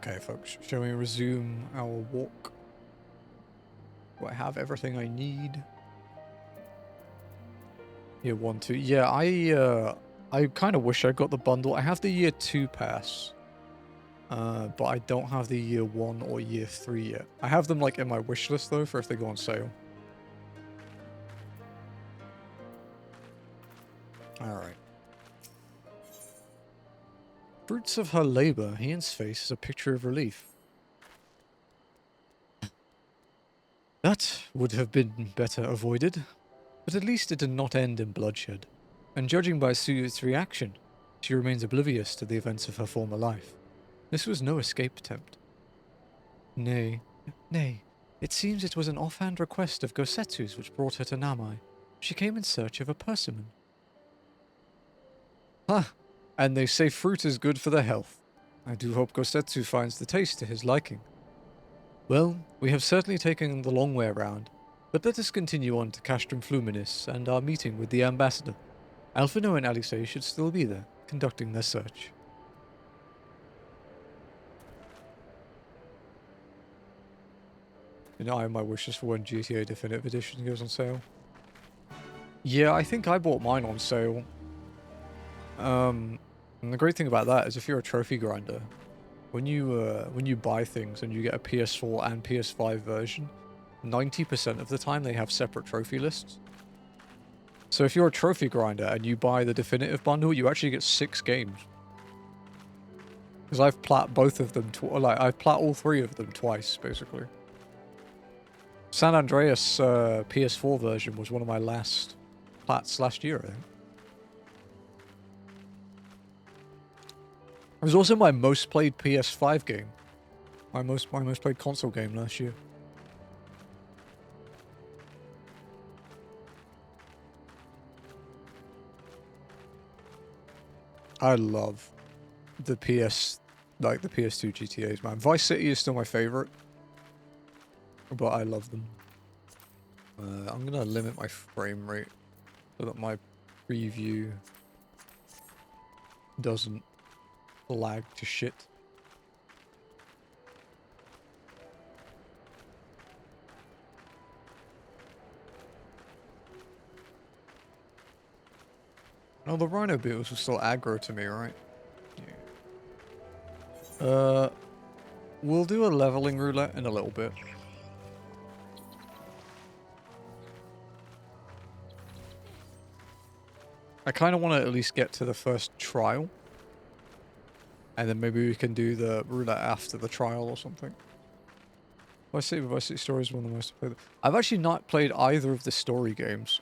Okay, folks, shall we resume our walk? Do I have everything I need? Year 1, 2. Yeah, I kind of wish I got the bundle. I have the year 2 pass, but I don't have the year 1 or year 3 yet. I have them like in my wish list though for if they go on sale. Alright. Fruits of her labor. Ian's face is a picture of relief. That would have been better avoided, but at least it did not end in bloodshed. And judging by Sue's reaction, she remains oblivious to the events of her former life. This was no escape attempt. Nay, it seems it was an offhand request of Gosetsu's which brought her to Namai. She came in search of a persimmon. Huh, and they say fruit is good for the health. I do hope Gosetsu finds the taste to his liking. Well, we have certainly taken the long way around, but let us continue on to Castrum Fluminis and our meeting with the ambassador. Alphino and Alice should still be there, conducting their search. You know, I have my wishes for when GTA Definitive Edition goes on sale. Yeah, I think I bought mine on sale. And the great thing about that is if you're a trophy grinder, when you buy things and you get a PS4 and PS5 version, 90% of the time they have separate trophy lists. So if you're a trophy grinder and you buy the definitive bundle, you actually get 6 games. Because I've plat both of them, I've plat all 3 of them twice, basically. San Andreas PS4 version was one of my last plats last year, I think. It was also my most played PS5 game. My most played console game last year. I love the the PS2 GTAs, man. Vice City is still my favorite, but I love them. I'm gonna limit my frame rate so that my preview doesn't lag to shit. Oh, the Rhino Beetles are still aggro to me, right? Yeah. We'll do a leveling roulette in a little bit. I kind of want to at least get to the first trial. And then maybe we can do the roulette after the trial or something. Vice City Story is one of the most played. I've actually not played either of the story games.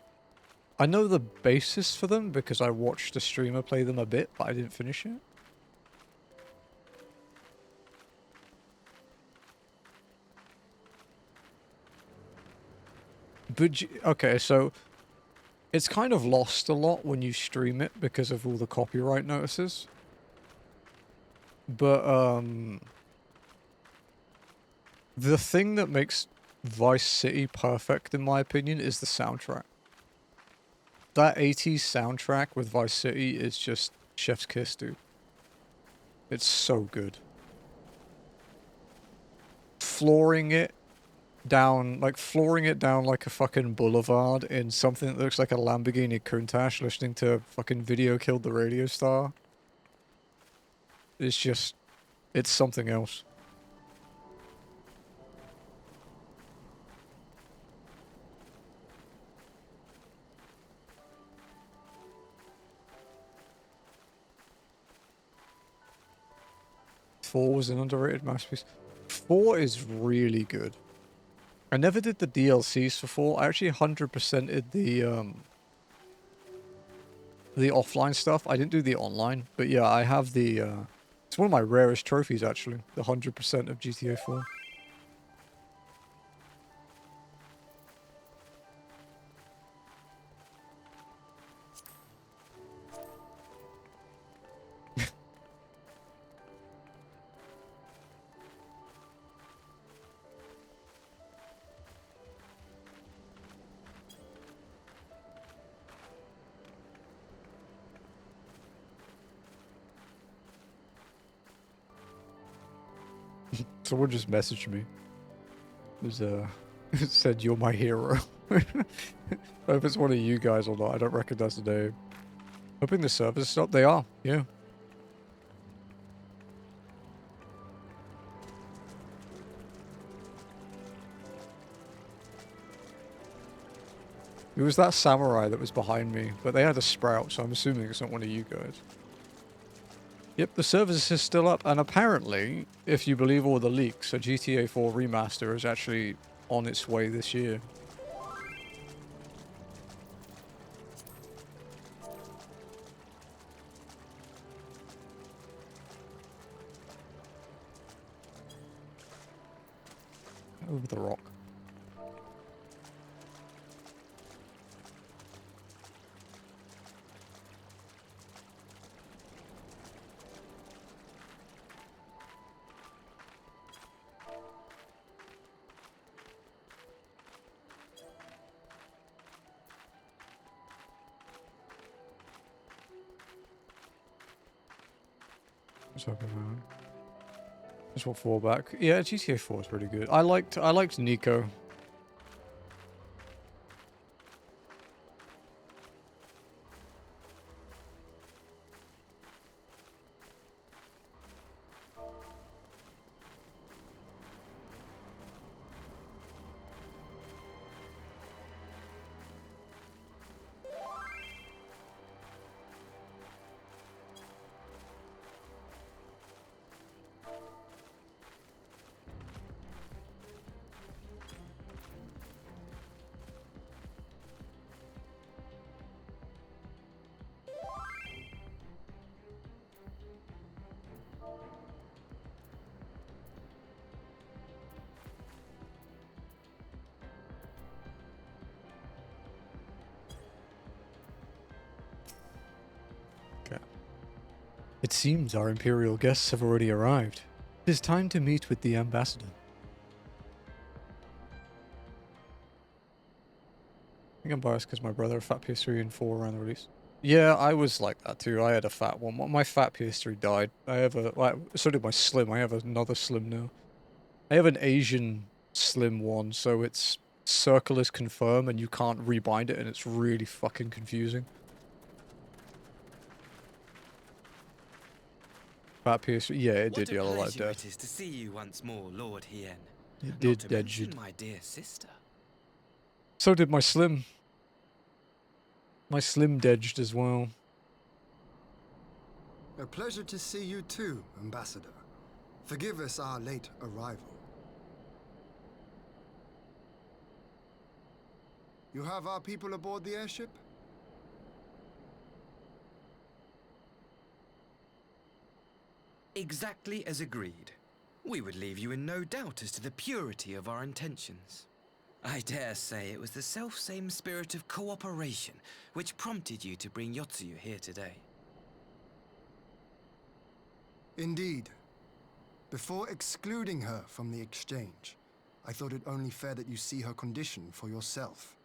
I know the basis for them because I watched a streamer play them a bit, but I didn't finish it. But, okay, so it's kind of lost a lot when you stream it because of all the copyright notices. But, the thing that makes Vice City perfect, in my opinion, is the soundtrack. That 80s soundtrack with Vice City is just chef's kiss, dude. It's so good. Flooring it down like a fucking boulevard in something that looks like a Lamborghini Countach listening to fucking Video Killed the Radio Star. It's something else. Four was an underrated masterpiece. 4 is really good. I never did the DLCs for 4. I actually 100%ed the offline stuff. I didn't do the online, but yeah, I have the it's one of my rarest trophies actually, the 100% of GTA 4. Someone just messaged me. It was, it said, "You're my hero." I don't know if it's one of you guys or not. I don't recognize the name. Hoping the servers stop. They are, yeah. It was that samurai that was behind me, but they had a sprout, so I'm assuming it's not one of you guys. Yep, the service is still up, and apparently, if you believe all the leaks, a GTA 4 remaster is actually on its way this year. Over the rock. Just want 4 back. Yeah, GTA 4 is pretty good. I liked Nico. It seems our Imperial guests have already arrived. It is time to meet with the ambassador. I think I'm biased because my brother had fat PS3 and 4 around the release. Yeah, I was like that too. I had a fat one. My fat PS3 died. I have a... so did my slim. I have another slim now. I have an Asian slim one, so its circle is confirmed and you can't rebind it, and it's really fucking confusing. Fat PS3, yeah, it did yellow like death. It is to see you once more, Lord Hien. It did, Not to mention my dear sister. So did my slim. My slim dedged as well. A pleasure to see you too, Ambassador. Forgive us our late arrival. You have our people aboard the airship? Exactly as agreed. We would leave you in no doubt as to the purity of our intentions. I dare say it was the self-same spirit of cooperation which prompted you to bring Yotsuyu here today. Indeed. Before excluding her from the exchange, I thought it only fair that you see her condition for yourself.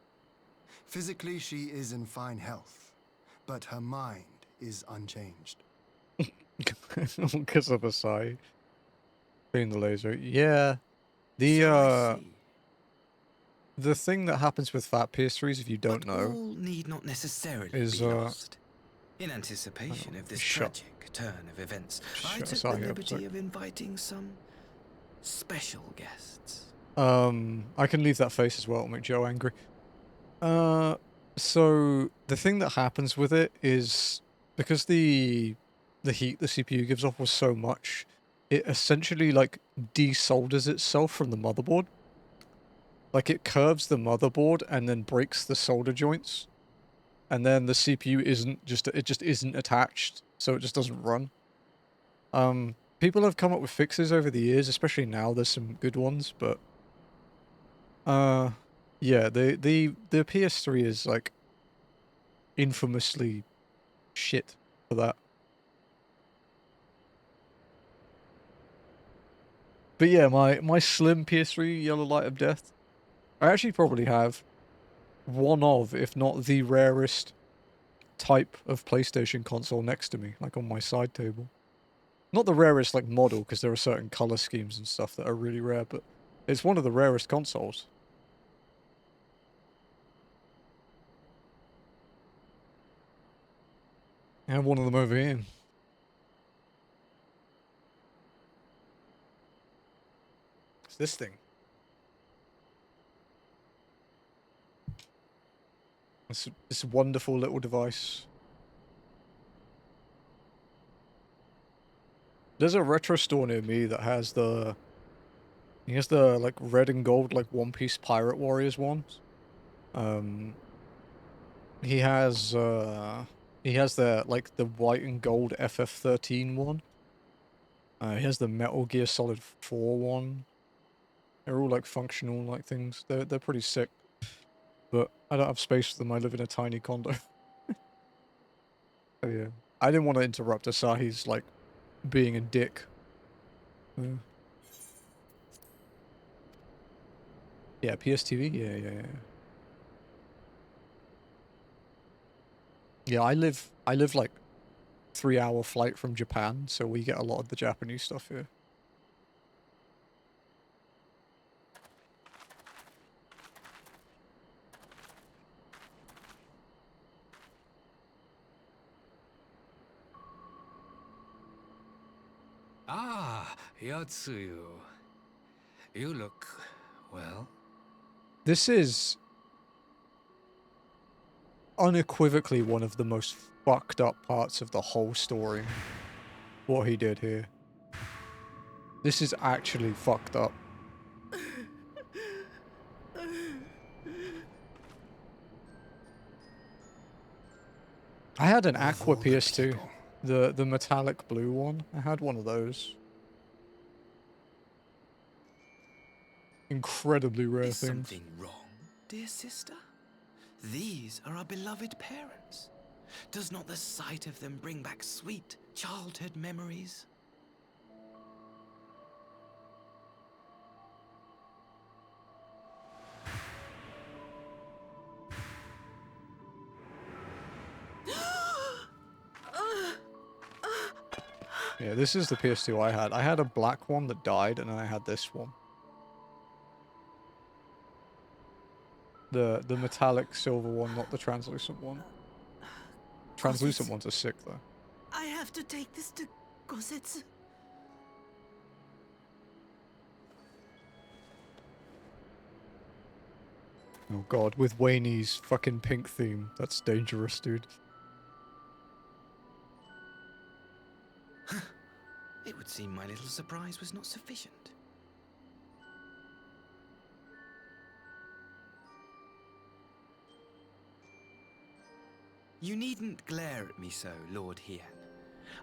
Physically, she is in fine health, but her mind is unchanged. Because of a sigh. Clean the laser. Yeah. The thing that happens with fat PS3s, if you don't know, all need not necessarily is be lost. In anticipation of this tragic turn of events, I took the liberty of inviting some special guests. I can leave that face as well to make Joe angry. So the thing that happens with it is because the heat the CPU gives off was so much, it essentially like desolders itself from the motherboard. Like it curves the motherboard and then breaks the solder joints. And then the CPU just isn't attached, so it just doesn't run. People have come up with fixes over the years, especially now there's some good ones, but yeah, the PS3 is like infamously shit for that. But yeah, my slim PS3 Yellow Light of Death, I actually probably have one of, if not the rarest type of PlayStation console next to me, like on my side table. Not the rarest like model, because there are certain color schemes and stuff that are really rare, but it's one of the rarest consoles. I have one of them over here. It's this thing. This wonderful little device. There's a retro store near me that has the... He has the, like, red and gold, like, One Piece Pirate Warriors ones. He has the, like, the white and gold FF13 one. He has the Metal Gear Solid 4 one. They're all, like, functional, like, things. They're pretty sick. But I don't have space for them. I live in a tiny condo. Oh, yeah. I didn't want to interrupt Asahi's, like, being a dick. Yeah, PSTV? Yeah. Yeah, I live like 3-hour flight from Japan, so we get a lot of the Japanese stuff here. Ah, Yatsuyu. You look well. This is unequivocally one of the most fucked up parts of the whole story. What he did here. This is actually fucked up. I had an Aqua PS2. The metallic blue one. I had one of those. Incredibly rare Is things. something wrong, dear sister? These are our beloved parents. Does not the sight of them bring back sweet childhood memories? Yeah, this is the PS2 I had. I had a black one that died, and then I had this one. The metallic silver one, not the translucent one. Translucent ones are sick, though. I have to take this to Gosetsu. Oh god, with Wayne's fucking pink theme. That's dangerous, dude. It would seem my little surprise was not sufficient. You needn't glare at me so, Lord Hien.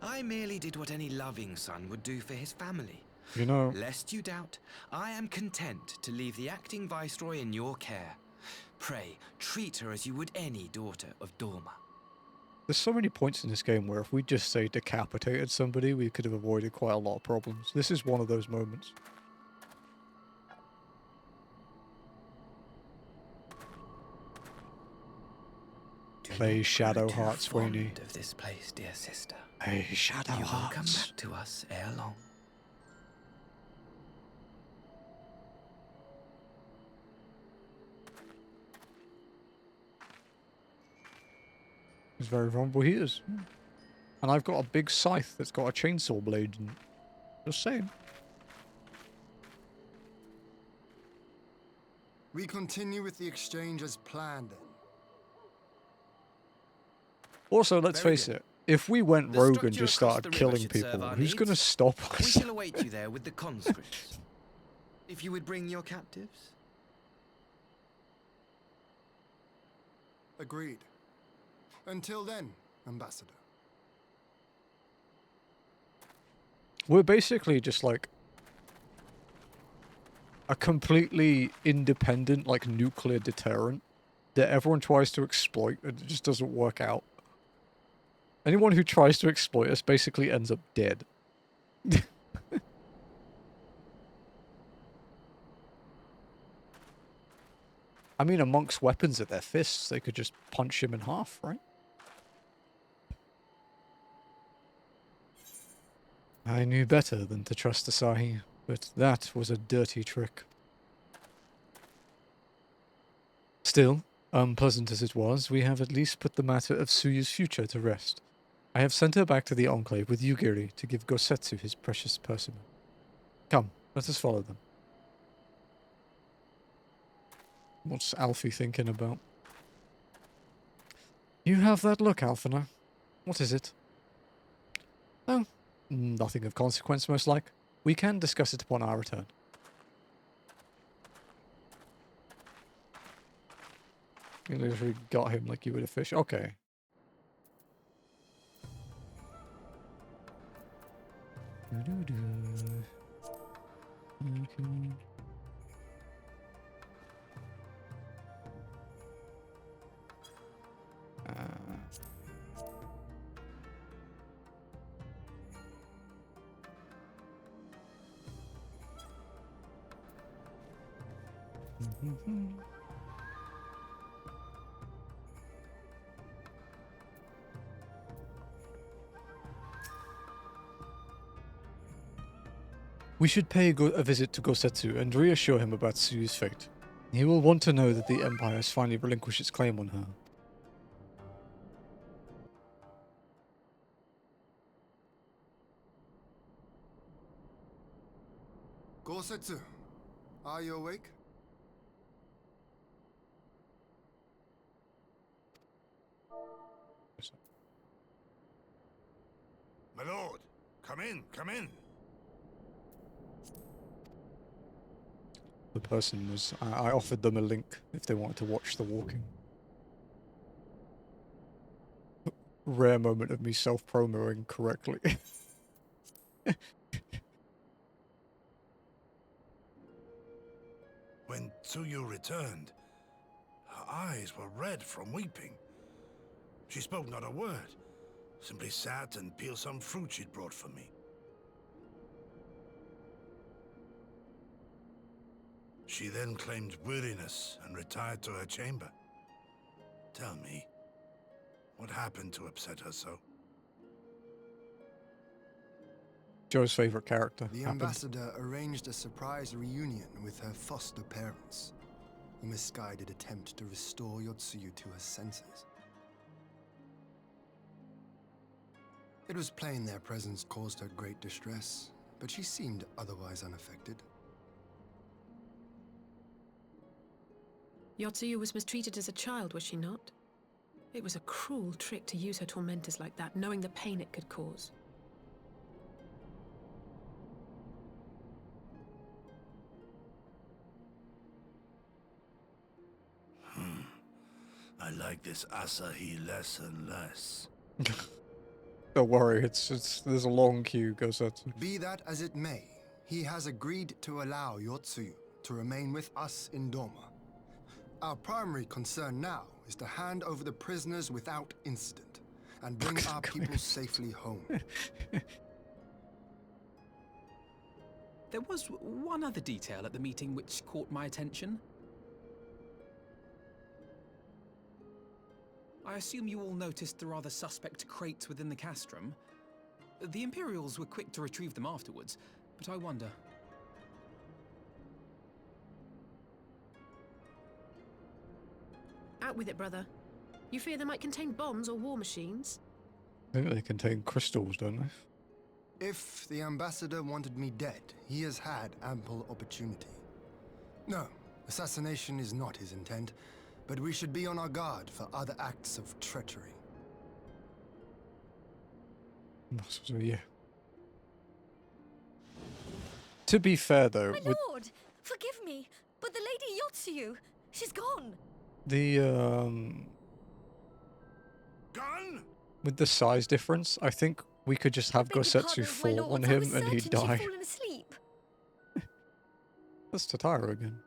I merely did what any loving son would do for his family. You know... Lest you doubt, I am content to leave the acting viceroy in your care. Pray, treat her as you would any daughter of Doma. There's so many points in this game where if we just say decapitated somebody, we could have avoided quite a lot of problems. This is one of those moments. Play Shadow Hearts, Wayne. Of this place, dear sister. Hey, Shadow You will Hearts. come back to us ere long. He's very vulnerable, he is. And I've got a big scythe that's got a chainsaw blade in it. Just saying. We continue with the exchange as planned then. Also, let's Very face good. it. If we went The rogue and structure just across started the river killing should serve people, our who's needs. gonna stop We us? shall await you there with the conscripts. If you would bring your captives. Agreed. Until then, Ambassador. We're basically just like a completely independent, like, nuclear deterrent that everyone tries to exploit and it just doesn't work out. Anyone who tries to exploit us basically ends up dead. I mean, amongst weapons at their fists, they could just punch him in half, right? I knew better than to trust Asahi, but that was a dirty trick. Still, unpleasant as it was, we have at least put the matter of Suyu's future to rest. I have sent her back to the Enclave with Yugiri to give Gosetsu his precious persimmon. Come, let us follow them. What's Alfie thinking about? You have that look, Alphina. What is it? Oh, nothing of consequence, most like. We can discuss it upon our return. You literally got him like you would a fish. Okay. Okay. We should pay a visit to Gosetsu and reassure him about Suyu's fate. He will want to know that the Empire has finally relinquished its claim on her. Gosetsu, are you awake? My lord, come in, come in. The person was... I offered them a link if they wanted to watch the walking. Rare moment of me self-promoing correctly. When Tsuyu returned, her eyes were red from weeping. She spoke not a word, simply sat and peeled some fruit she'd brought for me. She then claimed weariness and retired to her chamber. Tell me, what happened to upset her so? Joe's favourite character. The ambassador arranged a surprise reunion with her foster parents. A misguided attempt to restore Yotsuyu to her senses. It was plain their presence caused her great distress, but she seemed otherwise unaffected. Yotsuyu was mistreated as a child, was she not? It was a cruel trick to use her tormentors like that, knowing the pain it could cause. I like this Asahi less and less. Don't worry, there's a long queue, Gosetsu. Be that as it may, he has agreed to allow Yotsuyu to remain with us in Doma. Our primary concern now is to hand over the prisoners without incident and bring our people safely home. There was one other detail at the meeting which caught my attention. I assume you all noticed the rather suspect crates within the castrum. The Imperials were quick to retrieve them afterwards, but I wonder... Out with it, brother. You fear they might contain bombs or war machines? I think they contain crystals, don't they? If the ambassador wanted me dead, he has had ample opportunity. No, assassination is not his intent, but we should be on our guard for other acts of treachery. So, yeah. To be fair, though, My lord, forgive me, but the Lady Yotsuyu, she's gone. Gone? With the size difference, I think we could just have Gosetsu fall on him and he'd die. That's Tatara again.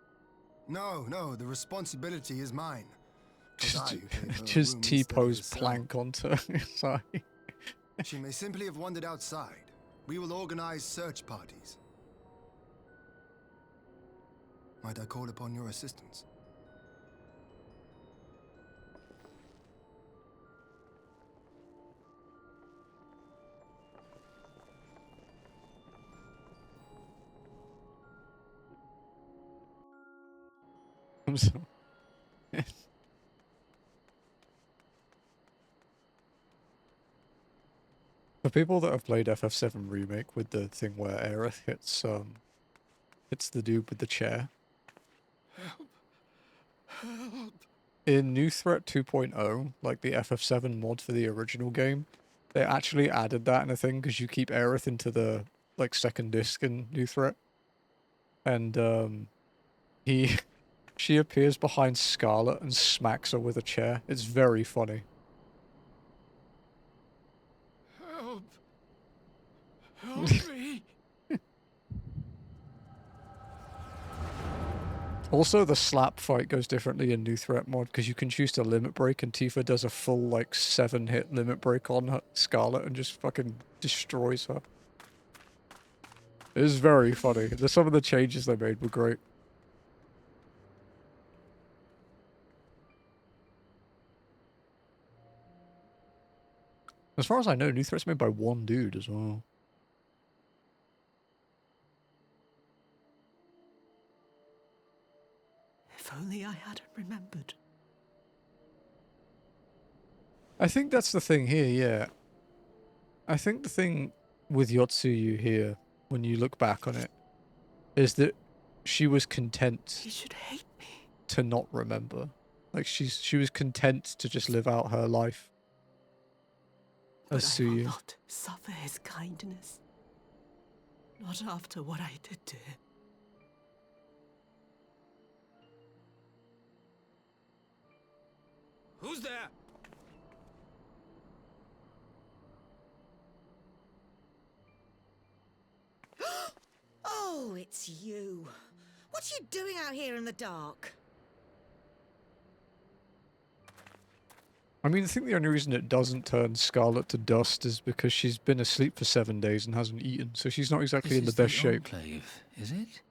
No, the responsibility is mine. Just T-pose plank onto his side. She may simply have wandered outside. We will organize search parties. Might I call upon your assistance? For people that have played FF7 Remake with the thing where Aerith hits the dude with the chair. Help! In New Threat 2.0, like the FF7 mod for the original game, they actually added that in a thing because you keep Aerith into the like second disc in New Threat. And she appears behind Scarlet and smacks her with a chair. It's very funny. Help! Help me! Also, the slap fight goes differently in New Threat mod because you can choose to limit break, and Tifa does a full like 7-hit limit break on her, Scarlet, and just fucking destroys her. It is very funny. Some of the changes they made were great. As far as I know, New Threat's made by one dude as well. If only I hadn't remembered. I think that's the thing here, yeah. I think the thing with Yotsuyu here, when you look back on it, is that she was content He should hate me. to not remember. Like, she was content to just live out her life as But I will Suyu. not suffer his kindness. Not after what I did to him. Who's there? Oh, it's you. What are you doing out here in the dark? I mean, I think the only reason it doesn't turn Scarlet to dust is because she's been asleep for 7 days and hasn't eaten, so she's not exactly in the best shape. Enclave, is it?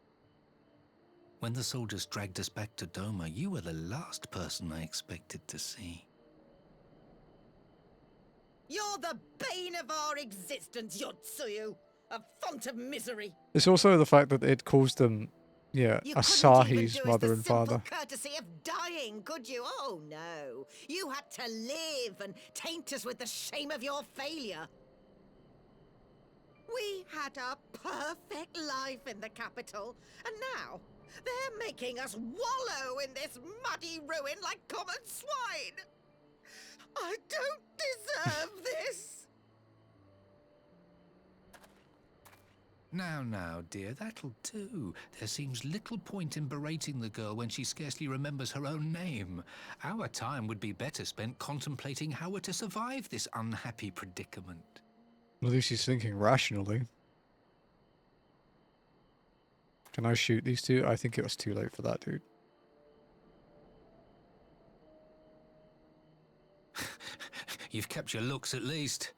When the soldiers dragged us back to Doma, you were the last person I expected to see. You're the bane of our existence, Yotsuyu. A font of misery. It's also the fact that it calls them, yeah, You couldn't Asahi's even do mother us and the simple father. courtesy of dying, could you? Oh no. You had to live and taint us with the shame of your failure. We had a perfect life in the capital, and now they're making us wallow in this muddy ruin like common swine. I don't deserve this. Now, dear, that'll do. There seems little point in berating the girl when she scarcely remembers her own name. Our time would be better spent contemplating how we're to survive this unhappy predicament. At least he's thinking rationally. Can I shoot these two? I think it was too late for that, dude. You've kept your looks at least.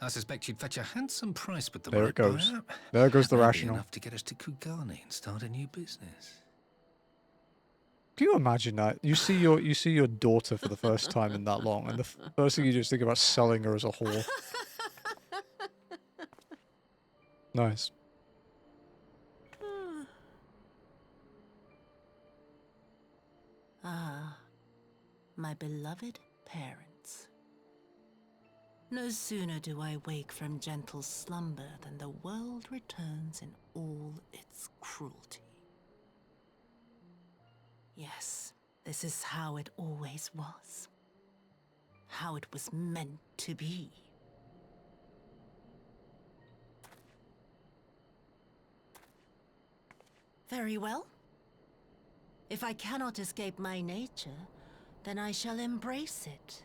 I suspect you'd fetch a handsome price with them. There right, it goes. buyer? There goes the That'd be rational. enough to get us to Kugane and start a new business. Can you imagine that? You see your daughter for the first time in that long, and the first thing you just think about selling her as a whore. Nice. Ah, my beloved parents. No sooner do I wake from gentle slumber than the world returns in all its cruelty. Yes, this is how it always was. How it was meant to be. Very well. If I cannot escape my nature, then I shall embrace it.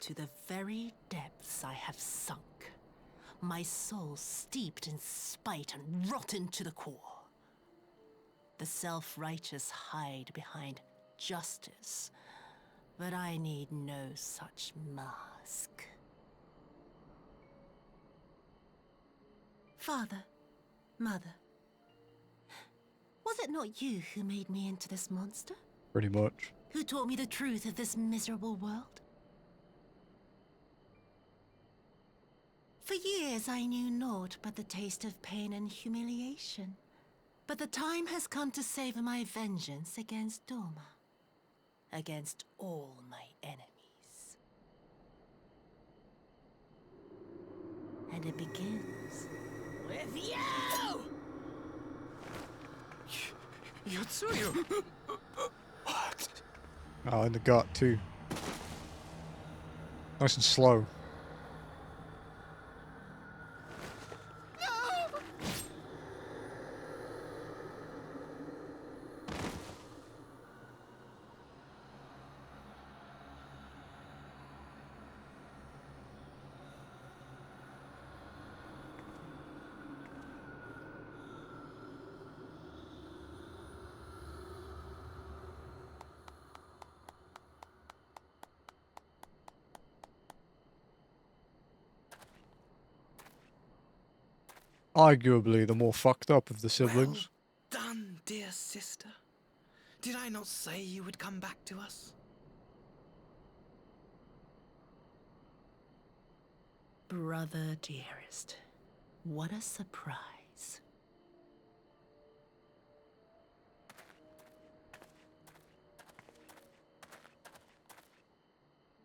To the very depths I have sunk, my soul steeped in spite and rotten to the core. The self-righteous hide behind justice, but I need no such mask. Father, Mother, was it not you who made me into this monster? Pretty much. Who taught me the truth of this miserable world? For years I knew naught but the taste of pain and humiliation. But the time has come to savor my vengeance against Doma. Against all my enemies. And it begins with you! Yotsuyu! What? Oh, in the gut too. Nice and slow. Arguably the more fucked up of the siblings. Well done, dear sister. Did I not say you would come back to us? Brother dearest, what a surprise.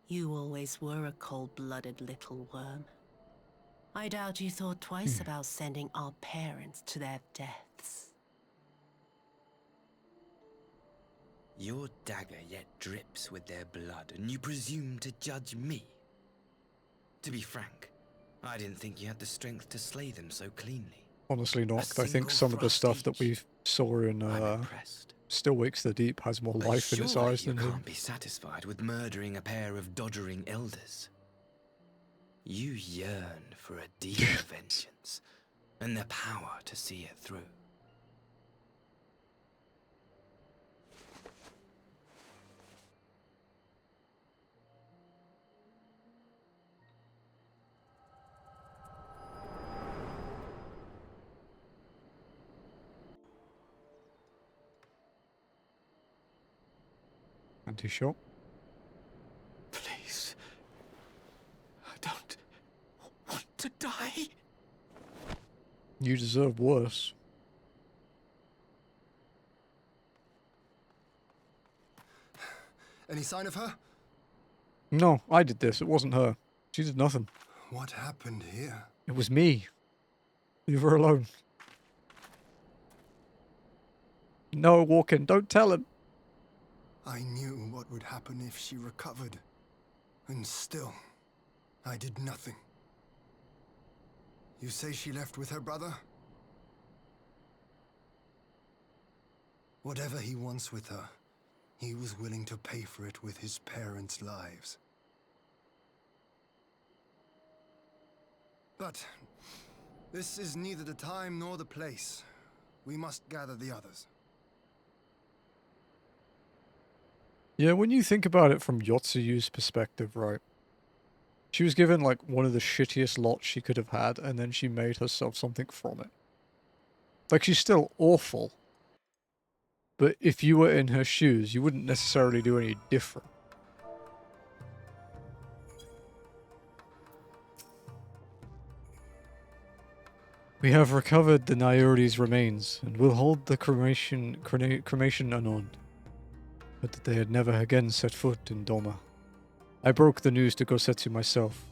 You always were a cold-blooded little worm. I doubt you thought twice about sending our parents to their deaths. Your dagger yet drips with their blood, and you presume to judge me? To be frank, I didn't think you had the strength to slay them so cleanly. Honestly not. I think single some of the thrust stuff that each. we saw in I'm impressed. Still Wakes the Deep has more But life in its surely eyes than you him. can't be satisfied with murdering a pair of doddering elders. You yearn for a deeper vengeance, and the power to see it through. Anti-shot. Please. I don't want to die. You deserve worse. Any sign of her? No, I did this. It wasn't her. She did nothing. What happened here? It was me. Leave her alone. No, Walken, don't tell him. I knew what would happen if she recovered. And still, I did nothing. You say she left with her brother? Whatever he wants with her, he was willing to pay for it with his parents' lives. But this is neither the time nor the place. We must gather the others. Yeah, when you think about it from Yotsuyu's perspective, right? She was given, like, one of the shittiest lots she could have had, and then she made herself something from it. Like, she's still awful. But if you were in her shoes, you wouldn't necessarily do any different. We have recovered the Nayuri's remains, and will hold the cremation anon. But that they had never again set foot in Doma. I broke the news to Gosetsu myself.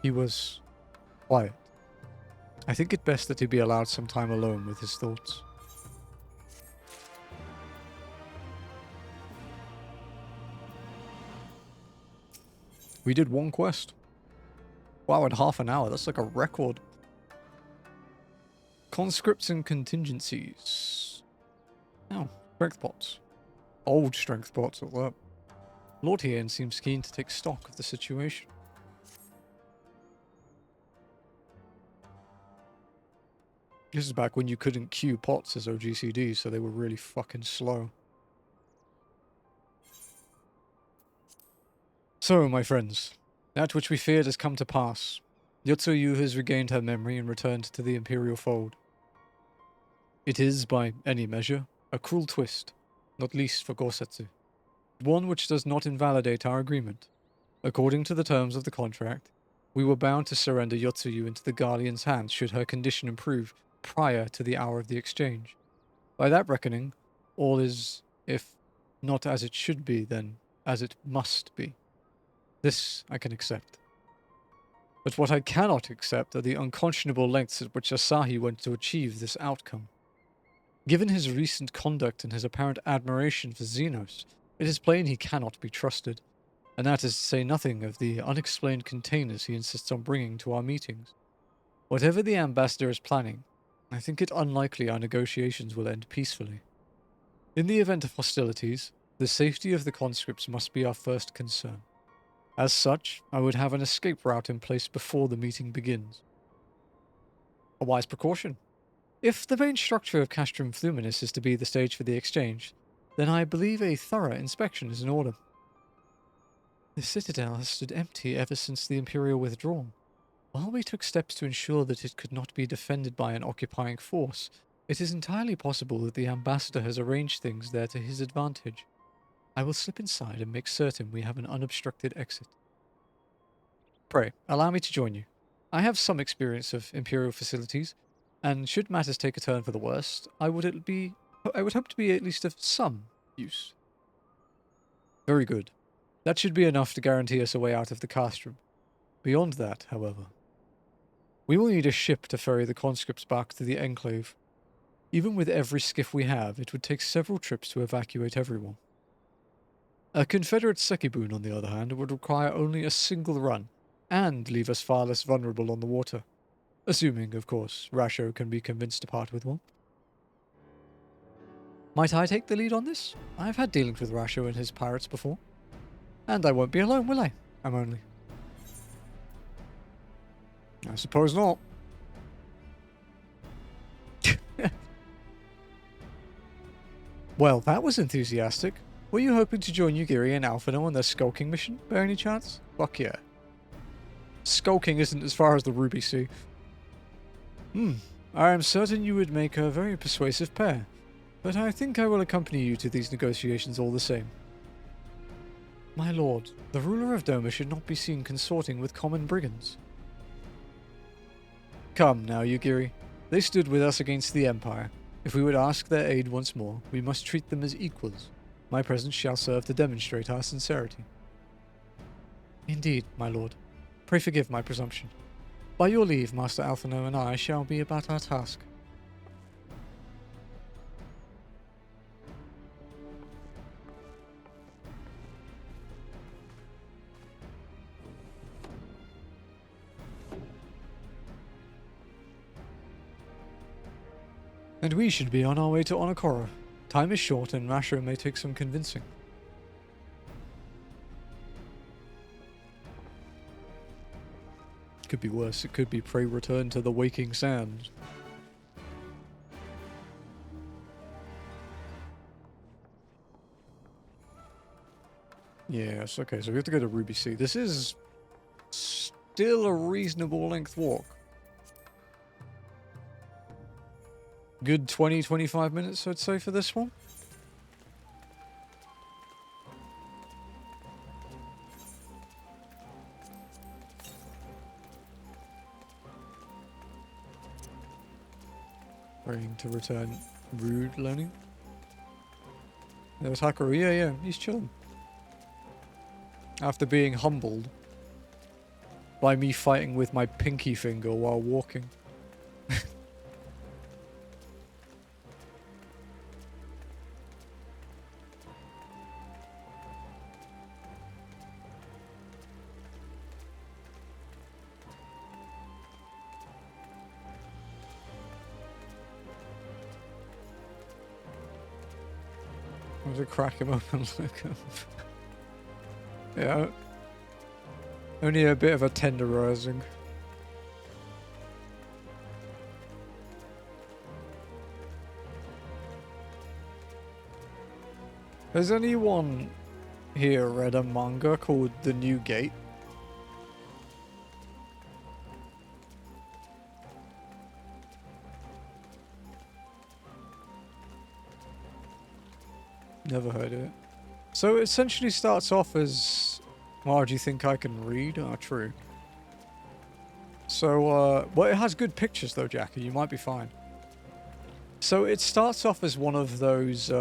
He was quiet. I think it best that he be allowed some time alone with his thoughts. We did one quest. Wow, in half an hour. That's like a record. Conscripts and contingencies. Oh, strength pots. Old strength pots at that. Lord Hien seems keen to take stock of the situation. This is back when you couldn't queue pots as OGCD, so they were really fucking slow. So, my friends, that which we feared has come to pass. Yotsuyu has regained her memory and returned to the Imperial fold. It is, by any measure, a cruel twist, not least for Gosetsu. One which does not invalidate our agreement. According to the terms of the contract, We were bound to surrender Yotsuyu into the Guardian's hands should her condition improve prior to the hour of the exchange. By that reckoning, all is, if not as it should be, then as it must be. This I can accept. But what I cannot accept are the unconscionable lengths at which Asahi went to achieve this outcome. Given his recent conduct and his apparent admiration for Xenos, it is plain he cannot be trusted, and that is to say nothing of the unexplained containers he insists on bringing to our meetings. Whatever the ambassador is planning, I think it unlikely our negotiations will end peacefully. In the event of hostilities, the safety of the conscripts must be our first concern. As such, I would have an escape route in place before the meeting begins. A wise precaution. If the main structure of Castrum Fluminis is to be the stage for the exchange, then I believe a thorough inspection is in order. The citadel has stood empty ever since the Imperial withdrawal. While we took steps to ensure that it could not be defended by an occupying force, it is entirely possible that the ambassador has arranged things there to his advantage. I will slip inside and make certain we have an unobstructed exit. Pray, allow me to join you. I have some experience of Imperial facilities, and should matters take a turn for the worst, I would hope to be at least of some use. Very good. That should be enough to guarantee us a way out of the castrum. Beyond that, however, we will need a ship to ferry the conscripts back to the Enclave. Even with every skiff we have, it would take several trips to evacuate everyone. A Confederate Sekibun, on the other hand, would require only a single run, and leave us far less vulnerable on the water. Assuming, of course, Rasho can be convinced to part with one. Might I take the lead on this? I've had dealings with Rasho and his pirates before. And I won't be alone, will I? I'm only. I suppose not. Well, that was enthusiastic. Were you hoping to join Yugiri and Alphino on their skulking mission, by any chance? Fuck yeah. Skulking isn't as far as the Ruby Sea. I am certain you would make a very persuasive pair, but I think I will accompany you to these negotiations all the same. My lord, the ruler of Doma should not be seen consorting with common brigands. Come now, Yugiri. They stood with us against the Empire. If we would ask their aid once more, we must treat them as equals. My presence shall serve to demonstrate our sincerity. Indeed, my lord. Pray forgive my presumption. By your leave, Master Alphino and I shall be about our task. And we should be on our way to Onokoro. Time is short and Rasho may take some convincing. Could be worse. It could be Prey Return to the Waking Sands. Yes, okay, so we have to go to Ruby Sea. This is still a reasonable length walk. Good 20-25 minutes, I'd say, for this one. Praying to return rude learning. There's Hakaru, yeah, he's chilling. After being humbled by me fighting with my pinky finger while walking. I have to crack him up and look up. Yeah. Only a bit of a tenderizing. Has anyone here read a manga called The New Gate? Never heard of it. So it essentially starts off as... Well, do you think I can read? Oh, true. So, well, it has good pictures though, Jackie. You might be fine. So it starts off as one of those,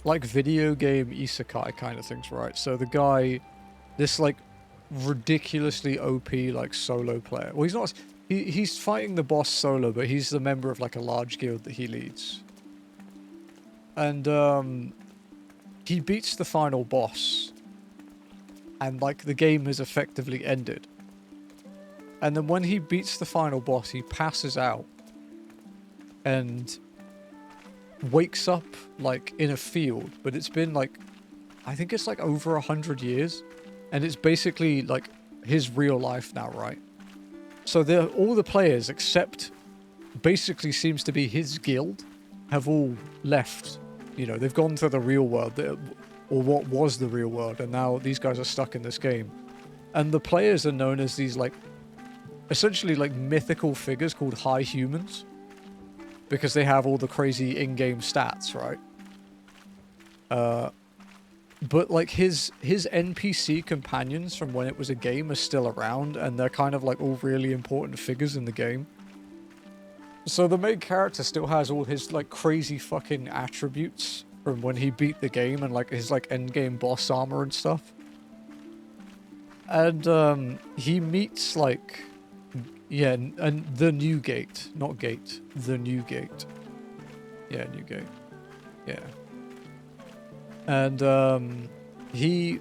like video game isekai kind of things, right? So the guy, this like ridiculously OP like solo player. Well, he's not. He's fighting the boss solo, but he's the member of like a large guild that he leads. And he beats the final boss. And like the game has effectively ended. And then when he beats the final boss, he passes out and wakes up like in a field, but it's been like, I think it's like over 100 years, and it's basically like his real life now, right? So all the players except basically seems to be his guild have all left. You know, they've gone to the real world, or what was the real world, and now these guys are stuck in this game. And the players are known as these like essentially like mythical figures called high humans, because they have all the crazy in-game stats, right? But like his NPC companions from when it was a game are still around, and they're kind of like all really important figures in the game. So the main character still has all his like crazy fucking attributes from when he beat the game, and like his like end-game boss armor and stuff. And he meets like, yeah, and the New Gate, not Gate, the New Gate. Yeah, New Gate. Yeah. And he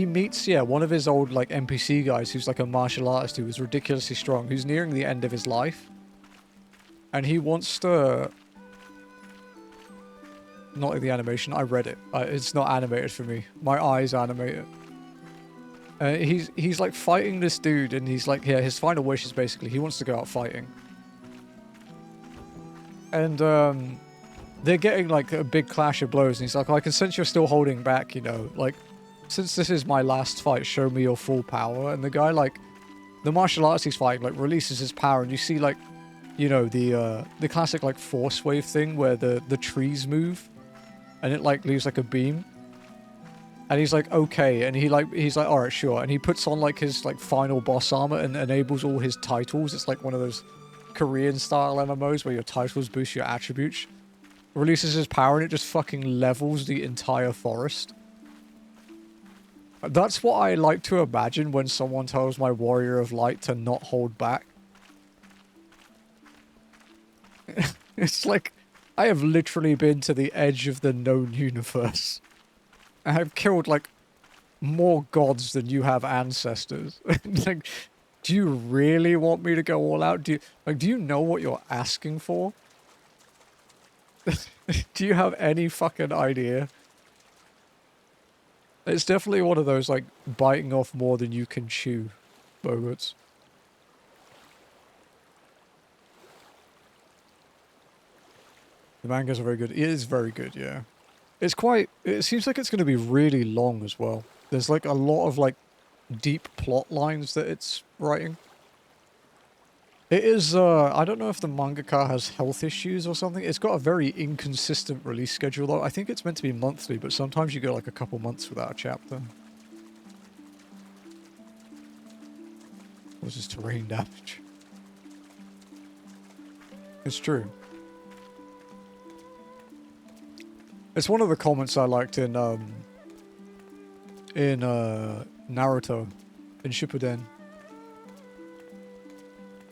meets, yeah, one of his old like NPC guys who's like a martial artist who was ridiculously strong, who's nearing the end of his life. And he wants to, not like the animation, I read it. It's not animated for me. My eyes animate it. He's like fighting this dude, and he's like, yeah, his final wish is basically he wants to go out fighting. And they're getting like a big clash of blows, and he's like, oh, I can sense you're still holding back, you know, like, since this is my last fight, show me your full power. And the guy, like, the martial arts he's fighting, like, releases his power, and you see, like, you know, the classic, like, force wave thing where the trees move, and it, like, leaves, like, a beam. And he's like, okay, and he's like, alright, sure. And he puts on, like, his, like, final boss armor and enables all his titles. It's like one of those Korean-style MMOs where your titles boost your attributes. Releases his power, and it just fucking levels the entire forest. That's what I like to imagine when someone tells my Warrior of Light to not hold back. It's like, I have literally been to the edge of the known universe. I have killed, like, more gods than you have ancestors. Like, do you really want me to go all out? Do you know what you're asking for? Do you have any fucking idea? It's definitely one of those, like, biting off more than you can chew moments. The mangas are very good. It is very good, yeah. It's quite... It seems like it's going to be really long as well. There's, like, a lot of, like, deep plot lines that it's writing. It is, I don't know if the mangaka has health issues or something. It's got a very inconsistent release schedule, though. I think it's meant to be monthly, but sometimes you go, like, a couple months without a chapter. What's this terrain damage? It's true. It's one of the comments I liked in Naruto, in Shippuden,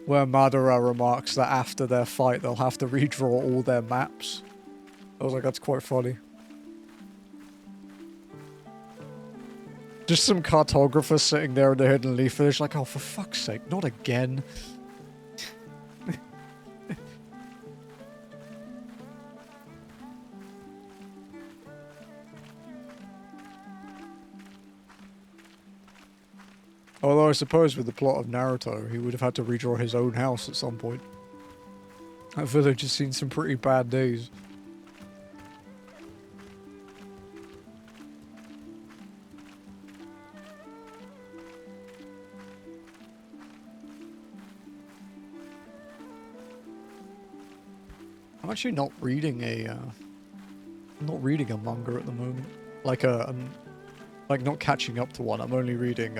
where Madara remarks that after their fight they'll have to redraw all their maps. I was like, that's quite funny. Just some cartographers sitting there in the Hidden Leaf Village like, oh, for fuck's sake, not again. Although I suppose with the plot of Naruto, he would have had to redraw his own house at some point. That village has seen some pretty bad days. I'm actually not reading a manga at the moment. Like Like, not catching up to one. I'm only reading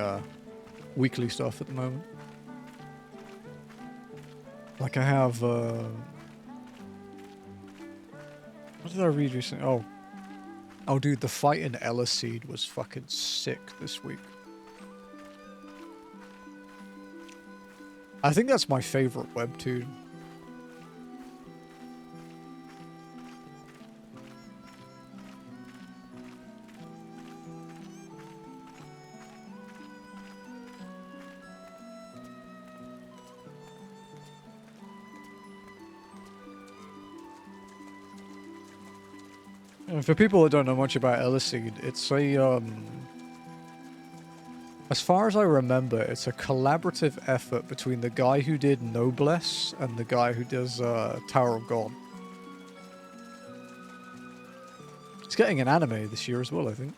weekly stuff at the moment. Like, I have... what did I read recently? Oh. Oh, dude, the fight in Ala Mhigo was fucking sick this week. I think that's my favorite webtoon. And for people that don't know much about Ala Mhigo, it's a, as far as I remember, it's a collaborative effort between the guy who did Noblesse and the guy who does Tower of God. It's getting an anime this year as well, I think.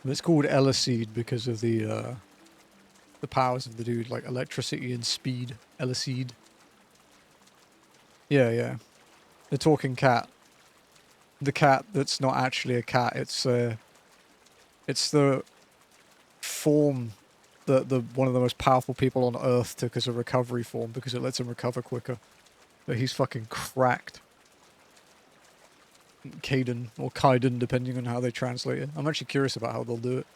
And it's called Ala Mhigo because of the powers of the dude, like electricity and speed. Ala Mhigo. Yeah, yeah. The talking cat. The cat that's not actually a cat. It's the form that one of the most powerful people on Earth took as a recovery form because it lets him recover quicker. But he's fucking cracked. Kaiden, or Kaiden, depending on how they translate it. I'm actually curious about how they'll do it.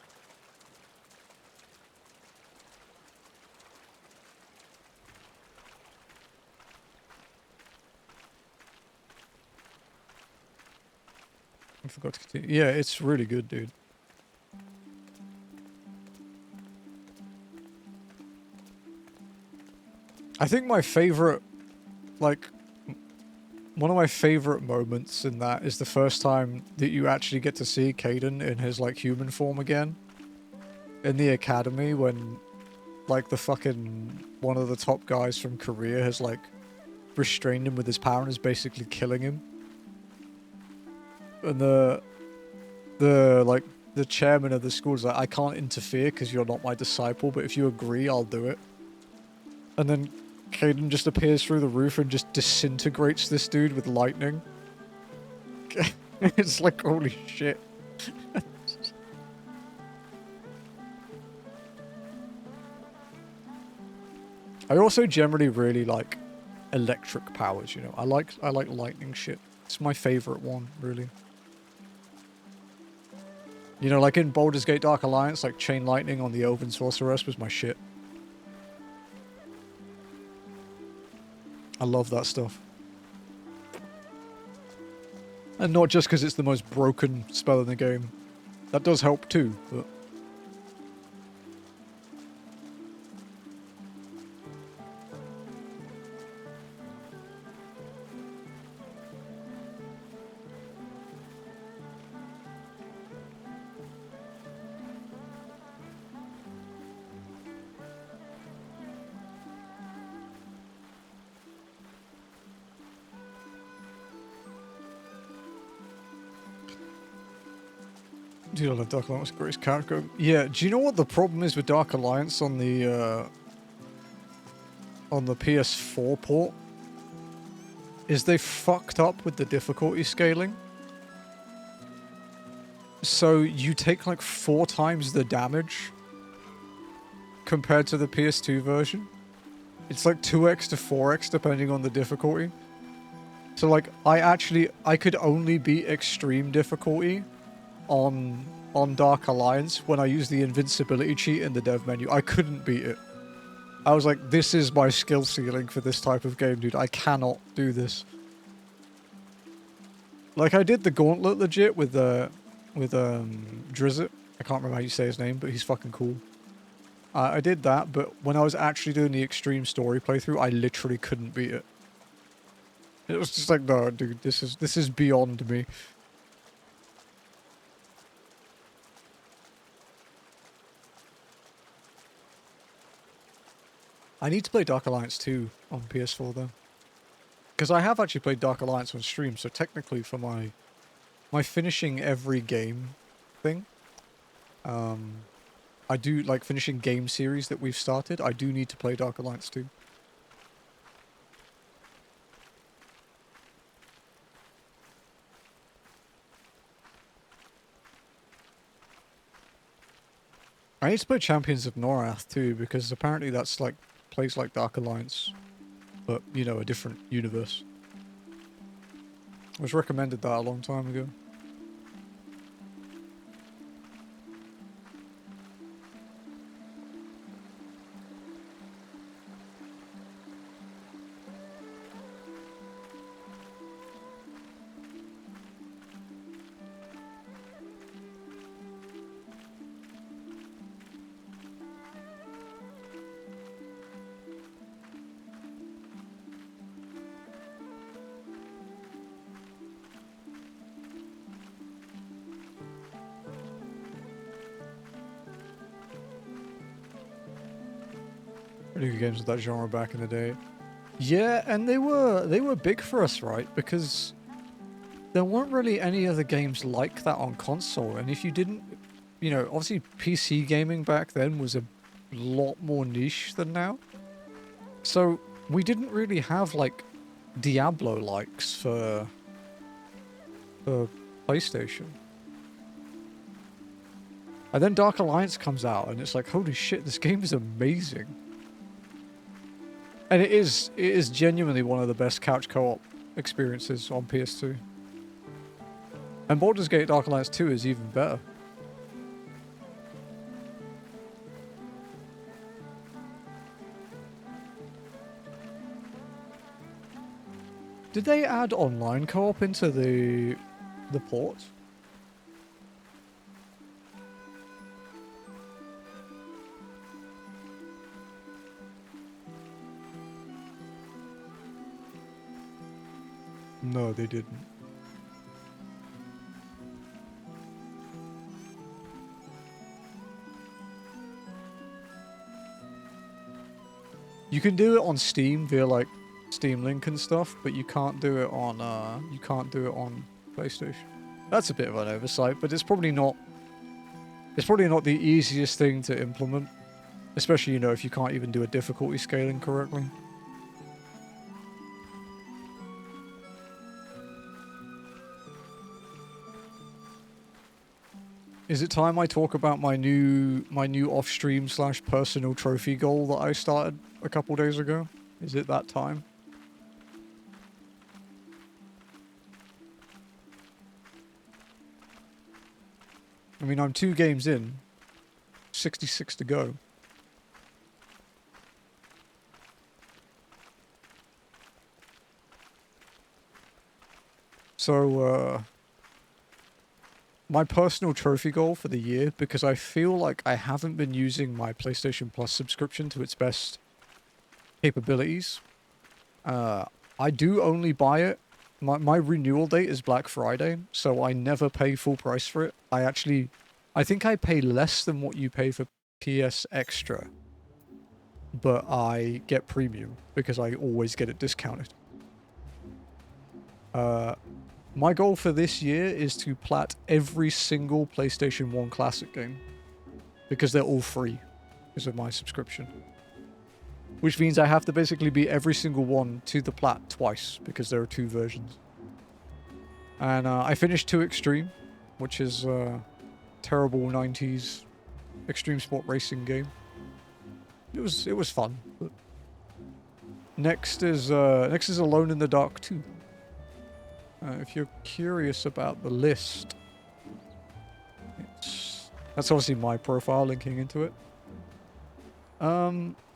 I forgot to continue. Yeah, it's really good, dude. I think my favorite, like, one of my favorite moments in that is the first time that you actually get to see Kaiden in his, like, human form again. In the academy when, like, the fucking, one of the top guys from Korea has, like, restrained him with his power and is basically killing him. And the chairman of the school is like, I can't interfere because you're not my disciple, but if you agree, I'll do it. And then Kaiden just appears through the roof and just disintegrates this dude with lightning. It's like, holy shit. I also generally really like electric powers, you know. I like lightning shit. It's my favorite one, really. You know, like in Baldur's Gate Dark Alliance, like chain lightning on the Elven Sorceress was my shit. I love that stuff. And not just because it's the most broken spell in the game. That does help too, but... Dude, I love Dark Alliance, greatest character. Yeah, do you know what the problem is with Dark Alliance on the PS4 port? Is they fucked up with the difficulty scaling. So you take like 4 times the damage compared to the PS2 version. It's like 2x to 4x depending on the difficulty. So like, I could only beat extreme difficulty on Dark Alliance when I used the invincibility cheat in the dev menu. I couldn't beat it. I was like, this is my skill ceiling for this type of game, dude. I cannot do this. Like, I did the gauntlet legit with Drizzt. I can't remember how you say his name, but he's fucking cool. I did that, but when I was actually doing the extreme story playthrough, I literally couldn't beat it. It was just like, no, dude, this is beyond me. I need to play Dark Alliance 2 on PS4 though. Because I have actually played Dark Alliance on stream, so technically for my finishing every game thing, I do like finishing game series that we've started. I do need to play Dark Alliance 2. I need to play Champions of Norath too, because apparently that's like plays like Dark Alliance, but you know, a different universe. I was recommended that a long time ago. Really good games of that genre back in the day. Yeah, and they were big for us, right? Because there weren't really any other games like that on console, and if you didn't, you know, obviously PC gaming back then was a lot more niche than now. So we didn't really have like Diablo likes for PlayStation. And then Dark Alliance comes out and it's like, holy shit, this game is amazing. And it is genuinely one of the best couch co-op experiences on PS2. And Baldur's Gate Dark Alliance 2 is even better. Did they add online co-op into the port? No, they didn't. You can do it on Steam via like Steam Link and stuff, but you can't do it on PlayStation. That's a bit of an oversight, but it's probably not the easiest thing to implement, especially, you know, if you can't even do a difficulty scaling correctly. Is it time I talk about my new off-stream / personal trophy goal that I started a couple days ago? Is it that time? I mean, I'm 2 games in, 66 to go. So, my personal trophy goal for the year, because I feel like I haven't been using my PlayStation Plus subscription to its best capabilities. I do only buy it. My renewal date is Black Friday, so I never pay full price for it. I think I pay less than what you pay for PS Extra, but I get premium because I always get it discounted. My goal for this year is to plat every single PlayStation 1 Classic game, because they're all free because of my subscription. Which means I have to basically beat every single one to the plat twice, because there are 2 versions. And I finished 2 Extreme, which is a terrible 90s extreme sport racing game. It was fun. But next is Alone in the Dark 2. If you're curious about the list, that's obviously my profile linking into it.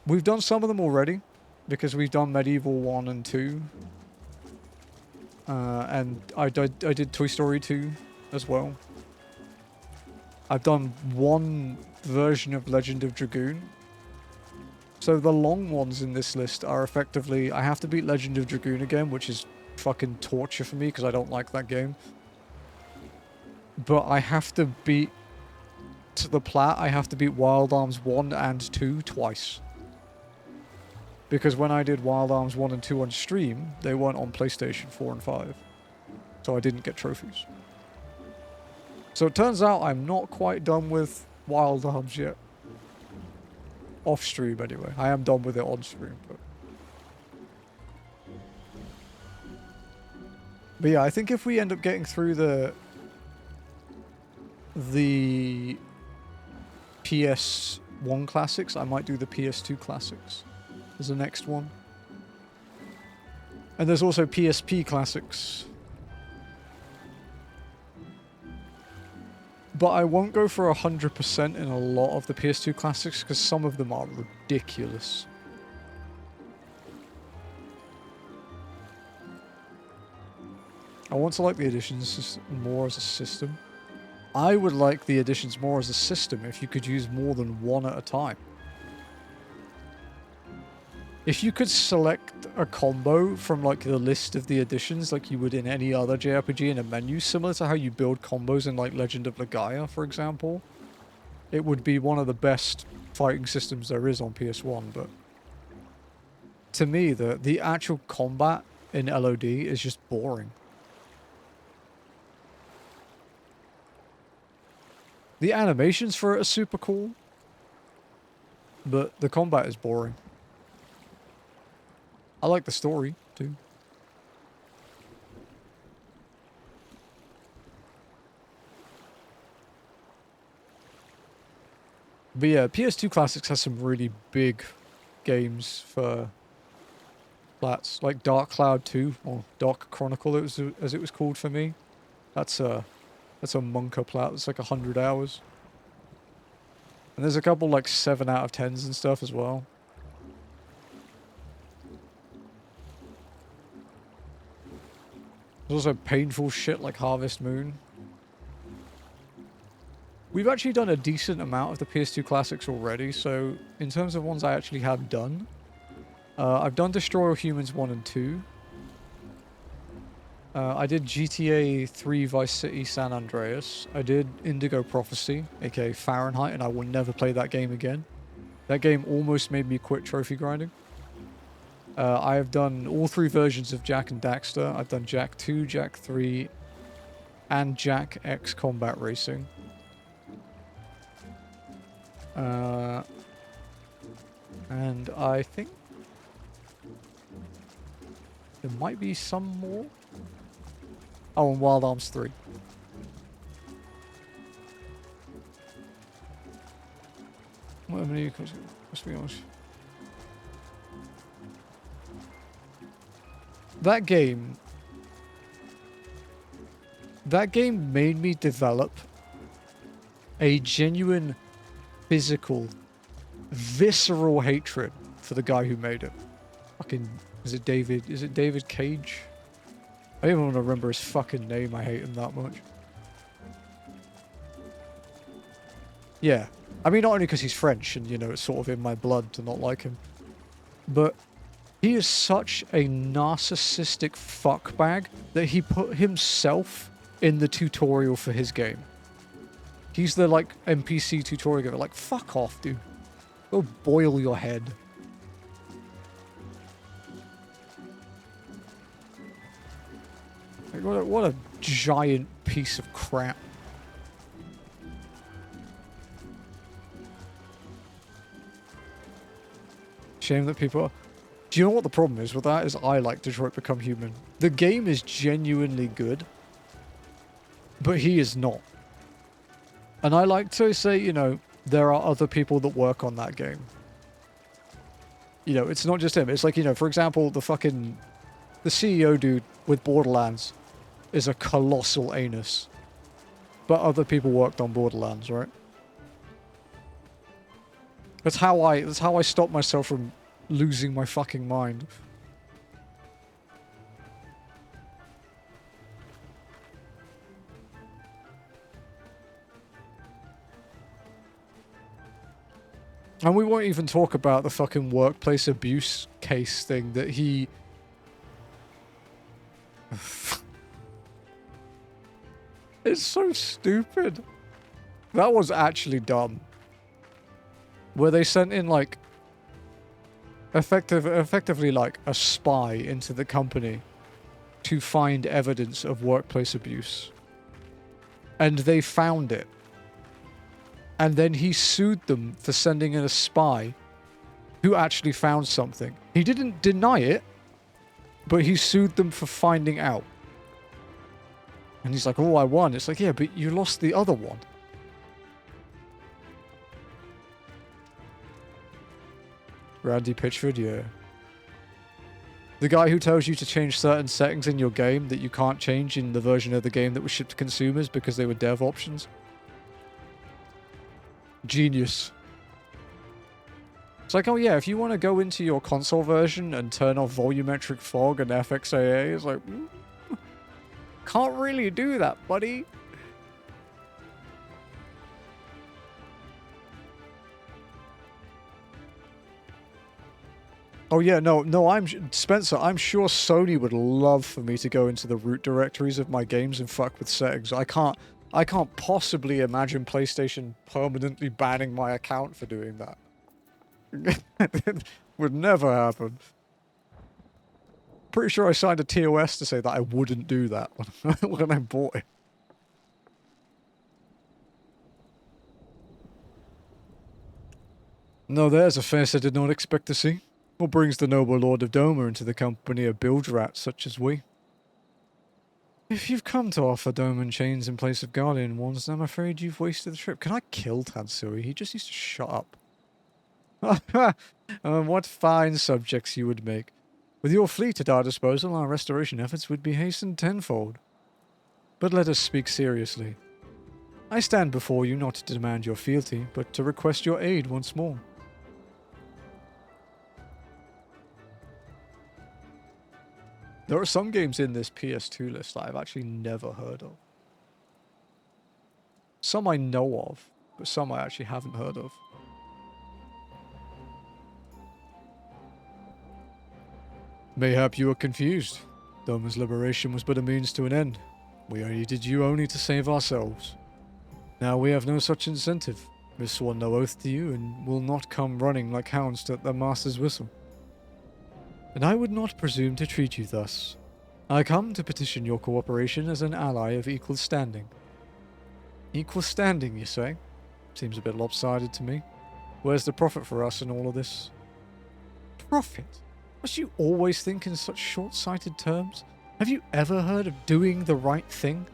We've done some of them already, because we've done Medieval 1 and 2. And I did Toy Story 2 as well. I've done 1 version of Legend of Dragoon. So the long ones in this list are effectively, I have to beat Legend of Dragoon again, which is fucking torture for me because I don't like that game. But I have to beat, to the plat, I have to beat Wild Arms 1 and 2 twice. Because when I did Wild Arms 1 and 2 on stream, they weren't on PlayStation 4 and 5. So I didn't get trophies. So it turns out I'm not quite done with Wild Arms yet. off stream anyway. I am done with it on stream, but yeah, I think if we end up getting through the PS1 classics, I might do the PS2 classics as the next one. And there's also PSP classics. But I won't go for 100% in a lot of the PS2 classics because some of them are ridiculous. I want to like the editions more as a system. I would like the editions more as a system if you could use more than one at a time. If you could select a combo from like the list of the editions like you would in any other JRPG in a menu, similar to how you build combos in like Legend of Legaia, for example, it would be one of the best fighting systems there is on PS1, but to me, the actual combat in LOD is just boring. The animations for it are super cool, but the combat is boring. I like the story, too. But yeah, PS2 Classics has some really big games for flats, like Dark Cloud 2, or Dark Chronicle as it was called for me. That's a Monka plat, it's like 100 hours. And there's a couple like 7 out of 10s and stuff as well. There's also painful shit like Harvest Moon. We've actually done a decent amount of the PS2 classics already, so in terms of ones I actually have done, I've done Destroy All Humans 1 and 2. I did GTA 3 Vice City San Andreas. I did Indigo Prophecy, aka Fahrenheit, and I will never play that game again. That game almost made me quit trophy grinding. I have done all 3 versions of Jak and Daxter. I've done Jak 2, Jak 3, and Jak X Combat Racing. And I think there might be some more. Oh, and Wild Arms 3. What many? Let's be honest. That game made me develop a genuine, physical, visceral hatred for the guy who made it. Fucking, is it David Cage? I don't even want to remember his fucking name, I hate him that much. Yeah. I mean, not only because he's French and, you know, it's sort of in my blood to not like him, but he is such a narcissistic fuckbag that he put himself in the tutorial for his game. He's the, like, NPC tutorial guy. Like, fuck off, dude. Go boil your head. Like, what a giant piece of crap. Shame that people... Do you know what the problem is with that? Is I like Detroit Become Human. The game is genuinely good, but he is not. And I like to say, you know, there are other people that work on that game. You know, it's not just him. It's like, you know, for example, the CEO dude with Borderlands is a colossal anus. But other people worked on Borderlands, right? That's how I stop myself from losing my fucking mind. And we won't even talk about the fucking workplace abuse case thing that he... It's so stupid. That was actually dumb. Where they sent in, like, effectively, like, a spy into the company to find evidence of workplace abuse. And they found it. And then he sued them for sending in a spy who actually found something. He didn't deny it, but he sued them for finding out. And he's like, oh, I won. It's like, yeah, but you lost the other one. Randy Pitchford, yeah. The guy who tells you to change certain settings in your game that you can't change in the version of the game that was shipped to consumers because they were dev options. Genius. It's like, oh yeah, if you want to go into your console version and turn off volumetric fog and FXAA, it's like, can't really do that, buddy. Oh yeah, no, Spencer, I'm sure Sony would love for me to go into the root directories of my games and fuck with settings. I can't possibly imagine PlayStation permanently banning my account for doing that. It would never happen. Pretty sure I signed a TOS to say that I wouldn't do that when I bought it. No, there's a face I did not expect to see. What brings the noble Lord of Doma into the company of bilge rats such as we? If you've come to offer Doman chains in place of Guardian ones, then I'm afraid you've wasted the trip. Can I kill Tansui? He just needs to shut up. What fine subjects you would make. With your fleet at our disposal, our restoration efforts would be hastened tenfold. But let us speak seriously. I stand before you not to demand your fealty, but to request your aid once more. There are some games in this PS2 list that I've actually never heard of. Some I know of, but some I actually haven't heard of. Mayhap you are confused. Doma's liberation was but a means to an end. We aided you only to save ourselves. Now we have no such incentive. We've sworn no oath to you, and will not come running like hounds at their master's whistle. And I would not presume to treat you thus. I come to petition your cooperation as an ally of equal standing. Equal standing, you say? Seems a bit lopsided to me. Where's the profit for us in all of this? Profit? Must you always think in such short-sighted terms? Have you ever heard of doing the right thing?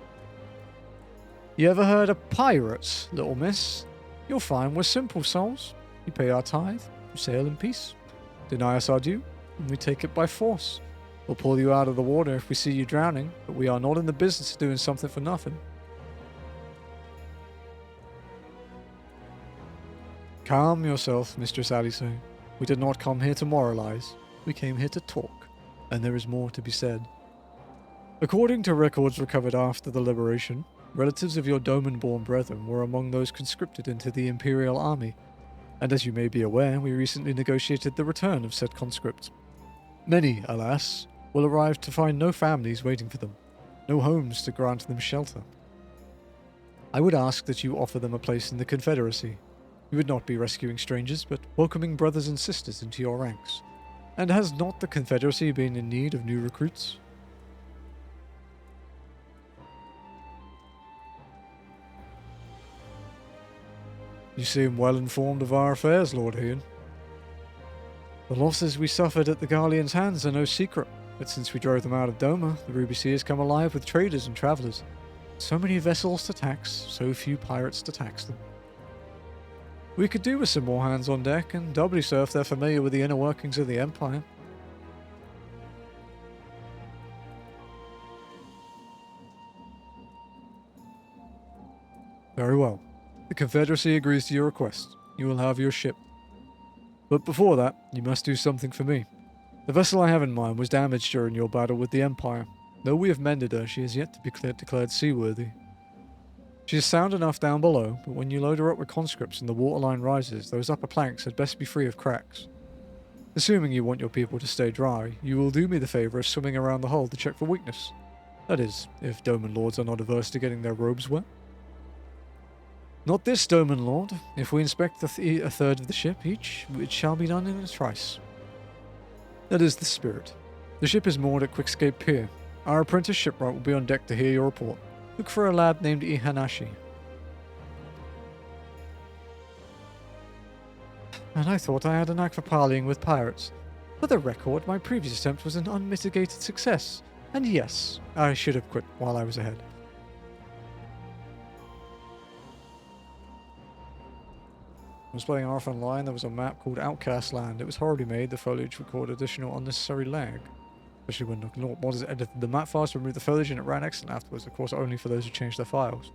You ever heard of pirates, little miss? You'll find we're simple souls. You pay our tithe, you sail in peace. Deny us our due, and we take it by force. We'll pull you out of the water if we see you drowning, but we are not in the business of doing something for nothing. Calm yourself, Mistress Alice. We did not come here to moralize. We came here to talk, and there is more to be said. According to records recovered after the liberation, relatives of your Doman-born brethren were among those conscripted into the Imperial Army, and as you may be aware, we recently negotiated the return of said conscripts. Many, alas, will arrive to find no families waiting for them, no homes to grant them shelter. I would ask that you offer them a place in the Confederacy. You would not be rescuing strangers, but welcoming brothers and sisters into your ranks. And has not the Confederacy been in need of new recruits? You seem well informed of our affairs, Lord Hayan. The losses we suffered at the Garlean's hands are no secret, but since we drove them out of Doma, the Ruby Sea has come alive with traders and travellers. So many vessels to tax, so few pirates to tax them. We could do with some more hands on deck, and doubly so if they're familiar with the inner workings of the Empire. Very well. The Confederacy agrees to your request. You will have your ship. But before that, you must do something for me. The vessel I have in mind was damaged during your battle with the Empire. Though we have mended her, she is yet to be declared seaworthy. She is sound enough down below, but when you load her up with conscripts and the waterline rises, those upper planks had best be free of cracks. Assuming you want your people to stay dry, you will do me the favour of swimming around the hull to check for weakness. That is, if Doman Lords are not averse to getting their robes wet. Not this, Doman Lord. If we inspect a third of the ship each, it shall be done in a trice. That is the spirit. The ship is moored at Quickscape Pier. Our apprentice shipwright will be on deck to hear your report. Look for a lad named Ihanashi. And I thought I had a knack for parleying with pirates. For the record, my previous attempt was an unmitigated success. And yes, I should have quit while I was ahead. I was playing Arth Online. There was a map called Outcast Land. It was horribly made. The foliage recorded additional unnecessary lag. Especially when modders edited the map files to remove the foliage and it ran excellent afterwards. Of course, only for those who changed their files.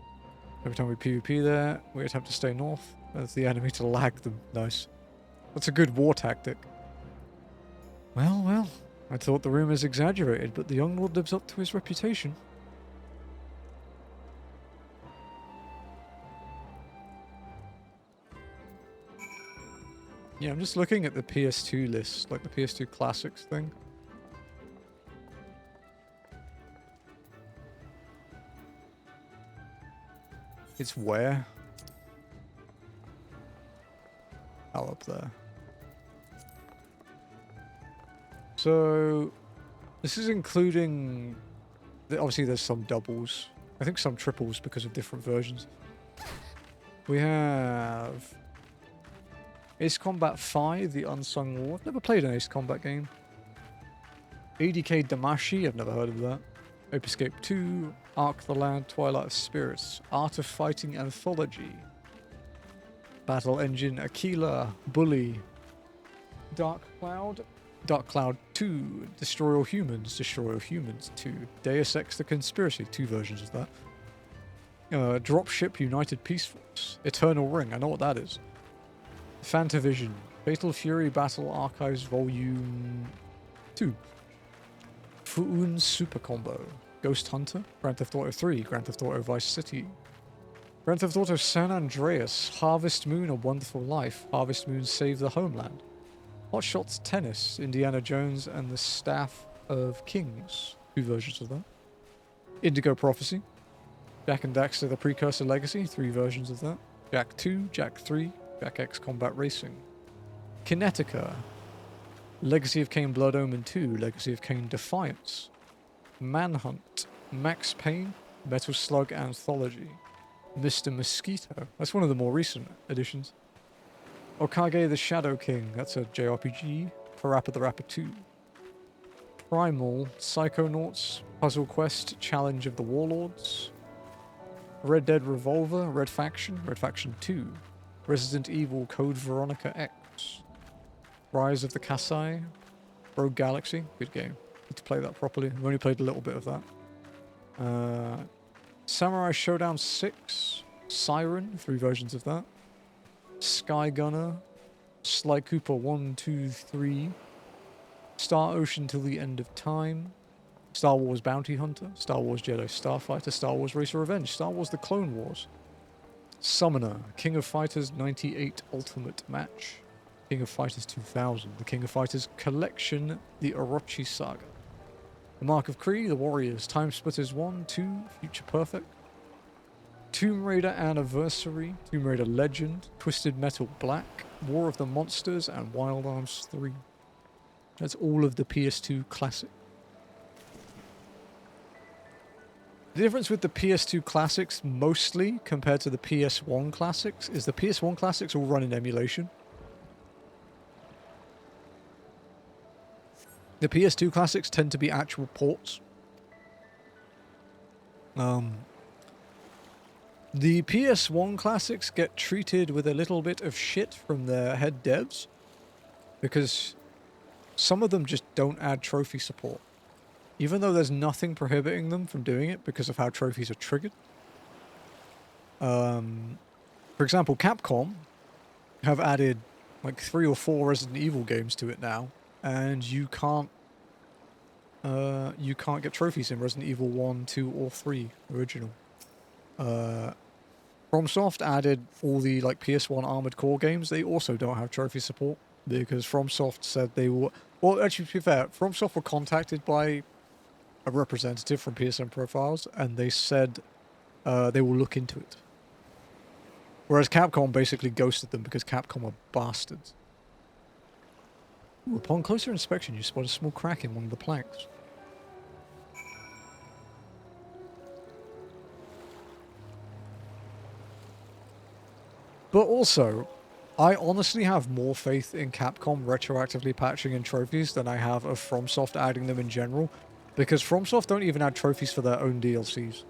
Every time we PvP there, we attempt to stay north. That's the enemy to lag them. Nice. That's a good war tactic. Well, well. I thought the rumours exaggerated, but the young lord lives up to his reputation. Yeah, I'm just looking at the PS2 list, like the PS2 Classics thing. It's where? Oh, up there. So, this is including... Obviously there's some doubles. I think some triples because of different versions. We have... Ace Combat 5, The Unsung War. I've never played an Ace Combat game. ADK Damashi, I've never heard of that. Ape Escape 2, Ark the Land, Twilight of Spirits, Art of Fighting Anthology, Battle Engine Aquila, Bully, Dark Cloud 2, Destroy All Humans 2, Deus Ex the Conspiracy, 2 versions of that. Dropship United Peace Force, Eternal Ring, I know what that is. Fantavision, Fatal Fury Battle Archives Volume 2. Fuun Super Combo, Ghost Hunter, Grand Theft Auto 3, Grand Theft Auto Vice City, Grand Theft Auto San Andreas, Harvest Moon A Wonderful Life, Harvest Moon Save the Homeland, Hot Shots Tennis, Indiana Jones and the Staff of Kings, 2 versions of that. Indigo Prophecy, Jak and Daxter The Precursor Legacy, 3 versions of that. Jak 2, Jak 3, Jak X Combat Racing. Kinetica, Legacy of Kain Blood Omen 2, Legacy of Kain Defiance. Manhunt, Max Payne, Metal Slug Anthology. Mr. Mosquito, that's one of the more recent editions. Okage the Shadow King, that's a JRPG. Parappa the Rapper 2. Primal, Psychonauts, Puzzle Quest, Challenge of the Warlords. Red Dead Revolver, Red Faction 2. Resident Evil Code Veronica X. Rise of the Kasai. Rogue Galaxy, good game. Need to play that properly. I've only played a little bit of that. Samurai Showdown 6. Siren, 3 versions of that. Sky Gunner. Sly Cooper 1, 2, 3. Star Ocean Till the End of Time. Star Wars Bounty Hunter. Star Wars Jedi Starfighter. Star Wars Racer Revenge. Star Wars The Clone Wars. Summoner. King of Fighters 98 Ultimate Match. King of Fighters 2000. The King of Fighters Collection. The Orochi Saga. The Mark of Kree. The Warriors. Time Splitters 1, 2. Future Perfect. Tomb Raider Anniversary. Tomb Raider Legend. Twisted Metal Black. War of the Monsters. And Wild Arms 3. That's all of the PS2 Classic. The difference with the PS2 Classics, mostly, compared to the PS1 Classics, is the PS1 Classics all run in emulation. The PS2 Classics tend to be actual ports. The PS1 Classics get treated with a little bit of shit from their head devs, because some of them just don't add trophy support. Even though there's nothing prohibiting them from doing it because of how trophies are triggered. For example, Capcom have added like 3 or 4 Resident Evil games to it now, and you can't get trophies in Resident Evil 1, 2, or 3 original. FromSoft added all the like PS1 Armored Core games. They also don't have trophy support because FromSoft said they will. Well, actually, to be fair, FromSoft were contacted by a representative from PSN Profiles, and they said they will look into it. Whereas Capcom basically ghosted them because Capcom are bastards. Ooh, upon closer inspection, you spot a small crack in one of the planks. But also, I honestly have more faith in Capcom retroactively patching in trophies than I have of FromSoft adding them in general, because FromSoft don't even add trophies for their own DLCs.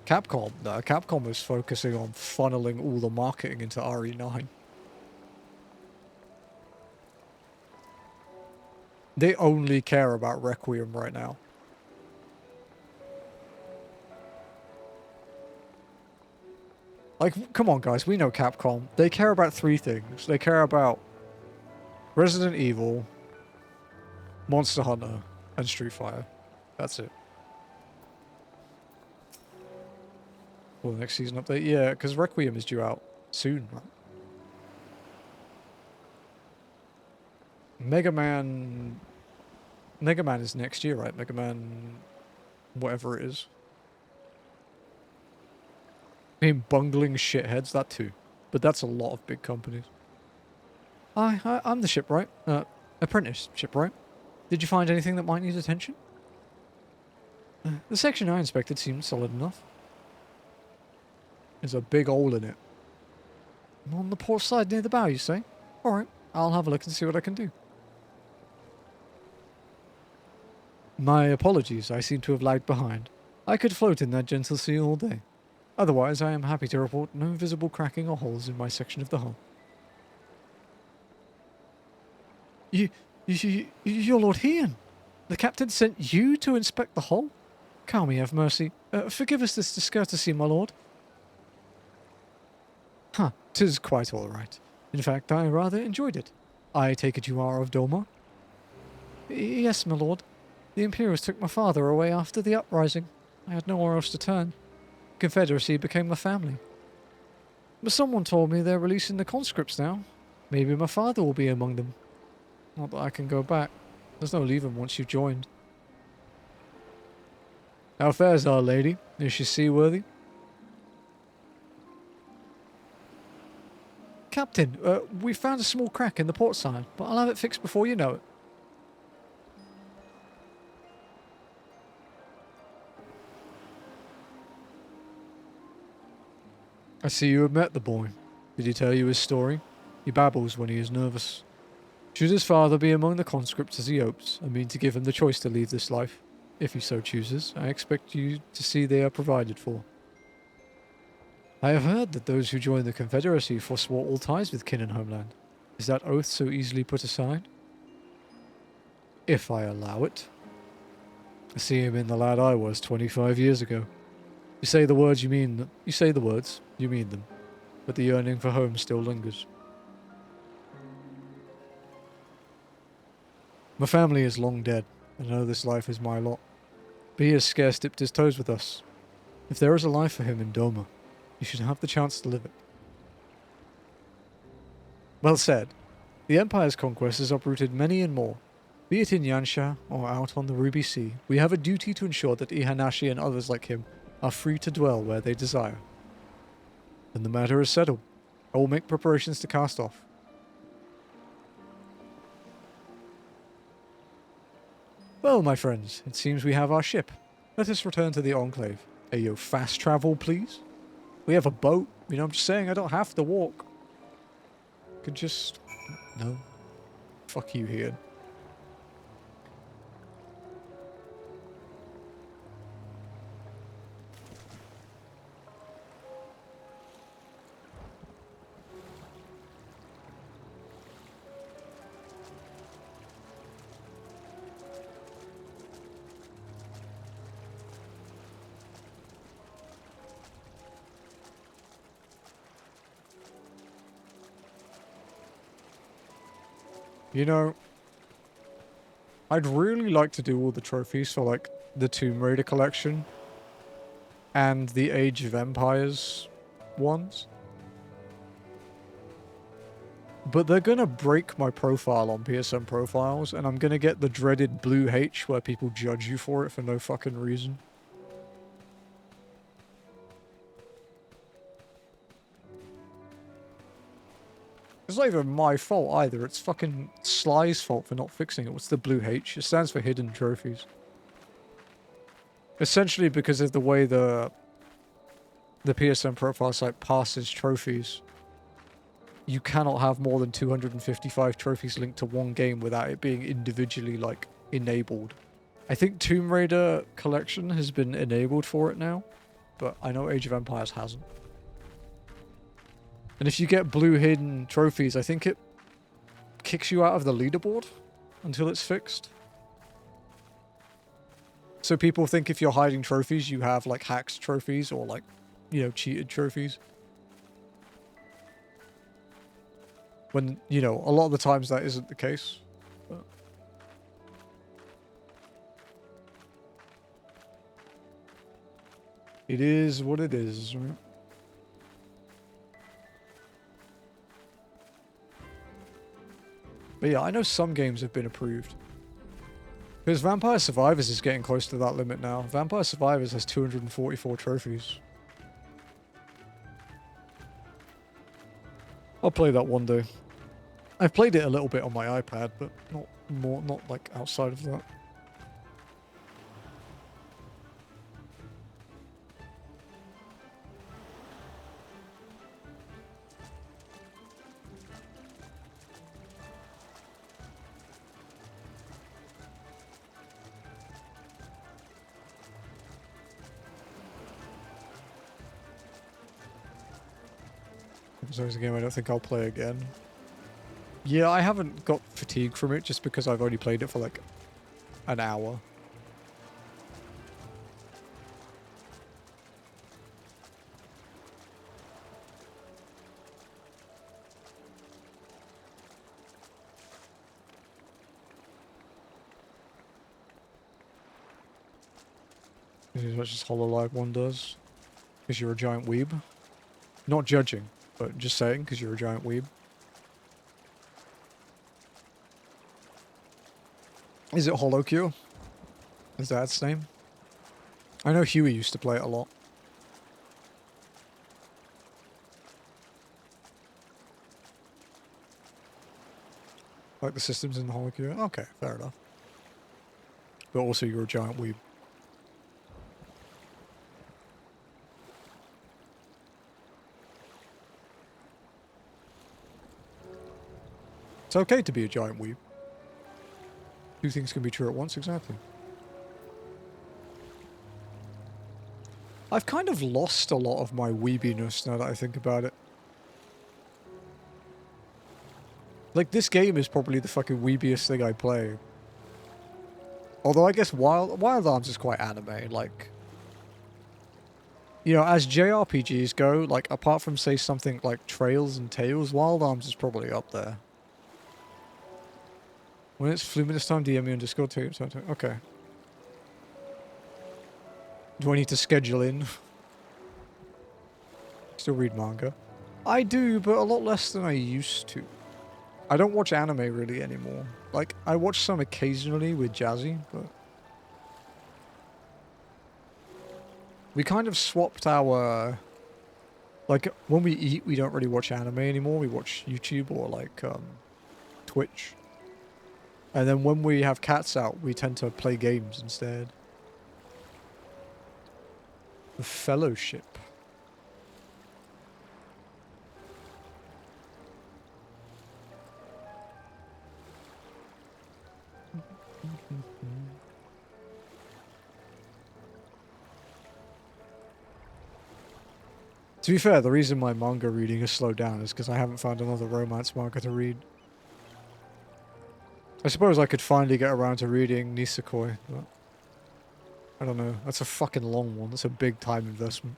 Capcom was focusing on funneling all the marketing into RE9. They only care about Requiem right now. Like, come on guys, we know Capcom. They care about 3 things. They care about Resident Evil, Monster Hunter, and Street Fighter. That's it. Well, the next season update? Yeah, because Requiem is due out soon, right? Mega Man is next year, right? Mega Man... whatever it is. I mean, bungling shitheads, that too. But that's a lot of big companies. I'm the shipwright. Apprentice shipwright. Did you find anything that might need attention? The section I inspected seemed solid enough. There's a big hole in it. On the port side near the bow, you say? Alright, I'll have a look and see what I can do. My apologies, I seem to have lagged behind. I could float in that gentle sea all day. Otherwise, I am happy to report no visible cracking or holes in my section of the hull. You're Lord Hean. The captain sent you to inspect the hull? Kami have mercy. Forgive us this discourtesy, my lord. Huh, 'tis quite all right. In fact, I rather enjoyed it. I take it you are of Doma? Yes, my lord. The Imperials took my father away after the uprising. I had nowhere else to turn. Confederacy became my family. But someone told me they're releasing the conscripts now. Maybe my father will be among them. Not that I can go back. There's no leaving once you've joined. How fares our lady? Is she seaworthy? Captain, we found a small crack in the port side, but I'll have it fixed before you know it. I see you have met the boy. Did he tell you his story? He babbles when he is nervous. Should his father be among the conscripts as he hopes, I mean to give him the choice to leave this life, if he so chooses, I expect you to see they are provided for. I have heard that those who join the Confederacy forswore all ties with kin and homeland. Is that oath so easily put aside? If I allow it. I see him in the lad I was 25 years ago. You say the words, you mean them. You say the words, you mean them. But the yearning for home still lingers. My family is long dead. I know this life is my lot. But he has scarce dipped his toes with us. If there is a life for him in Doma, you should have the chance to live it. Well said. The Empire's conquest has uprooted many and more. Be it in Yansha or out on the Ruby Sea, we have a duty to ensure that Ihanashi and others like him are free to dwell where they desire. Then the matter is settled. I will make preparations to cast off. Well, my friends, it seems we have our ship. Let us return to the Enclave. Ayo, fast travel, please? We have a boat. You know, I'm just saying I don't have to walk. Could just... No. Fuck you, here. You know, I'd really like to do all the trophies for, like, the Tomb Raider collection and the Age of Empires ones. But they're gonna break my profile on PSN profiles, and I'm gonna get the dreaded blue H where people judge you for it for no fucking reason. It's not even my fault either, it's fucking Sly's fault for not fixing it. What's the blue H? It stands for hidden trophies. Essentially because of the way the PSN profile site passes trophies, you cannot have more than 255 trophies linked to one game without it being individually, like, enabled. I think Tomb Raider Collection has been enabled for it now, but I know Age of Empires hasn't. And if you get blue hidden trophies, I think it kicks you out of the leaderboard until it's fixed. So people think if you're hiding trophies, you have, like, hacked trophies or, like, you know, cheated trophies. When, you know, a lot of the times that isn't the case. But it is what it is, right? But yeah, I know some games have been approved. Because Vampire Survivors is getting close to that limit now. Vampire Survivors has 244 trophies. I'll play that one day. I've played it a little bit on my iPad, but not like outside of that. So it's a game I don't think I'll play again. Yeah, I haven't got fatigue from it just because I've only played it for like an hour. This is what just Hololive 1 does. Because you're a giant weeb. Not judging, but just saying because you're a giant weeb. Is it HoloQ? Is that its name? I know Huey used to play it a lot. Like the systems in the HoloQ? Okay, fair enough. But also you're a giant weeb. It's okay to be a giant weeb. Two things can be true at once, exactly. I've kind of lost a lot of my weebiness now that I think about it. Like, this game is probably the fucking weebiest thing I play. Although I guess Wild Arms is quite anime, like... You know, as JRPGs go, like, apart from, say, something like Trails and Tales, Wild Arms is probably up there. When it's Fluminous time, DM me on Discord too. Okay. Do I need to schedule in? Still read manga? I do, but a lot less than I used to. I don't watch anime really anymore. Like, I watch some occasionally with Jazzy, but... We kind of swapped our... Like, when we eat, we don't really watch anime anymore. We watch YouTube or, like, Twitch. And then when we have cats out, we tend to play games instead. The Fellowship. To be fair, the reason my manga reading has slowed down is because I haven't found another romance manga to read. I suppose I could finally get around to reading Nisekoi, but... I don't know. That's a fucking long one. That's a big time investment.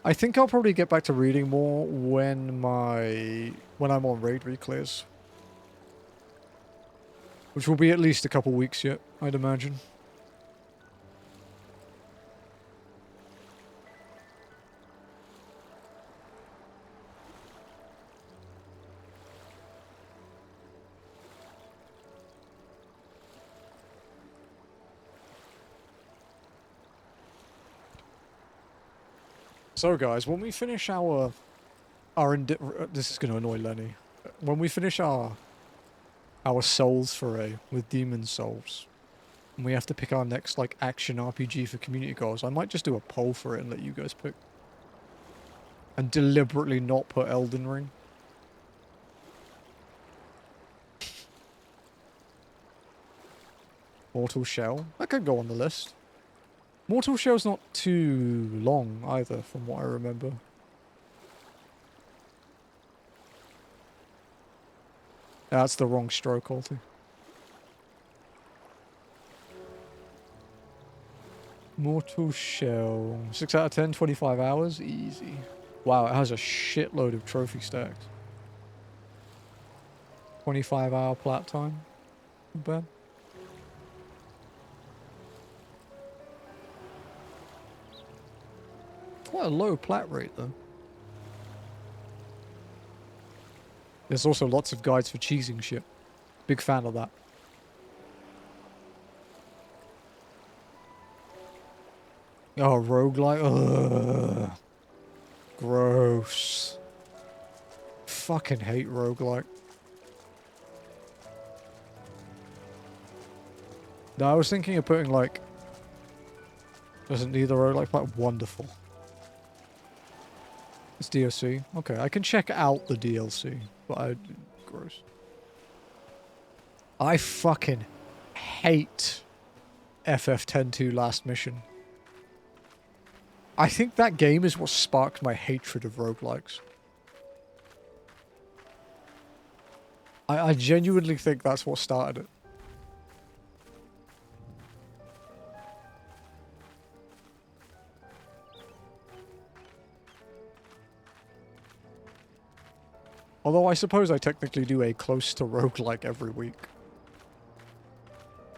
I think I'll probably get back to reading more when I'm on raid reclears. Which will be at least a couple weeks yet, I'd imagine. So guys, when we finish this is going to annoy Lenny. When we finish our Souls foray with Demon Souls, and we have to pick our next like action RPG for community goals, I might just do a poll for it and let you guys pick. And deliberately not put Elden Ring. Mortal Shell. That could go on the list. Mortal Shell's not too long either, from what I remember. That's the wrong stroke, Alti. Mortal Shell. 6 out of 10, 25 hours? Easy. Wow, it has a shitload of trophy stacks. 25-hour plat time. Not bad. Quite a low plat rate, though. There's also lots of guides for cheesing shit. Big fan of that. Oh, roguelike? Ugh. Gross. Fucking hate roguelike. No, I was thinking of putting, like... Doesn't need the roguelike, like, wonderful. It's DLC. Okay, I can check out the DLC, but I... Gross. I fucking hate FF102 Last Mission. I think that game is what sparked my hatred of roguelikes. I genuinely think that's what started it. Although I suppose I technically do a close to roguelike every week.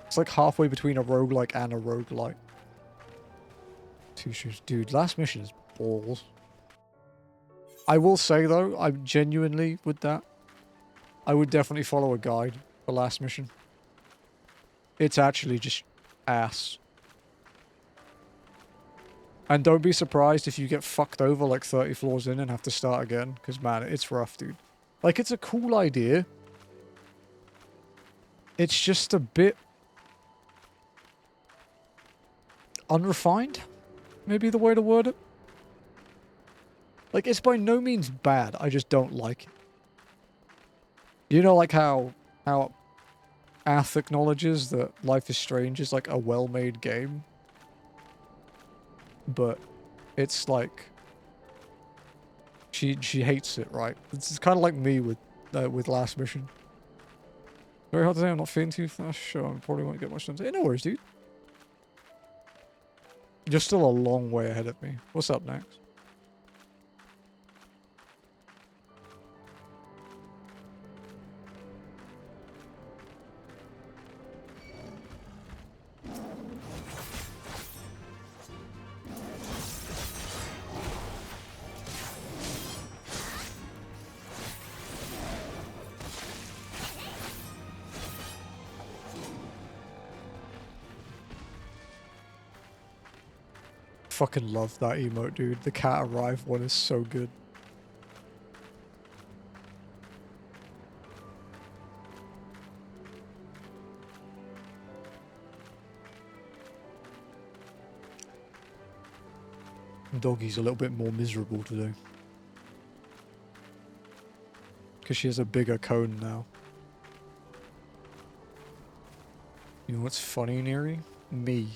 It's like halfway between a roguelike and a roguelike. Two shoes. Dude, Last Mission is balls. I will say though, I'm genuinely with that. I would definitely follow a guide for Last Mission. It's actually just ass. And don't be surprised if you get fucked over like 30 floors in and have to start again. Because man, it's rough, dude. Like, it's a cool idea. It's just a bit... unrefined? Maybe the way to word it? Like, it's by no means bad. I just don't like it. You know, like how Ath acknowledges that Life is Strange is like a well-made game? But it's like... She hates it, right? It's kind of like me with Last Mission. Very hard to say. I'm not feeling too fast. Sure, I probably won't get much done today. No worries, dude. You're still a long way ahead of me. What's up next? Fucking love that emote, dude. The cat arrive one is so good. Doggy's a little bit more miserable today. Because she has a bigger cone now. You know what's funny, Neri? Me.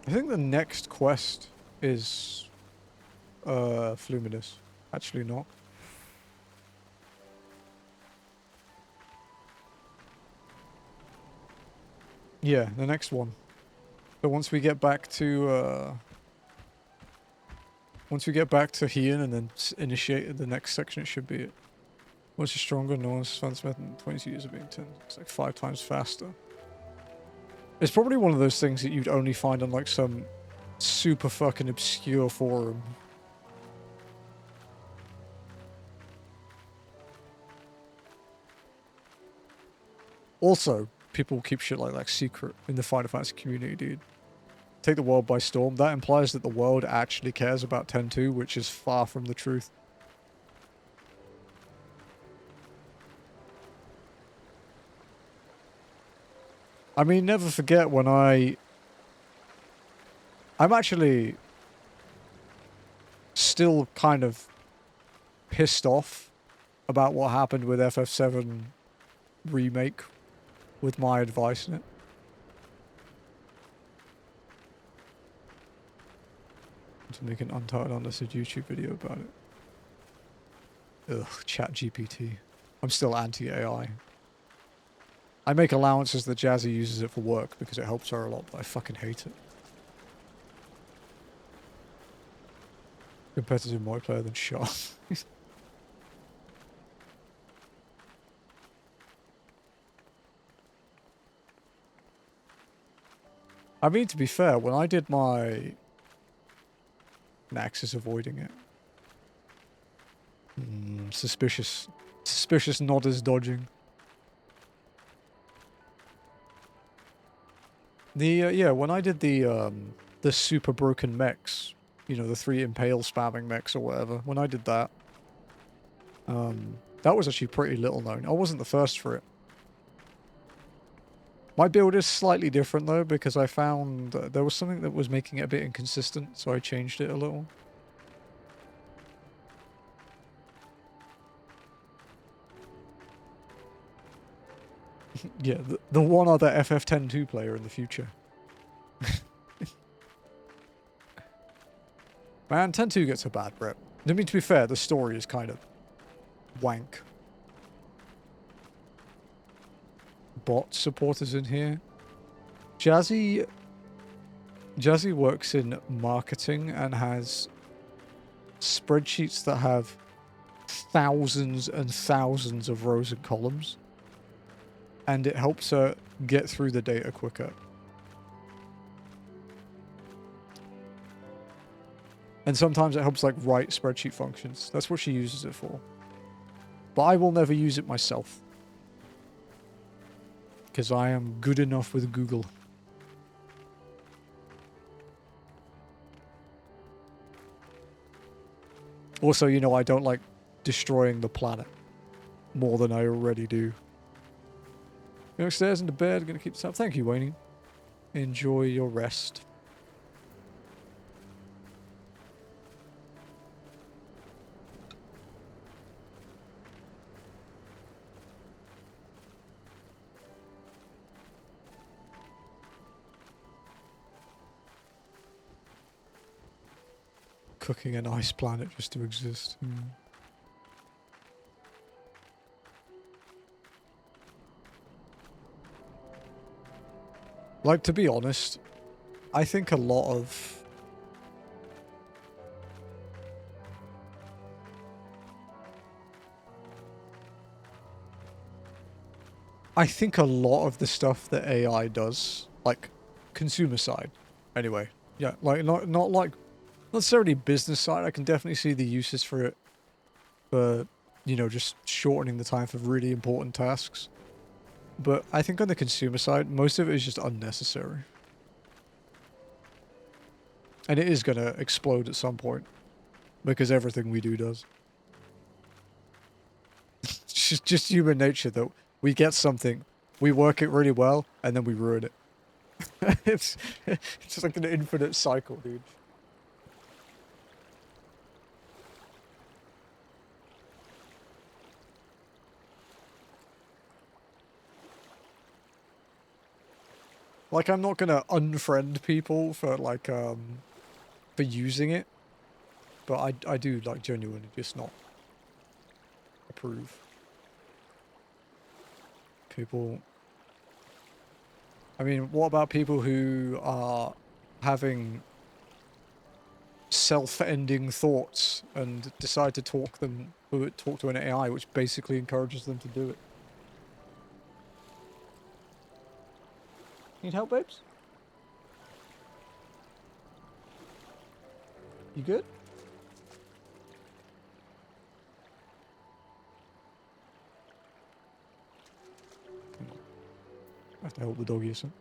I think the next quest is Fluminous. Actually not. Yeah, the next one. So once we get back to Heian and then initiate the next section, it should be it. Once you're stronger, no one's found this method in 22 years of being 10. It's like 5 times faster. It's probably one of those things that you'd only find on like some super fucking obscure forum. Also, people keep shit like that secret in the Final Fantasy community, dude. Take the world by storm. That implies that the world actually cares about 10-2, which is far from the truth. I mean, never forget when I'm actually still kind of pissed off about what happened with FF7 Remake with my advice in it. To make an Untitled Unlisted YouTube video about it. Ugh, ChatGPT. I'm still anti-AI. I make allowances that Jazzy uses it for work because it helps her a lot, but I fucking hate it. Competitive multiplayer than Sharp. I mean, to be fair, when I did my... Nax is avoiding it. Suspicious. Suspicious nodders dodging. Yeah, when I did the super broken mechs, you know, the 3 impale spamming mechs or whatever, when I did that, that was actually pretty little known. I wasn't the first for it. My build is slightly different though, because I found there was something that was making it a bit inconsistent, so I changed it a little. Yeah, the one other FF10-2 player in the future. Man, 10-2 gets a bad rep. I mean, to be fair, the story is kind of wank. Bot supporters in here. Jazzy works in marketing and has spreadsheets that have thousands and thousands of rows and columns. And it helps her get through the data quicker. And sometimes it helps like write spreadsheet functions. That's what she uses it for. But I will never use it myself. Because I am good enough with Google. Also, you know, I don't like destroying the planet more than I already do. Going upstairs into bed, gonna keep this up. Thank you, Wayne. Enjoy your rest. Cooking an ice planet just to exist. Like, to be honest, I think a lot of... I think a lot of the stuff that AI does, like, consumer side, anyway. Yeah, like, not like... Not necessarily business side, I can definitely see the uses for it. For, you know, just shortening the time for really important tasks. But I think on the consumer side, most of it is just unnecessary. And it is going to explode at some point. Because everything we do does. It's just human nature that we get something, we work it really well, and then we ruin it. It's just like an infinite cycle, dude. Like, I'm not gonna unfriend people for, like, for using it. But I do, like, genuinely just not approve. People... I mean, what about people who are having self-ending thoughts and decide to talk to an AI, which basically encourages them to do it? Need help, babes? You good? I have to help the doggy or something.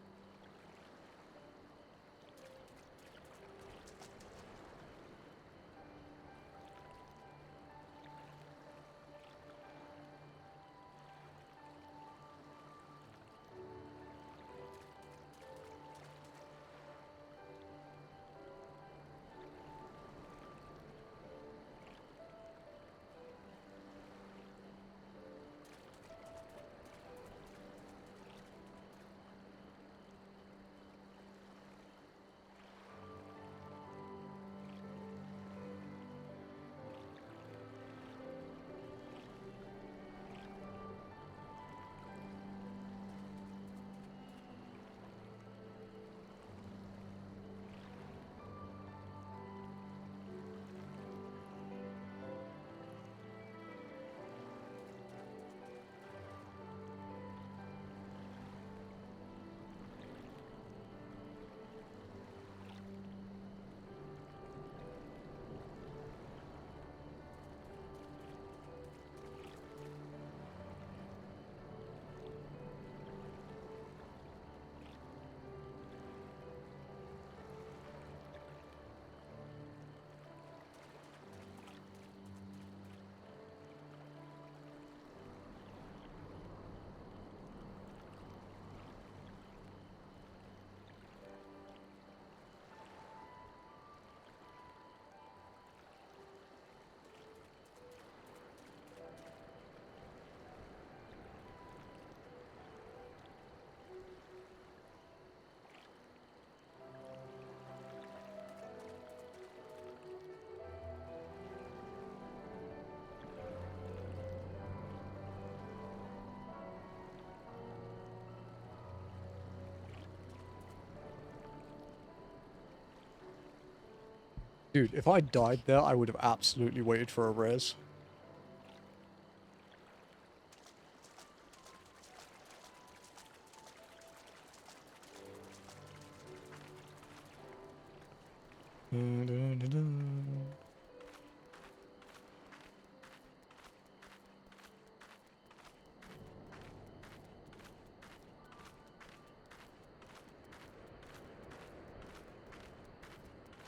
Dude, if I died there, I would have absolutely waited for a res.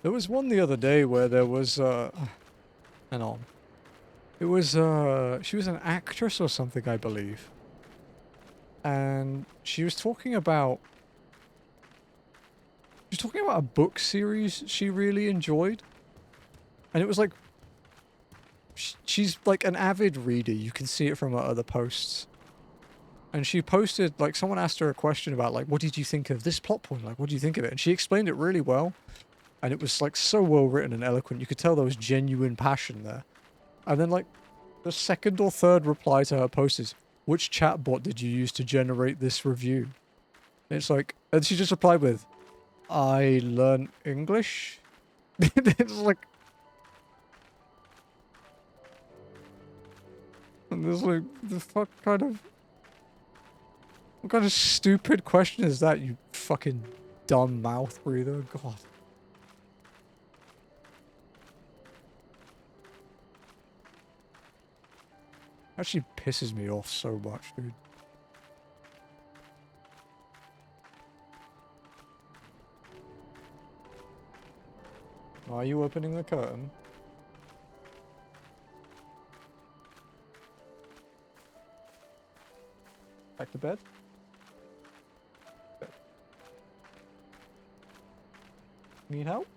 There was one the other day where there was, hang on. It was, she was an actress or something, I believe. And she was talking about... She was talking about a book series she really enjoyed. And it was like... She's like an avid reader, you can see it from her other posts. And she posted, like, someone asked her a question about, like, what did you think of this plot point? Like, what do you think of it? And she explained it really well. And it was, like, so well written and eloquent. You could tell there was genuine passion there. And then, like, the second or third reply to her post is, which chatbot did you use to generate this review? And it's like, and she just replied with, I learned English? It's like... And there's like, the fuck kind of... What kind of stupid question is that, you fucking dumb mouth breather? God. Actually pisses me off so much, dude. Are you opening the curtain? Back to bed? Need help?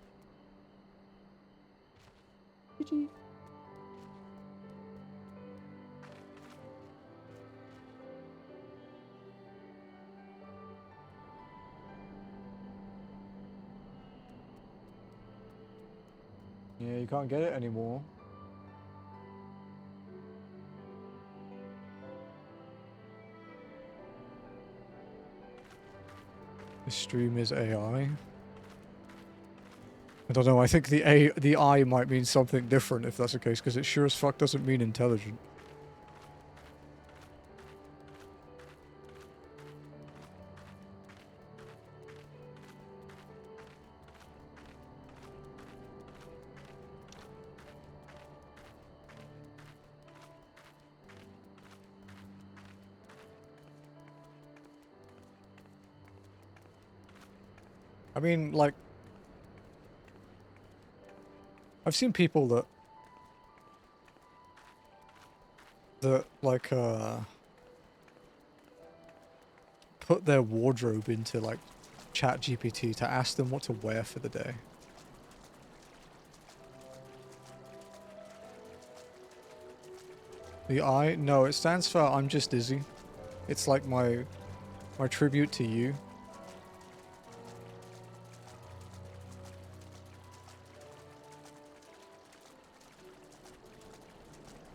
GG. Yeah, you can't get it anymore. This stream is AI. I don't know, I think the I might mean something different if that's the case, because it sure as fuck doesn't mean intelligent. I mean, like, I've seen people that like, put their wardrobe into, like, ChatGPT to ask them what to wear for the day. The I? No, it stands for I'm just dizzy. It's like my tribute to you.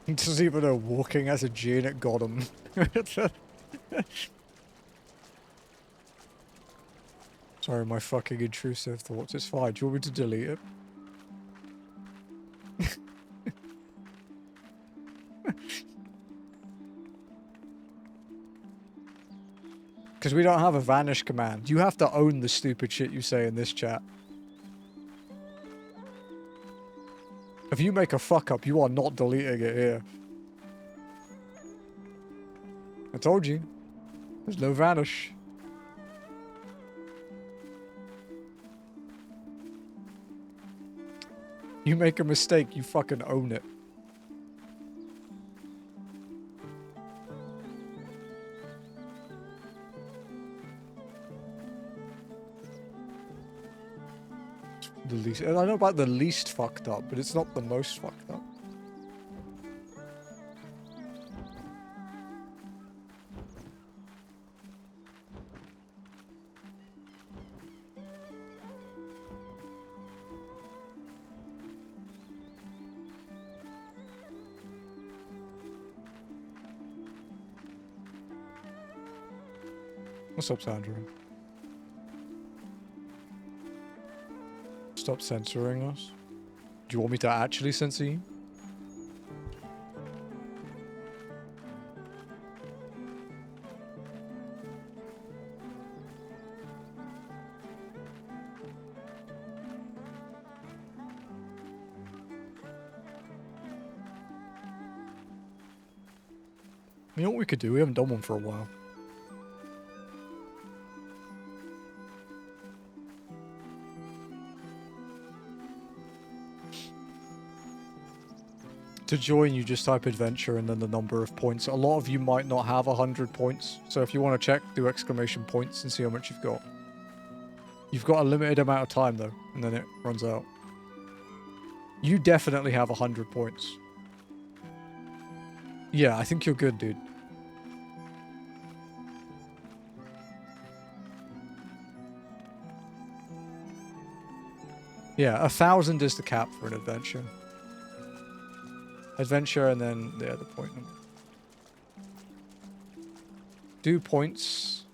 He doesn't even know walking as a G and it got him. Sorry, my fucking intrusive thoughts. It's fine. Do you want me to delete it? Because we don't have a vanish command. You have to own the stupid shit you say in this chat. If you make a fuck up, you are not deleting it here. I told you. There's no vanish. You make a mistake, you fucking own it. The least, and I know about the least fucked up, but it's not the most fucked up. What's up, Sandra? Stop censoring us. Do you want me to actually censor you? You know what we could do? We haven't done one for a while. To join, you just type adventure and then the number of points. A lot of you might not have 100 points, so if you want to check, do exclamation points and see how much you've got. You've got a limited amount of time though, and then it runs out. You definitely have 100 points. Yeah, I think you're good, dude. Yeah, 1,000 is the cap for an adventure. Adventure and then the point number. Do points.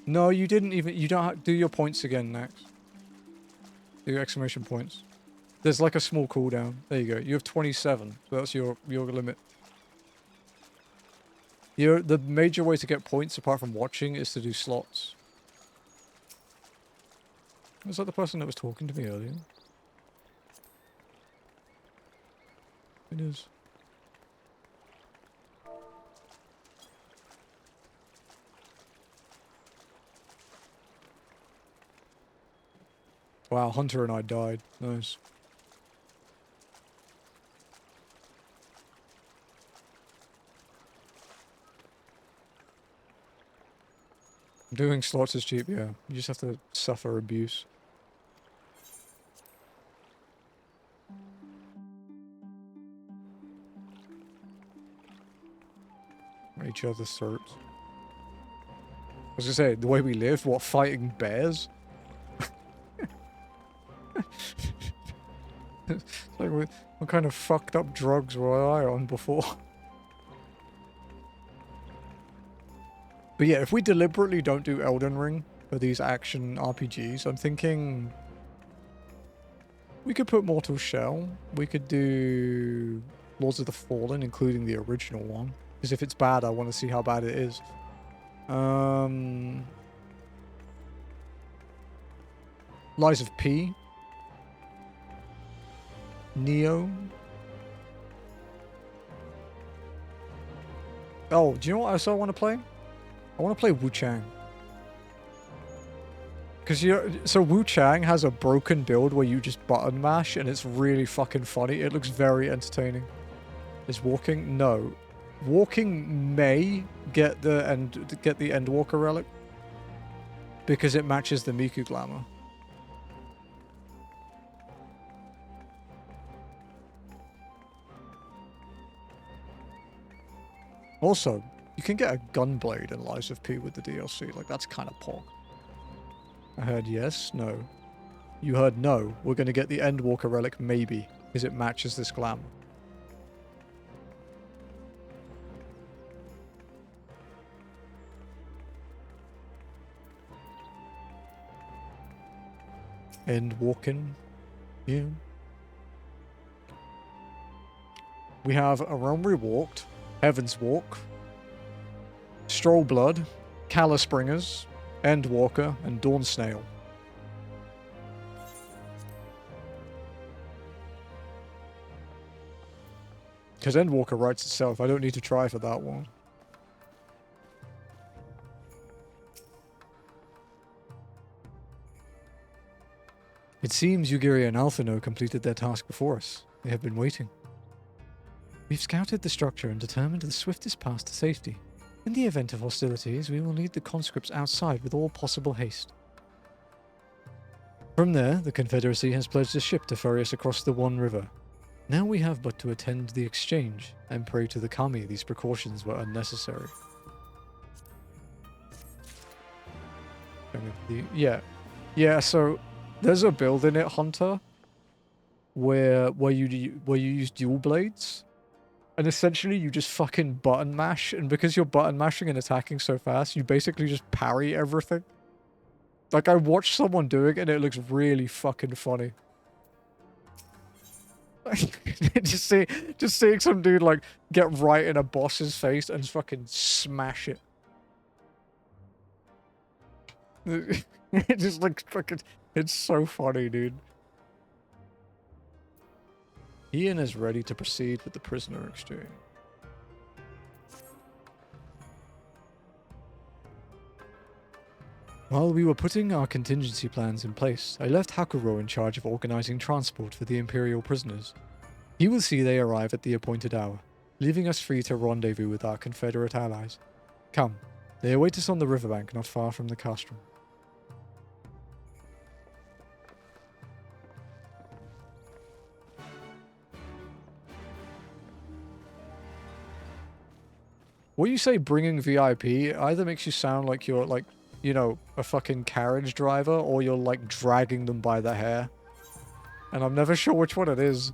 No, you didn't even. You don't do your points again next. Do exclamation points. There's like a small cooldown. There you go. You have 27. So that's your limit. The major way to get points apart from watching is to do slots. Was that the person that was talking to me earlier? It is. Wow, Hunter and I died. Nice. Doing slots is cheap, yeah. You just have to suffer abuse. Each other's throats. I was gonna say, the way we live, what, fighting bears? It's like, what kind of fucked up drugs were I on before? But yeah, if we deliberately don't do Elden Ring for these action RPGs, I'm thinking we could put Mortal Shell. We could do Lords of the Fallen, including the original one. Because if it's bad, I want to see how bad it is. Lies of P. Neo. Oh, do you know what else I want to play? I want to play Wu Chang. Because so Wu Chang has a broken build where you just button mash and it's really fucking funny. It looks very entertaining. Is walking? No. Walking may get the Endwalker relic because it matches the Miku glamour. Also, you can get a gunblade in Lies of P with the DLC. Like, that's kind of pog. I heard yes, no. You heard no. We're going to get the Endwalker relic maybe because it matches this glamour. Endwalking. Yeah. We have A Realm Rewalked, Heaven's Walk, Stormblood, Callous-Bringers, Endwalker, and Dawn Snail. Because Endwalker writes itself, I don't need to try for that one. It seems Yugiri and Alphino completed their task before us. They have been waiting. We've scouted the structure and determined the swiftest path to safety. In the event of hostilities, we will lead the conscripts outside with all possible haste. From there, the Confederacy has pledged a ship to ferry us across the One River. Now we have but to attend the exchange and pray to the Kami these precautions were unnecessary. Yeah, so there's a build in it, Hunter, where you use dual blades. And essentially, you just fucking button mash, and because you're button mashing and attacking so fast, you basically just parry everything. Like, I watched someone doing it and it looks really fucking funny. just seeing some dude, like, get right in a boss's face and just fucking smash it. It just looks fucking... It's so funny, dude. Ian is ready to proceed with the prisoner exchange. While we were putting our contingency plans in place, I left Hakuro in charge of organizing transport for the Imperial prisoners. He will see they arrive at the appointed hour, leaving us free to rendezvous with our Confederate allies. Come, they await us on the riverbank not far from the castrum. What you say bringing VIP either makes you sound like you're, like, you know, a fucking carriage driver, or you're, like, dragging them by the hair. And I'm never sure which one it is.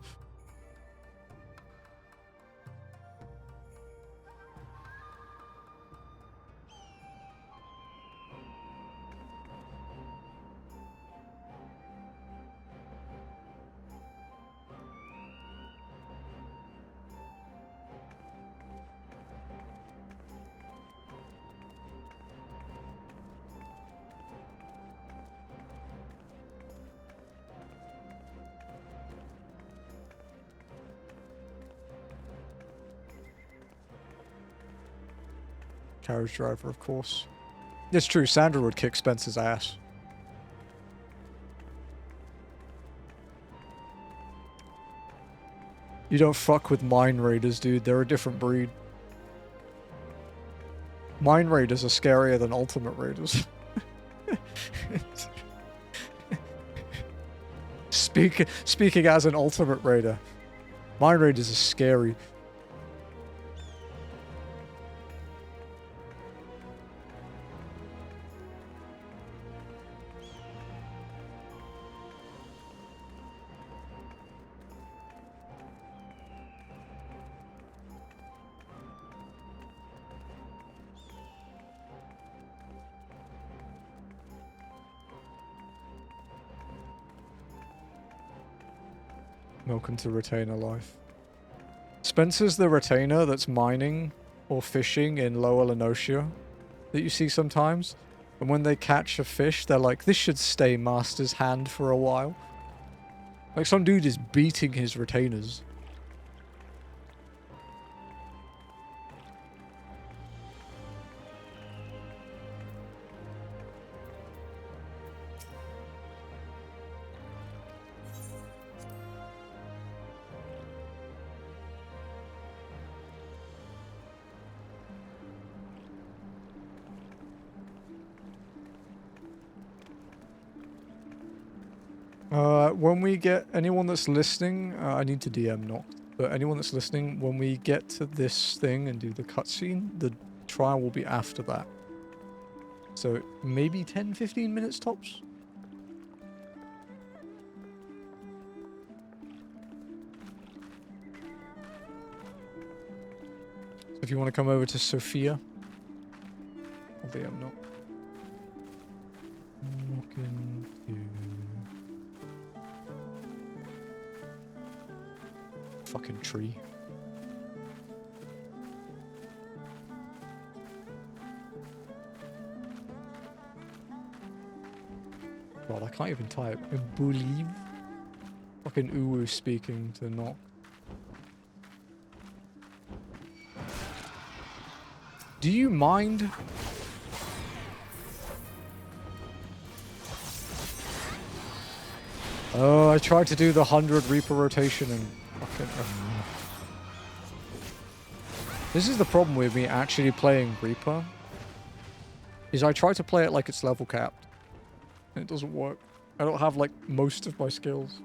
Carriage driver, of course. It's true, Sandra would kick Spencer's ass. You don't fuck with Mine Raiders, dude. They're a different breed. Mine Raiders are scarier than Ultimate Raiders. Speaking as an Ultimate Raider, Mine Raiders are scary. Welcome to Retainer Life. Spencer's the retainer that's mining or fishing in Lower Lenosia that you see sometimes. And when they catch a fish, they're like, this should stay Master's hand for a while. Like, some dude is beating his retainers. When we get anyone that's listening, I need to DM Noct, but anyone that's listening, when we get to this thing and do the cutscene, the trial will be after that. So maybe 10-15 minutes tops? If you want to come over to Sophia, I'll DM Noct. Walking to... fucking tree. God, I can't even type. I believe. Fucking Uwu speaking to Noct. Do you mind? Oh, I tried to do the 100 Reaper rotation and fucking... This is the problem with me actually playing Reaper. Is I try to play it like it's level capped. And it doesn't work. I don't have, like, most of my skills.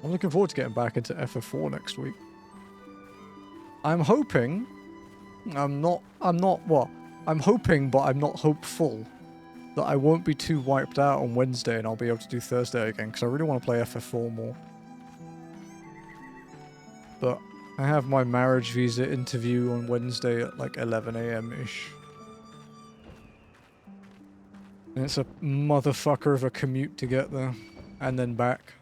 I'm looking forward to getting back into FF4 next week. I'm hoping... I'm hoping, but I'm not hopeful that I won't be too wiped out on Wednesday and I'll be able to do Thursday again, because I really want to play FF4 more. But I have my marriage visa interview on Wednesday at like 11 AM-ish. And it's a motherfucker of a commute to get there. And then back.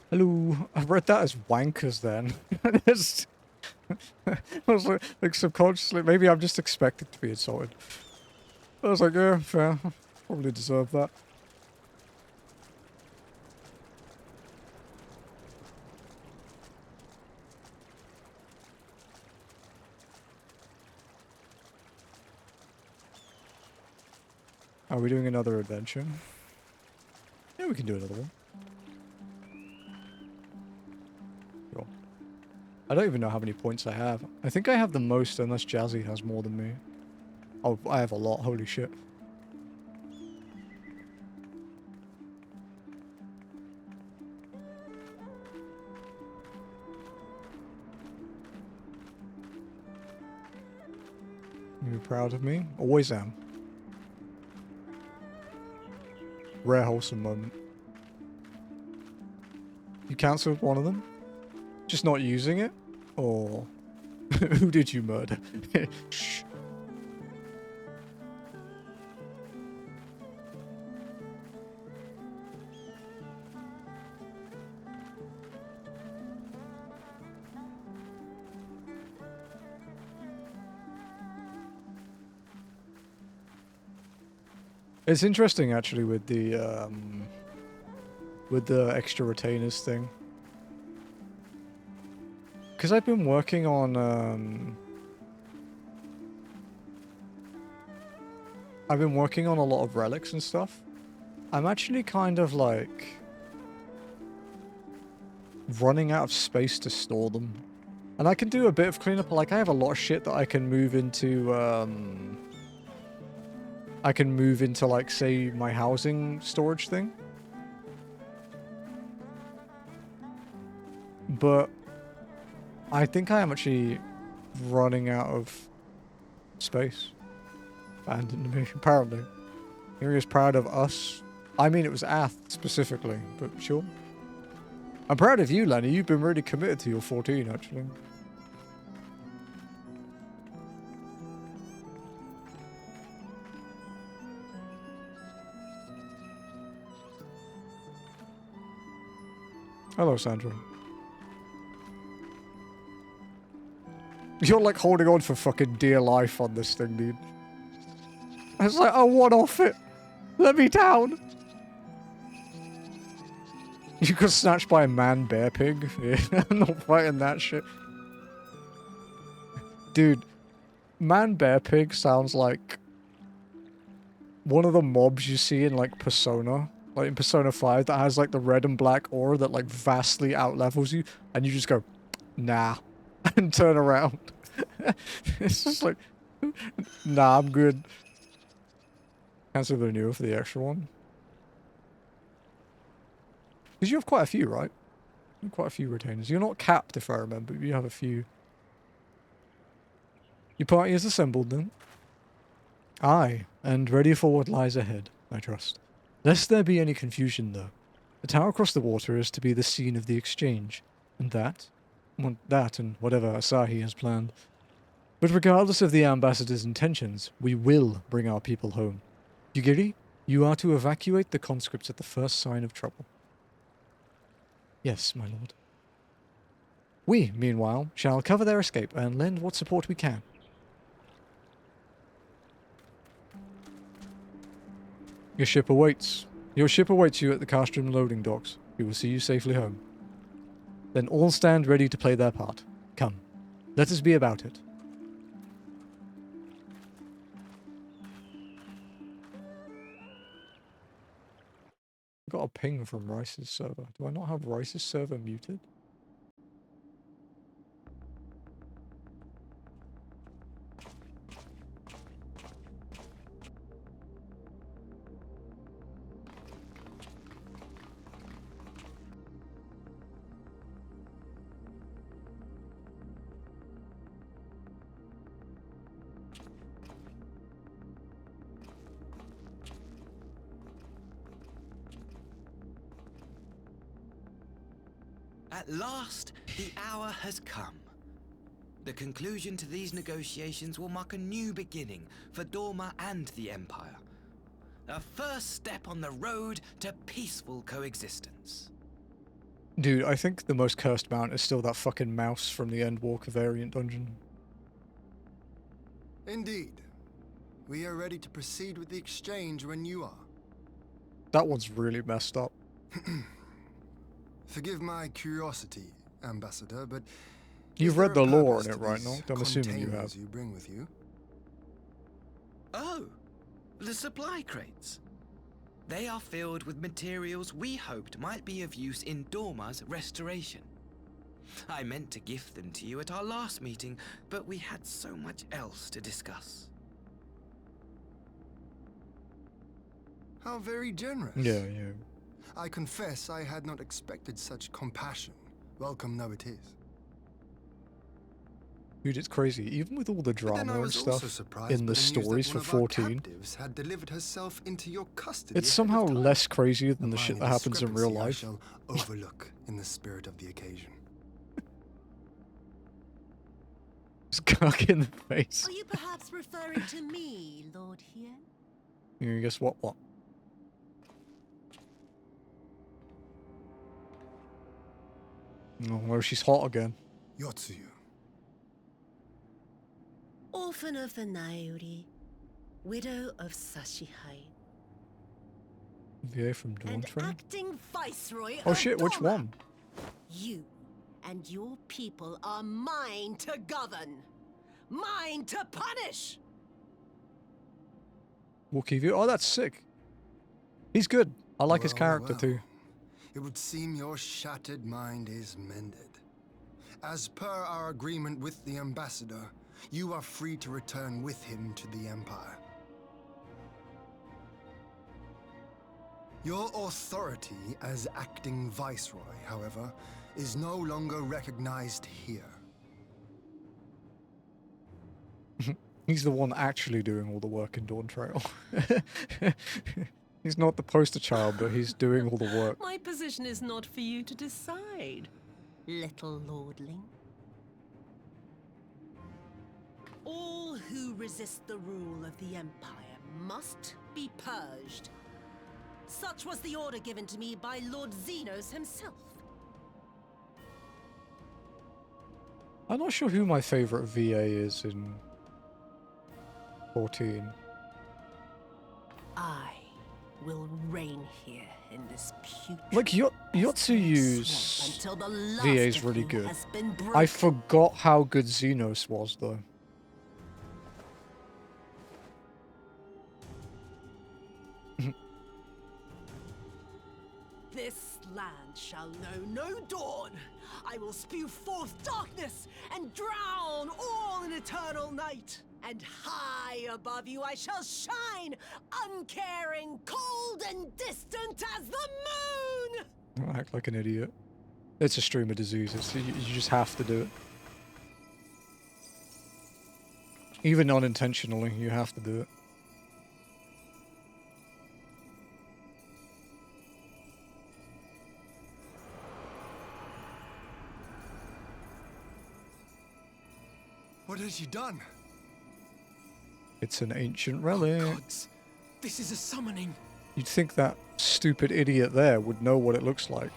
Hello, I read that as wankers then. I was like subconsciously, maybe I'm just expected to be insulted. I was like, yeah, fair. Probably deserve that. Are we doing another adventure? Yeah, we can do another one. I don't even know how many points I have. I think I have the most unless Jazzy has more than me. Oh, I have a lot. Holy shit. You proud of me? Always am. Rare wholesome moment. You cancelled one of them? Just not using it? Or who did you murder? Shh. It's interesting actually with the extra retainers thing. Because I've been working on, a lot of relics and stuff. I'm actually kind of like running out of space to store them. And I can do a bit of cleanup, like I have a lot of shit that I can move into, like, say, my housing storage thing. But I think I am actually running out of space. Abandoned me, apparently. He was proud of us. I mean, it was Ath specifically, but sure. I'm proud of you, Lenny. You've been really committed to your 14, actually. Hello, Sandra. You're like holding on for fucking dear life on this thing, dude. I was like, I want off it. Let me down. You got snatched by a man-bear pig. Yeah, I'm not fighting that shit. Dude, man-bear pig sounds like one of the mobs you see in like Persona. Like in Persona 5 that has like the red and black aura that like vastly outlevels you. And you just go, nah. And turn around. It's just like, nah, I'm good. Cancel the renewal for the extra one. Because you have quite a few, right? You have quite a few retainers. You're not capped, if I remember, but you have a few. Your party is assembled, then? Aye, and ready for what lies ahead, I trust. Lest there be any confusion, though. The tower across the water is to be the scene of the exchange. And that? Well, that and whatever Asahi has planned. But regardless of the ambassador's intentions, we will bring our people home. Yugiri, you are to evacuate the conscripts at the first sign of trouble. Yes, my lord. We, meanwhile, shall cover their escape and lend what support we can. Your ship awaits. Your ship awaits you at the Castrum loading docks. We will see you safely home. Then all stand ready to play their part. Come, let us be about it. I got a ping from Rice's server. Do I not have Rice's server muted? At last, the hour has come. The conclusion to these negotiations will mark a new beginning for Doma and the Empire. A first step on the road to peaceful coexistence. Dude, I think the most cursed mount is still that fucking mouse from the Endwalker variant dungeon. Indeed. We are ready to proceed with the exchange when you are. That one's really messed up. Forgive my curiosity, Ambassador, but You've read the lore in it, right, Noct? I'm assuming you have. You bring with you? Oh, the supply crates. They are filled with materials we hoped might be of use in Doma's restoration. I meant to gift them to you at our last meeting, but we had so much else to discuss. How very generous. Yeah, yeah. I confess I had not expected such compassion. Welcome though it is. Dude, it's crazy. Even with all the drama and stuff in the stories for 14, had delivered herself into your custody. It's somehow less crazy than the shit that happens in real life. I shall overlook in the spirit of the occasion. Just cock in the face. Are you perhaps referring to me, Lord Hien? You guess what? What? Oh, well, she's hot again. Yotsuyu. Orphan of the Nairi, widow of Sashihai. VA from Dawn And Train? acting viceroy Oh of shit, which Doma. one? You and your people are mine to govern. Mine to punish. Wookiee view? Oh, that's sick. He's good. I like his character too. It would seem your shattered mind is mended. As per our agreement with the Ambassador, you are free to return with him to the Empire. Your authority as acting viceroy, however, is no longer recognized here. He's the one actually doing all the work in Dawn Trail. He's not the poster child, but he's doing all the work. My position is not for you to decide, little lordling. All who resist the rule of the Empire must be purged. Such was the order given to me by Lord Xenos himself. I'm not sure who my favorite VA is in 14. I will reign here in this putrid Like, Yotsuyu's VA is really good. I forgot how good Xenos was, though. This land shall know no dawn. I will spew forth darkness and drown all in eternal night. And high above you I shall shine, uncaring, cold and distant as the moon! Don't act like an idiot. It's a stream of disease. You just have to do it. Even unintentionally, you have to do it. What has she done? It's an ancient relic. Oh, gods. This is a summoning. You'd think that stupid idiot there would know what it looks like.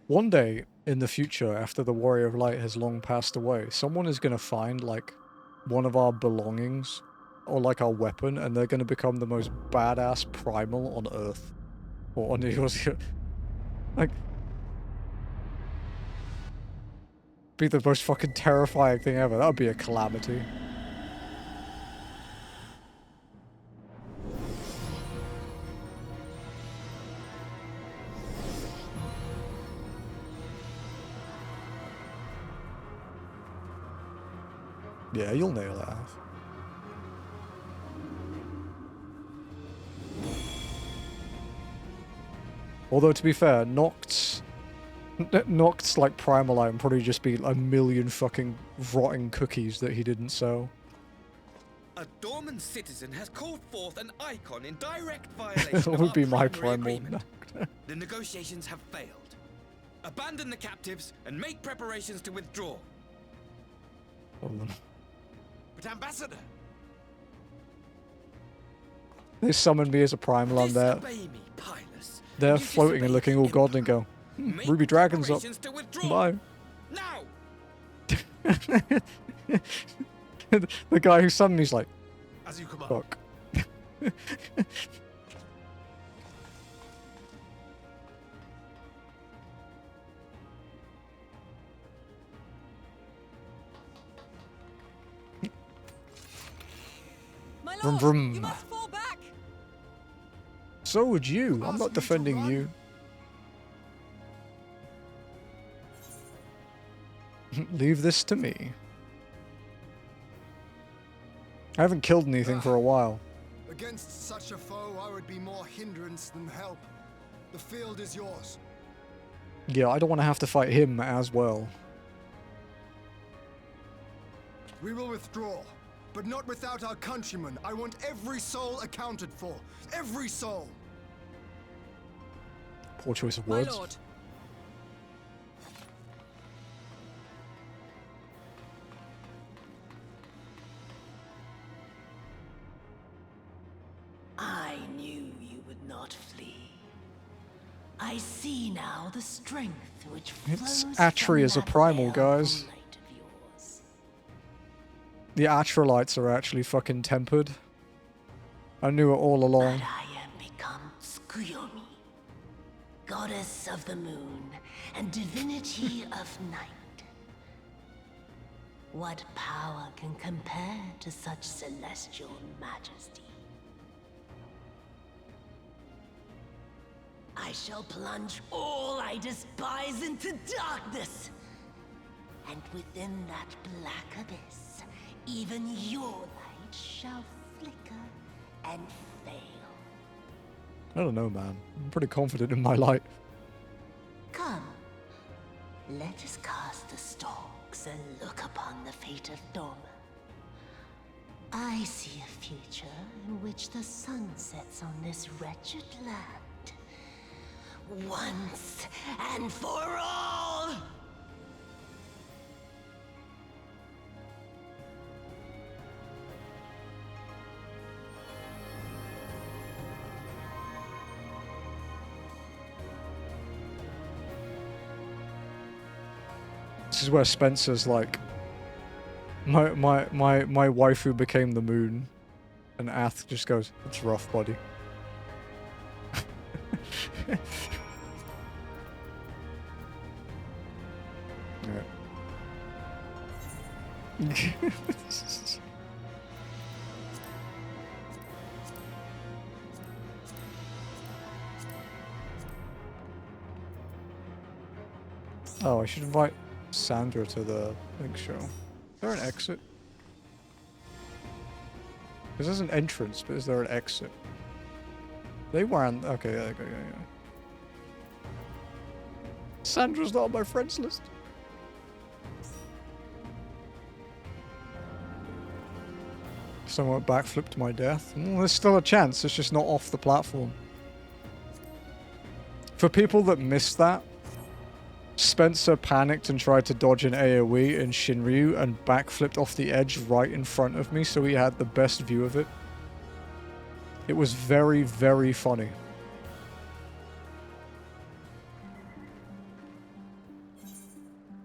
One day in the future, after the Warrior of Light has long passed away, someone is going to find, like, one of our belongings, or, like, our weapon, and they're going to become the most badass primal on Earth. Or on Earth. Like, be the most fucking terrifying thing ever. That would be a calamity. Yeah, you'll nail it, Alf. Although, to be fair, Noct's like primal item probably just be a million fucking rotting cookies that he didn't sell. A Dorman citizen has called forth an icon in direct violation That of would our be my primary primal. agreement. The negotiations have failed. Abandon the captives and make preparations to withdraw. Hold on. But Ambassador! They summoned me as a primal on there. Disobey me, Pilus. They're You floating and disobey looking the all godly and Emperor. go, Make Ruby Dragon's up. preparations to withdraw. Bye. Now! The guy who summoned me's like, As you command. fuck. My Vroom lord, vroom. you must fall back. So would you. I'm asked not me to defending run? you. Leave this to me. I haven't killed anything for a while. Against such a foe, I would be more hindrance than help. The field is yours. Yeah, I don't want to have to fight him as well. We will withdraw, but not without our countrymen. I want every soul accounted for. Every soul! Poor choice of My words. lord. I knew you would not flee. I see now the strength which It's flows Atri from as a that primal, baleful guys. light of yours. The Atralites are actually fucking tempered. I knew it all along. But I am become Tsukuyomi, goddess of the moon and divinity of night. What power can compare to such celestial majesty? I shall plunge all I despise into darkness. And within that black abyss, even your light shall flicker and fail. I don't know, man. I'm pretty confident in my light. Come, let us cast the stalks and look upon the fate of Doma. I see a future in which the sun sets on this wretched land. Once and for all! This is where Spencer's like, my waifu became the moon, and Ath just goes, "It's rough, buddy." Yeah. Oh, I should invite Sandra to the big show. Is there an exit? Because there's an entrance, but is there an exit? They weren't. Okay, yeah, yeah. Sandra's not on my friends list. Someone backflipped to my death. There's still a chance, it's just not off the platform. For people that missed that, Spencer panicked and tried to dodge an AoE in Shinryu and backflipped off the edge right in front of me, so he had the best view of it. It was very, very funny.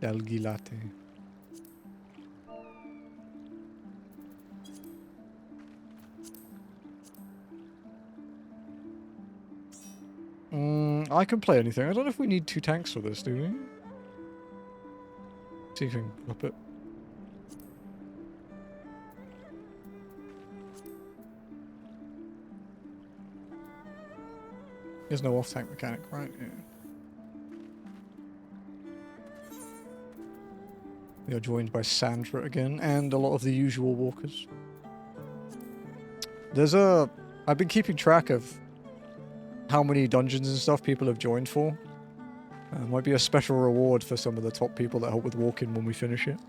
Algae latte. I can play anything. I don't know if we need 2 tanks for this, do we? See if we can up it. There's no off-tank mechanic, right? Yeah. We are joined by Sandra again, and a lot of the usual walkers. There's a... I've been keeping track of how many dungeons and stuff people have joined for. Might be a special reward for some of the top people that help with walking when we finish it.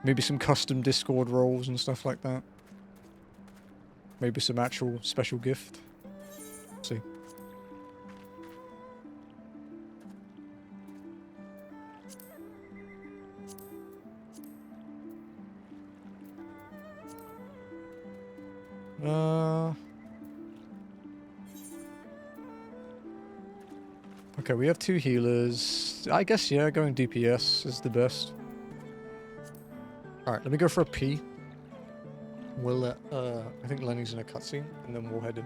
Maybe some custom Discord roles and stuff like that. Maybe some actual special gift. Let's see. Okay, we have 2 healers. I guess, yeah, going DPS is the best. Alright, let me go for a P. We'll I think Lenny's in a cutscene, and then we'll head in.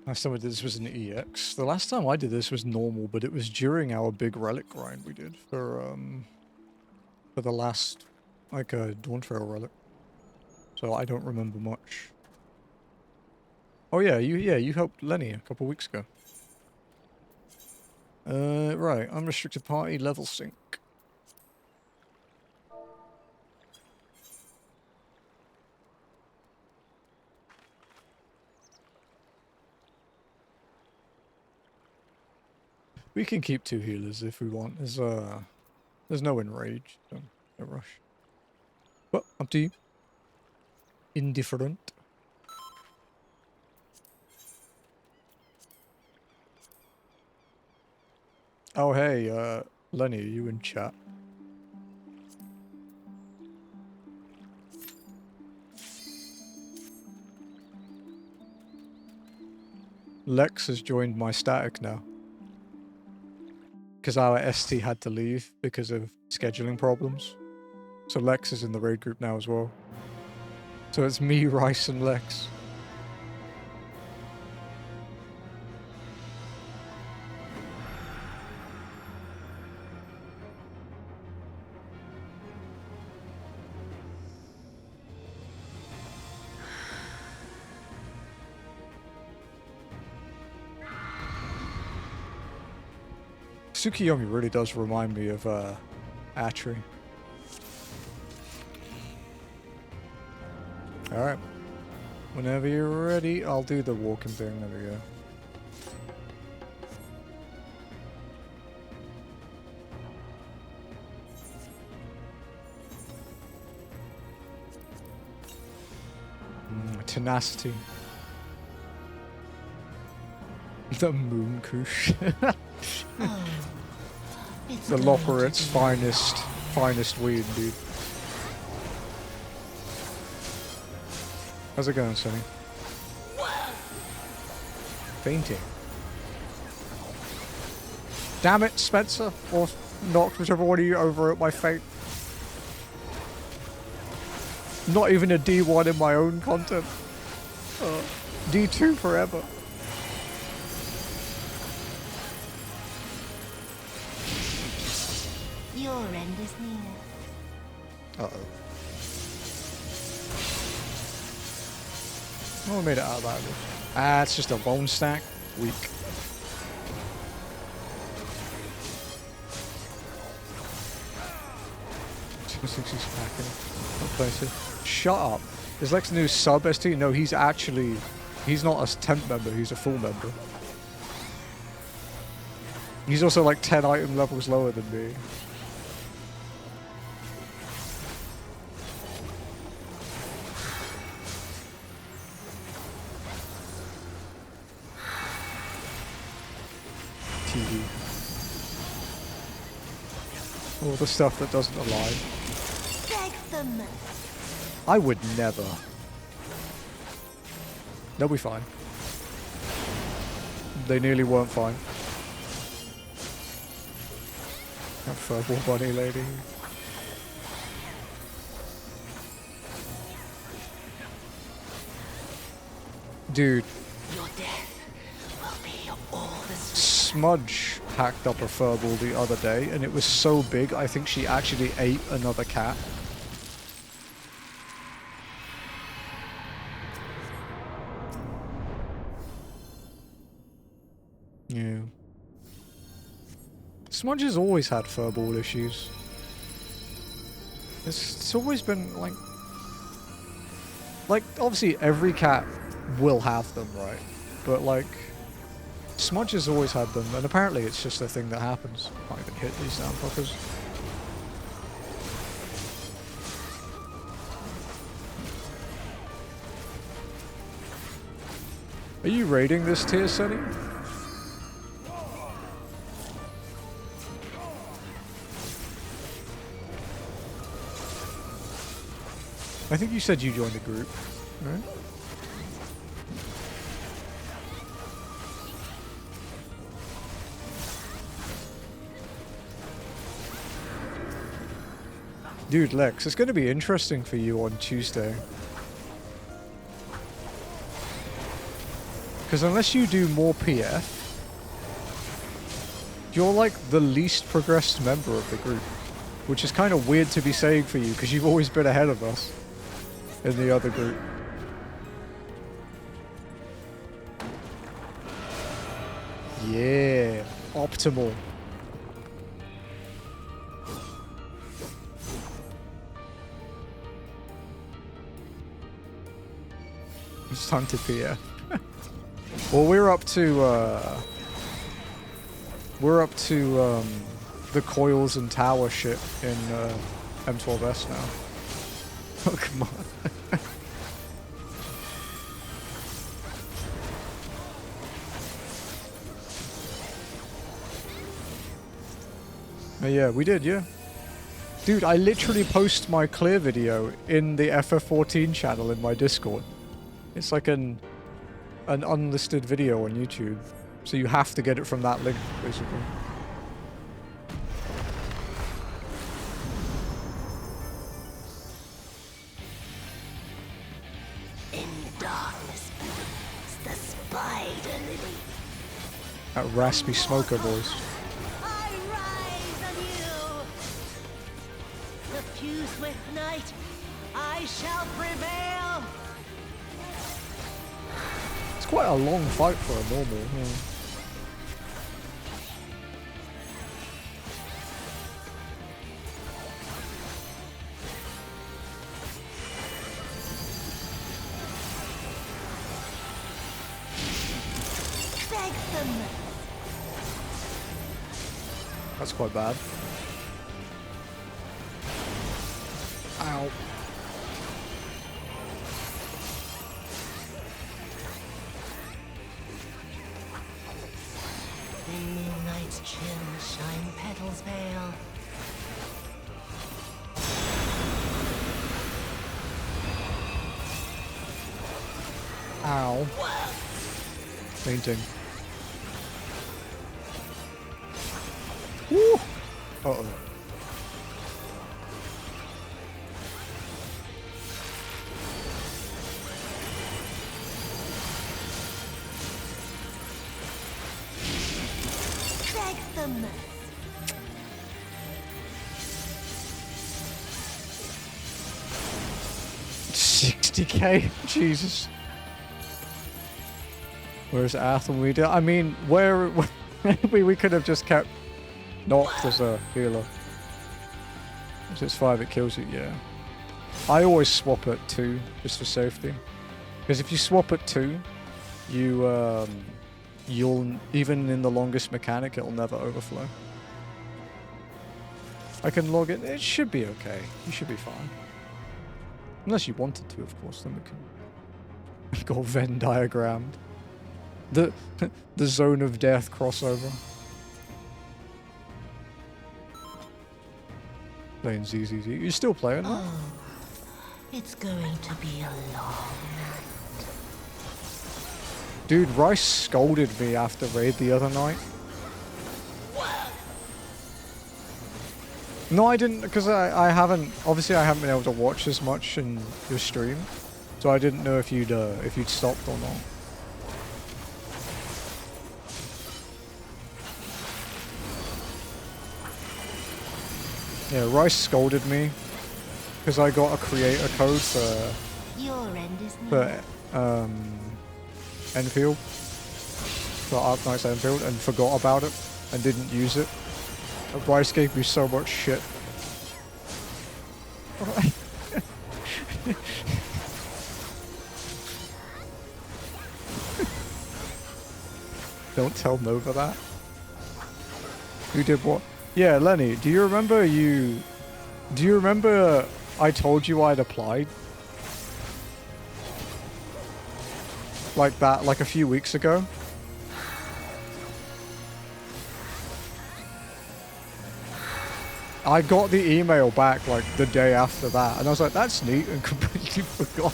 Last time I did this was an EX. The last time I did this was normal, but it was during our big relic grind we did for the last, like, Dawn Trail relic. So I don't remember much. Oh yeah, you helped Lenny a couple weeks ago. Right, unrestricted party, level sync. We can keep 2 healers if we want. There's no enrage, so no rush. But up to you. Indifferent. Oh hey, Lenny, are you in chat? Lex has joined my static now. Because our ST had to leave because of scheduling problems. So Lex is in the raid group now as well. So it's me, Rice, and Lex. Tsukiyomi really does remind me of Atri. Alright. Whenever you're ready, I'll do the walking thing. There we go. Tenacity. The moon kush. The Loperit's finest weed, dude. How's it going, Sonny? Fainting. Damn it, Spencer! Or knocked whichever one of you over at my fate. Not even a D1 in my own content. D2 forever. Your end is near. Uh-oh. Oh, I made it out of that. Ah, it's just a bone stack. Weak. Shut up. Is Lex new sub ST? No, he's actually... He's not a temp member, he's a full member. He's also like 10 item levels lower than me. TV. All the stuff that doesn't align. Beg them. I would never. They'll be fine. They nearly weren't fine. That furball bunny lady. Dude. Your death will be all the Smudge packed up a furball the other day, and it was so big, I think she actually ate another cat. Yeah. Smudge has always had furball issues. It's always been like obviously every cat will have them, right? But like Smudge has always had them, and apparently it's just a thing that happens. Can't even hit these damn fuckers. Are you raiding this tier, Sunny? I think you said you joined the group, right? Dude, Lex, it's going to be interesting for you on Tuesday. Because unless you do more PF, you're like the least progressed member of the group. Which is kind of weird to be saying for you, because you've always been ahead of us in the other group. Yeah, optimal. It's time to PF. Well, we're up to the coils and tower shit in M12S now. Oh, come on. Yeah, we did, yeah. Dude, I literally post my clear video in the FF14 channel in my Discord. It's like an unlisted video on YouTube. So you have to get it from that link, basically. That raspy smoker voice. I rise anew. Suffused with night, I shall prevail. It's quite a long fight for a normal. Yeah. That's quite bad. Ow. In night's chill shine petals pale. Ow. Fainting. Woo! Uh-oh. Beg them. 60k? Jesus. Where's Athel? I mean, where we could have just kept Noct as a healer. If it's 5, it kills you, yeah. I always swap at 2, just for safety. Because if you swap at 2, you'll, even in the longest mechanic, it'll never overflow. I can log it. It should be okay. You should be fine. Unless you wanted to, of course, then we can go Venn diagrammed. The zone of death crossover. Playing ZZZ. You're still playing that? Oh, it's going to be a long night. Dude, Rice scolded me after raid the other night. No, I didn't, because I haven't, obviously I haven't been able to watch as much in your stream, so I didn't know if you'd stopped or not. Yeah, Rice scolded me because I got a creator code for Enfield, for Arknight's Enfield, and forgot about it and didn't use it. Rice gave me so much shit. Don't tell Nova that. Who did what? Yeah, Lenny, do you remember I told you I'd applied? Like that, like a few weeks ago? I got the email back like the day after that, and I was like, that's neat, and completely forgot.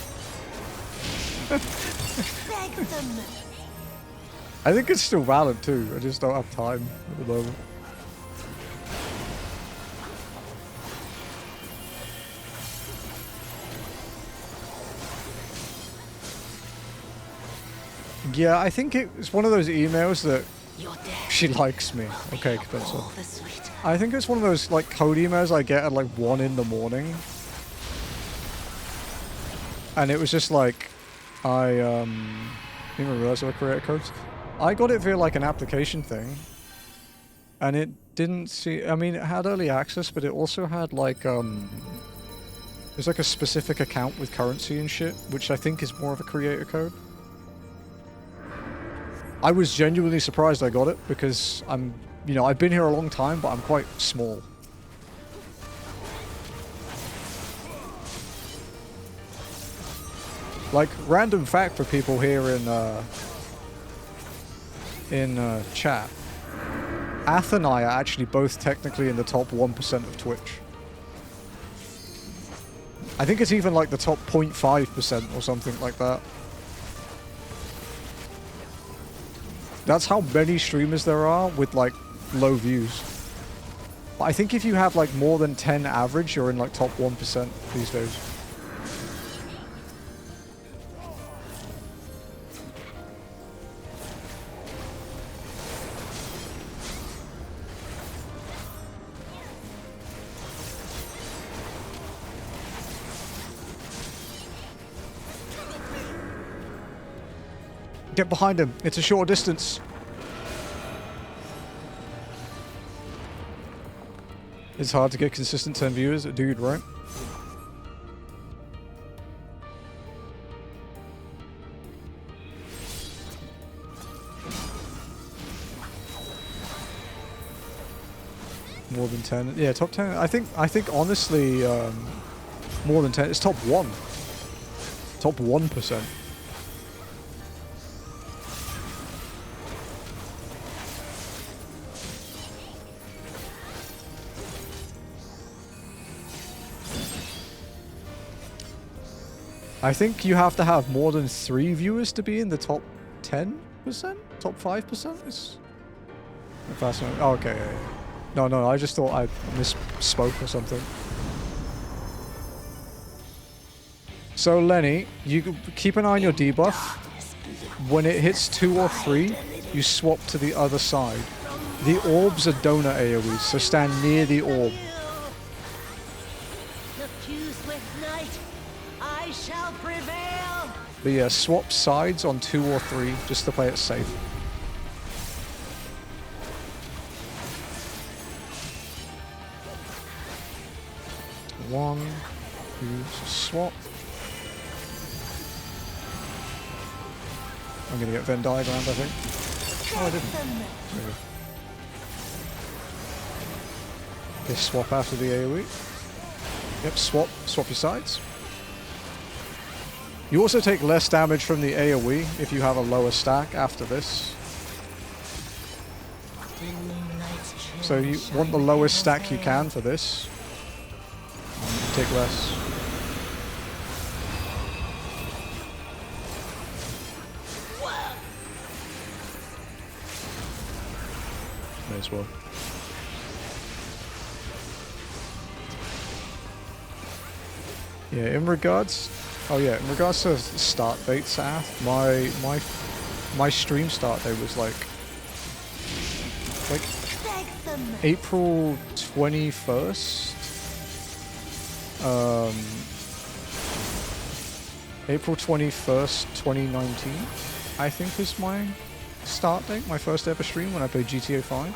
I think it's still valid too, I just don't have time at the moment. Yeah, I think it's one of those emails that she likes me. Okay, Spencer. I think it's one of those like code emails I get at like 1 in the morning. And it was just like, I didn't even realize I created codes. I got it via like an application thing. And it didn't see, I mean, it had early access, but it also had like, there's like a specific account with currency and shit, which I think is more of a creator code. I was genuinely surprised I got it because I'm, you know, I've been here a long time, but I'm quite small. Like, random fact for people here in chat. Ath and I are actually both technically in the top 1% of Twitch. I think it's even like the top 0.5% or something like that. That's how many streamers there are with like low views. But I think if you have like more than 10 average, you're in like top 1% these days. Get behind him. It's a short distance. It's hard to get consistent 10 viewers, dude, right? More than 10. Yeah, top 10. I think honestly, more than 10. It's top 1. Top 1%. I think you have to have more than 3 viewers to be in the top 10%? Top 5%? It's fascinating. Oh, okay. Yeah. No, I just thought I misspoke or something. So, Lenny, you keep an eye on your debuff. When it hits 2 or 3, you swap to the other side. The orbs are donut AoEs, so stand near the orb. I shall prevail. But yeah, swap sides on 2 or 3 just to play it safe. One, two, swap. I'm gonna get Venn diagrammed, I think. Oh, I didn't. Okay, swap after the AoE. Yep, swap your sides. You also take less damage from the AoE if you have a lower stack after this. So you want the lowest stack you can for this. You take less. May as well. Yeah, in regards to start date, Saf, my stream start date was like April 21st. April 21st, 2019, I think is my start date, my first ever stream when I played GTA 5.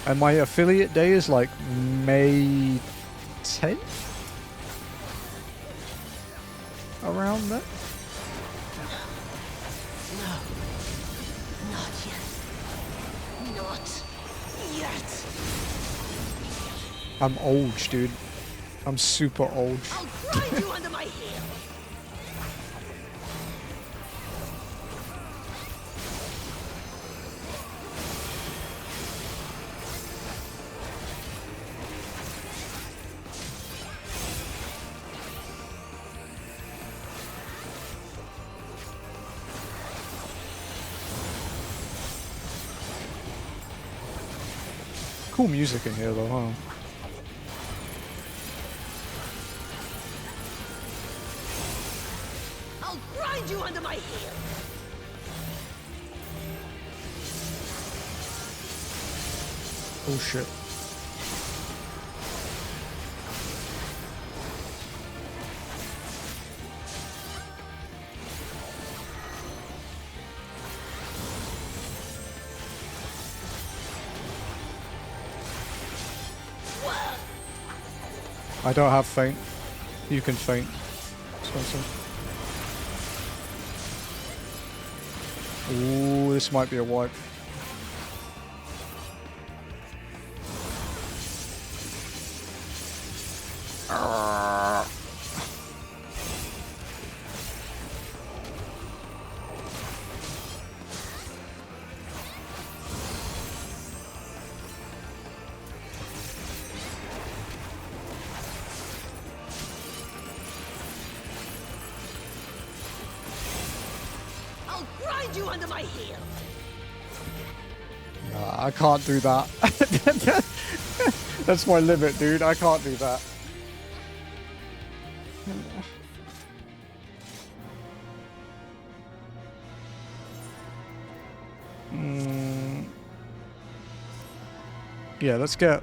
And my affiliate day is like May 10th? Around that? No. Not yet. Not yet. I'm old, dude. I'm super old. I'll grind you under my heel. Cool music in here though, huh? I'll grind you under my heel. Oh shit. I don't have feint. You can feint, Spencer. Ooh, this might be a wipe. I'll grind you under my heel. Nah, I can't do that. That's my limit, dude. I can't do that. Yeah, let's get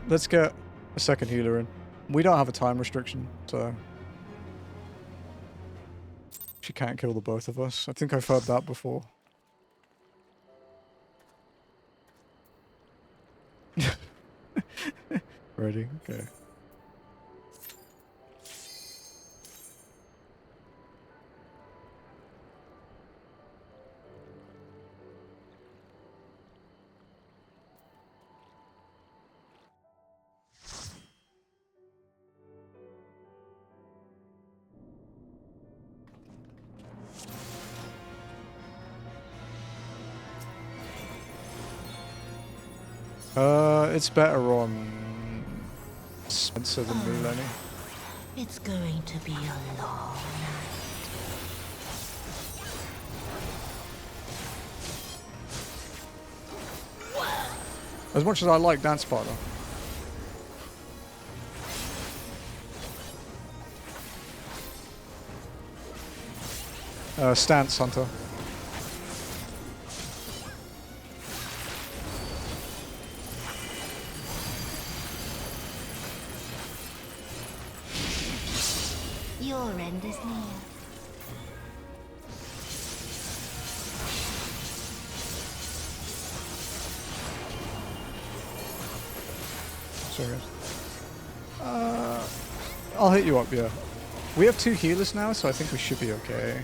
a second healer in. We don't have a time restriction, so she can't kill the both of us. I think I've heard that before. Ready? Okay. It's better on Spencer than me, Lenny. It's going to be a long night. As much as I like Dance Partner. Stance Hunter. Your end is near. Sorry. I'll hit you up, yeah. We have 2 healers now, so I think we should be okay.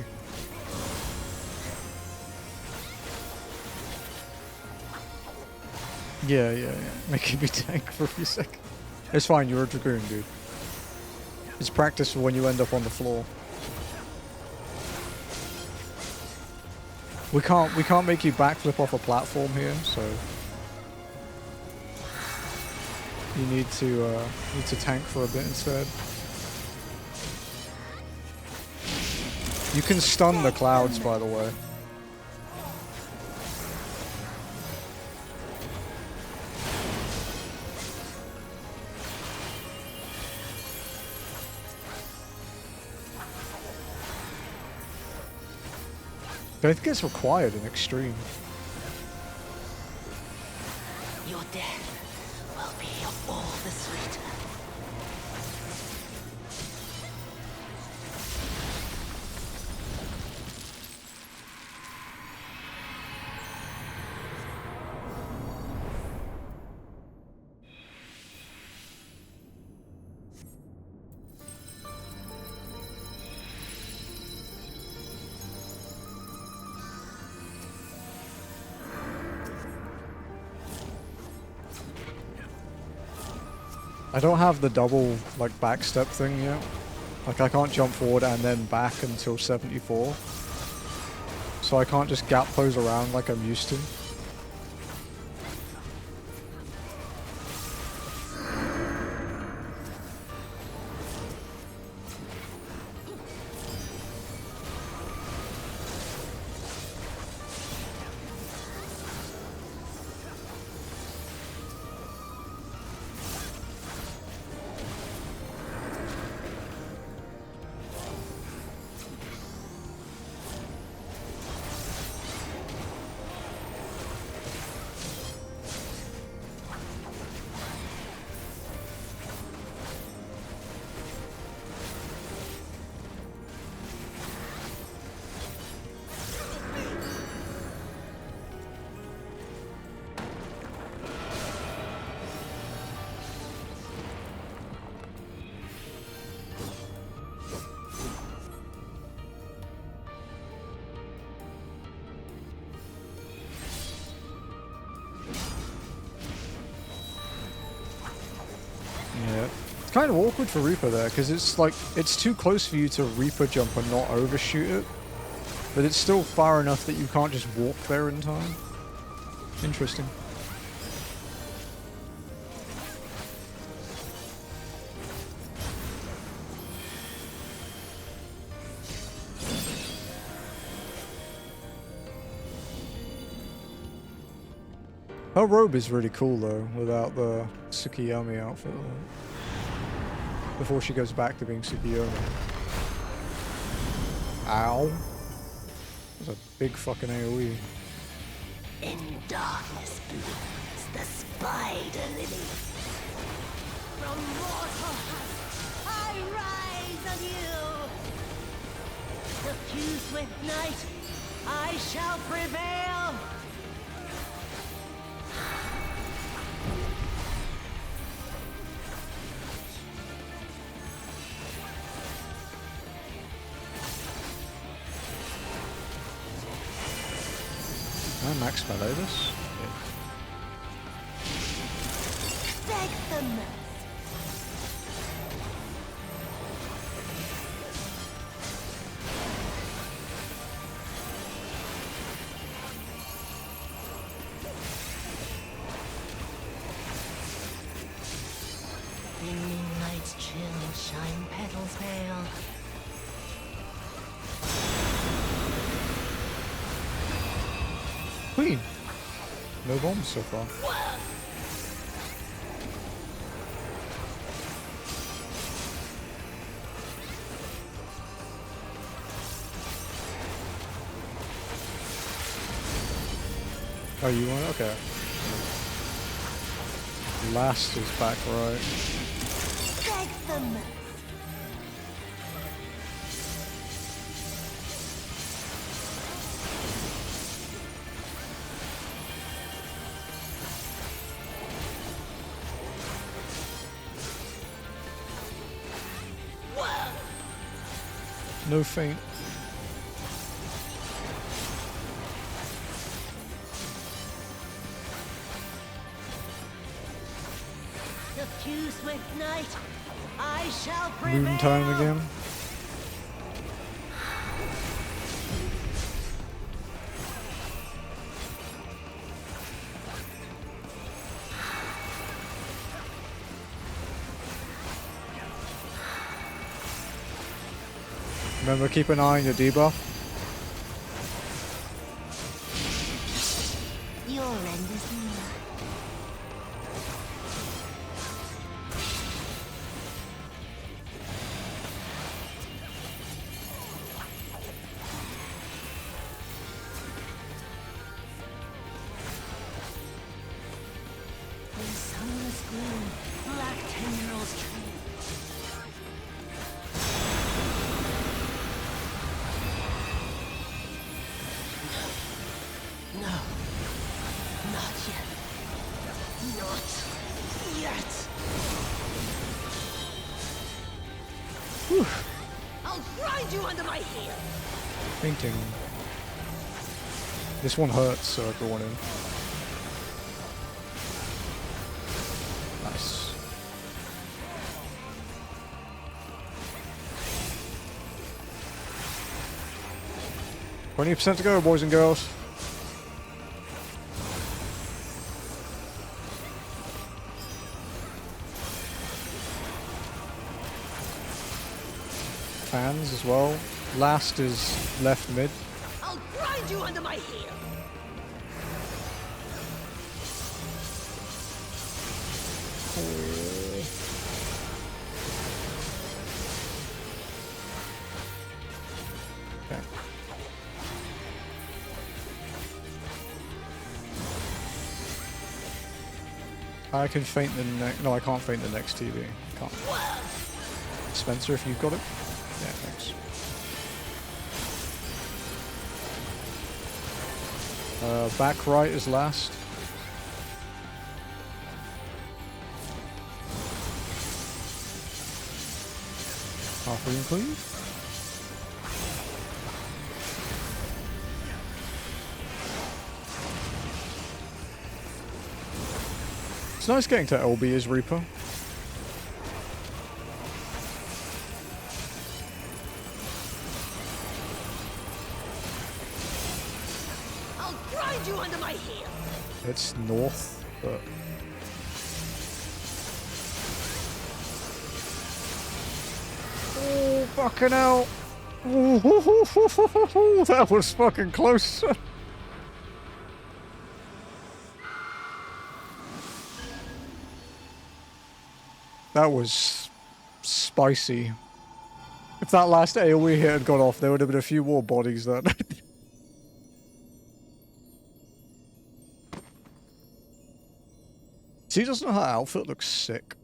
Yeah. Making me tank for a few seconds. It's fine, you're a Dragoon, dude. It's practice for when you end up on the floor. We can't make you backflip off a platform here, so you need to tank for a bit instead. You can stun the clouds, by the way. I think it's required in Extreme. Your death will be all the sweeter. I don't have the double, like, backstep thing yet. Like, I can't jump forward and then back until 74. So I can't just gap pose around like I'm used to. Yeah. It's kind of awkward for Reaper there, because it's like, it's too close for you to Reaper jump and not overshoot it. But it's still far enough that you can't just walk there in time. Interesting. Her robe is really cool though, without the Tsukiyami outfit. Before she goes back to being Tsukiyomi. Ow. That's a big fucking AoE. In darkness blooms the spider lily. From mortal husk I rise anew. Suffused with night, I shall prevail. Can I max Melodus? Beg for mercy. In moonlight's chill shine petals pale. Queen! No bombs so far. Oh, you want it? Okay. Last is back right. Beg for mercy. No feint. Diffuse with night, I shall prevail. Moon time again. Remember, keep an eye on your debuff. Your end is near. In sunless gloom, black tendrils trail. No. Not yet. Not yet. Whew. I'll grind you under my heel. Fainting. This one hurts, so I go on in. Nice. %to go, boys and girls. Fans as well. Last is left mid. I'll grind you under my heel. Okay. I can feint the next. No, I can't feint the next TV. Can't. Spencer, if you've got it. Yeah, thanks. Back right is last. Half room cleave. It's nice getting to LB as Reaper. I'll grind you under my heel. It's north, but oh fucking hell! That was fucking close. That was spicy. If that last AoE hit had gone off, there would have been a few more bodies then. See, doesn't her outfit look sick?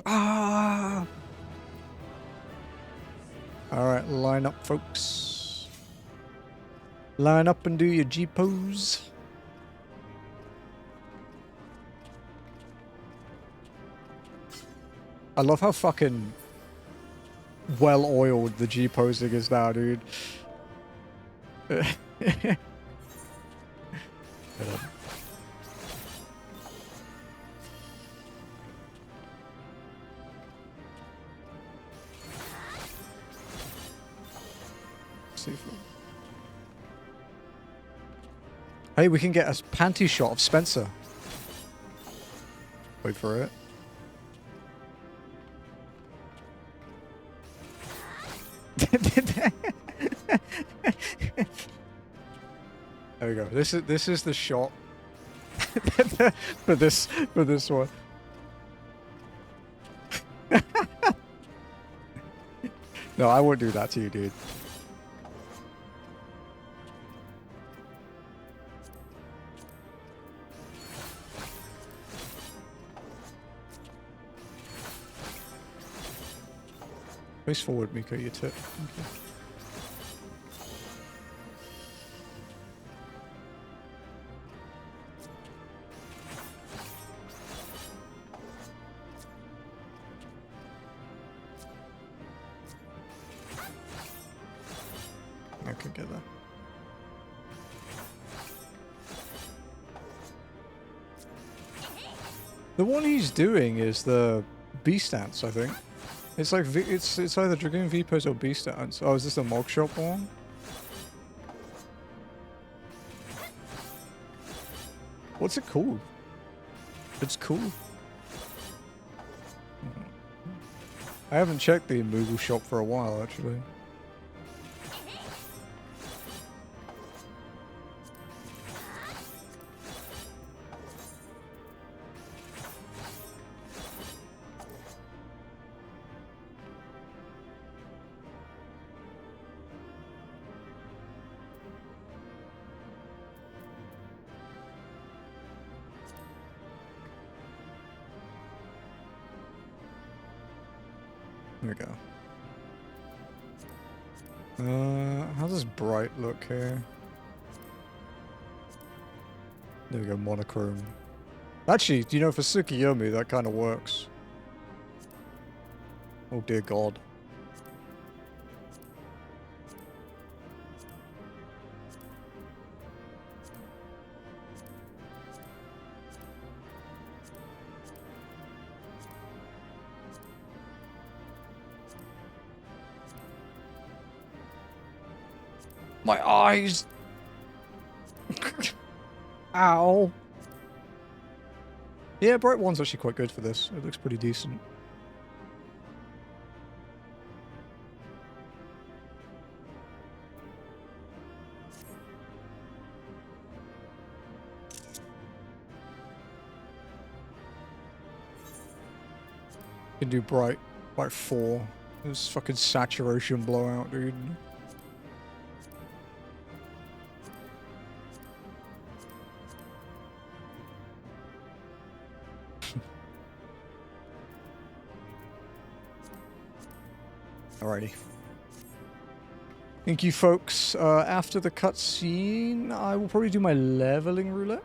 Ah! Alright, line up, folks. Line up and do your G-pose. I love how fucking well-oiled the G-posing is now, dude. Hey, we can get a panty shot of Spencer. Wait for it. There we go. This is the shot for this one. No, I won't do that to you, dude. Face forward, Miko, you tip. Okay. can get there. The one he's doing is the B stance, I think. It's like it's either Dragoon V pose or B stance. Oh, is this the Mog Shop one? What's it called? It's cool. I haven't checked the Moogle shop for a while, actually. There we go. How does bright look here? There we go, monochrome. Actually, you know, for Tsukiyomi, that kind of works. Oh dear God. My eyes! Ow! Yeah, bright one's actually quite good for this. It looks pretty decent. Can do bright 4. This fucking saturation blowout, dude. Alrighty. Thank you, folks. After the cutscene, I will probably do my leveling roulette.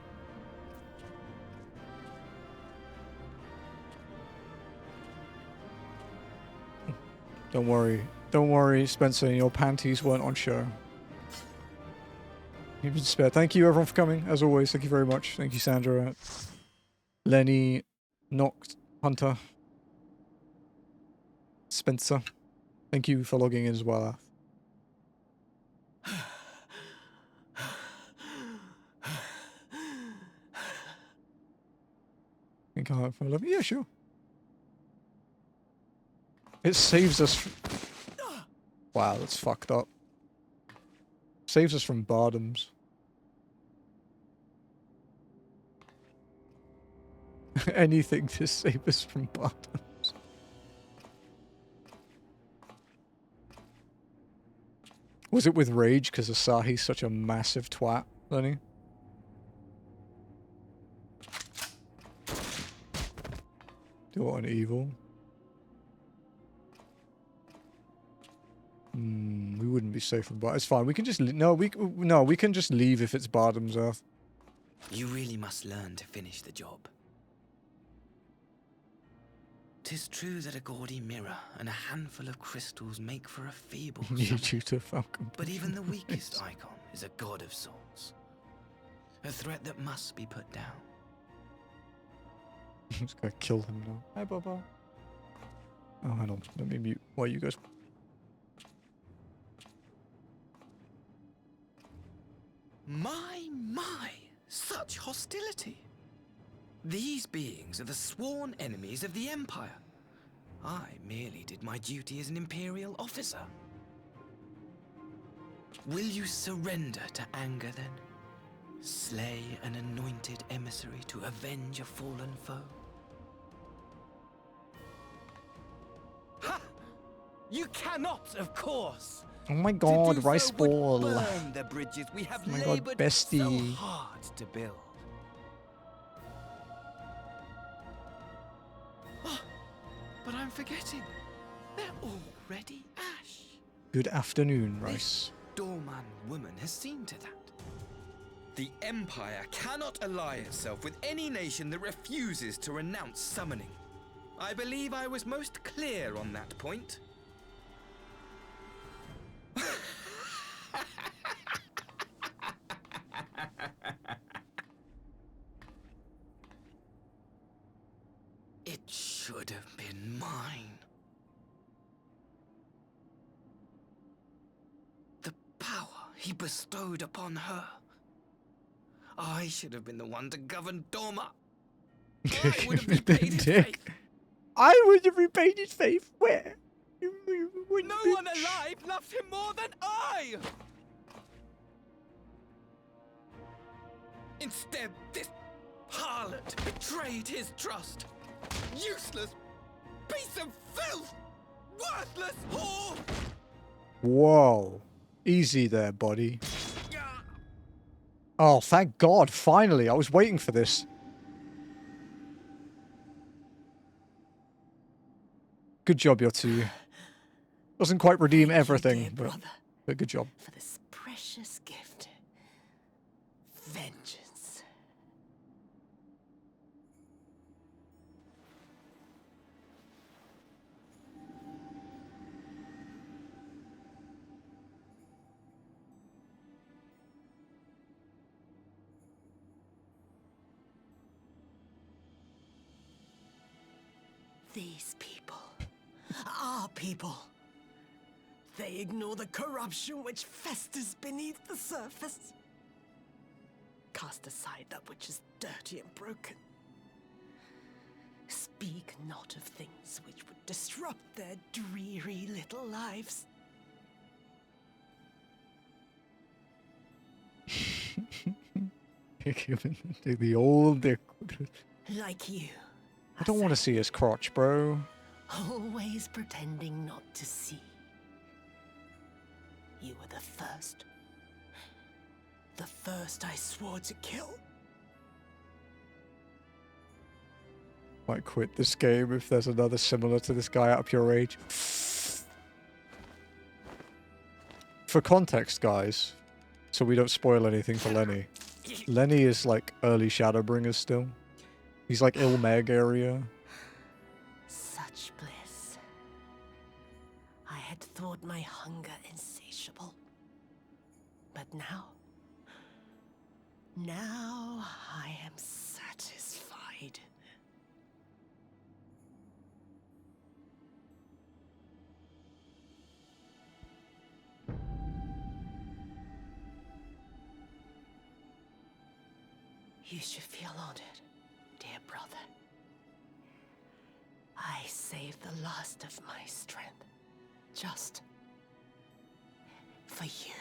Don't worry, Spencer. Your panties weren't on show. You've been spared. Thank you, everyone, for coming. As always, thank you very much. Thank you, Sandra, Lenny, Noct, Hunter, Spencer. Thank you for logging in as well. Think I have 11. Yeah, sure. It saves us. Wow, that's fucked up. Saves us from Bardoms. Anything to save us from Bardoms. Was it with rage because Asahi's such a massive twat, Lenny? Do it on evil. We wouldn't be safe from Bard. It's fine. We can just we can just leave if it's Bardom's Earth. You really must learn to finish the job. 'Tis true that a gaudy mirror and a handful of crystals make for a feeble Falcon. But even the weakest icon is a god of sorts. A threat that must be put down. I'm just gonna kill him now. Hi, Baba. Oh, hang on. Let me mute while you guys... My, such hostility. These beings are the sworn enemies of the Empire. I merely did my duty as an Imperial officer. Will you surrender to anger then? Slay an anointed emissary to avenge a fallen foe? Ha! You cannot, of course! Oh my god, rice ball. Burn the bridges we have oh my labored god, bestie. so hard to build. Oh, but I'm forgetting. They're already ash. Good afternoon, Rice. This Doorman woman has seen to that. The Empire cannot ally itself with any nation that refuses to renounce summoning. I believe I was most clear on that point. It should have been mine. The power he bestowed upon her. I should have been the one to govern Doma. I would have repaid his faith. I would have repaid his faith. Where? No one alive loves him more than I! Instead, this harlot betrayed his trust. Useless piece of filth! Worthless whore! Whoa. Easy there, buddy. Oh, thank God. Finally. I was waiting for this. Good job, Yotsu. Doesn't quite redeem everything, but good job. For this precious gift. Vengeance. These people, our people, they ignore the corruption which festers beneath the surface. Cast aside that which is dirty and broken. Speak not of things which would disrupt their dreary little lives. The old dick. Like you. I don't want to see his crotch, bro. Always pretending not to see. You were the first. The first I swore to kill. Might quit this game if there's another similar to this guy out of pure rage. For context, guys, so we don't spoil anything for Lenny. Lenny is like early Shadowbringers still. He's like Ilmeg area. Such bliss. I had thought my hunger insatiable. But now I am satisfied. You should feel honored, dear brother. I saved the last of my strength, just for you.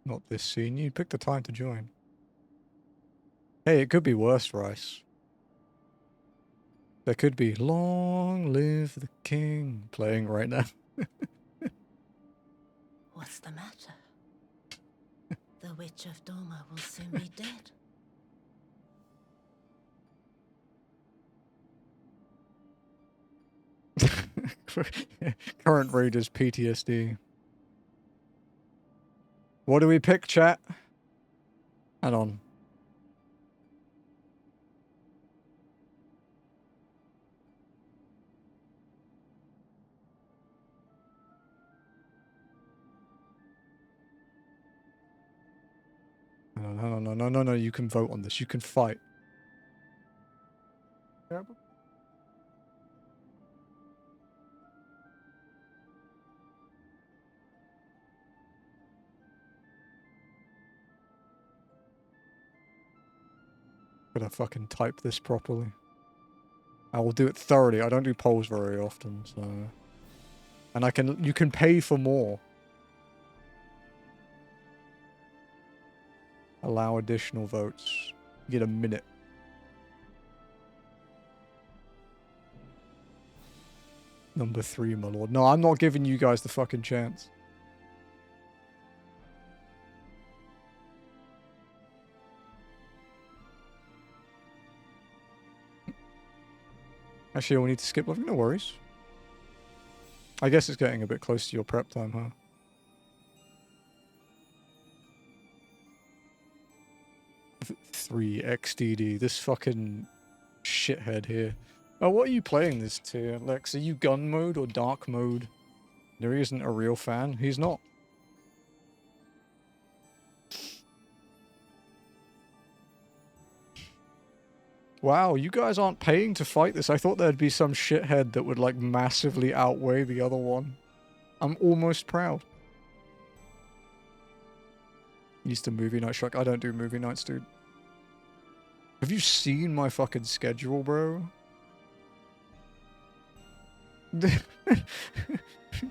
Not this scene. You picked the time to join. Hey, it could be worse, Rice. There could be Long Live the King playing right now. What's the matter? The Witch of Doma will soon be dead. Current Raiders PTSD. What do we pick, chat? Hang on. No, you can vote on this. You can fight. Gotta fucking type this properly. I will do it thoroughly. I don't do polls very often, so... And you can pay for more. Allow additional votes. You get a minute. Number 3, my lord. No, I'm not giving you guys the fucking chance. Actually, we need to skip living. No worries. I guess it's getting a bit close to your prep time, huh? 3 XDD. This fucking shithead here. Oh, what are you playing this to, Lex? Are you gun mode or dark mode? There isn't a real fan. He's not. Wow, you guys aren't paying to fight this. I thought there'd be some shithead that would, like, massively outweigh the other one. I'm almost proud. Used to movie night Shrek. I don't do movie nights, dude. Have you seen my fucking schedule, bro? Do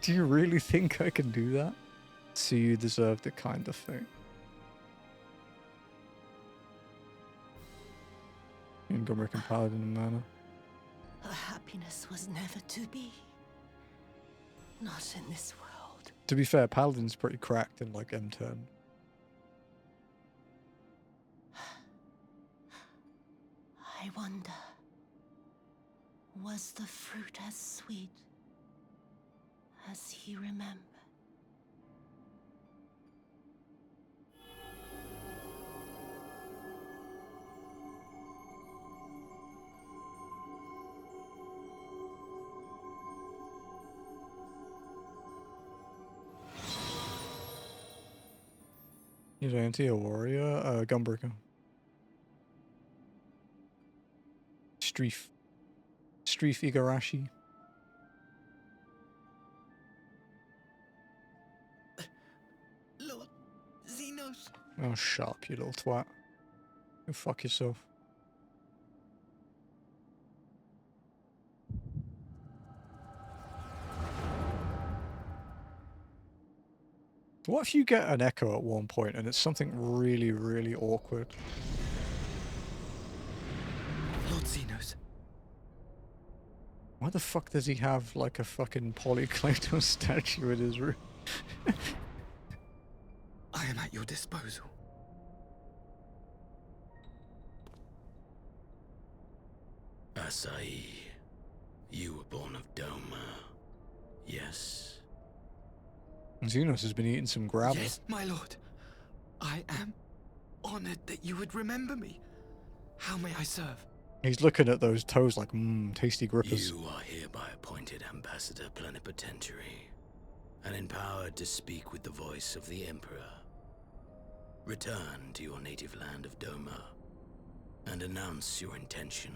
you really think I can do that? So you deserve the kind of thing. In Gomrick and Paladin manner. Her happiness was never to be. Not in this world. To be fair, Paladin's pretty cracked in like M10. I wonder, was the fruit as sweet as he remembered? He's anti a warrior, Gunbreaker. Streef Igarashi. Lord Xenos. Oh, shut up, you little twat. Go fuck yourself. What if you get an echo at one point and it's something really, really awkward? Lord Xenos. Why the fuck does he have like a fucking Polyclato statue in his room? I am at your disposal. Asai, you were born of Doma, yes? Xenos has been eating some gravel. Yes, my lord. I am honored that you would remember me. How may I serve? He's looking at those toes like, tasty grippers. You are hereby appointed Ambassador Plenipotentiary, and empowered to speak with the voice of the Emperor. Return to your native land of Doma, and announce your intention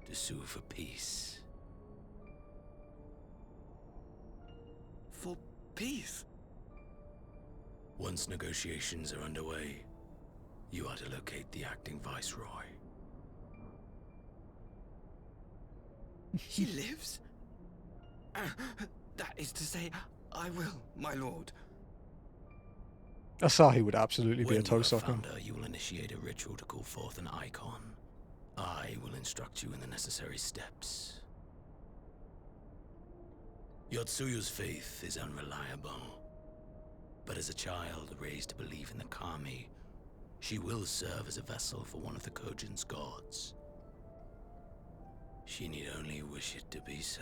to sue for peace. For peace? Once negotiations are underway, you are to locate the acting Viceroy. He lives? That is to say, I will, my lord. Asahi would absolutely be a When toe you are sucker. founder, you will initiate a ritual to call forth an icon. I will instruct you in the necessary steps. Yotsuyu's faith is unreliable, but as a child raised to believe in the Kami, she will serve as a vessel for one of the Kojin's gods. She need only wish it to be so.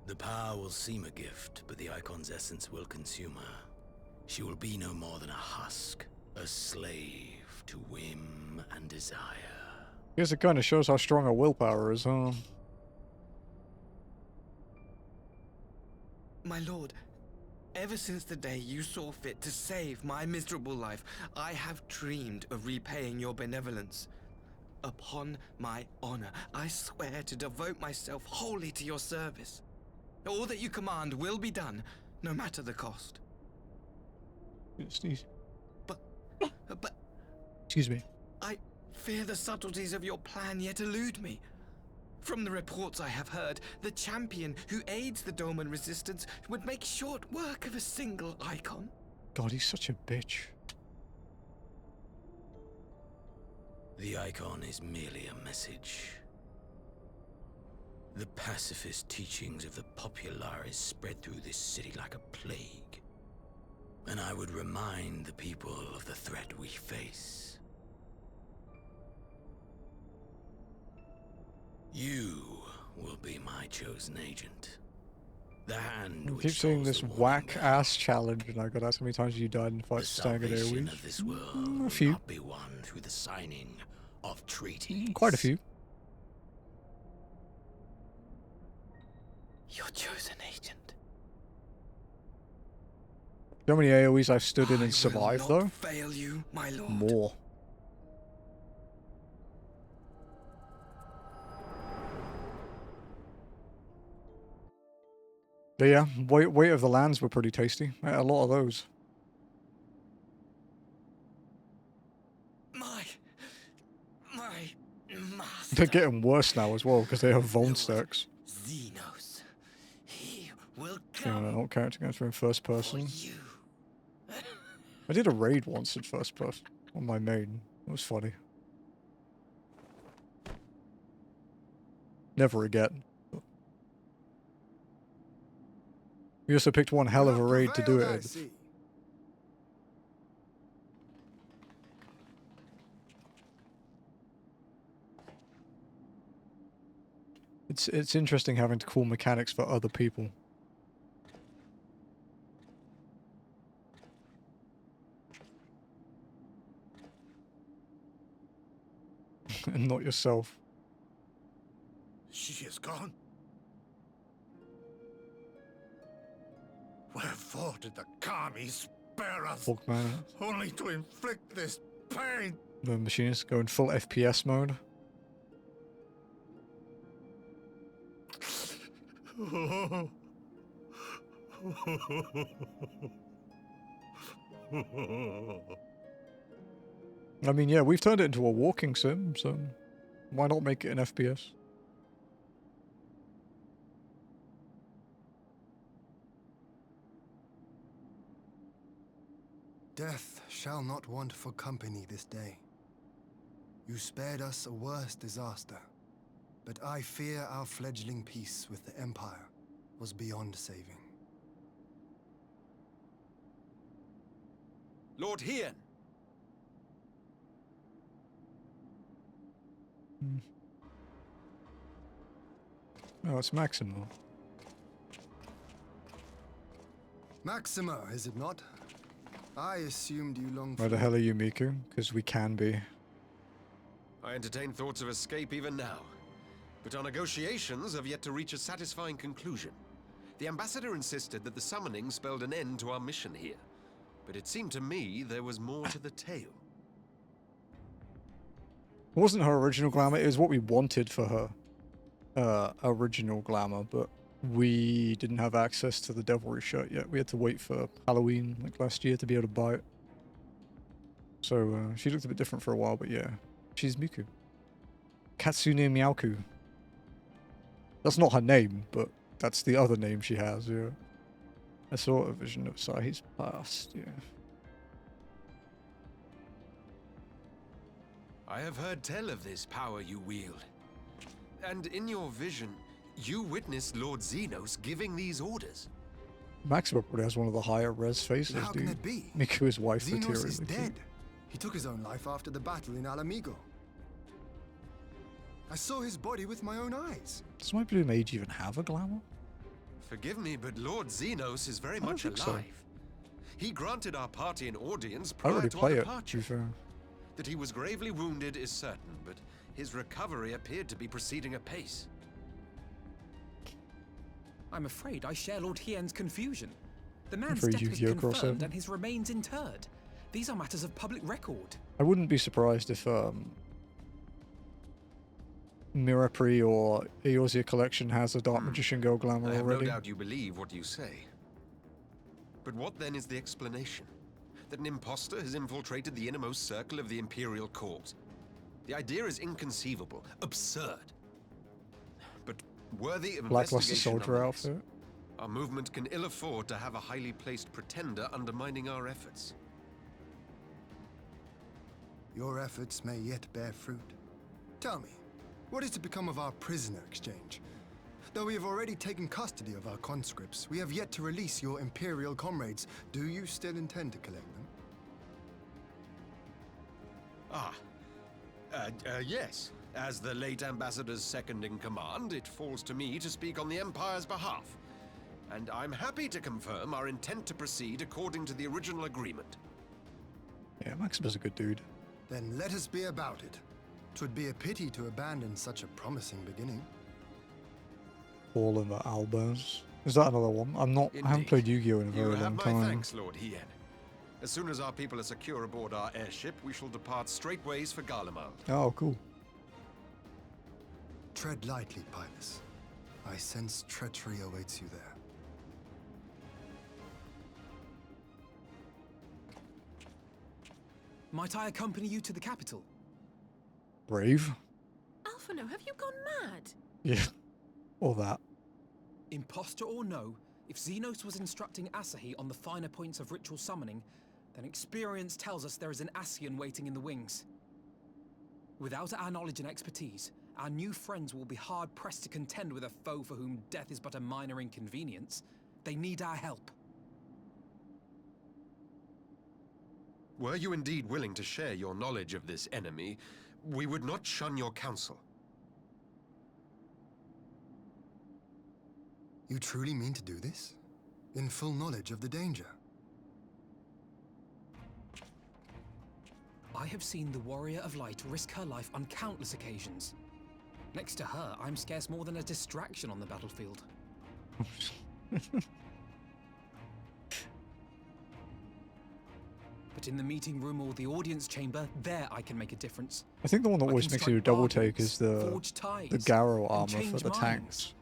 The power will seem a gift, but the icon's essence will consume her. She will be no more than a husk, a slave to whim and desire. I guess it kind of shows how strong her willpower is, huh? My lord, ever since the day you saw fit to save my miserable life, I have dreamed of repaying your benevolence. Upon my honor, I swear to devote myself wholly to your service. All that you command will be done, no matter the cost. Sneeze. But... Excuse me. I fear the subtleties of your plan yet elude me. From the reports I have heard, the champion who aids the Doman resistance would make short work of a single icon. God, he's such a bitch. The icon is merely a message. The pacifist teachings of the Populares spread through this city like a plague. And I would remind the people of the threat we face. You will be my chosen agent. The hand I which keep seeing tolls this the warning bell. whack-ass challenge, and I got asked how many times you died in The fights staying at salvation AoE. of this world A will few. not be won through the signing of treaties. Quite a few. Your chosen agent. How many AoEs I've stood in I and survived, will not though? fail you, my lord. More. But yeah, Weight of the Lands were pretty tasty. I had a lot of those. My master. They're getting worse now as well, because they have Von stacks. Xenos. He will Yeah, come not character going through in first for person. you. I did a raid once in first person on my main. It was funny. Never again. We also picked one hell of a raid to do it in. It's interesting having to call mechanics for other people. And not yourself. She is gone. Wherefore did the Kami spare us? Fuck, man. Only to inflict this pain. The machinist going full FPS mode. I mean, yeah, we've turned it into a walking sim, so why not make it an FPS? Death shall not want for company this day. You spared us a worse disaster, but I fear our fledgling peace with the Empire was beyond saving. Lord Hien! Oh, it's Maximo. Maxima, is it not? I assumed you long Where the hell are you, Miku? Because we can be. I entertain thoughts of escape even now, but our negotiations have yet to reach a satisfying conclusion. The ambassador insisted that the summoning spelled an end to our mission here, but it seemed to me there was more to the tale. It wasn't her original glamour, it was what we wanted for her original glamour, but we didn't have access to the Devilry shirt yet. We had to wait for Halloween, like last year, to be able to buy it. So she looked a bit different for a while, but yeah. She's Miku. Katsune Miyaku. That's not her name, but that's the other name she has, yeah. I saw a vision of Sahi's past, yeah. I have heard tell of this power you wield. And in your vision, you witnessed Lord Xenos giving these orders. Maximo probably has one of the higher res faces, How dude. can it be? Miku's wife Xenos materially. is dead. He took his own life after the battle in Ala Mhigo. I saw his body with my own eyes. Does my blue mage even have a glamour? Forgive me, but Lord Xenos is very I don't much think alive. so. He granted our party an audience I prior already to our play it, to departure. be fair. That he was gravely wounded is certain, but his recovery appeared to be proceeding apace. I'm afraid I share Lord Hien's confusion. The man's For a death is Yu-Gi-Oh! confirmed crossover. and his remains interred. These are matters of public record. I wouldn't be surprised if Mirapri or Eorzea Collection has a Dark Magician Girl glamour I have already. no doubt you believe what you say. But what then is the explanation? That an imposter has infiltrated the innermost circle of the Imperial Court? The idea is inconceivable, absurd. But worthy of Lackluster investigation soldier nonetheless. outfit. Our movement can ill afford to have a highly placed pretender undermining our efforts. Your efforts may yet bear fruit. Tell me, what is to become of our prisoner exchange? Though we have already taken custody of our conscripts, we have yet to release your Imperial comrades. Do you still intend to collect them? Yes. As the late ambassador's second in command, it falls to me to speak on the Empire's behalf. And I'm happy to confirm our intent to proceed according to the original agreement. Yeah, Maximus a good dude. Then let us be about it. 'Twould be a pity to abandon such a promising beginning. All in the Albers. Is that another one? I haven't played Yu-Gi-Oh in a very You have long my time. thanks, Lord Hien. As soon as our people are secure aboard our airship, we shall depart straightways for Garlemald. Oh, cool. Tread lightly, Pilus. I sense treachery awaits you there. Might I accompany you to the capital? Brave. Alphino, have you gone mad? Yeah. All that. Imposter or no, if Xenos was instructing Asahi on the finer points of ritual summoning, then experience tells us there is an Ascian waiting in the wings. Without our knowledge and expertise, our new friends will be hard-pressed to contend with a foe for whom death is but a minor inconvenience. They need our help. Were you indeed willing to share your knowledge of this enemy, we would not shun your counsel. You truly mean to do this? In full knowledge of the danger? I have seen the Warrior of Light risk her life on countless occasions. Next to her, I'm scarce more than a distraction on the battlefield. But in the meeting room or the audience chamber, there I can make a difference. I think the one that always makes you double take is the Garo armor for change the minds. tanks.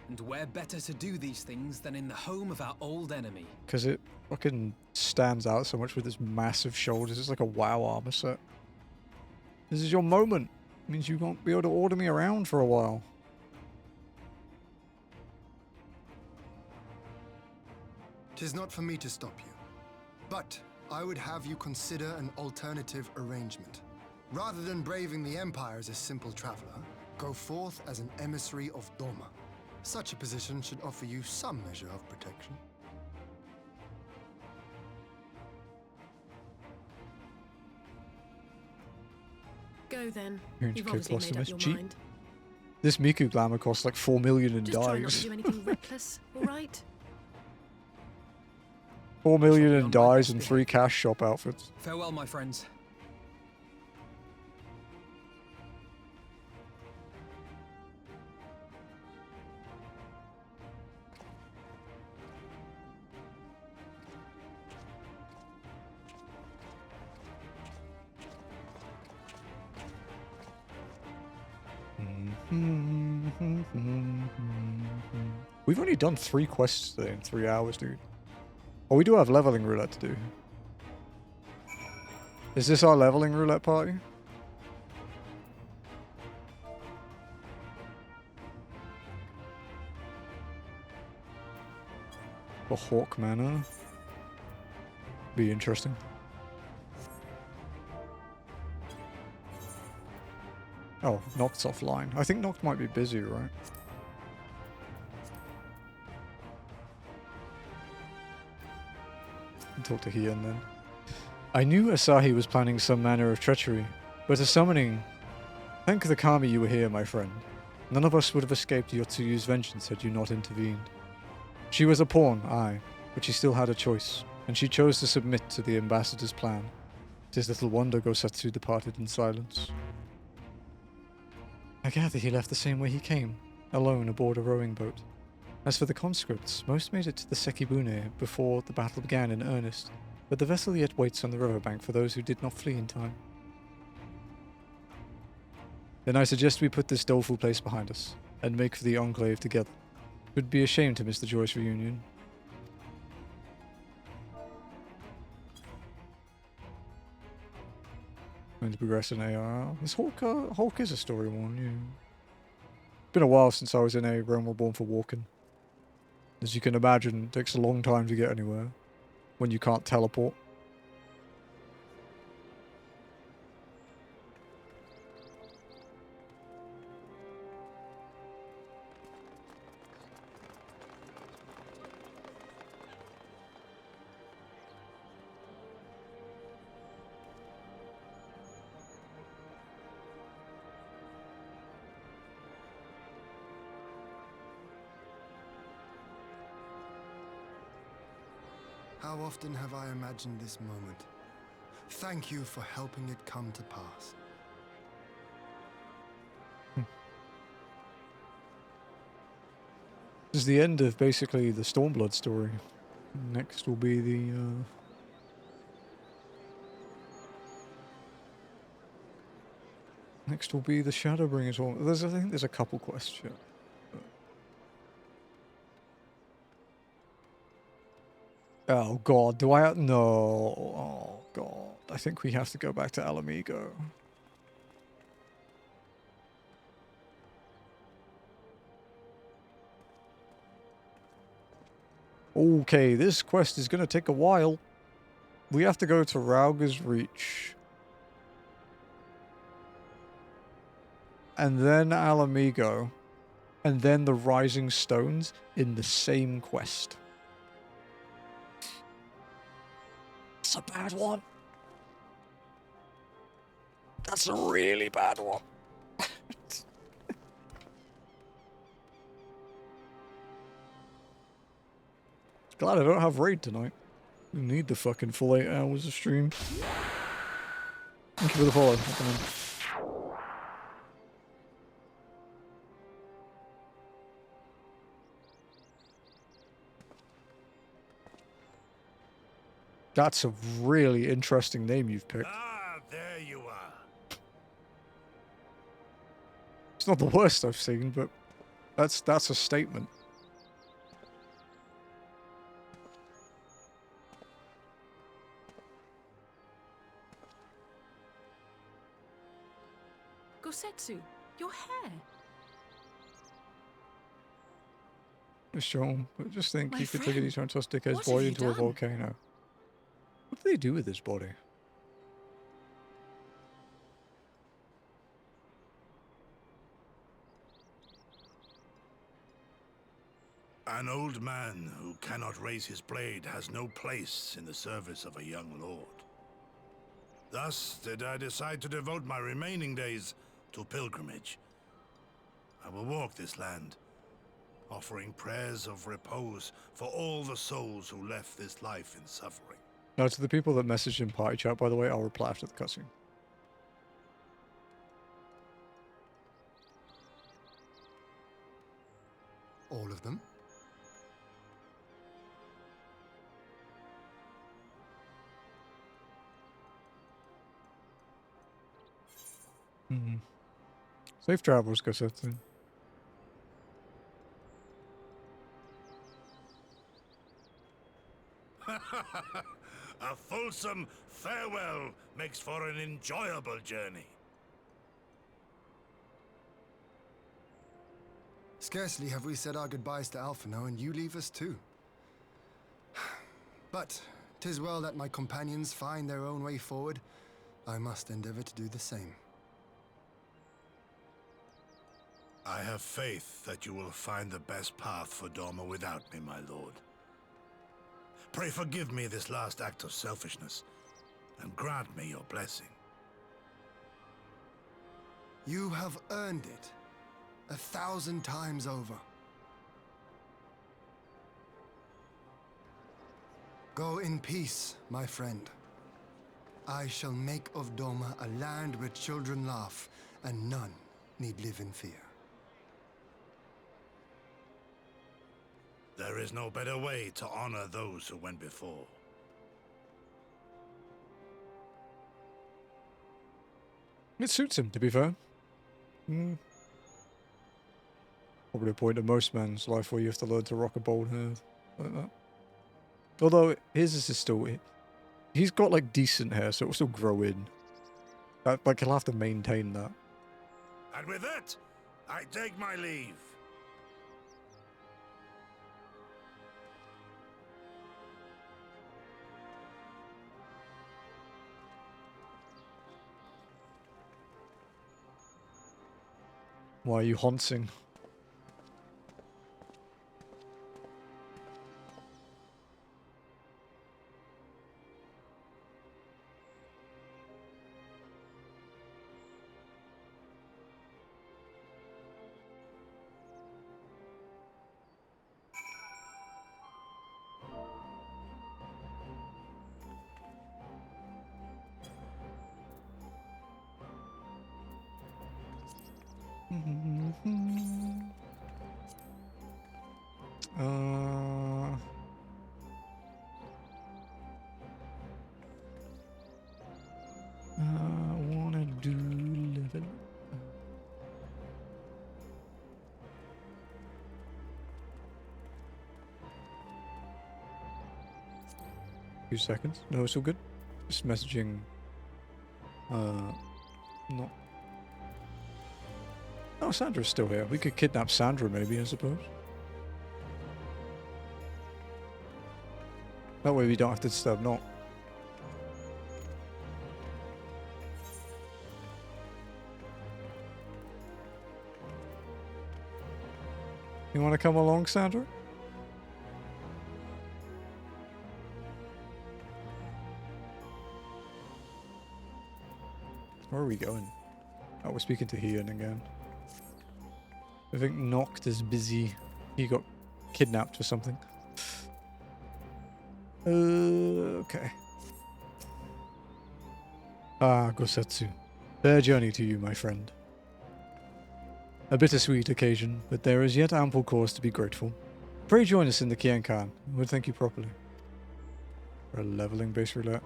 And where better to do these things than in the home of our old enemy? Because it fucking stands out so much with its massive shoulders. It's like a WoW armor set. This is your moment. It means you won't be able to order me around for a while. Tis not for me to stop you. But I would have you consider an alternative arrangement. Rather than braving the Empire as a simple traveler, go forth as an emissary of Doma. Such a position should offer you some measure of protection. Go then. You're You've into obviously made up your cheap. mind. This Miku glamour costs like 4 million in Just try not to dyes. do anything reckless, all right? 4 million in dyes and 3 cash shop outfits. Farewell, my friends. We've only done 3 quests today in 3 hours, dude. Oh, we do have leveling roulette to do. Is this our leveling roulette party? The Hawk Manor. Be interesting. Oh, Noct's offline. I think Noct might be busy, right? Talk to Hien then. I knew Asahi was planning some manner of treachery, but a summoning... Thank the Kami you were here, my friend. None of us would have escaped Yotsuyu's vengeance had you not intervened. She was a pawn, aye, but she still had a choice, and she chose to submit to the ambassador's plan. 'Tis little wonder Gosatsu departed in silence. I gather he left the same way he came, alone aboard a rowing boat. As for the conscripts, most made it to the Sekibune before the battle began in earnest, but the vessel yet waits on the riverbank for those who did not flee in time. Then I suggest we put this doleful place behind us, and make for the Enclave together. It would be a shame to miss the joyous reunion. Going to progress in AR. This Hulk is a story one, yeah. Been a while since I was in a Realm Reborn for walking. As you can imagine, it takes a long time to get anywhere when you can't teleport. How often have I imagined this moment? Thank you for helping it come to pass. This is the end of basically the Stormblood story. Next will be the next will be the Shadowbringers one. I think there's a couple quests. Yeah. Oh god, do I no? Oh god, I think we have to go back to Ala Mhigo. Okay, this quest is gonna take a while. We have to go to Rauga's Reach. And then Ala Mhigo. And then the Rising Stones in the same quest. That's a bad one. That's a really bad one. Glad I don't have raid tonight. We need the fucking full 8 hours of stream. Thank you for the follow. That's a really interesting name you've picked. Ah, there you are. It's not the worst I've seen, but that's a statement. Gosetsu, your hair. It's strong, but just think My you could take it friend, each time to stick his what have body you into a done? volcano. What do they do with his body? An old man who cannot raise his blade has no place in the service of a young lord. Thus did I decide to devote my remaining days to pilgrimage. I will walk this land, offering prayers of repose for all the souls who left this life in suffering. No, to the people that messaged in party chat, by the way, I'll reply after the cutscene. All of them? Mm-hmm. Safe travels, Gosetsu. A fulsome farewell makes for an enjoyable journey. Scarcely have we said our goodbyes to Alphino, and you leave us too. But 'tis well that my companions find their own way forward. I must endeavor to do the same. I have faith that you will find the best path for Doma without me, my lord. Pray forgive me this last act of selfishness, and grant me your blessing. You have earned it 1,000 times over. Go in peace, my friend. I shall make of Doma a land where children laugh and none need live in fear. There is no better way to honor those who went before. It suits him, to be fair. Probably a point in most men's life where you have to learn to rock a bald head like that. Although his is still... He's got like decent hair, so it'll still grow in. Like he'll have to maintain that. And with that, I take my leave. Why are you haunting? I wanna do level. 2 seconds. No, it's all good. Just messaging. Not. Oh, Sandra's still here. We could kidnap Sandra, maybe, I suppose. That way we don't have to disturb Not. You want to come along, Sandra? Where are we going? Oh, we're speaking to Hian again. I think Noct is busy. He got kidnapped or something. Okay. Ah, Gosetsu. Fair journey to you, my friend. A bittersweet occasion, but there is yet ample cause to be grateful. Pray join us in the Kienkan. We'll thank you properly. For a leveling base roulette.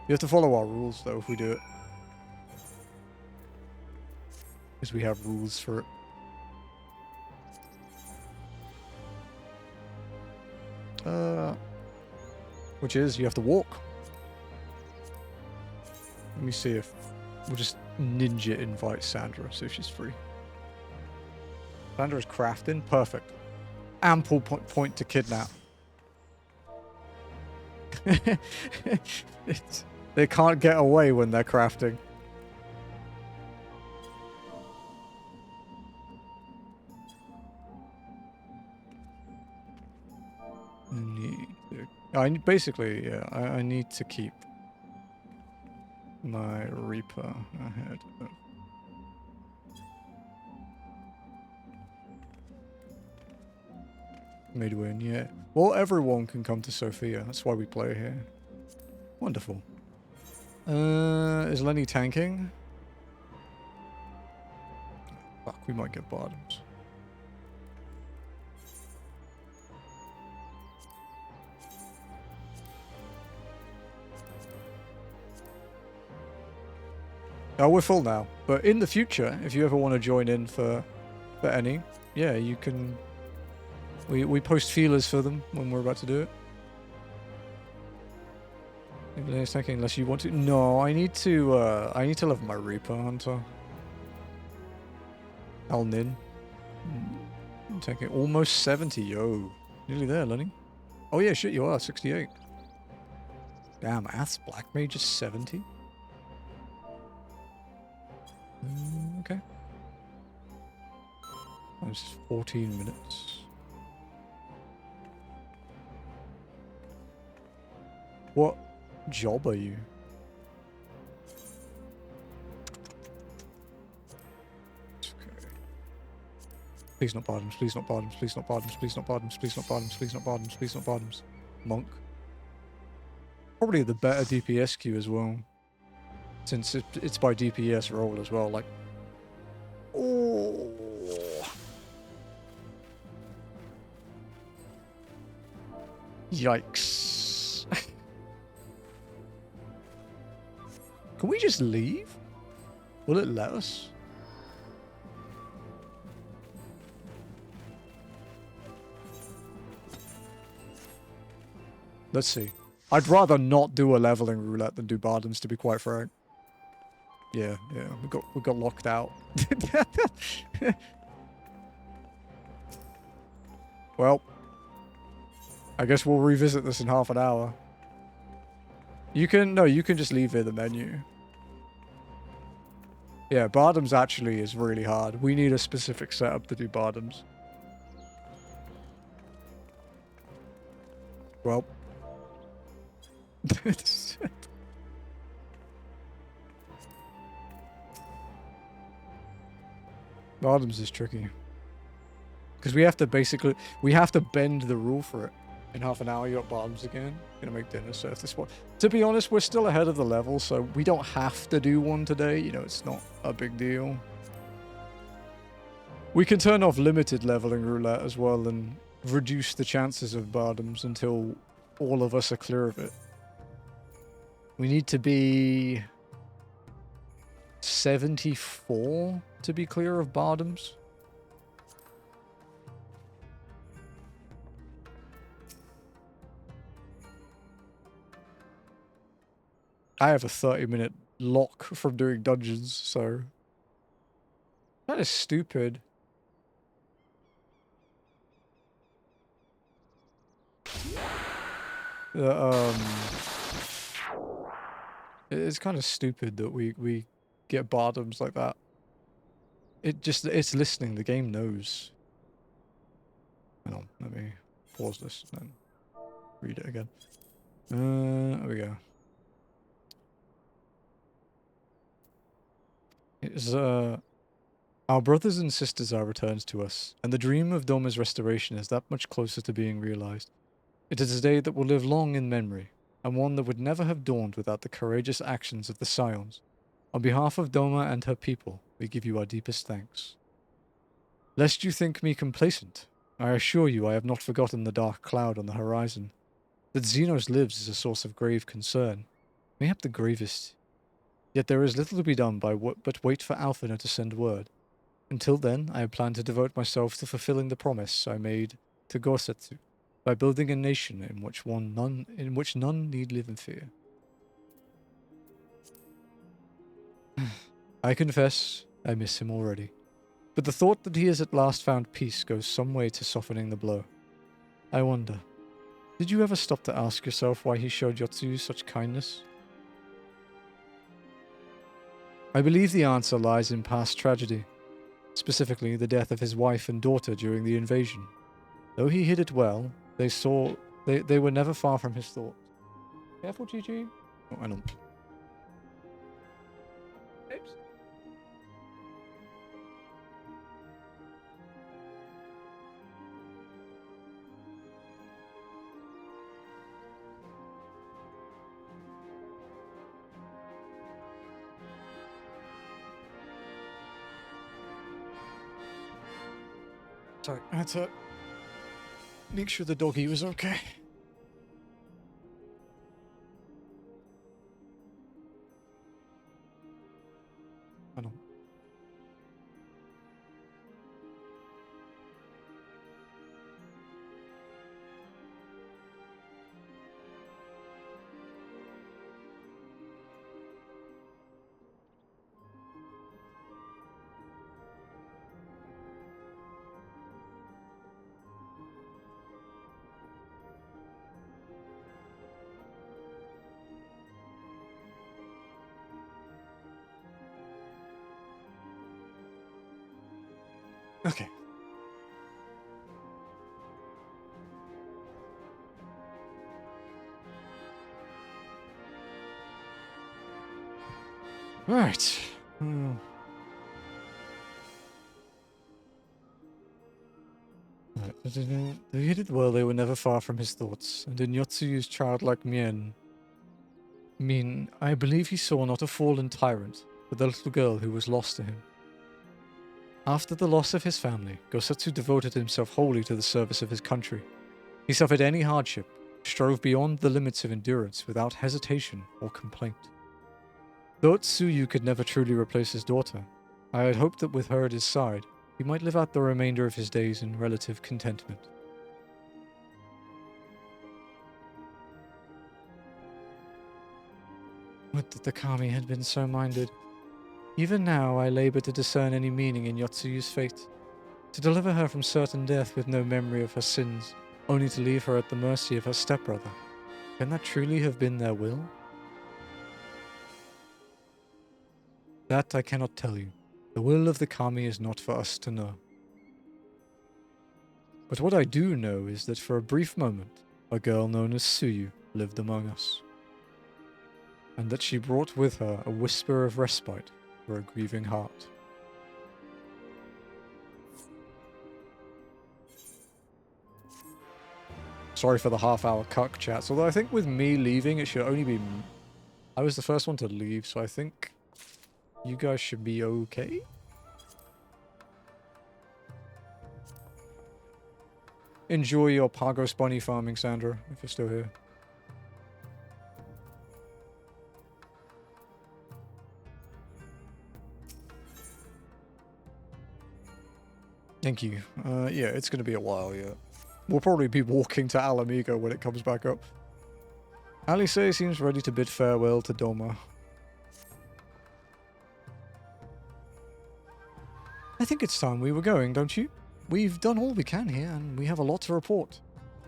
You have to follow our rules, though, if we do it. Because we have rules for it. Which is, you have to walk. Let me see if... We'll just ninja invite Sandra, so she's free. Sandra's crafting? Perfect. Ample point to kidnap. They can't get away when they're crafting. Basically, yeah, I need to keep my Reaper ahead of... Midwin, yeah. Well, everyone can come to Sophia. That's why we play here. Wonderful. Is Lenny tanking? Fuck, we might get bottoms. Oh, we're full now. But in the future, if you ever want to join in for any, yeah, you can... We post feelers for them when we're about to do it. Unless you want to. No, I need to level my Reaper Hunter. Al Nin. I'm taking almost 70, yo. Nearly there, Lenny. Oh yeah, shit, you are 68. Damn, Ath's Black Mage is 70. Okay. That's 14 minutes. What job are you? It's okay. Please not bottoms, please not bottoms, please not bottoms, please not bottoms, please not bottoms, please not bottoms, please not bottoms. Monk. Probably the better DPS queue as well. Since it's by DPS roll as well, like... Oh. Yikes. Can we just leave? Will it let us? Let's see. I'd rather not do a leveling roulette than do bottoms, to be quite frank. Yeah, we got locked out. Well, I guess we'll revisit this in half an hour. You can just leave here the menu. Yeah, bottoms actually is really hard. We need a specific setup to do bottoms. Well. Bottoms is tricky. Because we have to bend the rule for it. In half an hour, you got bottoms again. Gonna make dinner, so if this one... To be honest, we're still ahead of the level, so we don't have to do one today. You know, it's not a big deal. We can turn off limited leveling roulette as well and reduce the chances of bardoms until all of us are clear of it. We need to be 74 to be clear of bardoms. I have a 30-minute lock from doing dungeons, so that is stupid. It's kind of stupid that we get bardoms like that. It's listening. The game knows. Hang on, let me pause this and then read it again. There we go. It's our brothers and sisters are returned to us, and the dream of Doma's restoration is that much closer to being realized. It is a day that will live long in memory, and one that would never have dawned without the courageous actions of the Scions. On behalf of Doma and her people, we give you our deepest thanks. Lest you think me complacent, I assure you I have not forgotten the dark cloud on the horizon. That Xenos lives is a source of grave concern, mayhap the gravest. Yet there is little to be done but wait for Alphina to send word. Until then, I have planned to devote myself to fulfilling the promise I made to Gorsetsu, by building a nation in which none need live in fear. I confess, I miss him already. But the thought that he has at last found peace goes some way to softening the blow. I wonder, did you ever stop to ask yourself why he showed Yotsuyu such kindness? I believe the answer lies in past tragedy, specifically the death of his wife and daughter during the invasion. Though he hid it well, they were never far from his thoughts. Careful, GG. Oh, I don't. Oops. Sorry, I had to make sure the doggy was okay. I don't. Okay. Right. They hid it well, they were never far from his thoughts, and in Yotsuyu's childlike mean, I believe he saw not a fallen tyrant, but the little girl who was lost to him. After the loss of his family, Gosetsu devoted himself wholly to the service of his country. He suffered any hardship, strove beyond the limits of endurance without hesitation or complaint. Though Tsuyu could never truly replace his daughter, I had hoped that with her at his side, he might live out the remainder of his days in relative contentment. Would that the Kami had been so minded. Even now I labor to discern any meaning in Yotsuyu's fate. To deliver her from certain death with no memory of her sins, only to leave her at the mercy of her stepbrother. Can that truly have been their will? That I cannot tell you. The will of the Kami is not for us to know. But what I do know is that for a brief moment, a girl known as Tsuyu lived among us. And that she brought with her a whisper of respite for a grieving heart. Sorry for the half-hour cuck chats, although I think with me leaving, it should only be... I was the first one to leave, so I think you guys should be okay? enjoy your Pagos bunny farming, Sandra, if you're still here. Thank you. Yeah, it's going to be a while yet. We'll probably be walking to Ala Mhigo when it comes back up. Alice seems ready to bid farewell to Doma. I think it's time we were going, don't you? We've done all we can here, and we have a lot to report.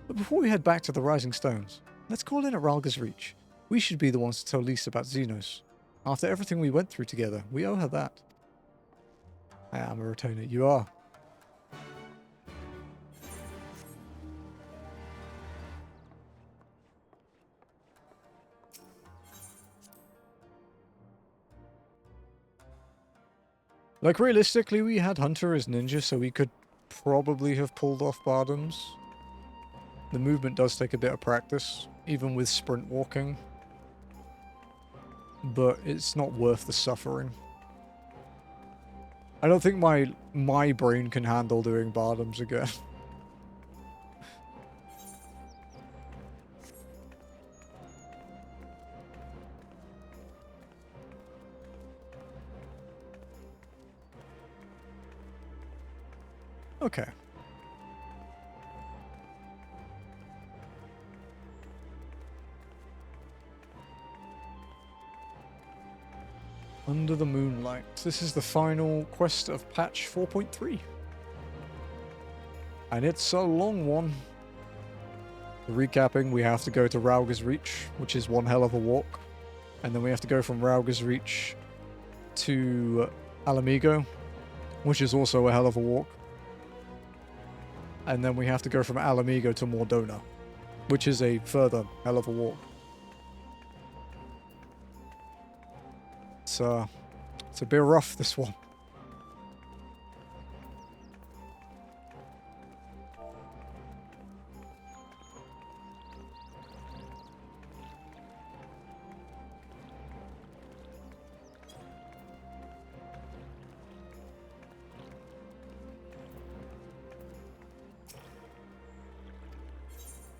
But before we head back to the Rising Stones, let's call in at Ralga's Reach. We should be the ones to tell Lisa about Xenos. After everything we went through together, we owe her that. I am a retainer. You are. Like, realistically, we had Hunter as ninja, so we could probably have pulled off Bardoms. The movement does take a bit of practice, even with sprint walking. But it's not worth the suffering. I don't think my brain can handle doing Bardoms again. Okay. Under the Moonlight. This is the final quest of patch 4.3. And it's a long one. Recapping, we have to go to Ralga's Reach, which is one hell of a walk. And then we have to go from Ralga's Reach to Ala Mhigo, which is also a hell of a walk. And then we have to go from Ala Mhigo to Mordona, which is a further hell of a walk. It's a bit rough, this one.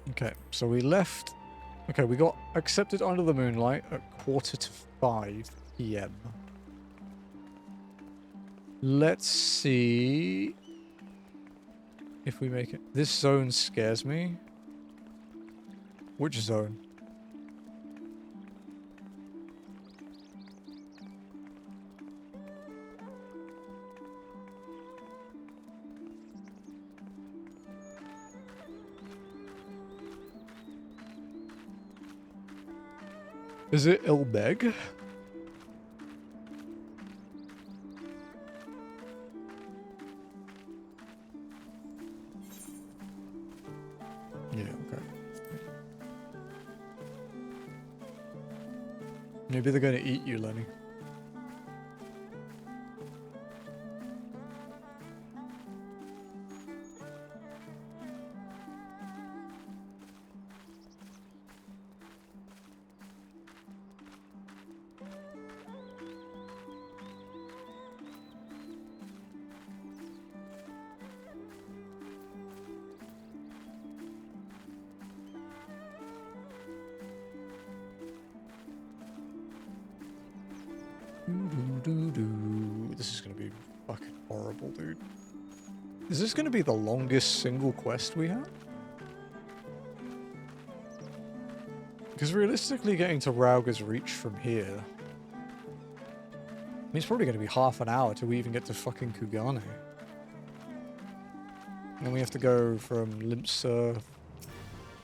Okay, so we left... Okay, we got accepted under the Moonlight at 4:45 PM. Let's see if we make it. This zone scares me. Which zone? Is it Ilbeg? Yeah, okay. Maybe they're going to eat you, Lenny. This is going to be fucking horrible, dude. Is this going to be the longest single quest we have? Because realistically, getting to Ralga's Reach from here... I mean, it's probably going to be half an hour till we even get to fucking Kugane. And then we have to go from Limpsa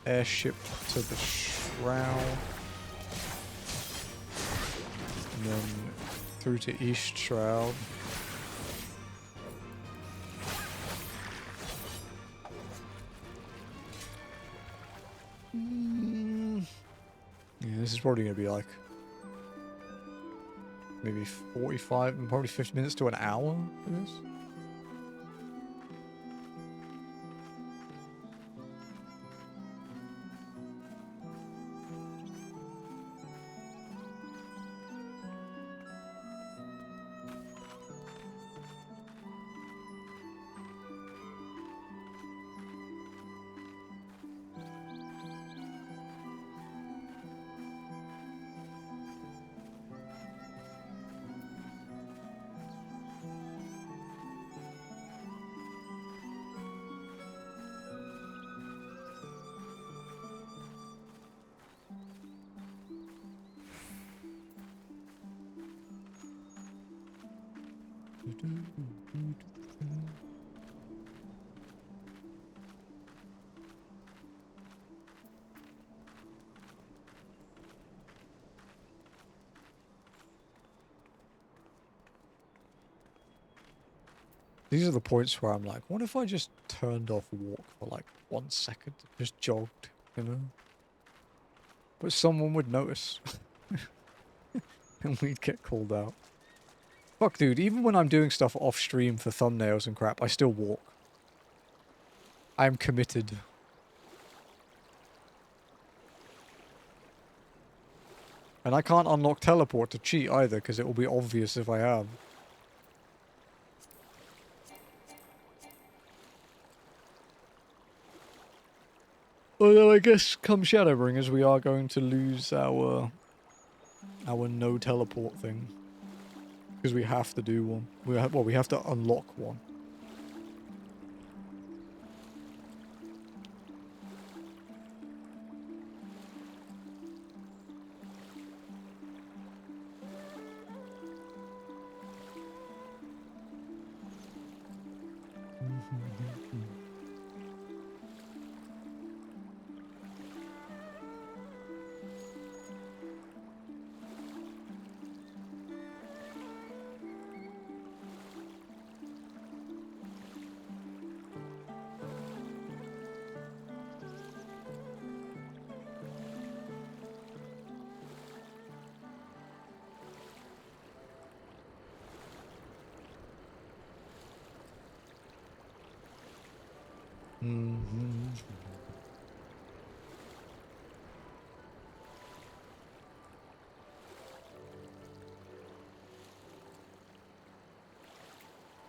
airship to the Shroud. And then through to East Shroud. Yeah, this is probably going to be like maybe 45 and probably 50 minutes to an hour for this. These are the points where I'm like, what if I just turned off walk for like 1 second? Just jogged, you know? But someone would notice. And we'd get called out. Fuck, dude, even when I'm doing stuff off stream for thumbnails and crap, I still walk. I am committed. And I can't unlock teleport to cheat either, because it will be obvious if I am. Although I guess come Shadowbringers we are going to lose our no teleport thing. Because we have to do one. We have to unlock one.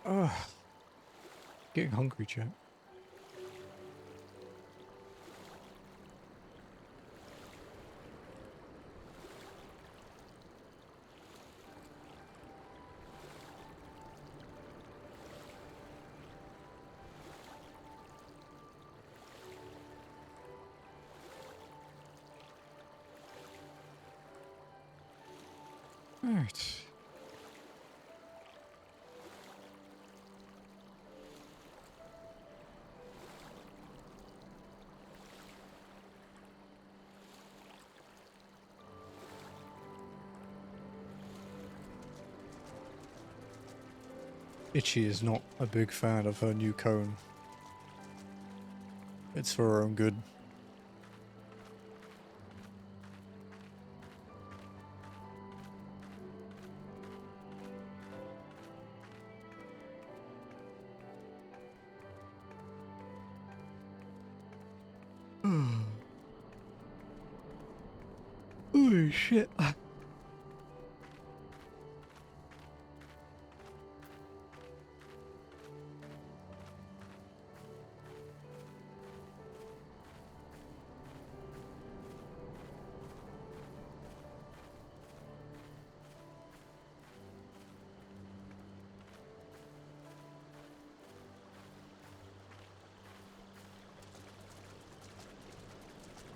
Ugh. Getting hungry, chat. Right. Itchy is not a big fan of her new cone. It's for her own good. Holy shit.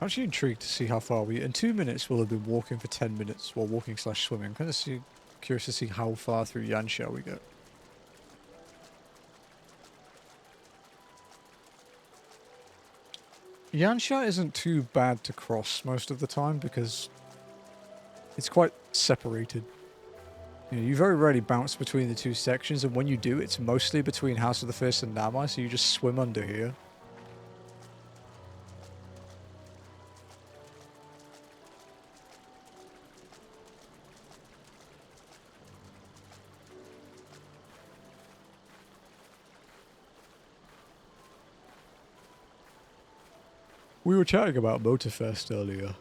I'm actually intrigued to see how far we... In 2 minutes, we'll have been walking for 10 minutes while walking / swimming. I'm kind of curious to see how far through Yansha we get. Yansha isn't too bad to cross most of the time because it's quite separated. You know, you very rarely bounce between the two sections, and when you do, it's mostly between House of the Fist and Namai, so you just swim under here. We were chatting about Motorfest earlier.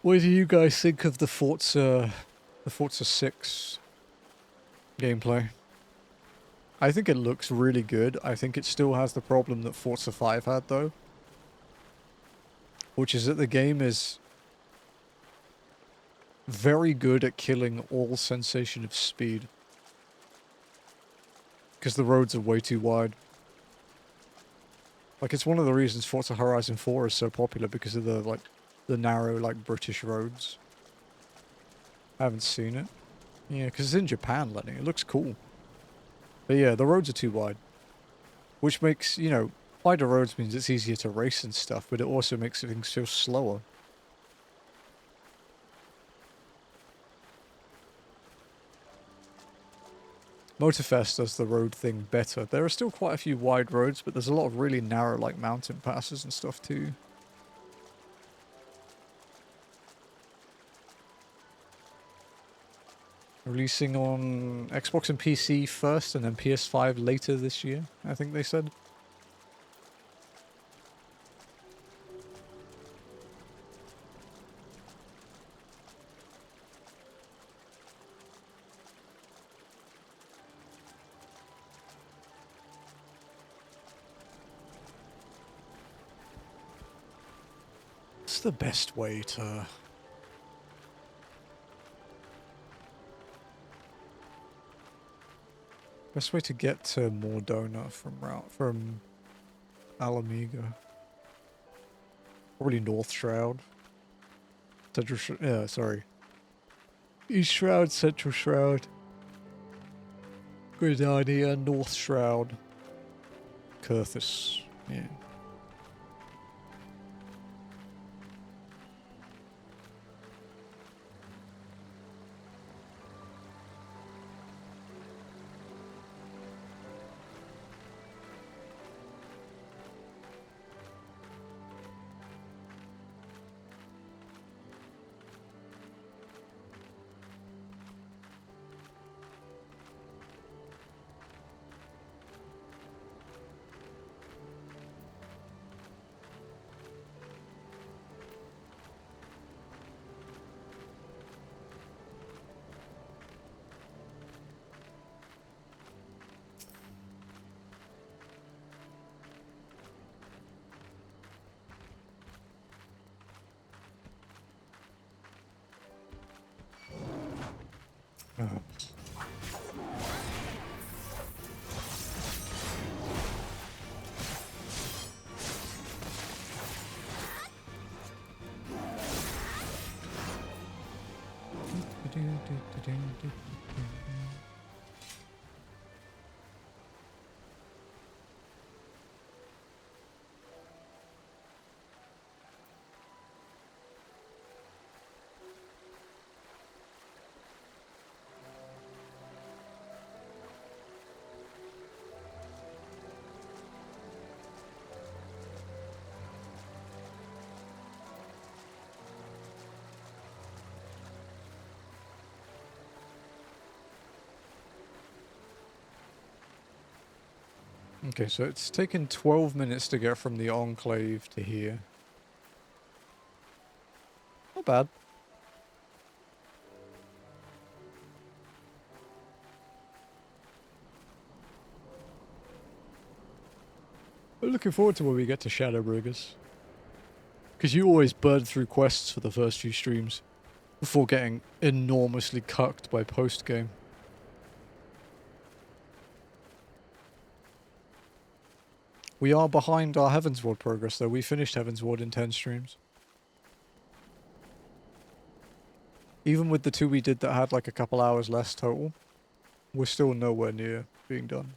What do you guys think of the Forza 6 gameplay? I think it looks really good. I think it still has the problem that Forza 5 had though. Which is that the game is very good at killing all sensation of speed. Because the roads are way too wide. Like, it's one of the reasons Forza Horizon 4 is so popular, because of the narrow, like, British roads. I haven't seen it. Yeah, because it's in Japan, Lenny. It looks cool. But yeah, the roads are too wide. Which makes, you know, wider roads means it's easier to race and stuff, but it also makes things feel slower. Motorfest does the road thing better. There are still quite a few wide roads, but there's a lot of really narrow, like, mountain passes and stuff too. Releasing on Xbox and PC first, and then PS5 later this year, I think they said. What's the best way to... Best way to get to Mordona from Ala Mhigo? Probably North Shroud. Sorry. East Shroud, Central Shroud. Gridania, North Shroud. Kurthus. Yeah. Okay, so it's taken 12 minutes to get from the Enclave to here. Not bad. I'm looking forward to when we get to Shadowbringers. Because you always burn through quests for the first few streams before getting enormously cucked by post-game. We are behind our Heavensward progress, though. We finished Heavensward in 10 streams. Even with the 2 we did that had like a couple hours less total, we're still nowhere near being done.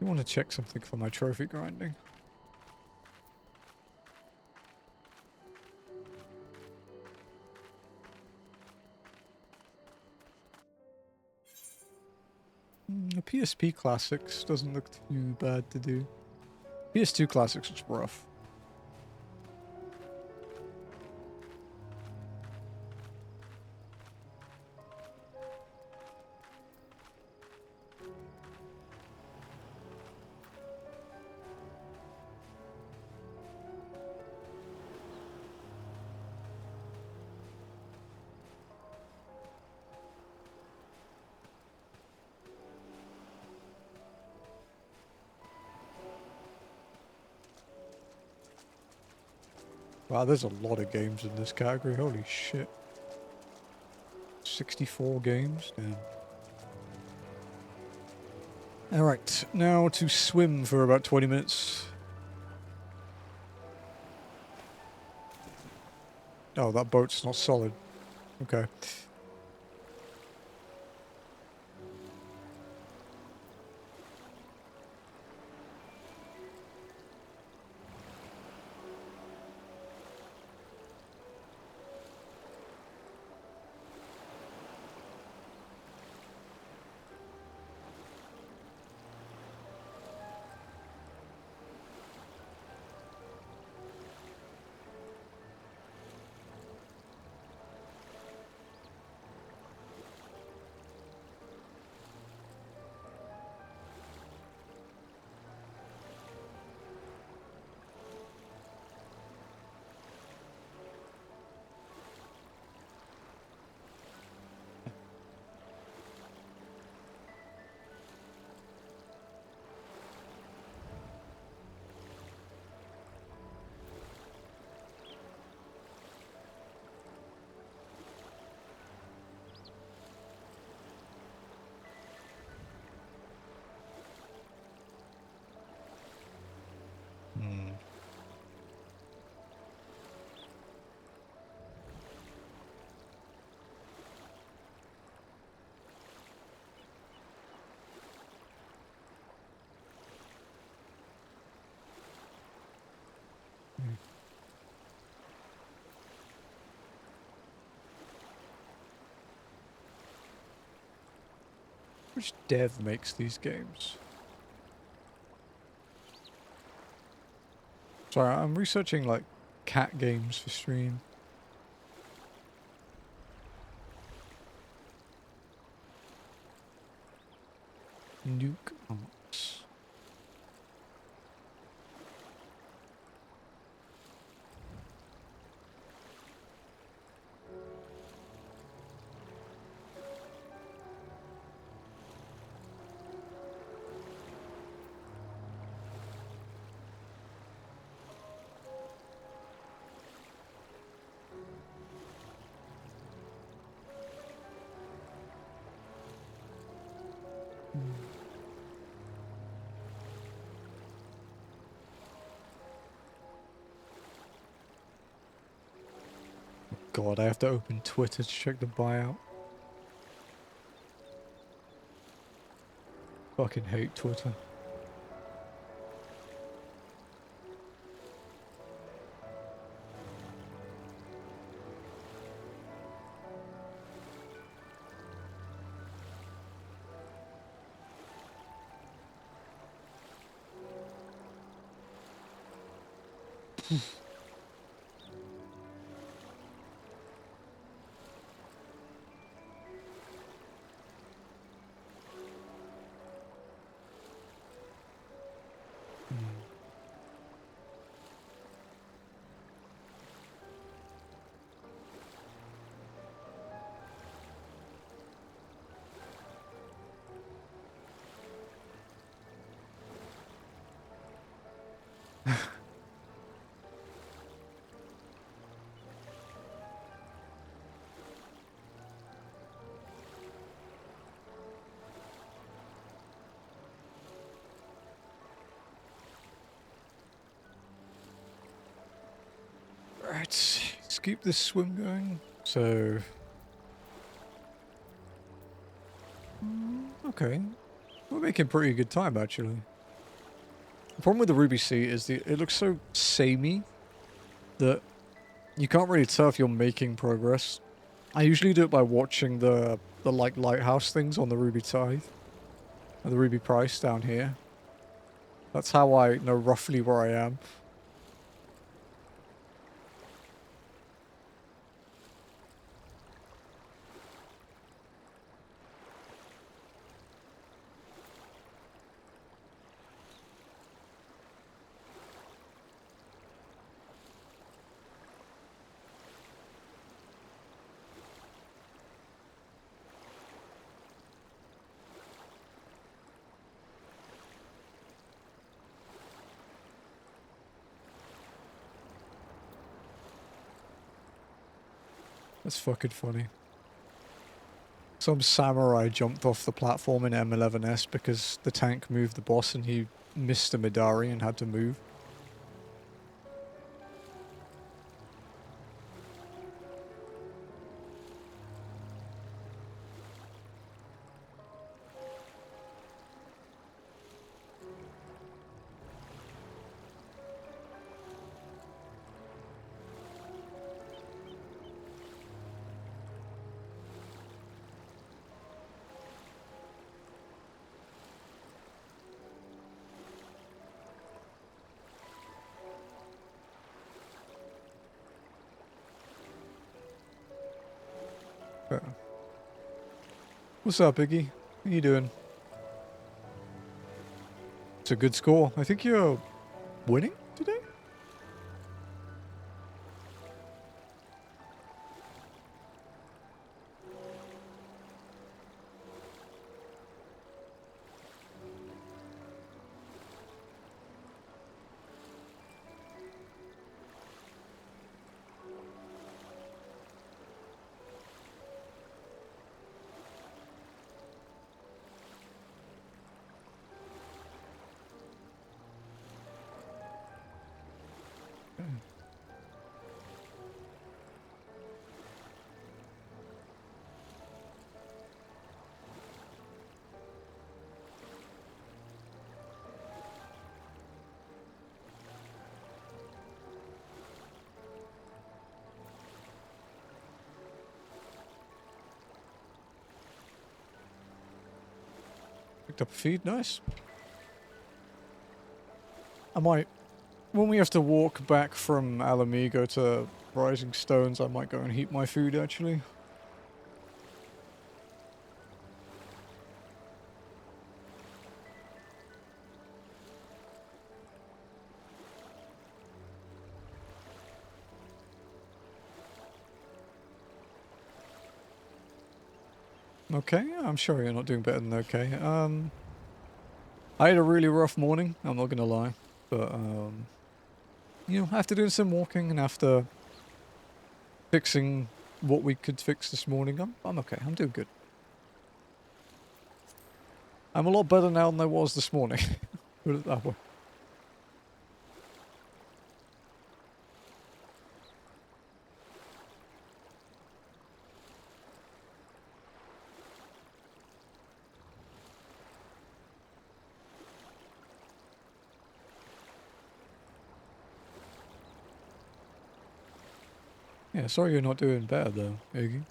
I want to check something for my trophy grinding. The PSP Classics doesn't look too bad to do. PS2 Classics was rough. Wow, there's a lot of games in this category. Holy shit. 64 games? Damn. Alright, now to swim for about 20 minutes. Oh, that boat's not solid. Okay. Which dev makes these games? Sorry, I'm researching like cat games for stream. Nuke Arts. God, I have to open Twitter to check the buyout. Fucking hate Twitter. Right, let's keep this swim going. So, okay, we're making pretty good time actually. The problem with the Ruby Sea is it looks so samey that you can't really tell if you're making progress. I usually do it by watching the like lighthouse things on the Ruby Tithe, and the Ruby Price down here. That's how I know roughly where I am. That's fucking funny. Some samurai jumped off the platform in M11S because the tank moved the boss and he missed a Midari and had to move. What's up, Iggy? How you doing? It's a good score. I think you're winning today? Picked up a feed, nice. I might, when we have to walk back from Ala Mhigo to Rising Stones, I might go and heat my food actually. Okay, I'm sure you're not doing better than okay. I had a really rough morning, I'm not gonna lie. But, you know, after doing some walking and after fixing what we could fix this morning, I'm okay, I'm doing good. I'm a lot better now than I was this morning. Put it that way. Yeah, sorry you're not doing better though, Iggy.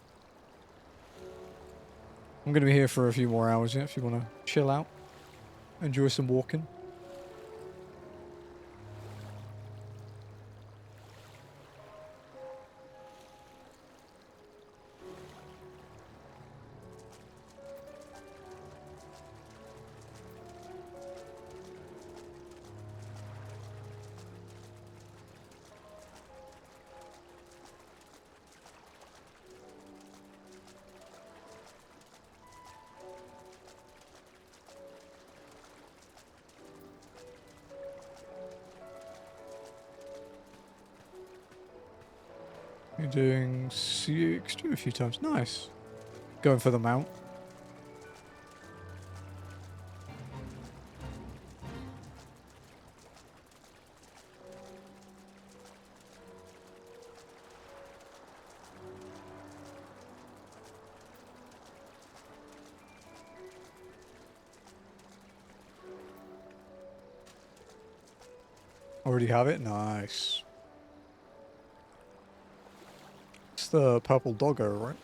I'm gonna be here for a few more hours yet if you wanna chill out. Enjoy some walking. You're doing CX2 a few times. Nice. Going for the mount. Already have it? Nice. It's the purple doggo, right?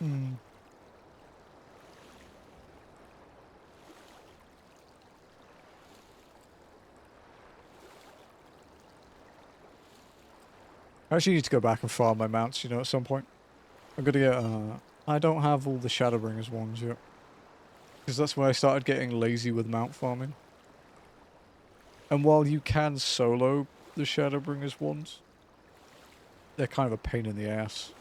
Hmm. I actually need to go back and farm my mounts, you know, at some point. I'm gonna get, I don't have all the Shadowbringers ones yet. Because that's where I started getting lazy with mount farming. And while you can solo the Shadowbringers ones, they're kind of a pain in the ass.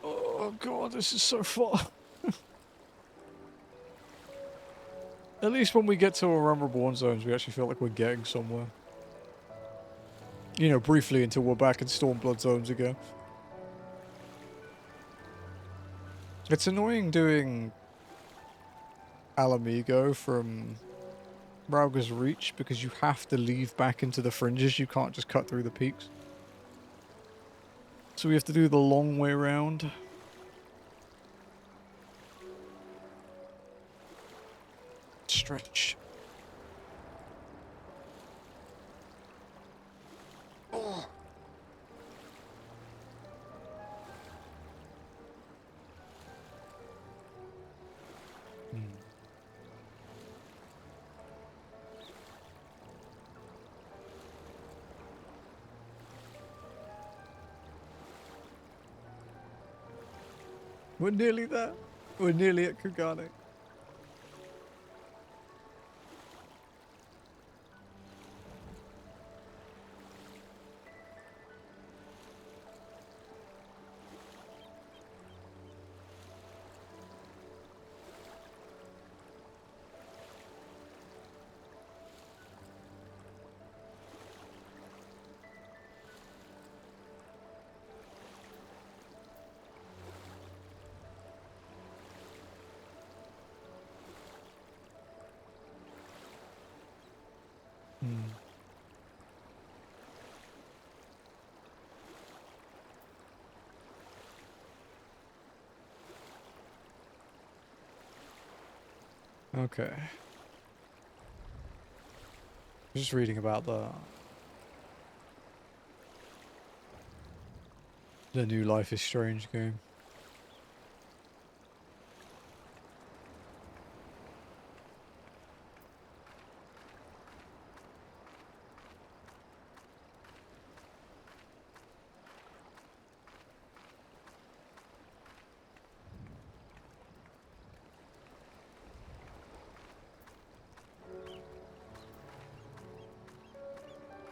Oh god, this is so far. At least when we get to our Realm Reborn zones, we actually feel like we're getting somewhere. You know, briefly until we're back in Stormblood zones again. It's annoying doing Ala Mhigo from Rauga's Reach because you have to leave back into the fringes. You can't just cut through the peaks. So we have to do the long way around. Stretch. Oh. We're nearly there. We're nearly at Kugane. Okay. Just reading about the new Life is Strange game.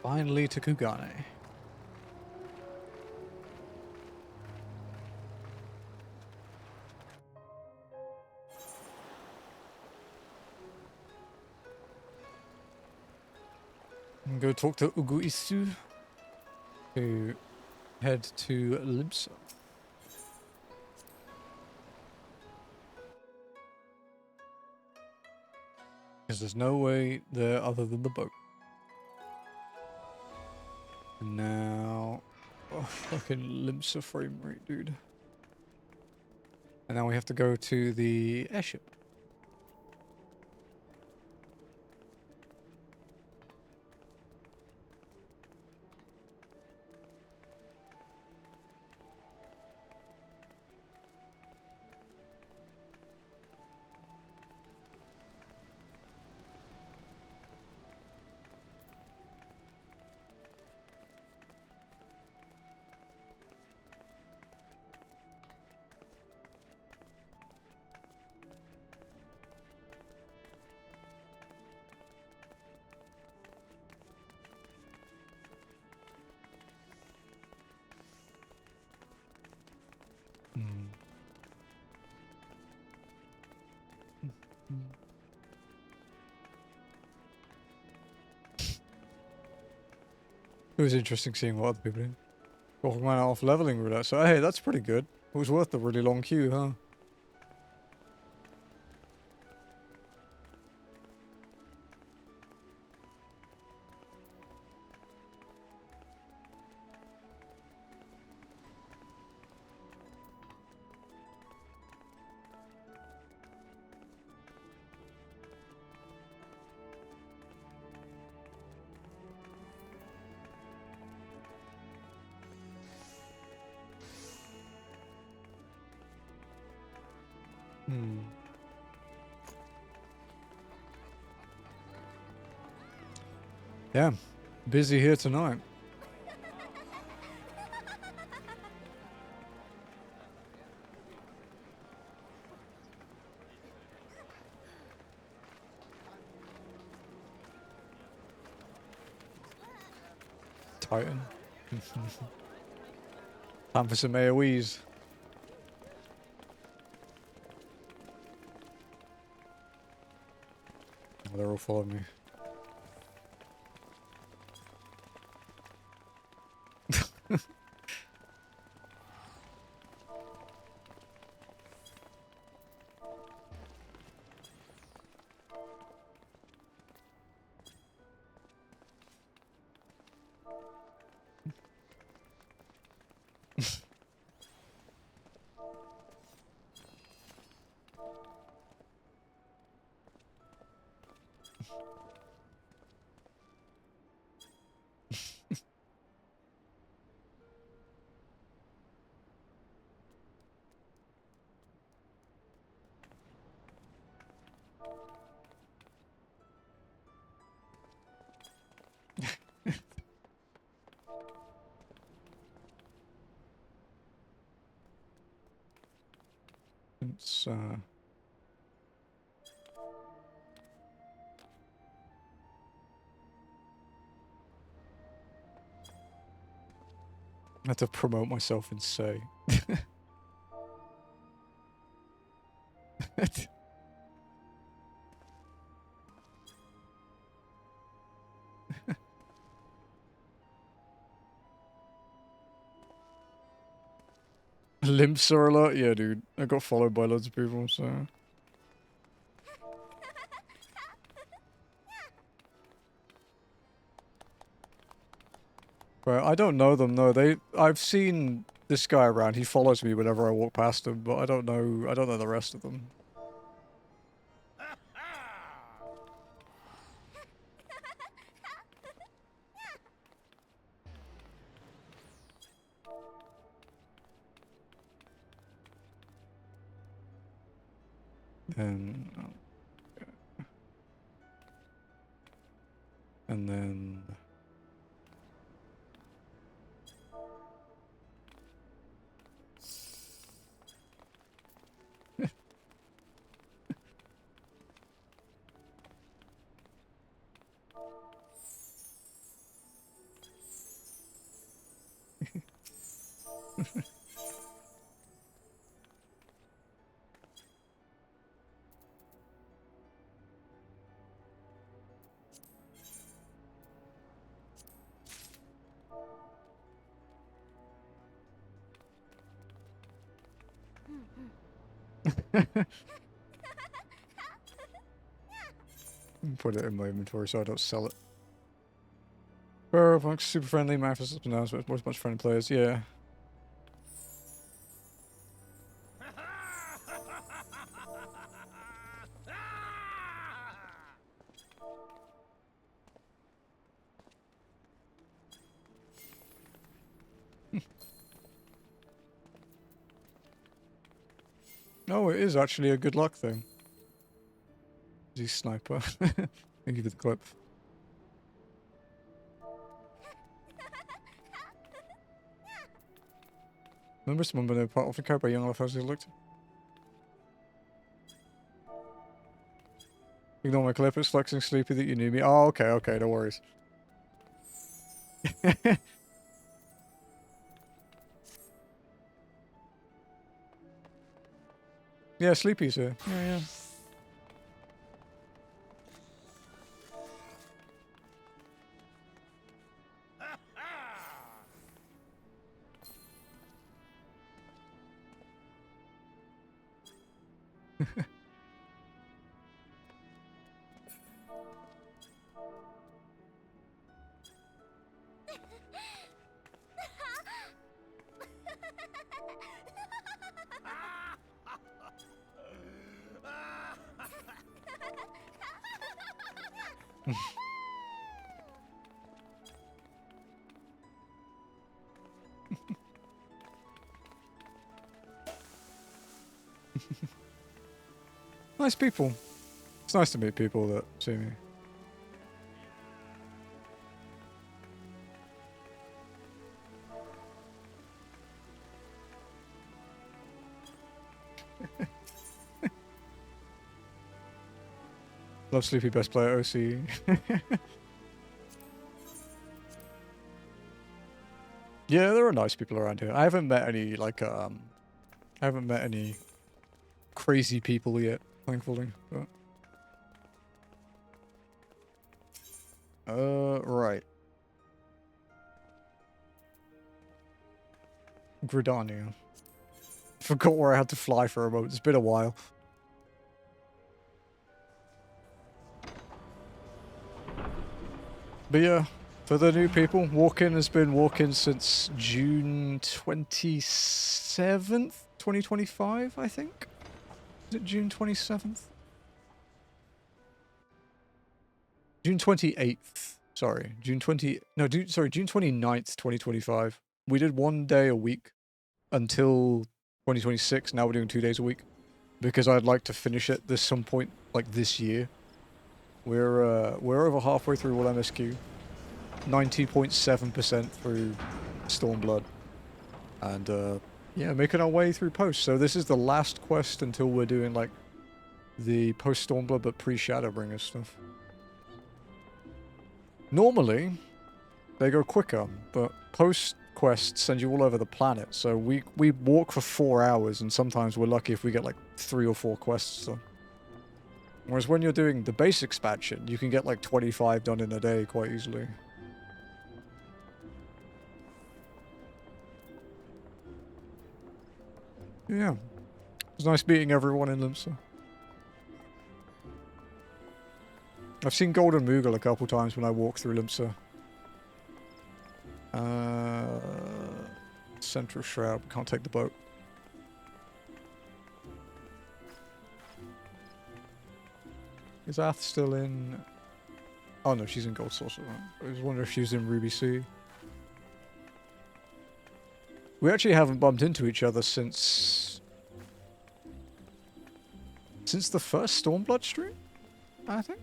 Finally to Kugane. And go talk to Uguisu to head to Limsa. Because there's no way there other than the boat. And now... Oh, fucking Limsa frame rate, dude. And now we have to go to the airship. It was interesting seeing what other people do. Walking around off leveling roulette, so hey, that's pretty good. It was worth the really long queue, huh? Yeah, busy here tonight. Titan. Time for some AoEs. Oh, they're all following me. It's I had to promote myself and say. Limps are a lot? Yeah, dude. I got followed by loads of people, so... Right, I don't know them, no. I've seen this guy around. He follows me whenever I walk past him, but I don't know the rest of them. And then... Put it in my inventory so I don't sell it. Fox, super friendly, manifest up and down, but much friendly players, yeah. Oh, it is actually a good luck thing. Easy sniper. Thank you for the clip. Remember someone been a part of the car by young love as they looked? Ignore my clip, it's flexing sleepy that you knew me. Oh, okay, okay, no worries. Yeah, Sleepy's here. Yeah. Nice people. It's nice to meet people that see me. Love Sleepy, best player OC. Yeah, there are nice people around here. I haven't met any I haven't met any crazy people yet, thankfully. But right. Gridania. Forgot where I had to fly for a moment. It's been a while. But yeah, for the new people, walk-in has been walk-in since June 27th, 2025, I think? Is it June 27th? June 28th. Sorry, June 29th, 2025. We did 1 day a week until 2026. Now we're doing 2 days a week because I'd like to finish it at some point, like this year. We're over halfway through all MSQ, 90.7% through Stormblood, and yeah, making our way through post. So this is the last quest until we're doing like the post Stormblood but pre Shadowbringer stuff. Normally they go quicker, but post quests send you all over the planet. So we walk for 4 hours, and sometimes we're lucky if we get like 3 or 4 quests done. Whereas when you're doing the base expansion, you can get like 25 done in a day quite easily. Yeah. It was nice meeting everyone in Limsa. I've seen Golden Moogle a couple times when I walk through Limsa. Central Shroud. Can't take the boat. Is Ath still in... Oh no, she's in Gold Saucer. I was wondering if she was in Ruby Sea. We actually haven't bumped into each other since the first Stormblood stream, I think.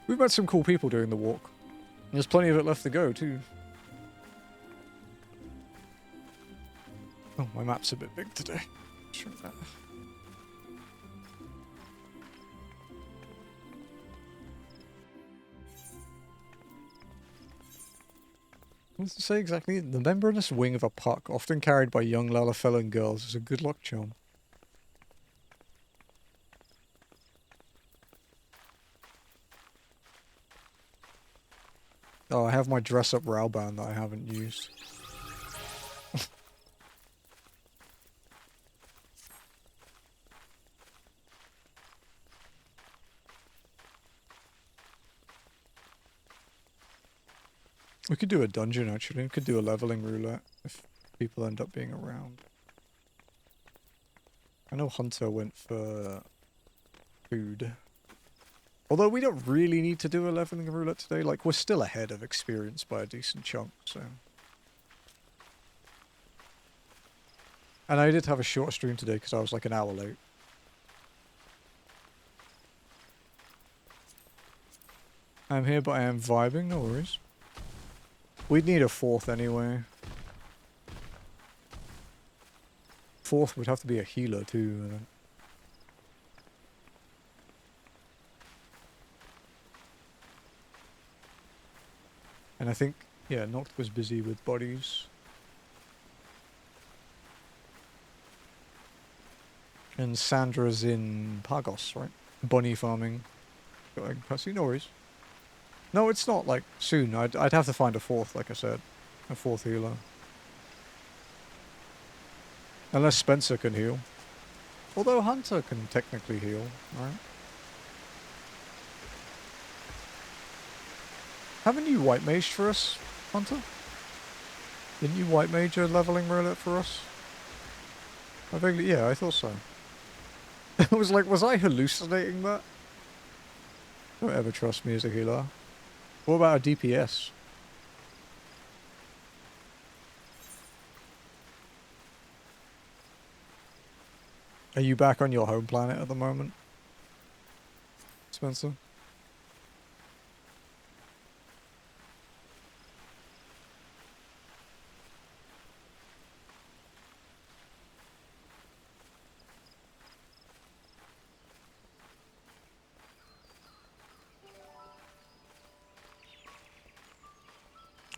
We've met some cool people doing the walk. There's plenty of it left to go too. Oh, my map's a bit big today. Shrink that. What does it say exactly? The membranous wing of a puck, often carried by young Lalafellan girls, is a good luck charm. Oh, I have my dress-up Rauband that I haven't used. We could do a dungeon, actually. We could do a leveling roulette if people end up being around. I know Hunter went for food. Although we don't really need to do a leveling roulette today. Like, we're still ahead of experience by a decent chunk, so... And I did have a short stream today because I was like an hour late. I'm here, but I am vibing, no worries. We'd need a 4th anyway. 4th would have to be a healer too, I think. And I think, yeah, Noct was busy with bodies. And Sandra's in Pagos, right? Bunny farming. No worries. No, it's not, like, soon. I'd have to find a 4th, like I said. A 4th healer. Unless Spencer can heal. Although Hunter can technically heal, right? Haven't you white maged for us, Hunter? Didn't you white mage a leveling roulette for us? I vaguely, yeah, I thought so. I was like, was I hallucinating that? Don't ever trust me as a healer. What about a DPS? Are you back on your home planet at the moment, Spencer?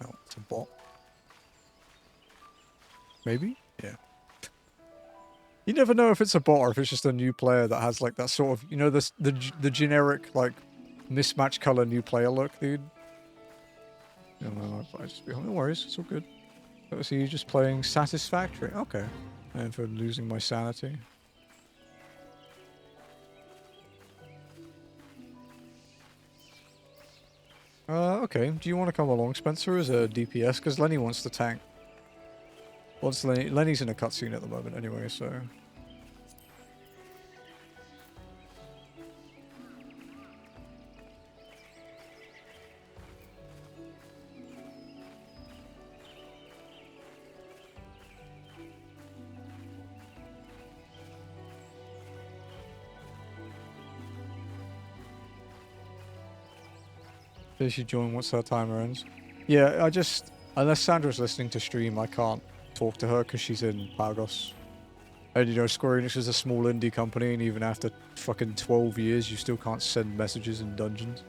Oh, it's a bot. Maybe? Yeah. You never know if it's a bot or if it's just a new player that has like that sort of, you know, the generic like mismatched color new player look, dude. No, I just be no worries, it's all good. So you're just playing Satisfactory, okay. And for losing my sanity. Okay. Do you want to come along, Spencer, as a DPS? Because Lenny wants to tank. Wants Lenny's in a cutscene at the moment anyway, so... Did she join once her timer ends? Yeah, I just... Unless Sandra's listening to stream, I can't talk to her because she's in Pagos. And you know, Square Enix is a small indie company, and even after fucking 12 years, you still can't send messages in dungeons.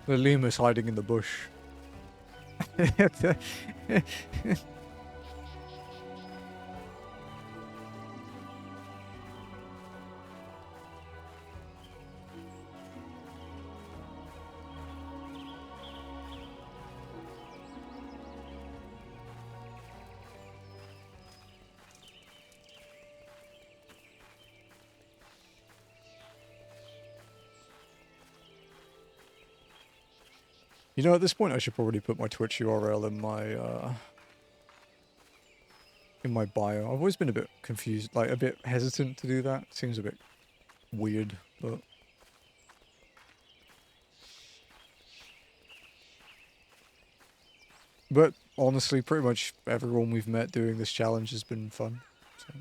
The lemur's hiding in the bush. You know, at this point, I should probably put my Twitch URL in my bio. I've always been a bit confused, like a bit hesitant to do that. It seems a bit weird, but... But honestly, pretty much everyone we've met doing this challenge has been fun. So.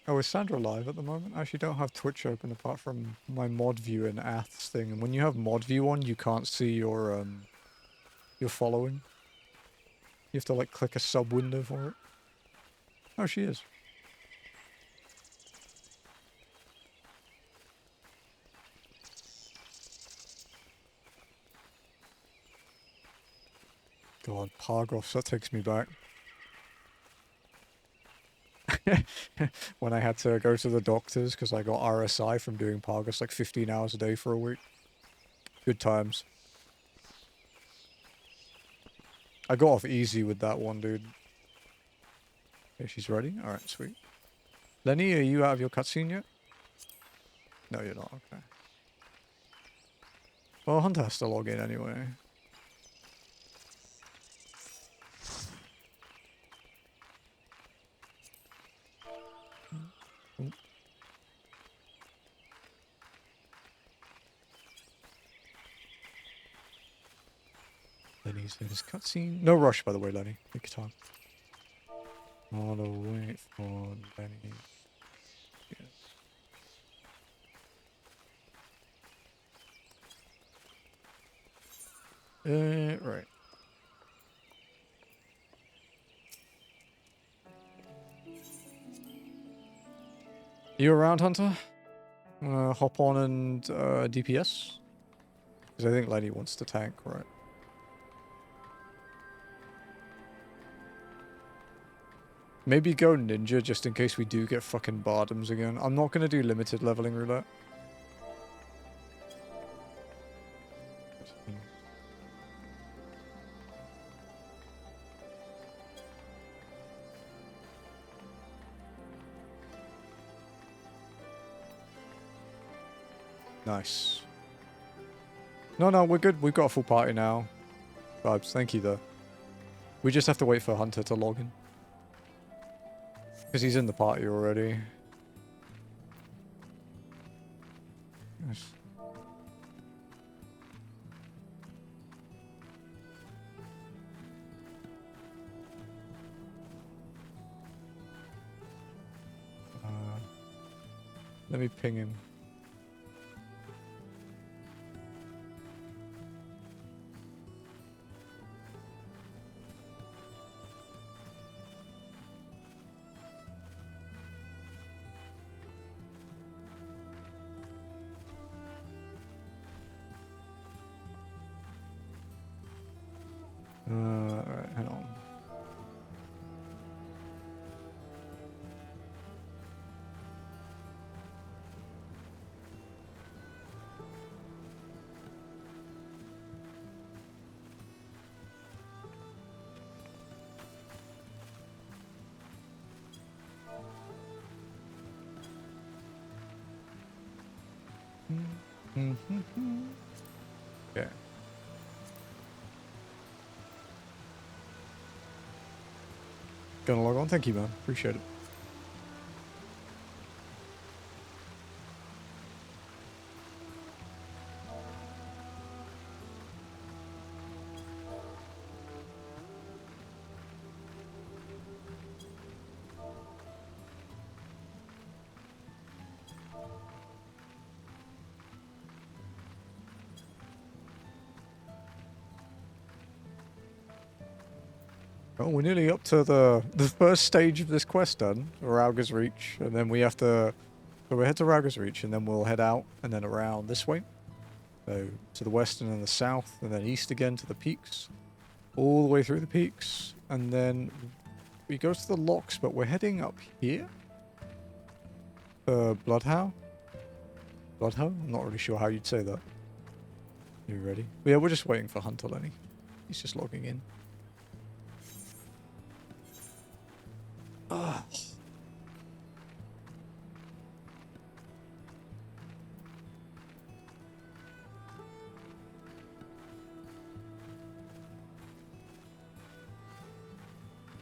Oh, is Sandra live at the moment? I actually don't have Twitch open apart from my mod view and Ath's thing. And when you have mod view on, you can't see your following. You have to like click a sub window for it. Oh, she is. God, Pargoffs, that takes me back. When I had to go to the doctors because I got RSI from doing Pargos like 15 hours a day for a week. Good times. I got off easy with that one, dude. Okay, she's ready? Alright, sweet. Lenny, are you out of your cutscene yet? No, you're not. Okay. Well, Hunter has to log in anyway. Lenny's in his cutscene. No rush, by the way, Lenny. Take your time. Gotta wait for Lenny. Right. You around, Hunter? Hop on and DPS? Because I think Lenny wants to tank, right? Maybe go ninja just in case we do get fucking Bardoms again. I'm not going to do limited leveling roulette. Nice. No, we're good. We've got a full party now. Vibes, thank you though. We just have to wait for Hunter to log in. Because he's in the party already. Nice. Let me ping him. Alright, hang on. Okay. Gonna log on. Thank you, man. Appreciate it. Oh, we're nearly up to the first stage of this quest done, Rauga's Reach, and then we have to... So we head to Rauga's Reach, and then we'll head out, and then around this way. So, to the west and then the south, and then east again to the peaks. All the way through the peaks, and then we go to the locks, but we're heading up here? Bloodhow? Bloodhow? I'm not really sure how you'd say that. You ready? Yeah, we're just waiting for Hunter Lenny. He's just logging in. Ugh.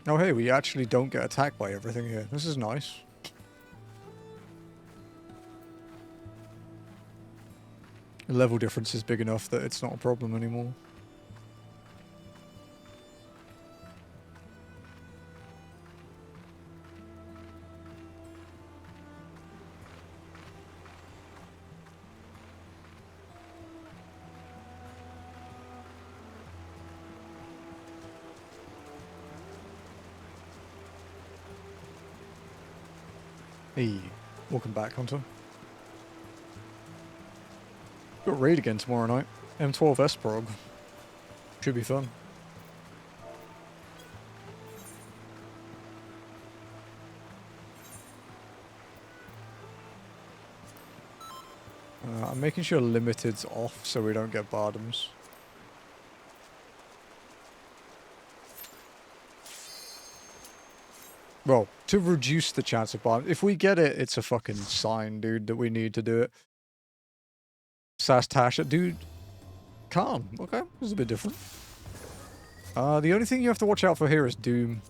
Oh hey, we actually don't get attacked by everything here. This is nice. The level difference is big enough that it's not a problem anymore. Hey, welcome back, Hunter. Got raid again tomorrow night. M12 prog. Should be fun. I'm making sure limited's off so we don't get Bardoms. Well, to reduce the chance of Bardoms. If we get it, it's a fucking sign, dude, that we need to do it. Tasha, dude. Calm. Okay, this is a bit different. The only thing you have to watch out for here is Doom.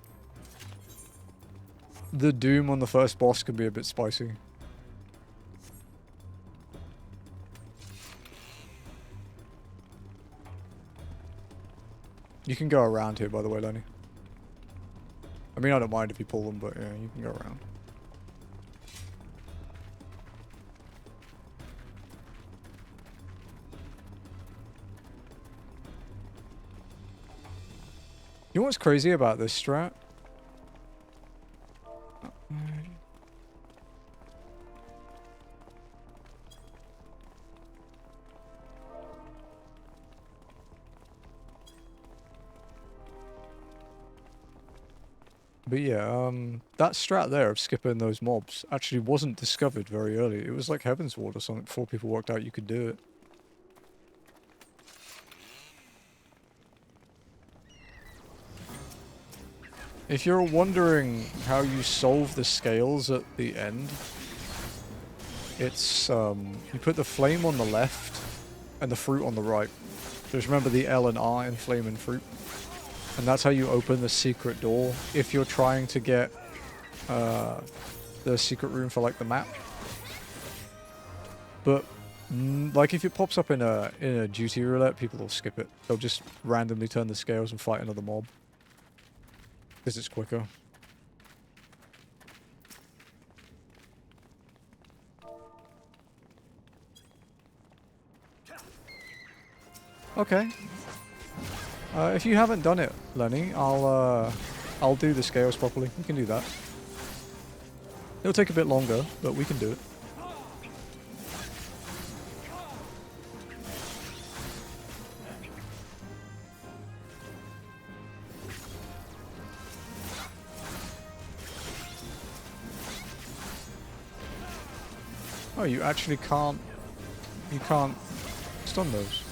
The Doom on the first boss can be a bit spicy. You can go around here, by the way, Lenny. I mean, I don't mind if you pull them, but yeah, you can go around. You know what's crazy about this strat? But yeah, that strat there of skipping those mobs actually wasn't discovered very early. It was like Heaven's Ward or something before people worked out you could do it. If you're wondering how you solve the scales at the end, it's, you put the flame on the left and the fruit on the right. Just remember the L and R in flame and fruit. And that's how you open the secret door if you're trying to get the secret room for like the map. But like if it pops up in a duty roulette, people will skip it. They'll just randomly turn the scales and fight another mob. Because it's quicker. Okay. If you haven't done it, Lenny, I'll do the scales properly. We can do that. It'll take a bit longer, but we can do it. Oh, you actually can't... You can't stun those.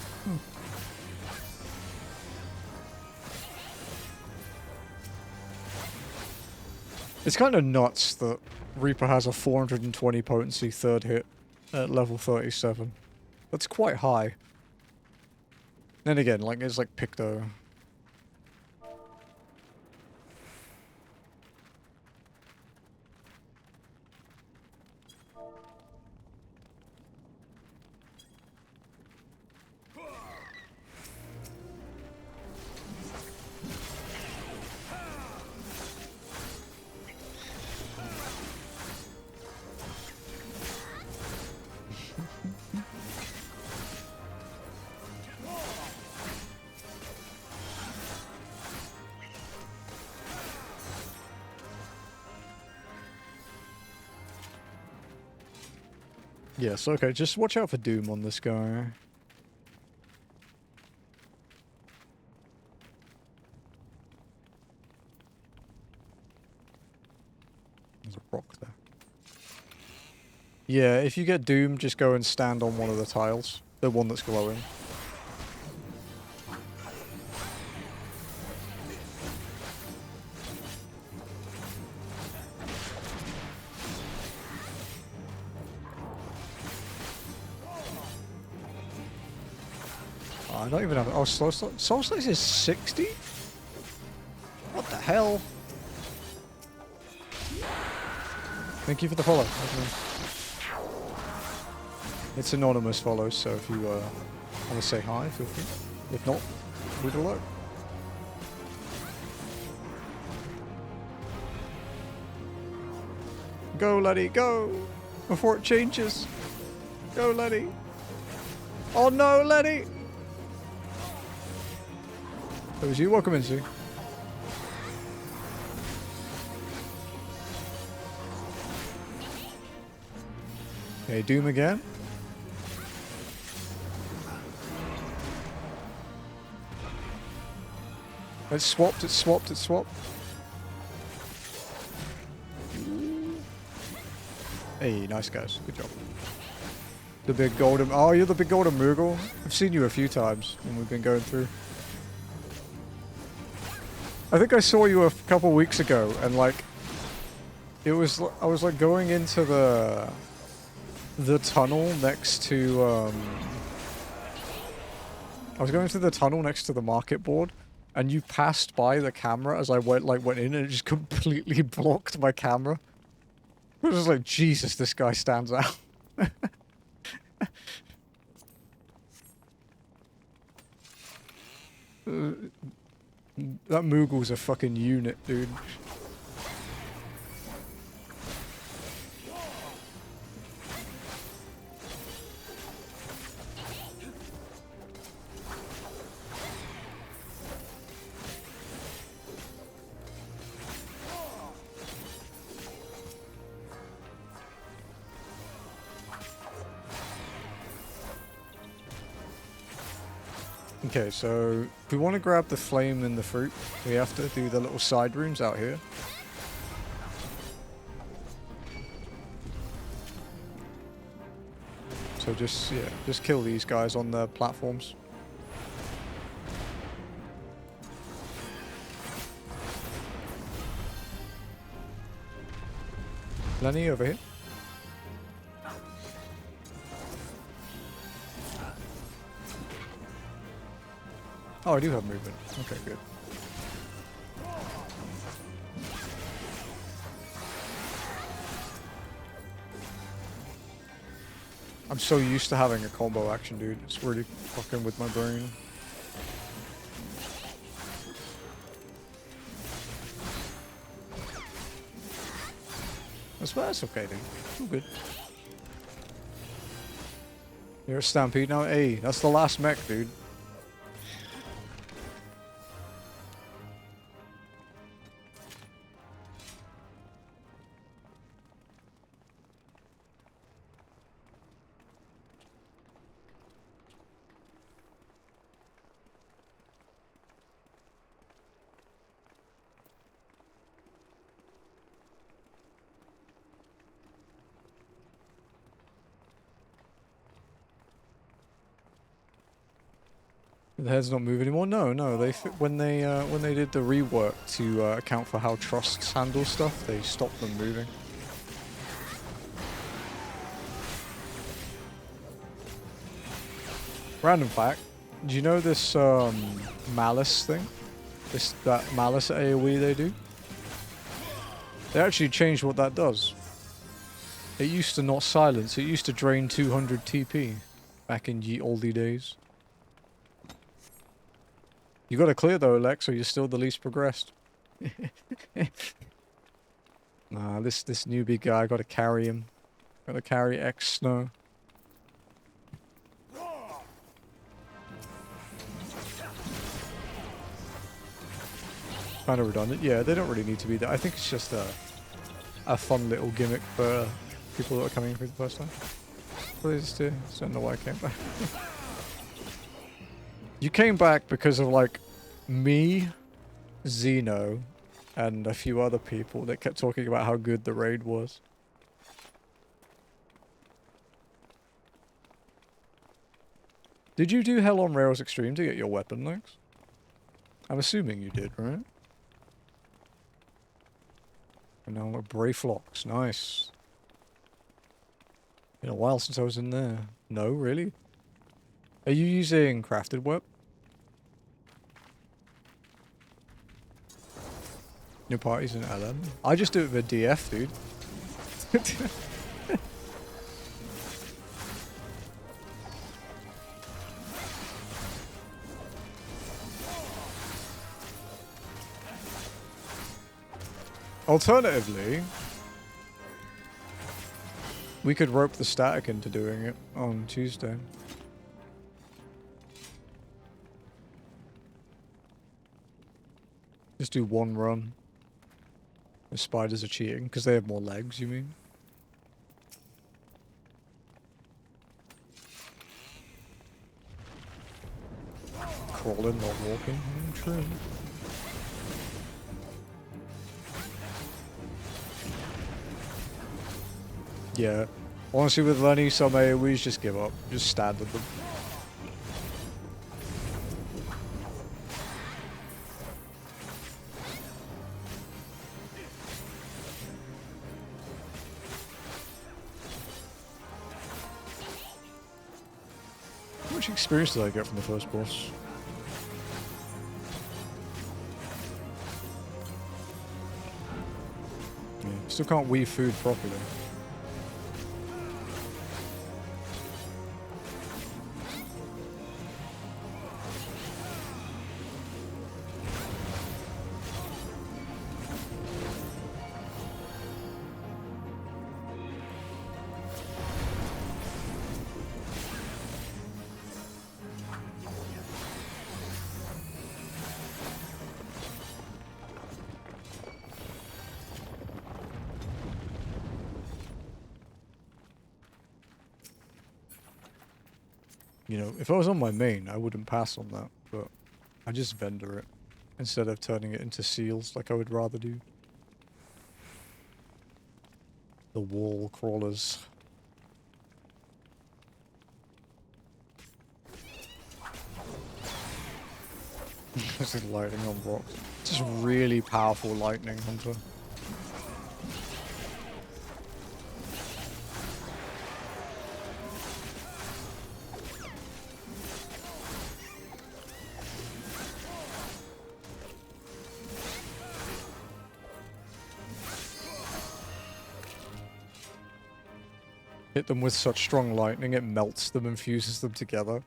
It's kind of nuts that Reaper has a 420 potency third hit at level 37. That's quite high. Then again, like, it's like Picto. Yes, okay, just watch out for Doom on this guy. There's a rock there. Yeah, if you get Doom, just go and stand on one of the tiles. The one that's glowing. I don't even have... Oh, Soul Slice is 60? What the hell? Thank you for the follow. It's anonymous follow, so if you want to say hi, feel free. If not, leave it alone. Go, Letty, go! Before it changes. Go, Letty. Oh no, Letty! That was you. Welcome in, Sue. Okay, Doom again. It's swapped, it's swapped, it's swapped. Hey, nice guys. Good job. The big golden... Oh, you're the big golden Moogle? I've seen you a few times when we've been going through. I think I saw you a couple weeks ago, and like, it was, I was like going into the tunnel next to, I was going to the tunnel next to the market board, and you passed by the camera as I went in, and it just completely blocked my camera. I was just like, Jesus, this guy stands out. That Moogle's a fucking unit, dude. Okay, so if we want to grab the flame and the fruit, we have to do the little side rooms out here. So just, yeah, just kill these guys on the platforms. Lenny, over here. Oh, I do have movement. Okay, good. I'm so used to having a combo action, dude. It's really fucking with my brain. That's okay, dude. It's all good. You're a Stampede now? Hey, that's the last mech, dude. The head's not move anymore. No, no. When they did the rework to account for how trusts handle stuff, they stopped them moving. Random fact: do you know this malice thing? That malice AOE they do? They actually changed what that does. It used to not silence. It used to drain 200 TP back in ye olde days. You got to clear though, Lex, or you're still the least progressed. Nah, this newbie guy, got to carry him. Got to carry X Snow. Kind of redundant. Yeah, they don't really need to be there. I think it's just a fun little gimmick for people that are coming for the first time. Please do. I don't know why I came back. You came back because of, like, me, Xeno, and a few other people that kept talking about how good the raid was. Did you do Hell on Rails Extreme to get your weapon, Lex? I'm assuming you did, right? And now we're Brayflocks. Nice. Been a while since I was in there. No, really? Are you using crafted web? New parties in LM? I just do it with DF, dude. Alternatively, we could rope the static into doing it on Tuesday. Just do one run. The spiders are cheating because they have more legs, you mean? Crawling, not walking. True. Yeah. Honestly, with Lenny, some AoEs just give up. Just stand with them. How much experience did I get from the first boss? Yeah, still can't weave food properly. You know, if I was on my main, I wouldn't pass on that, but I just vendor it instead of turning it into seals like I would rather do. The wall crawlers. This is lightning on rocks. Just really powerful lightning hunter. Hit them with such strong lightning, it melts them and fuses them together.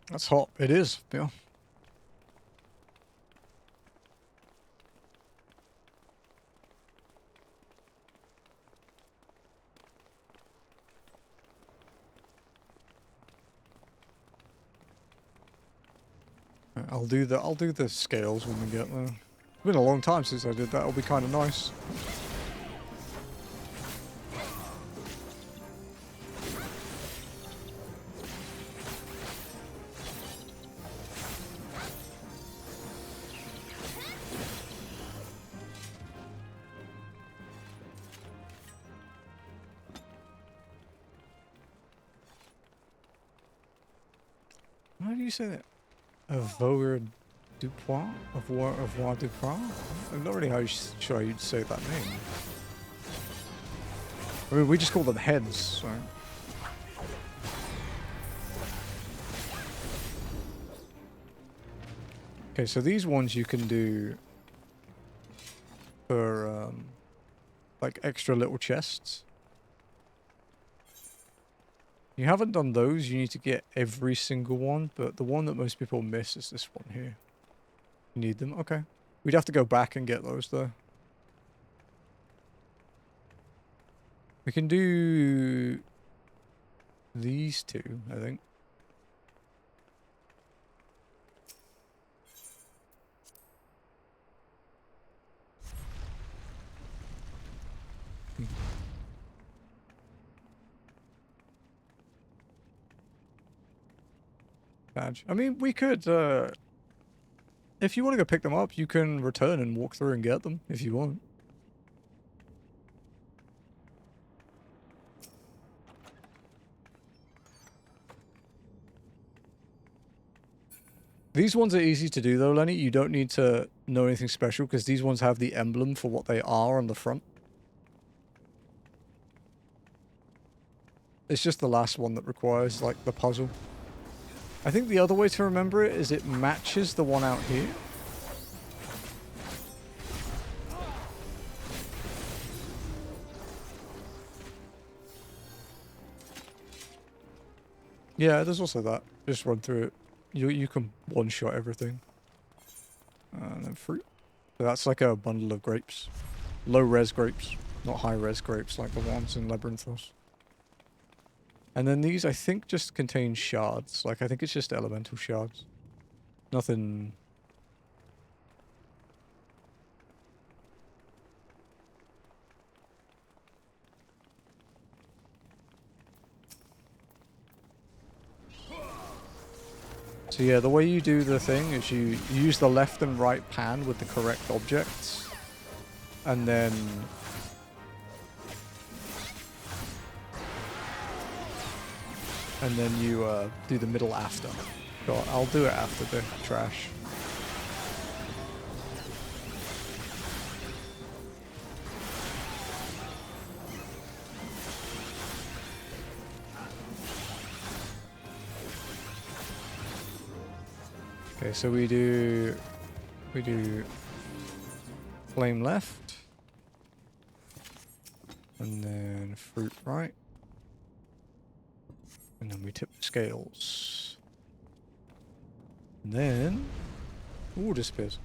That's hot. It is, yeah. I'll do the scales when we get there. It's been a long time since I did that. It'll be kind of nice. How do you say that? Avoir du point? Avoir du point? I'm not really sure how you'd say that name. I mean, we just call them heads, so. Okay, so these ones you can do for, like, extra little chests. You haven't done those, you need to get every single one, but the one that most people miss is this one here. You need them? Okay. We'd have to go back and get those, though. We can do these two, I think. Badge. I mean, we could, if you want to go pick them up, you can return and walk through and get them, if you want. These ones are easy to do, though, Lenny. You don't need to know anything special, because these ones have the emblem for what they are on the front. It's just the last one that requires, like, the puzzle. I think the other way to remember it is it matches the one out here. Yeah, there's also that. Just run through it. You can one-shot everything. And then fruit. So that's like a bundle of grapes. Low-res grapes, not high-res grapes like the ones in Labyrinthos. And then these, I think, just contain shards. Like, I think it's just elemental shards. Nothing... So yeah, the way you do the thing is you use the left and right pan with the correct objects. And then... And then you do the middle after. So I'll do it after the trash. Okay, so we do flame left. And then fruit right. And then we tip the scales. And then... Ooh, disappears.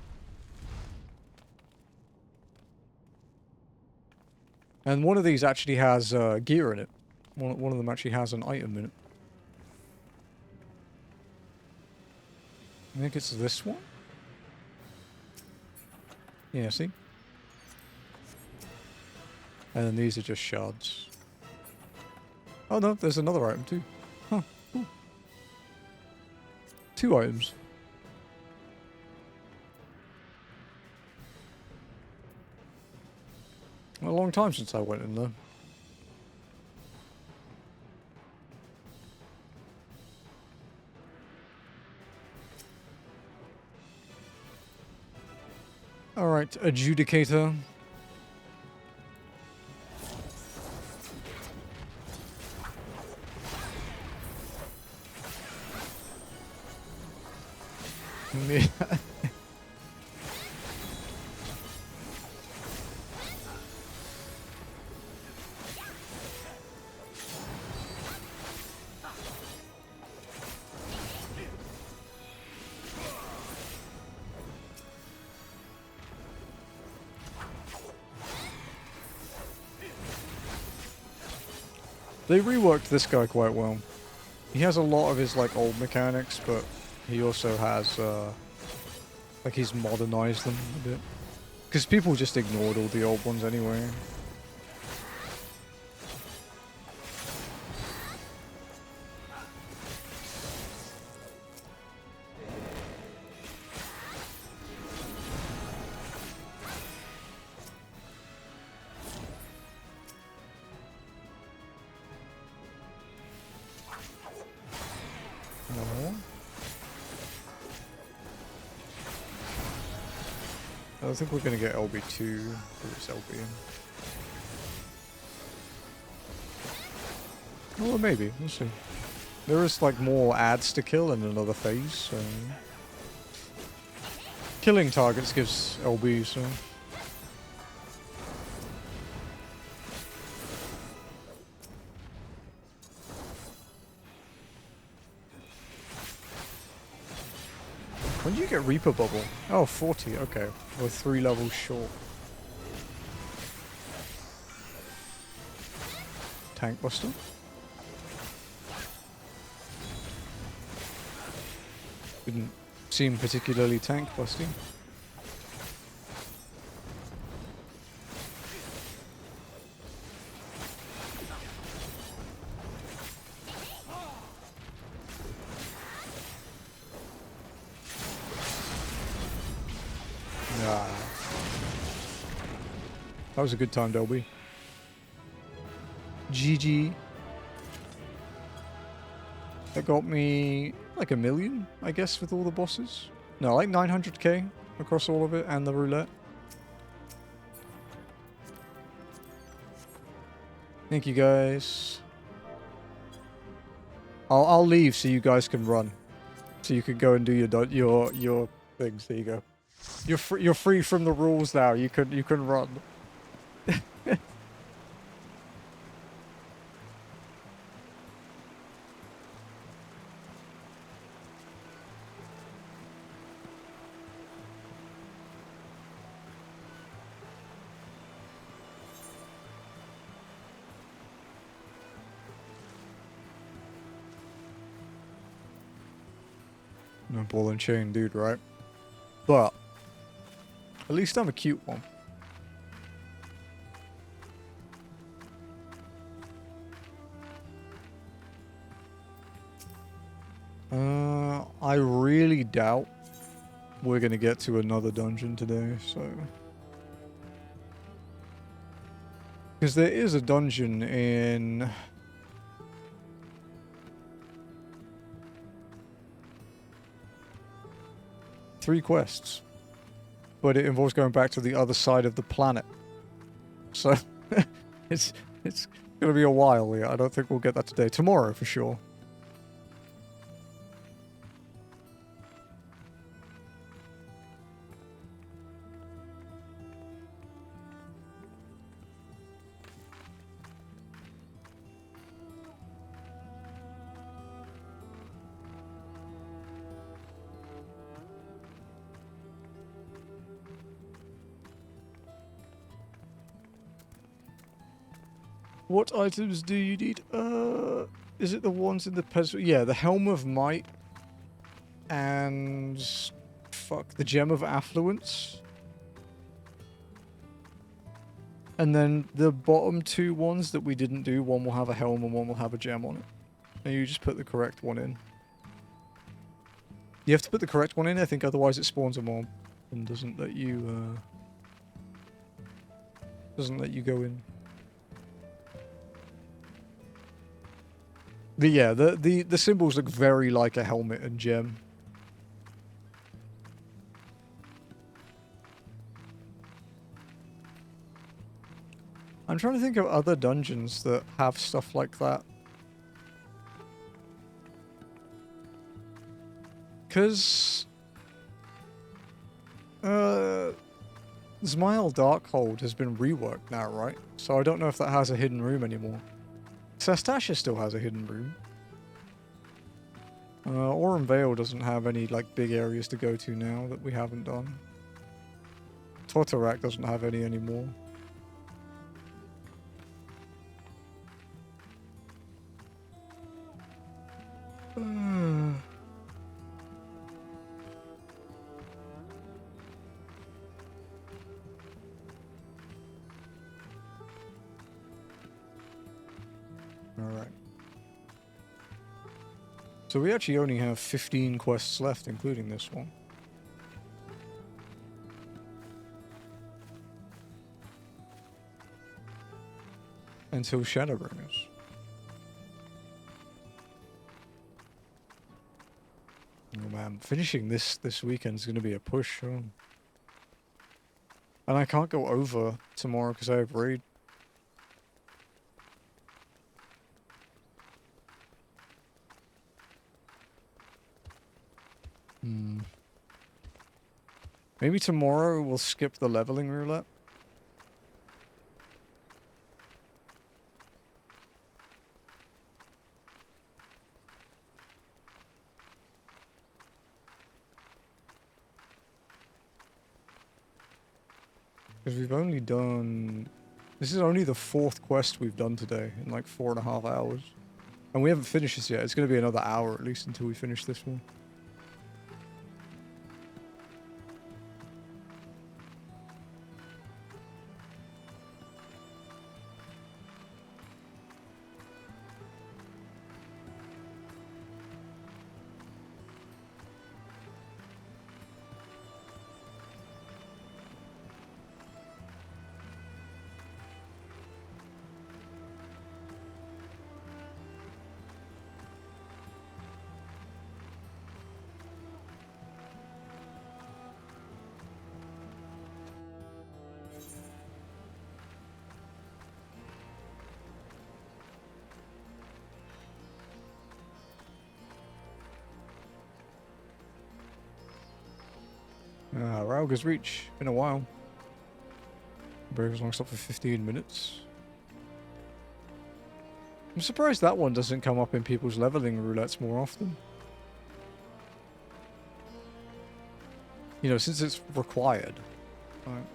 And one of these actually has gear in it. One of them actually has an item in it. I think it's this one? Yeah, see? And then these are just shards. Oh no, there's another item too. Huh. Cool. 2 items. A long time since I went in there. Alright, Adjudicator. Yeah. They reworked this guy quite well. He has a lot of his like old mechanics, but he also has like he's modernized them a bit. Because people just ignored all the old ones anyway. I think we're going to get LB2 for this LB. Well, maybe. We'll see. There is like more ads to kill in another phase, so... Killing targets gives LB, so... When do you get Reaper Bubble? Oh, 40, okay. We're 3 levels short. Tank Buster? Didn't seem particularly tank busting. That was a good time, Delby. GG. That got me like 1 million, I guess, with all the bosses. No, like 900k across all of it and the roulette. Thank you guys. I'll leave so you guys can run, so you can go and do your things. There you go. You're free from the rules now. You can run. No ball and chain dude, right? But at least I'm a cute one. I really doubt we're gonna get to another dungeon today, so... Because there is a dungeon in... Three quests. But it involves going back to the other side of the planet. So, it's gonna be a while, yeah. I don't think we'll get that today. Tomorrow, for sure. What items do you need? Is it the ones in the pedestal? Yeah, the Helm of Might and fuck, the Gem of Affluence. And then the bottom two ones that we didn't do, one will have a helm and one will have a gem on it. And you just put the correct one in. You have to put the correct one in, I think, otherwise it spawns a mob and doesn't let you Doesn't let you go in. But yeah, the symbols look very like a helmet and gem. I'm trying to think of other dungeons that have stuff like that. Because Zmail Darkhold has been reworked now, right? So I don't know if that has a hidden room anymore. Sastasha still has a hidden room. Aurum Vale doesn't have any like big areas to go to now that we haven't done. Tortorak doesn't have any anymore. Alright. So we actually only have 15 quests left, including this one. Until Shadowbringers. Oh man, finishing this weekend is going to be a push. Oh. And I can't go over tomorrow because I have raid. Maybe tomorrow we'll skip the leveling roulette. Because we've only done... This is only the 4th quest we've done today in like 4.5 hours. And we haven't finished this yet. It's going to be another hour at least until we finish this one. Rauga's Reach. Been a while. Brave's long stop for 15 minutes. I'm surprised that one doesn't come up in people's leveling roulettes more often. You know, since it's required. Right.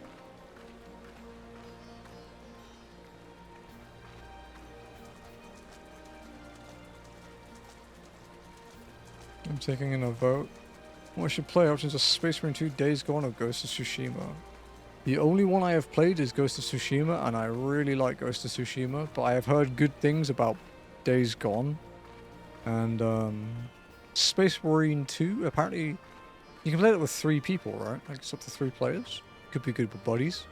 I'm taking in a vote. What I should play options are Space Marine 2, Days Gone, or Ghost of Tsushima. The only one I have played is Ghost of Tsushima, and I really like Ghost of Tsushima, but I have heard good things about Days Gone. And Space Marine 2, apparently you can play it with 3 people, right? Like it's up to 3 players. Could be good with buddies.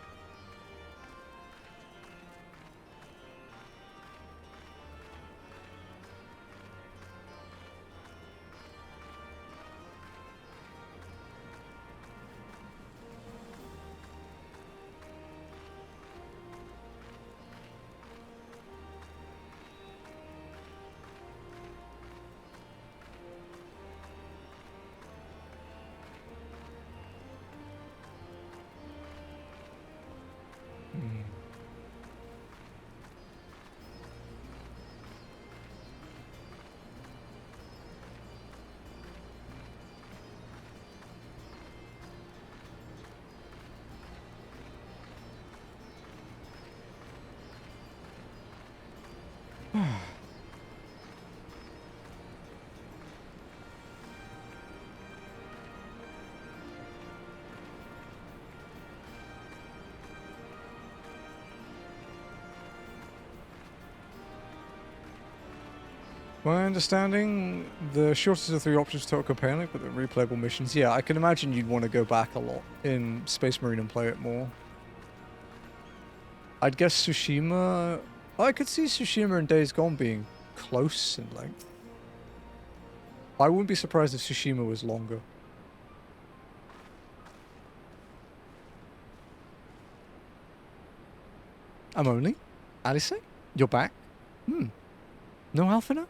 My understanding, the shortest of 3 options total companion, but the replayable missions. Yeah, I can imagine you'd want to go back a lot in Space Marine and play it more. I'd guess Tsushima... I could see Tsushima and Days Gone being close in length. I wouldn't be surprised if Tsushima was longer. I'm only? Alice? You're back? No Alphina?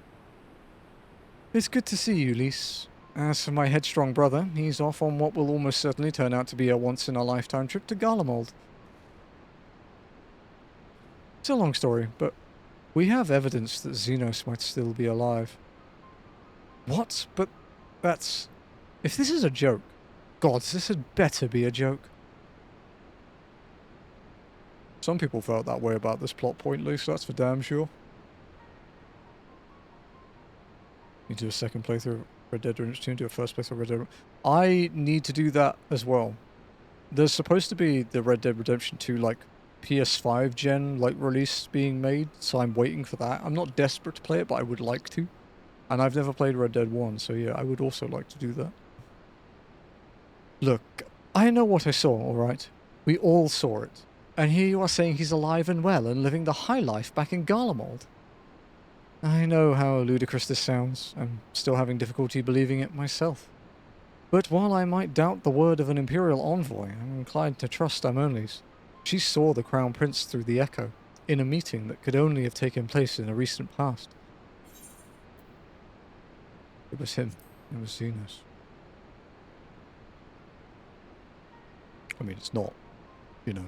It's good to see you, Lise. As for my headstrong brother, he's off on what will almost certainly turn out to be a once-in-a-lifetime trip to Garlemald. It's a long story, but we have evidence that Xenos might still be alive. What? But that's... If this is a joke, gods, this had better be a joke. Some people felt that way about this plot point, Luce, that's for damn sure. Need to do a second playthrough of Red Dead Redemption 2, do a first playthrough of Red Dead. I need to do that as well. There's supposed to be the Red Dead Redemption 2, like, PS5 gen, like, release being made, so I'm waiting for that. I'm not desperate to play it, but I would like to. And I've never played Red Dead 1, so yeah, I would also like to do that. Look, I know what I saw, alright? We all saw it. And here you are saying he's alive and well and living the high life back in Garlemald. I know how ludicrous this sounds. I'm still having difficulty believing it myself. But while I might doubt the word of an Imperial envoy, I'm inclined to trust Amonli's. She saw the Crown Prince through the Echo, in a meeting that could only have taken place in a recent past. It was him. It was Xenos. I mean, it's not, you know.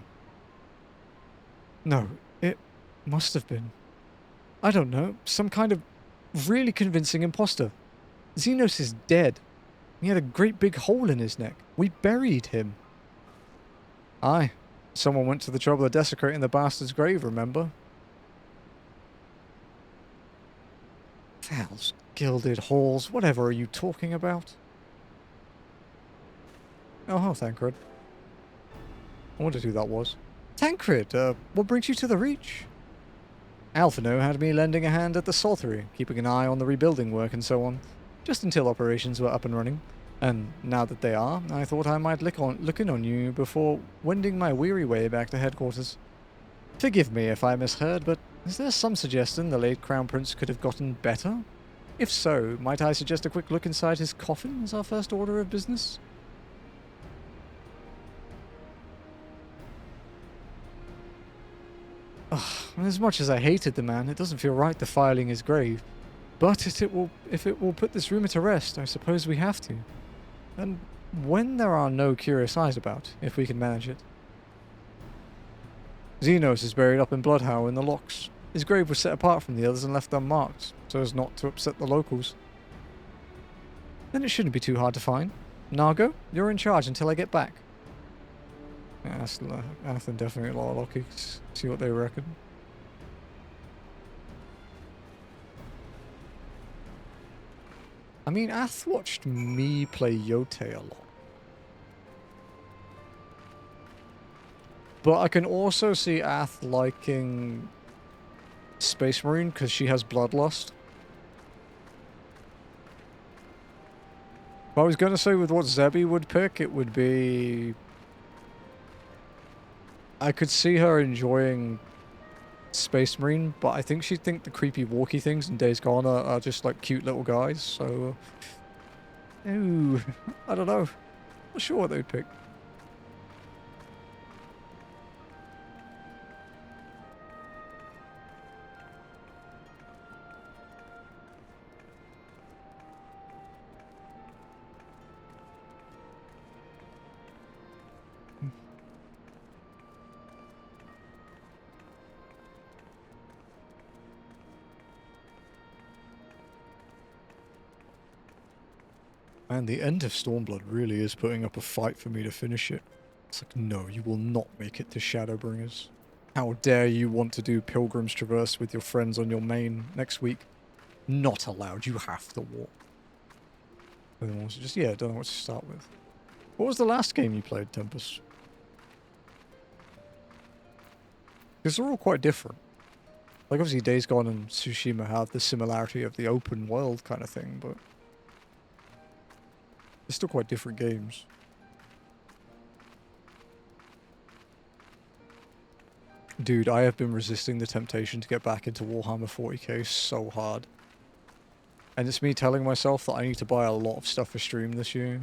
No, it must have been. I don't know, some kind of really convincing imposter. Xenos is dead. He had a great big hole in his neck. We buried him. Aye. Someone went to the trouble of desecrating the bastard's grave, remember? Fells, gilded halls, whatever are you talking about? Oh, Tancred. I wondered who that was. Tancred, what brings you to the Reach? Alphino had me lending a hand at the Saltery, keeping an eye on the rebuilding work and so on, just until operations were up and running. And now that they are, I thought I might look in on you before wending my weary way back to headquarters. Forgive me if I misheard, but is there some suggestion the late Crown Prince could have gotten better? If so, might I suggest a quick look inside his coffin as our first order of business? As much as I hated the man, it doesn't feel right defiling his grave. But if it will put this rumour to rest, I suppose we have to. And when there are no curious eyes about, if we can manage it. Xenos is buried up in Bloodhowl in the Locks. His grave was set apart from the others and left unmarked, so as not to upset the locals. Then it shouldn't be too hard to find. Nargo, you're in charge until I get back. Yeah, that's Athen definitely a lot of Lockies. See what they reckon. I mean, Ath watched me play Yote a lot. But I can also see Ath liking Space Marine because she has Bloodlust. If I was going to say with what Zebby would pick, it would be... I could see her enjoying Space Marine, but I think she'd think the creepy walkie things in Days Gone are just like cute little guys, so... Ooh, I don't know. Not sure what they'd pick. And the end of Stormblood really is putting up a fight for me to finish it. It's like, no, you will not make it to Shadowbringers. How dare you want to do Pilgrim's Traverse with your friends on your main next week? Not allowed, you have to walk. And then also just, yeah, don't know what to start with. What was the last game you played, Tempest? Because they're all quite different. Like, obviously Days Gone and Tsushima have the similarity of the open world kind of thing, but... they're still quite different games. Dude, I have been resisting the temptation to get back into Warhammer 40k so hard. And it's me telling myself that I need to buy a lot of stuff for stream this year.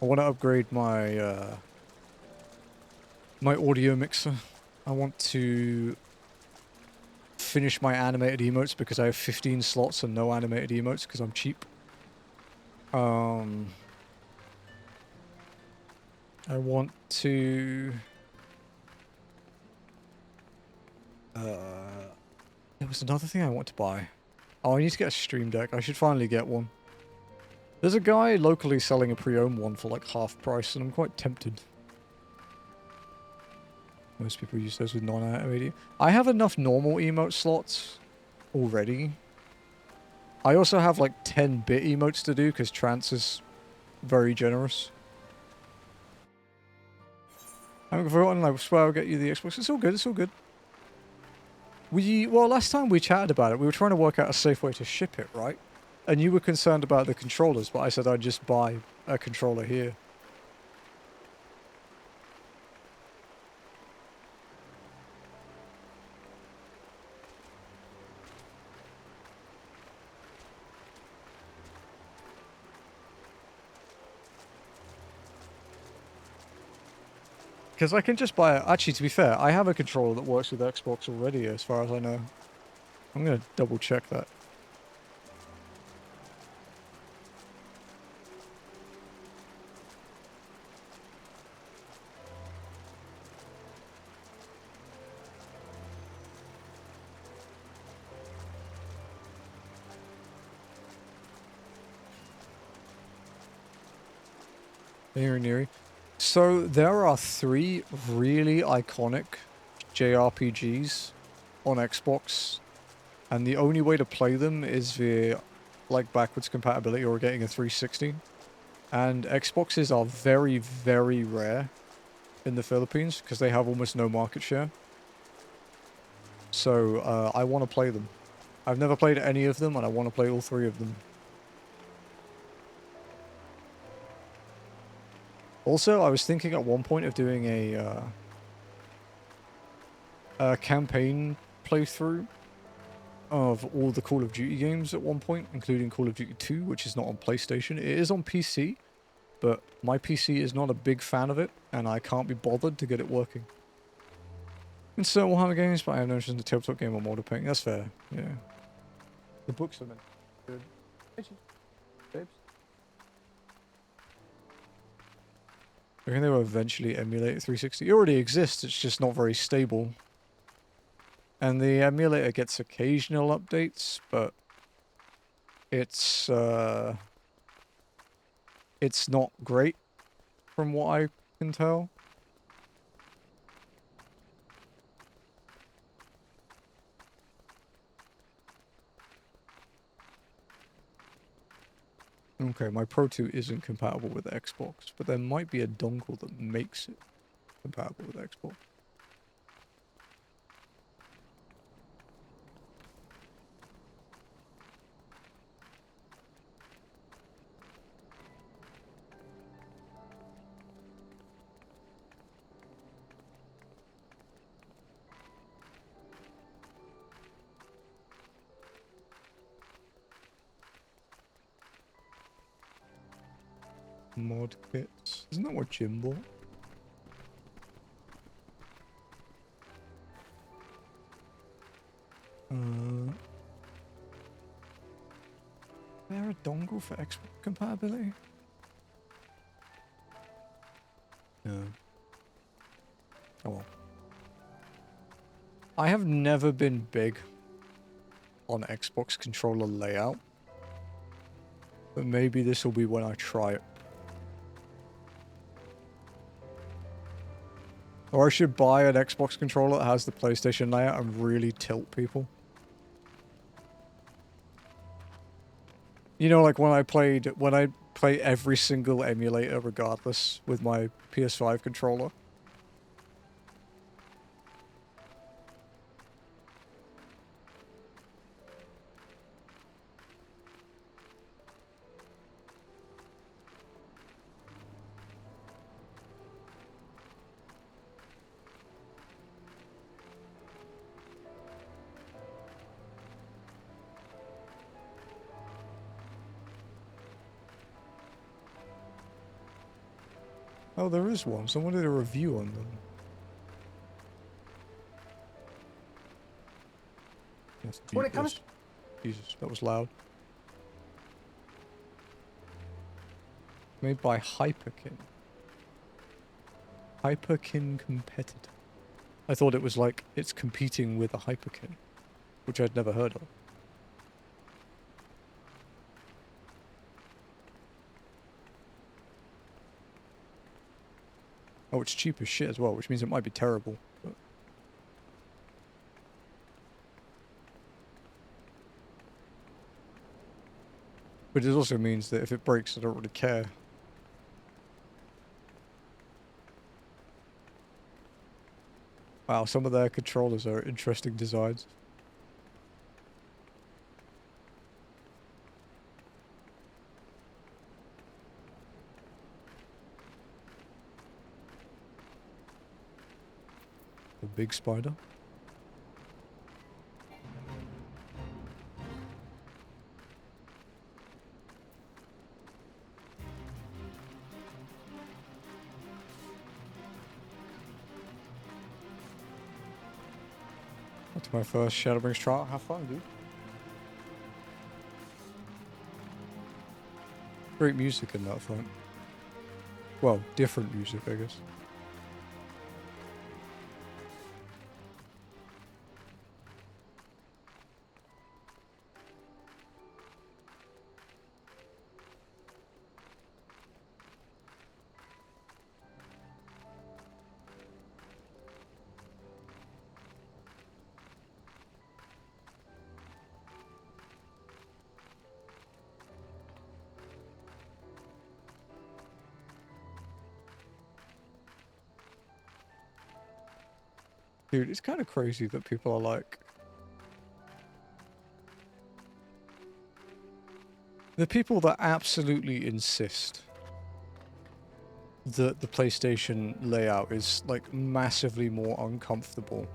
I want to upgrade my my audio mixer. I want to finish my animated emotes because I have 15 slots and no animated emotes because I'm cheap. I want to... there was another thing I want to buy. Oh, I need to get a stream deck. I should finally get one. There's a guy locally selling a pre-owned one for like half price, and I'm quite tempted. Most people use those with non-animated. I have enough normal emote slots already. I also have like 10-bit emotes to do because Trance is very generous. I haven't forgotten, I swear I'll get you the Xbox. It's all good, it's all good. Well, last time we chatted about it, we were trying to work out a safe way to ship it, right? And you were concerned about the controllers, but I said I'd just buy a controller here. Because I can just buy it. Actually, to be fair, I have a controller that works with Xbox already, as far as I know. I'm going to double check that. Niri. So there are 3 really iconic JRPGs on Xbox, and the only way to play them is via like backwards compatibility or getting a 360. And Xboxes are very, very rare in the Philippines because they have almost no market share. So I want to play them. I've never played any of them, and I want to play all 3 of them. Also, I was thinking at one point of doing a campaign playthrough of all the Call of Duty games at one point, including Call of Duty 2, which is not on PlayStation. It is on PC, but my PC is not a big fan of it, and I can't be bothered to get it working. In certain Warhammer games, but I have no interest in the tabletop game or model painting. That's fair, yeah. The books are meant to be good. Babes. I think they will eventually emulate 360. It already exists, it's just not very stable. And the emulator gets occasional updates, but it's not great from what I can tell. Okay, my Pro 2 isn't compatible with Xbox, but there might be a dongle that makes it compatible with Xbox. Mod kits. Isn't that what Jim bought? Is there a dongle for Xbox compatibility? No. Oh well. I have never been big on Xbox controller layout, but maybe this will be when I try it. Or I should buy an Xbox controller that has the PlayStation layout and really tilt people. You know, like when I play every single emulator regardless with my PS5 controller. Oh, there is one. Someone did a review on them. When it comes... Jesus, that was loud. Made by Hyperkin. Hyperkin competitor. I thought it was like it's competing with a Hyperkin, which I'd never heard of. Oh, it's cheap as shit as well, which means it might be terrible. But it also means that if it breaks, I don't really care. Wow, some of their controllers are interesting designs. The big spider. That's my first Shadowbring's trial. Have fun, dude. Great music in that fight. Well, different music, I guess. Dude, it's kind of crazy that people are like... The people that absolutely insist that the PlayStation layout is, like, massively more uncomfortable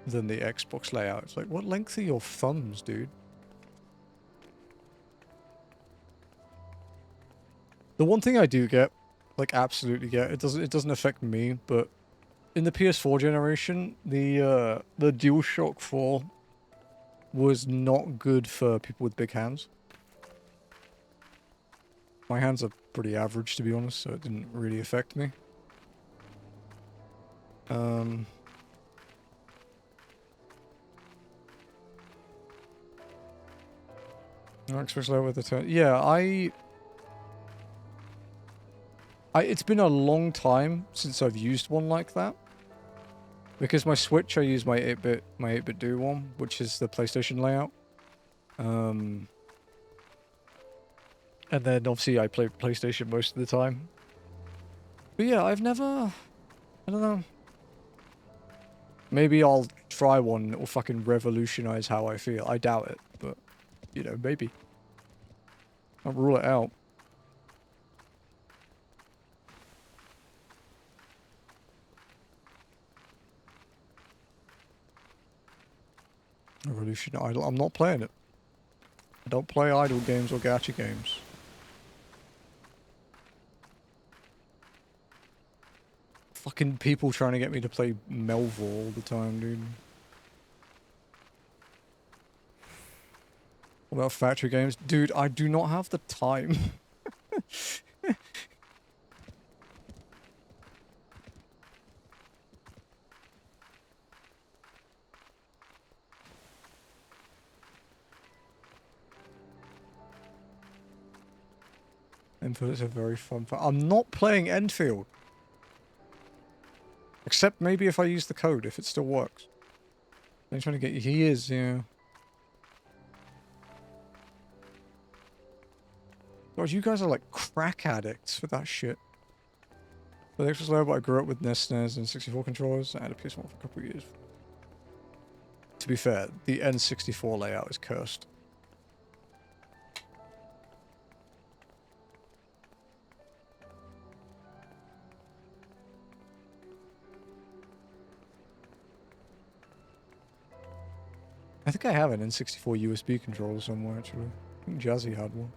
than the Xbox layout. It's like, what length are your thumbs, dude? The one thing I do get, like, absolutely get, it doesn't affect me, but in the PS4 generation, the DualShock 4 was not good for people with big hands. My hands are pretty average, to be honest, so it didn't really affect me. Xbox low with the turn. Yeah, it's been a long time since I've used one like that. Because my Switch, I use my 8-bit do one, which is the PlayStation layout. And then obviously I play PlayStation most of the time. But yeah, I don't know. Maybe I'll try one that will fucking revolutionize how I feel. I doubt it, but, you know, maybe. I'll rule it out. Revolution Idle. I'm not playing it. I don't play idle games or gacha games. Fucking people trying to get me to play Melvor all the time, dude. What about factory games? Dude, I do not have the time. Enfield is a very fun fight. I'm not playing Enfield. Except maybe if I use the code, if it still works. I'm trying to get you. He is, yeah. God, you guys are like crack addicts for that shit. The X was low, but I grew up with NES and 64 controllers. I had a PS1 for a couple of years. To be fair, the N64 layout is cursed. I think I have an N64 USB controller somewhere, actually. I think Jazzy had one.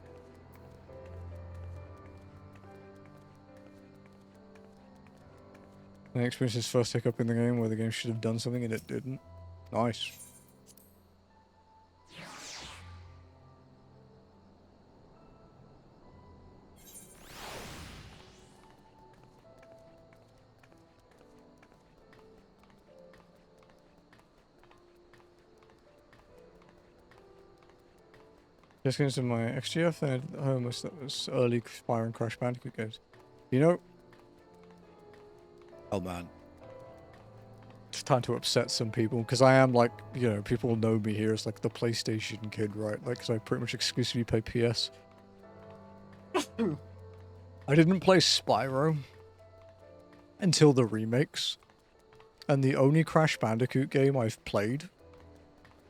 And experienced his first hiccup in the game where the game should have done something and it didn't. Nice. Just getting into my XGF and most that was early Spyro and Crash Bandicoot games. You know? Oh man. It's time to upset some people, because I am like, you know, people know me here as like the PlayStation kid, right? Like, because I pretty much exclusively play PS. I didn't play Spyro until the remakes. And the only Crash Bandicoot game I've played,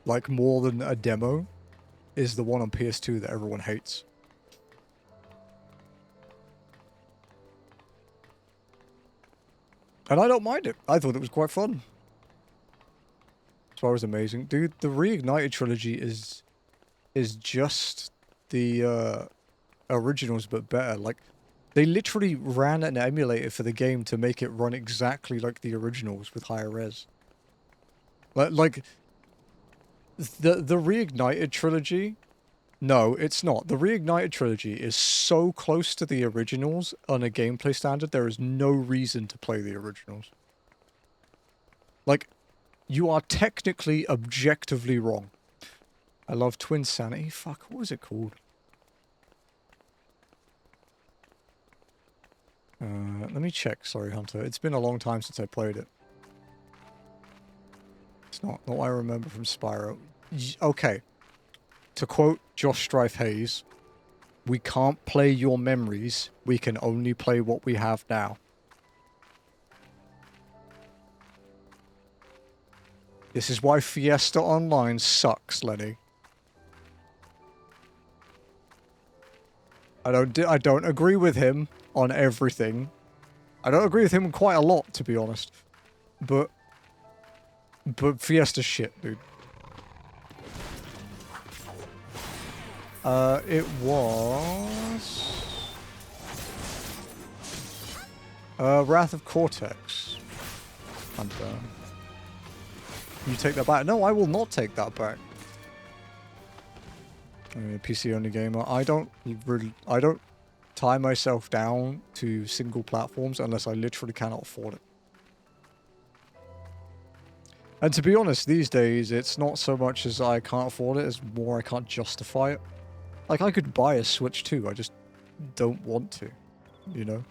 like more than a demo, is the one on PS2 that everyone hates. And I don't mind it. I thought it was quite fun. Spyro was amazing. Dude, the Reignited trilogy is just the originals but better. Like, they literally ran an emulator for the game to make it run exactly like the originals with higher res. Like the Reignited trilogy, no, it's not. The Reignited trilogy is so close to the originals on a gameplay standard, there is no reason to play the originals. Like, you are technically, objectively wrong. I love Twin Sanity. Fuck, what was it called? Let me check, sorry, Hunter. It's been a long time since I played it. It's not what I remember from Spyro. Okay. To quote Josh Strife Hayes, we can't play your memories, we can only play what we have now. This is why Fiesta Online sucks, Lenny. I don't agree with him on everything. I don't agree with him quite a lot, to be honest. But Fiesta's shit, dude. It was... Wrath of Cortex. Hunter. You take that back? No, I will not take that back. PC only gamer. I don't tie myself down to single platforms unless I literally cannot afford it. And to be honest, these days, it's not so much as I can't afford it, as more I can't justify it. Like, I could buy a Switch too, I just don't want to, you know?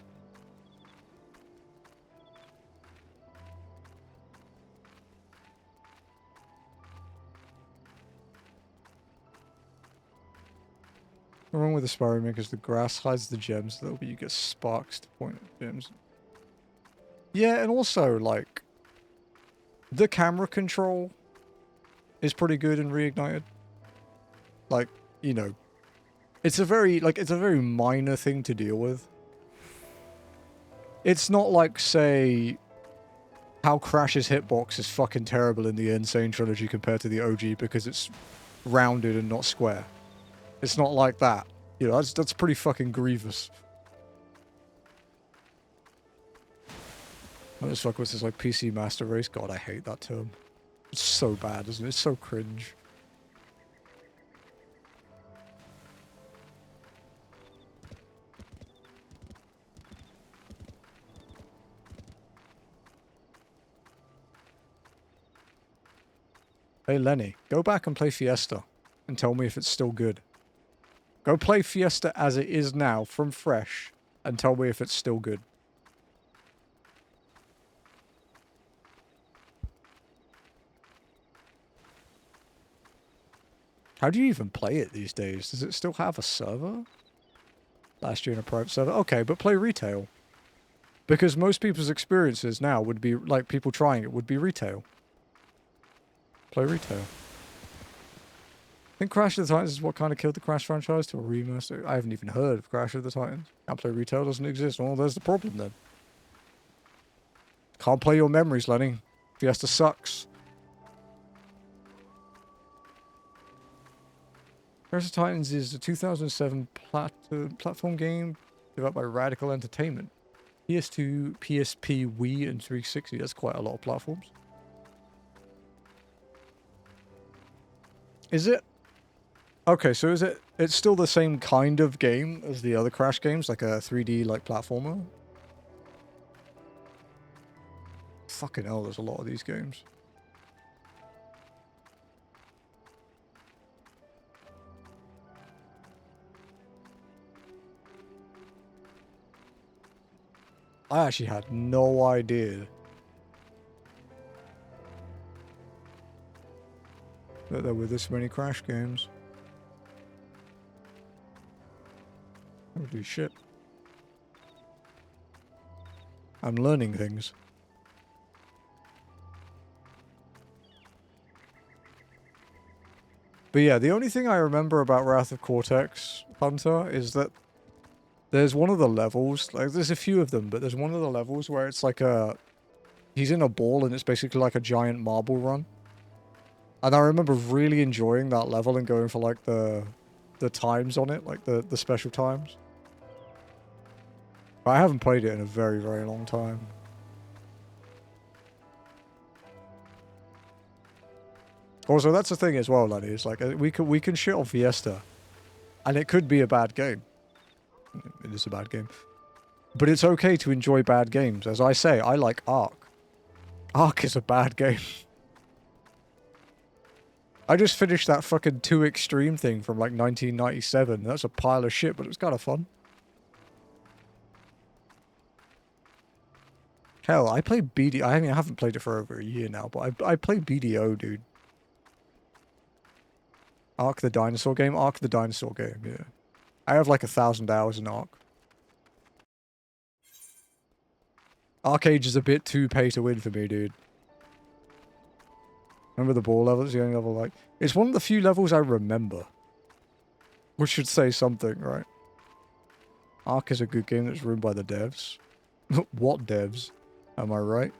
The wrong with the Spyro remake is the grass hides the gems, though, but you get sparks to point at gems. Yeah, and also, like, the camera control is pretty good in Reignited. Like, you know, it's a very minor thing to deal with. It's not like, say, how Crash's hitbox is fucking terrible in the Insane trilogy compared to the OG because it's rounded and not square. It's not like that. You know, that's pretty fucking grievous. What the fuck was this, like, PC Master Race? God, I hate that term. It's so bad, isn't it? It's so cringe. Hey, Lenny, go back and play Fiesta and tell me if it's still good. Go play Fiesta as it is now, from fresh, and tell me if it's still good. How do you even play it these days? Does it still have a server? Last year in a private server? Okay, but play retail. Because most people's experiences now would be, like, people trying it would be retail. Play retail. I think Crash of the Titans is what kind of killed the Crash franchise to a remaster. I haven't even heard of Crash of the Titans. Can't play retail, doesn't exist. Well, there's the problem then. Can't play your memories, Lenny. Fiesta sucks. Crash of the Titans is a 2007 platform game developed by Radical Entertainment. PS2, PSP, Wii, and 360. That's quite a lot of platforms. Is it? Okay, so is it... It's still the same kind of game as the other Crash games, like a 3D, like, platformer? Fucking hell, there's a lot of these games. I actually had no idea that there were this many Crash games. Holy shit. I'm learning things. But yeah, the only thing I remember about Wrath of Cortex Hunter is that there's one of the levels, like there's a few of them, but there's one of the levels where it's like a... He's in a ball and it's basically like a giant marble run. And I remember really enjoying that level and going for like the times on it, like the special times. But I haven't played it in a very, very long time. Also, that's the thing as well, Lenny, is like we can shit on Fiesta, and it could be a bad game. It is a bad game. But it's okay to enjoy bad games. As I say, I like Ark. Ark is a bad game. I just finished that fucking 2 Extreme thing from like 1997. That's a pile of shit, but it was kind of fun. Hell, I played BD... I mean, I haven't played it for over a year now, but I played BDO, dude. Ark the Dinosaur game? Ark the Dinosaur game, yeah. I have like 1,000 hours in Ark. Arcade is a bit too pay to win for me, dude. Remember the ball level? It's the only level like... It's one of the few levels I remember. Which should say something, right? Ark is a good game that's ruined by the devs. What devs? Am I right?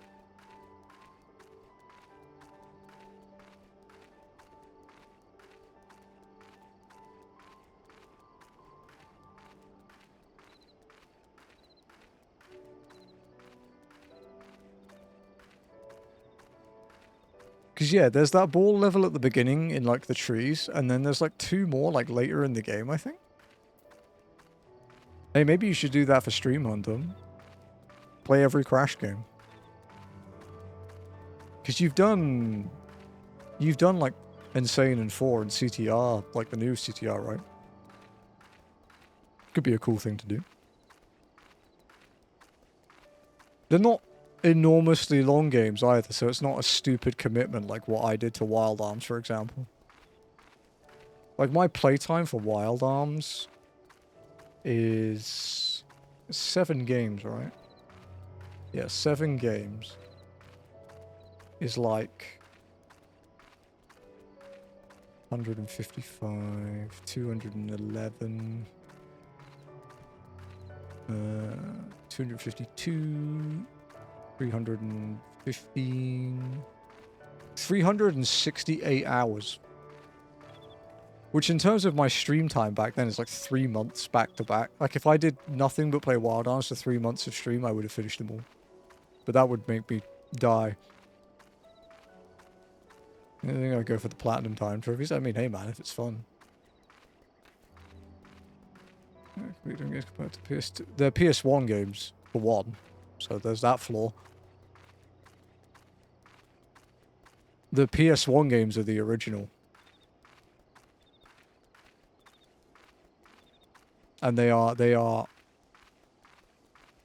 Because, yeah, there's that ball level at the beginning in, like, the trees, and then there's, like, 2 more, like, later in the game, I think. Hey, maybe you should do that for Stream Hunter. Play every Crash game. Because you've done, like, Insane and 4 and CTR, like the new CTR, right? Could be a cool thing to do. They're not enormously long games either, so it's not a stupid commitment like what I did to Wild Arms, for example. Like, my playtime for Wild Arms is 7 games, right? Yeah, 7 games is like 155, 211, 252, 315, 368 hours. Which in terms of my stream time back then is like 3 months back to back. Like if I did nothing but play Wild Arms for 3 months of stream, I would have finished them all. But that would make me die. I think I'd go for the platinum time trophies. I mean, hey man, if it's fun. Compared to PS2. They're PS1 games, for one. So there's that flaw. The PS1 games are the original. And they are...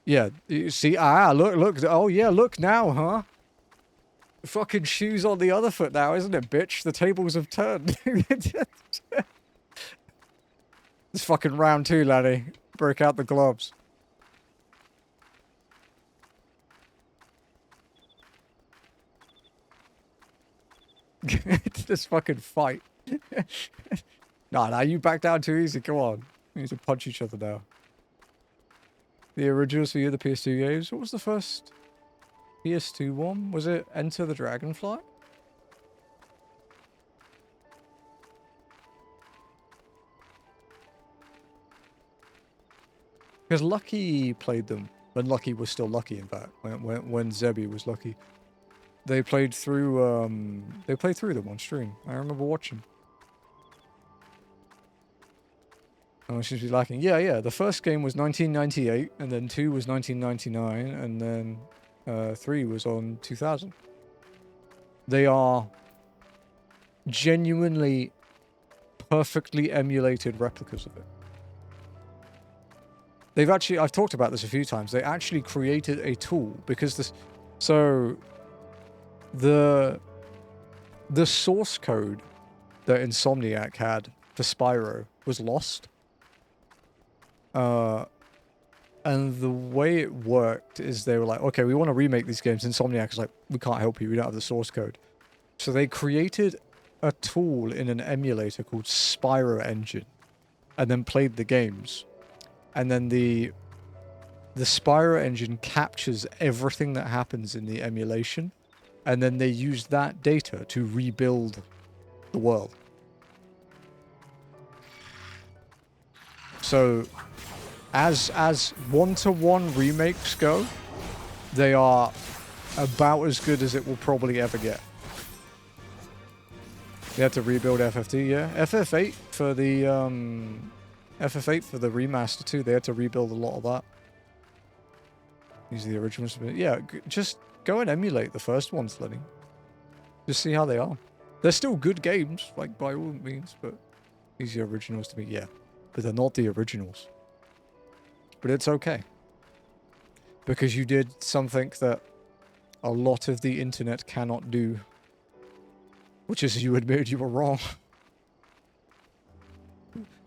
Yeah, you see, look, oh yeah, look now, huh? Fucking shoes on the other foot now, isn't it, bitch? The tables have turned. It's fucking round 2, laddie. Break out the gloves. Just fucking fight. Nah, you back down too easy, come on. We need to punch each other now. The originals for you, the PS2 games. What was the first PS2 one? Was it Enter the Dragonfly? Because Lucky played them. When Lucky was still Lucky, in fact. When Zebby was Lucky. They played through them on stream. I remember watching. Oh, it seems to be lacking. Yeah. The first game was 1998, and then 2 was 1999, and then 3 was on 2000. They are genuinely perfectly emulated replicas of it. They've actually, I've talked about this a few times, they actually created a tool because this, so the source code that Insomniac had for Spyro was lost. And the way it worked is they were like, okay, we want to remake these games. Insomniac is like, we can't help you, we don't have the source code. So they created a tool in an emulator called Spyro Engine and then played the games. And then the Spyro Engine captures everything that happens in the emulation, and then they use that data to rebuild the world. So as one-to-one remakes go, they are about as good as it will probably ever get. They had to rebuild FF2, yeah. FF8 for the FF8 for the remaster too. They had to rebuild a lot of that. These are the originals. Yeah, just go and emulate the first ones, Lenny. Just see how they are. They're still good games, like by all means, but these are the originals to me, yeah. But they're not the originals. But it's okay. Because you did something that a lot of the internet cannot do. Which is you admitted you were wrong.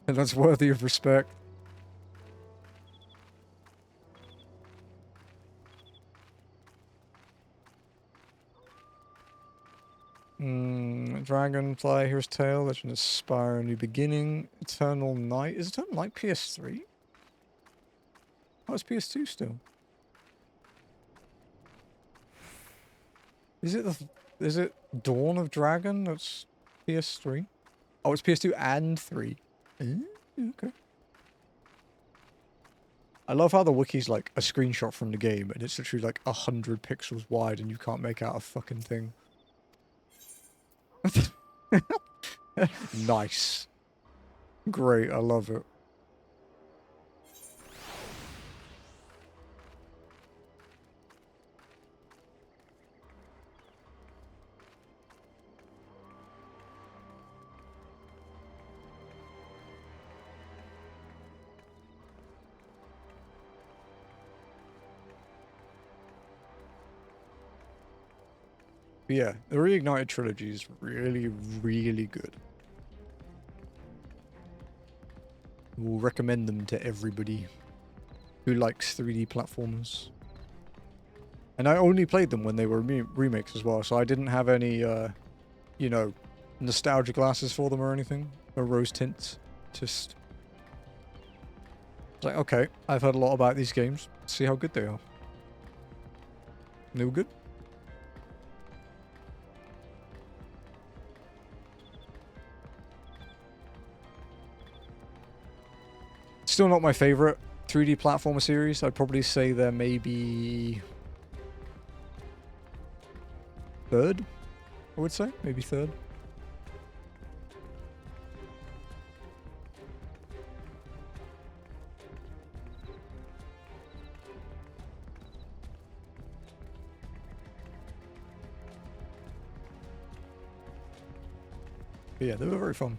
And that's worthy of respect. Dragonfly, Here's Tale, Legend of Spyro, New Beginning, Eternal Night. Is Eternal Night PS3? Oh, it's PS2 still. Is it Dawn of Dragon? That's PS3. Oh, it's PS2 and 3. Okay. I love how the wiki's like a screenshot from the game and it's literally like 100 pixels wide and you can't make out a fucking thing. Nice. Great, I love it. But yeah, the Reignited trilogy is really, really good. We'll recommend them to everybody who likes 3D platformers. And I only played them when they were remakes as well, so I didn't have any, you know, nostalgia glasses for them or anything, or rose tints. Just like, okay, I've heard a lot about these games. Let's see how good they are. And they were good. Still not my favorite 3D platformer series. I'd probably say they're maybe third, I would say. Maybe third. But yeah, they were very fun.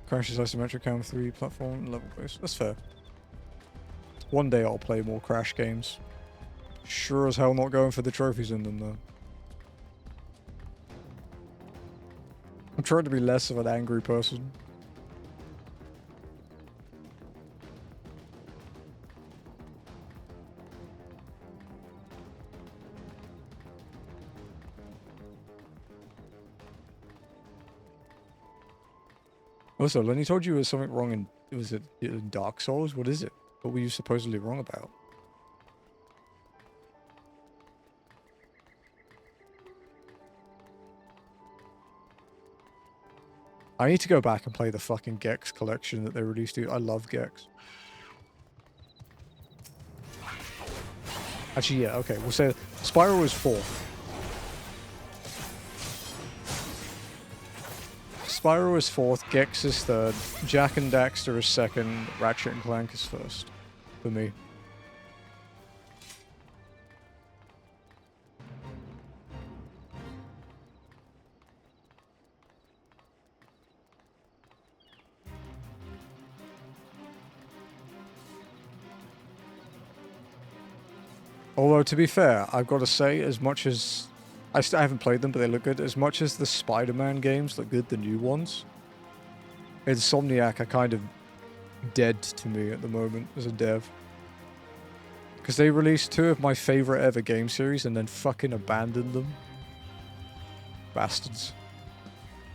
Crash is isometric cam 3 platform level based. That's fair. One day I'll play more Crash games. Sure as hell not going for the trophies in them though. I'm trying to be less of an angry person. Also, Lenny told you there was something wrong in, was it in Dark Souls? What is it? What were you supposedly wrong about? I need to go back and play the fucking Gex collection that they released, dude. I love Gex. Actually, yeah, okay. We'll say Spyro was 4th. Spyro is 4th, Gex is 3rd, Jak and Daxter is 2nd, Ratchet and Clank is 1st. For me. Although, to be fair, I've got to say, as much as... I haven't played them, but they look good. As much as the Spider-Man games look good, the new ones, Insomniac are kind of dead to me at the moment as a dev. Because they released 2 of my favourite ever game series and then fucking abandoned them. Bastards.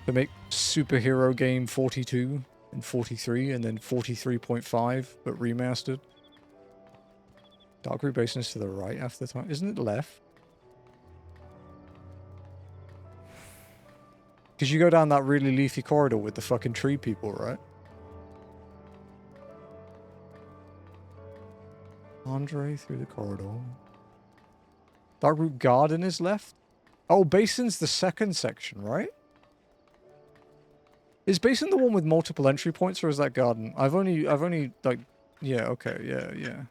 They make Superhero Game 42 and 43 and then 43.5, but remastered. Dark Root Basin is to the right half the time. Isn't it left? Because you go down that really leafy corridor with the fucking tree people, right? Andre through the corridor. Dark Root Garden is left? Oh, Basin's the 2nd section, right? Is Basin the one with multiple entry points, or is that Garden? I've only, like... Yeah, okay, yeah.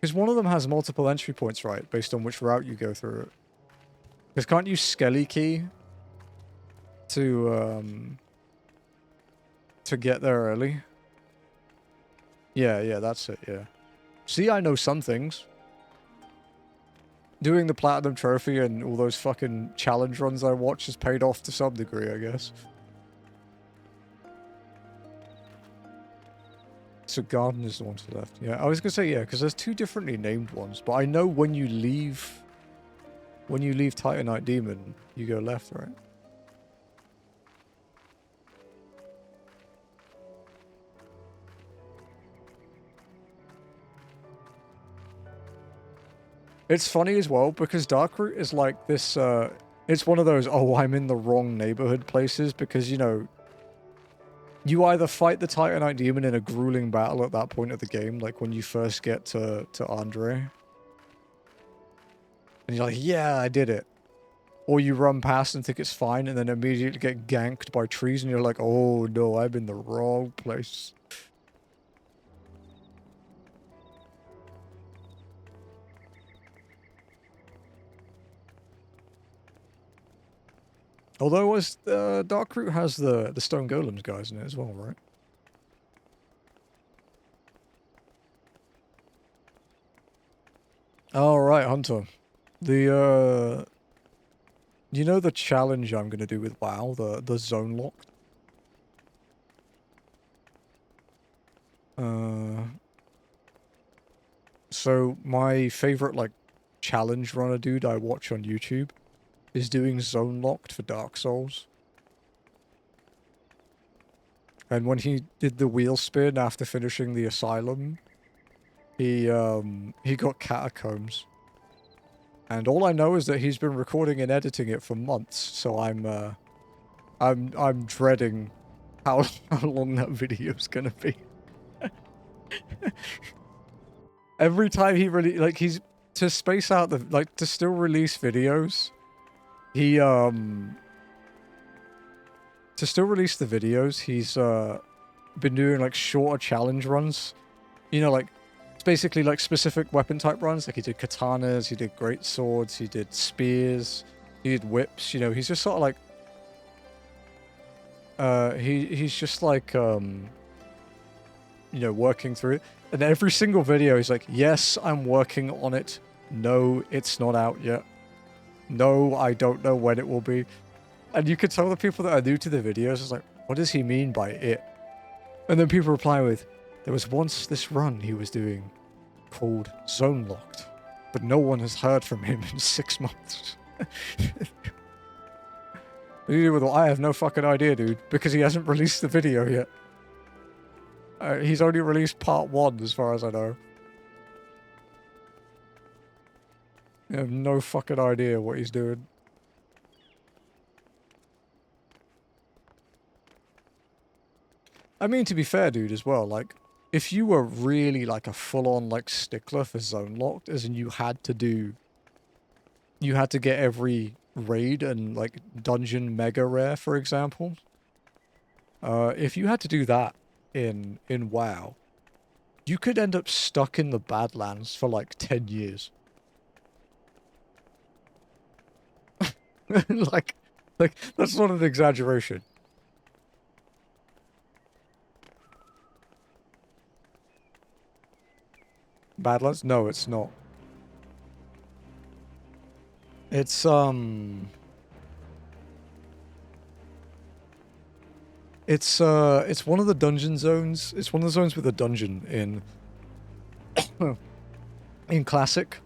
Because one of them has multiple entry points, right? Based on which route you go through it. Because can't you Skelly Key to get there early? Yeah, that's it, yeah. See, I know some things. Doing the Platinum Trophy and all those fucking challenge runs I watch has paid off to some degree, I guess. So Garden is the one to the left. Yeah, I was gonna say, yeah, because there's 2 differently named ones, but I know when you leave Titanite Demon, you go left, right? It's funny as well, because Darkroot is like this, it's one of those, oh, I'm in the wrong neighborhood places, because, you know, you either fight the Titanite Demon in a grueling battle at that point of the game, like when you first get to Andre. And you're like, yeah, I did it. Or you run past and think it's fine, and then immediately get ganked by trees, and you're like, oh no, I'm in the wrong place. Although Darkroot has the Stone Golems guys in it as well, right? Alright, Hunter. The, you know the challenge I'm gonna do with WoW? The zone locked? So my favorite, like, challenge runner dude I watch on YouTube is doing zone locked for Dark Souls. And when he did the wheel spin after finishing the Asylum, he got Catacombs. And all I know is that he's been recording and editing it for months, so I'm dreading how long that video's gonna be. Every time he really, like, he's, to space out the, like, to still release videos, he, to still release the videos, he's, been doing, like, shorter challenge runs. You know, like, it's basically, like, specific weapon type runs. Like, he did katanas, he did great swords, he did spears, he did whips, you know, he's just sort of, like, he's just, like, you know, working through it. And every single video, he's like, yes, I'm working on it. No, it's not out yet. No, I don't know when it will be. And you could tell the people that are new to the videos, it's like, what does he mean by it? And then people reply with, there was once this run he was doing called Zone Locked, but no one has heard from him in 6 months. I have no fucking idea, dude, because he hasn't released the video yet. He's only released part 1, as far as I know. I have no fucking idea what he's doing. I mean, to be fair, dude, as well, like, if you were really, like, a full-on, like, stickler for zone locked, as in you had to get every raid and, like, dungeon mega rare, for example. If you had to do that in WoW, you could end up stuck in the Badlands for, like, 10 years. like, that's not an exaggeration. Badlands? No, it's not. It's one of the dungeon zones. It's one of the zones with a dungeon in in Classic.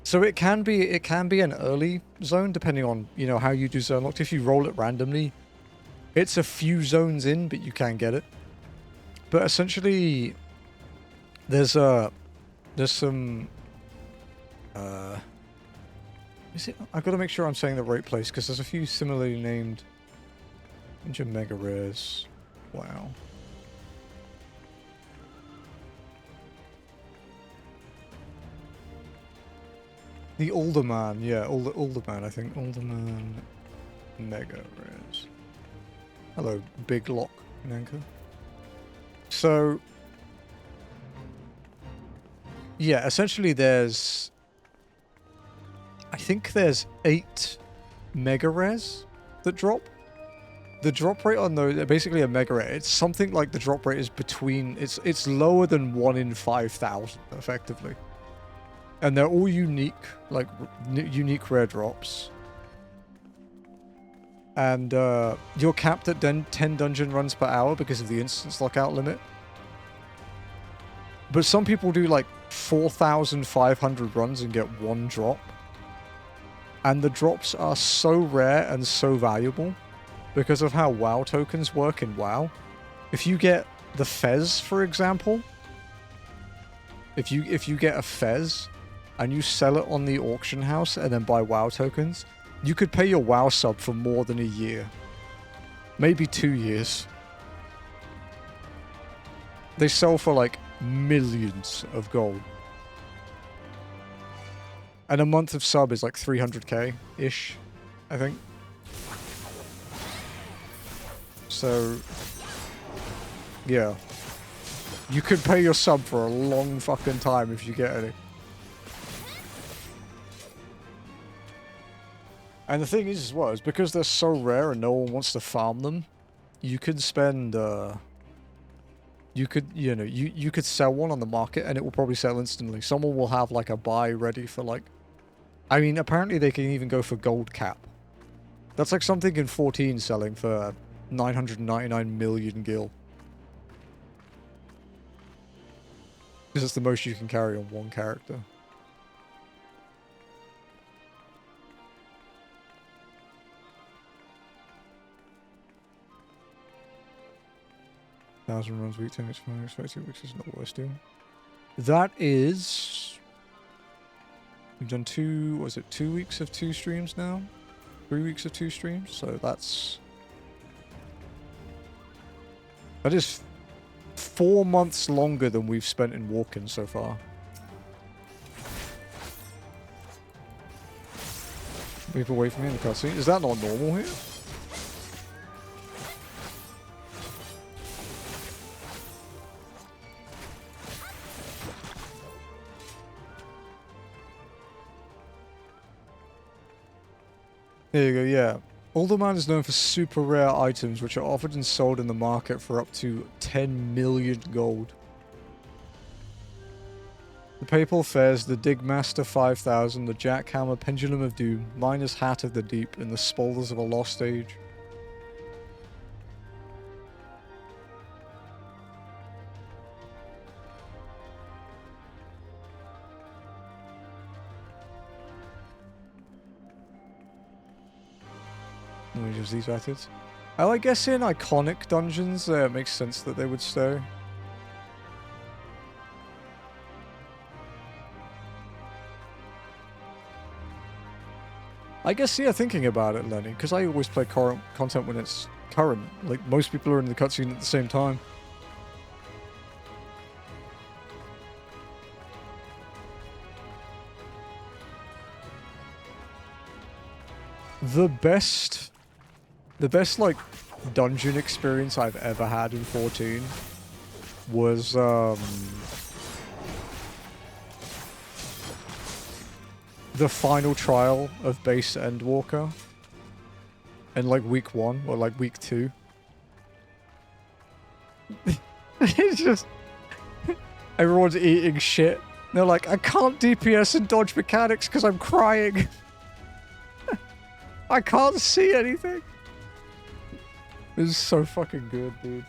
So it can be an early zone depending on, you know, how you do zone locked. If you roll it randomly, it's a few zones in, but you can get it. But essentially there's some is it? I've got to make sure I'm saying the right place because there's a few similarly named Ninja Mega Rares. Wow. The Older Man, yeah, Older Man, I think. Older Man Mega Rares. Hello, Big Lock Nanka. So, yeah, essentially I think there's 8 Mega Rares that drop. The drop rate on those, basically a Mega Rare, it's something like the drop rate is between, it's lower than 1 in 5,000, effectively. And they're all unique, like, unique rare drops. And you're capped at 10 dungeon runs per hour because of the instance lockout limit. But some people do, like, 4,500 runs and get 1 drop. And the drops are so rare and so valuable because of how WoW tokens work in WoW. If you get the Fez, for example, if you get a Fez and you sell it on the auction house and then buy WoW tokens, you could pay your WoW sub for more than a year. Maybe 2 years. They sell for like millions of gold. And a month of sub is like 300k-ish, I think. So, yeah. You could pay your sub for a long fucking time if you get any. And the thing is as well, is because they're so rare and no one wants to farm them, you could spend, you could sell one on the market and it will probably sell instantly. Someone will have like a buy ready for like, I mean, apparently they can even go for gold cap. That's like something in 14 selling for 999 million gil. Because it's the most you can carry on one character. Thousand runs a week, 10 weeks, 5 weeks, 32 weeks is not worth doing. That is... We've done 2 weeks of 2 streams now? 3 weeks of 2 streams? So that's... That is 4 months longer than we've spent in walking so far. Move away from me in the cutscene. Is that not normal here? There you go, yeah. Older Man is known for super rare items which are offered and sold in the market for up to 10 million gold. The Papal Fez, the Digmaster 5000, the Jackhammer Pendulum of Doom, Miner's Hat of the Deep, and the Spoilers of a Lost Age. Let me use these methods. I guess in iconic dungeons, it makes sense that they would stay. I guess, yeah, thinking about it, Lenny, because I always play current content when it's current. Like, most people are in the cutscene at the same time. The best like dungeon experience I've ever had in 14 was the final trial of base Endwalker in like week 1 or like week 2. It's just everyone's eating shit. They're like, I can't DPS and dodge mechanics because I'm crying. I can't see anything. This is so fucking good, dude.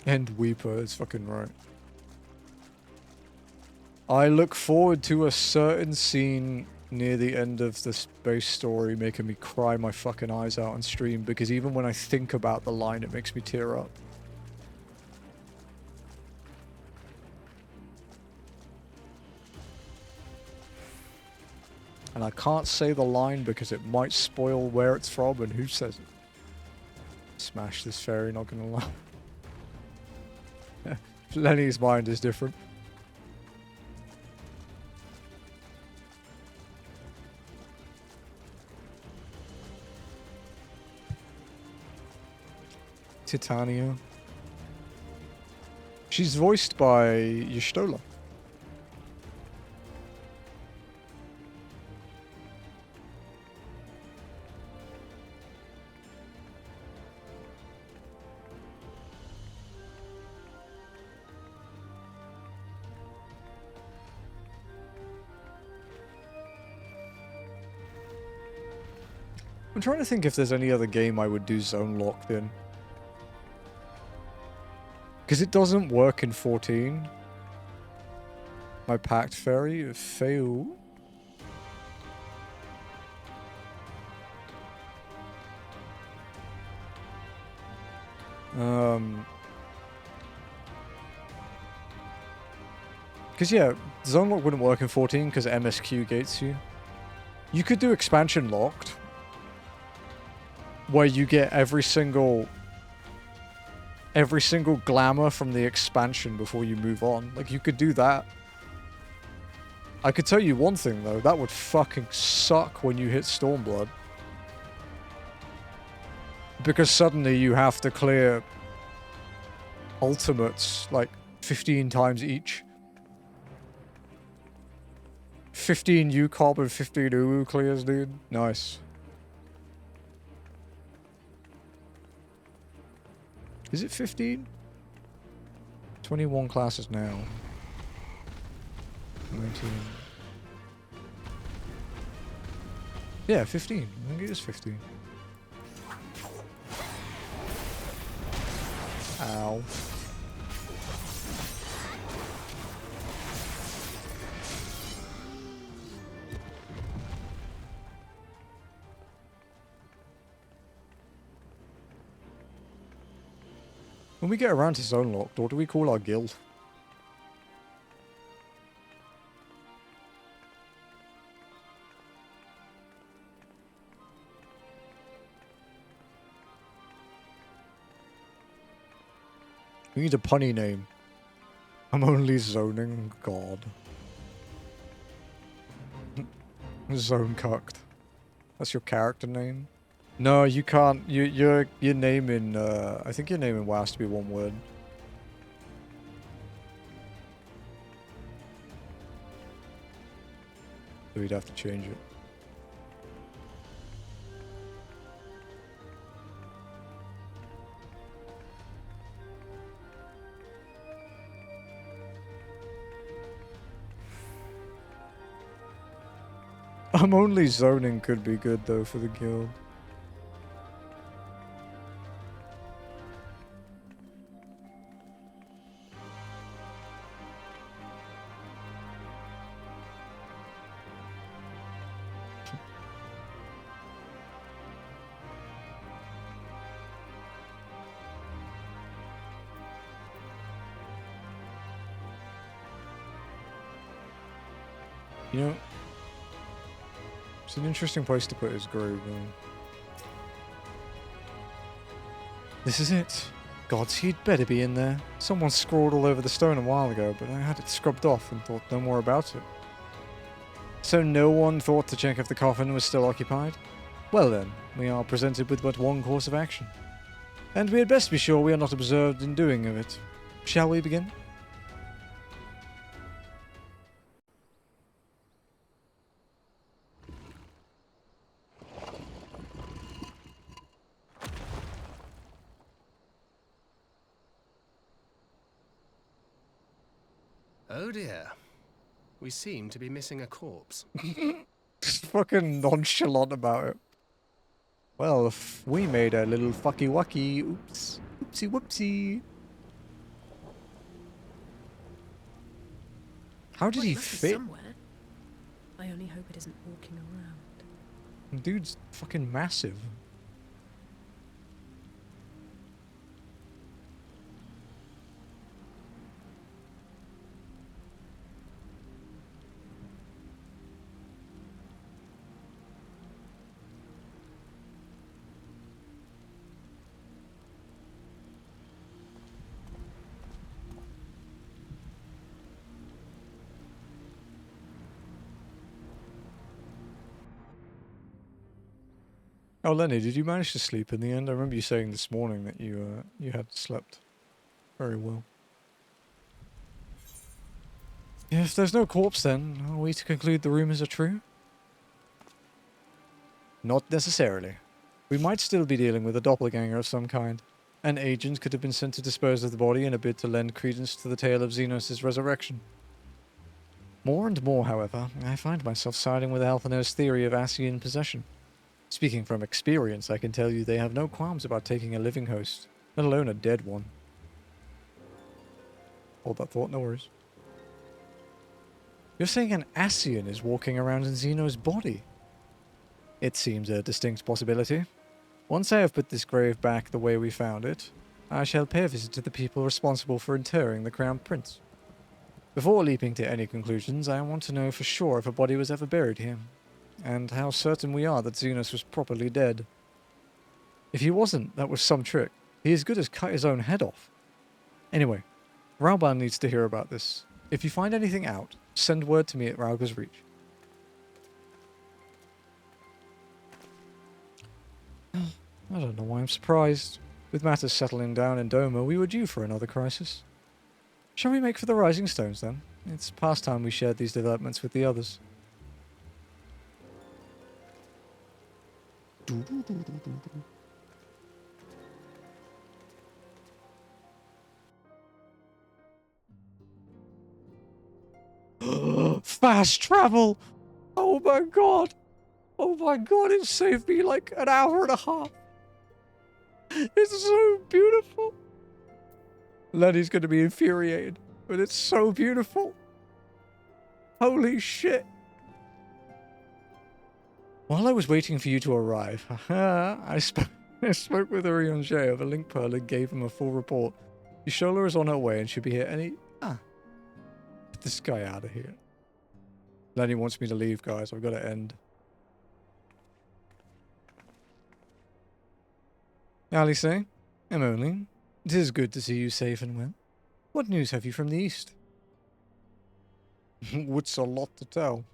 And Weeper is fucking right. I look forward to a certain scene near the end of this base story making me cry my fucking eyes out on stream, because even when I think about the line, it makes me tear up. And I can't say the line because it might spoil where it's from and who says it. Smash this fairy, not gonna lie. Lenny's mind is different. Titania. She's voiced by Y'shtola. I'm trying to think if there's any other game I would do zone locked in. Because it doesn't work in 14. My Pact Fairy fail. Because yeah, zone lock wouldn't work in 14 because MSQ gates you. You could do expansion locked, where you get every single glamour from the expansion before you move on. Like, you could do that. I could tell you one thing, though. That would fucking suck when you hit Stormblood. Because suddenly you have to clear ultimates, like, 15 times each. 15 UCOB and 15 UU clears, dude. Nice. Is it 15? 21 classes now. 19. Yeah, 15. I think it is 15. Ow. When we get around to zone locked, what do we call our guild? We need a punny name. I'm only zoning. God. Zone cucked. That's your character name? No, you can't. Your name in I think your name in WoW has to be one word. So we'd have to change it. I'm only zoning could be good though for the guild. You know, it's an interesting place to put his grave, though. This is it. Gods, he'd better be in there. Someone scrawled all over the stone a while ago, but I had it scrubbed off and thought no more about it. So no one thought to check if the coffin was still occupied? Well then, we are presented with but one course of action. And we had best be sure we are not observed in doing of it. Shall we begin? Oh dear. We seem to be missing a corpse. Just fucking nonchalant about it. Well, if we made a little fucky wucky, oops, oopsie whoopsie. How did he fit? Somewhere. I only hope it isn't walking around. Dude's fucking massive. Oh, Lenny, did you manage to sleep in the end? I remember you saying this morning that you had slept very well. If there's no corpse, then are we to conclude the rumors are true? Not necessarily. We might still be dealing with a doppelganger of some kind. An agent could have been sent to dispose of the body in a bid to lend credence to the tale of Xenos' resurrection. More and more, however, I find myself siding with Alphinaud's theory of Ascian possession. Speaking from experience, I can tell you they have no qualms about taking a living host, let alone a dead one. Hold that thought, no worries. You're saying an Ascian is walking around in Xeno's body? It seems a distinct possibility. Once I have put this grave back the way we found it, I shall pay a visit to the people responsible for interring the Crown Prince. Before leaping to any conclusions, I want to know for sure if a body was ever buried here, and how certain we are that Xenos was properly dead. If he wasn't, that was some trick. He as good as cut his own head off. Anyway, Rauban needs to hear about this. If you find anything out, send word to me at Rauga's Reach. I don't know why I'm surprised. With matters settling down in Doma, we were due for another crisis. Shall we make for the Rising Stones, then? It's past time we shared these developments with the others. Fast travel! Oh my god! Oh my god, it saved me like an hour and a half! It's so beautiful! Lenny's gonna be infuriated, but it's so beautiful! Holy shit! While I was waiting for you to arrive, I spoke with Urianger of a link pearl and gave him a full report. Yashola is on her way and should be here any... Get this guy out of here. Lenny wants me to leave, guys. I've got to end. Alice, Emily, it is good to see you safe and well. What news have you from the east? It's a lot to tell.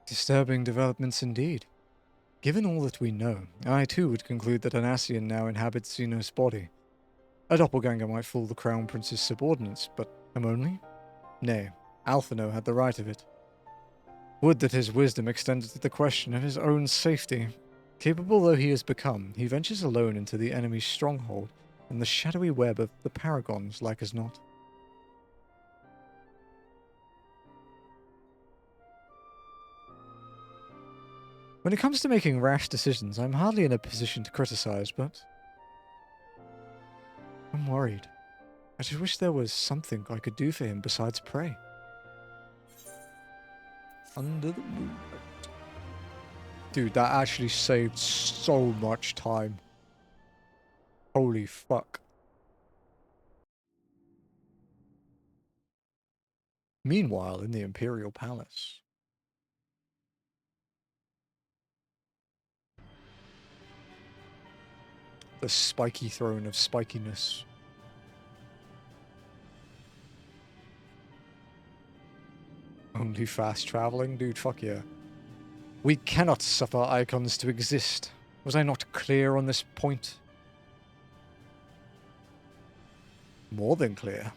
Disturbing developments indeed. Given all that we know, I too would conclude that an Ascian now inhabits Xenos' body. A doppelganger might fool the Crown Prince's subordinates, but only? Nay, Alphinaud had the right of it. Would that his wisdom extended to the question of his own safety. Capable though he has become, he ventures alone into the enemy's stronghold, in the shadowy web of the Paragons, like as not. When it comes to making rash decisions, I'm hardly in a position to criticize, but I'm worried. I just wish there was something I could do for him besides pray. Under the moonlight. Dude, that actually saved so much time. Holy fuck. Meanwhile, in the Imperial Palace. the spiky throne of spikiness. Only fast traveling? Dude, fuck yeah. We cannot suffer icons to exist. Was I not clear on this point? More than clear.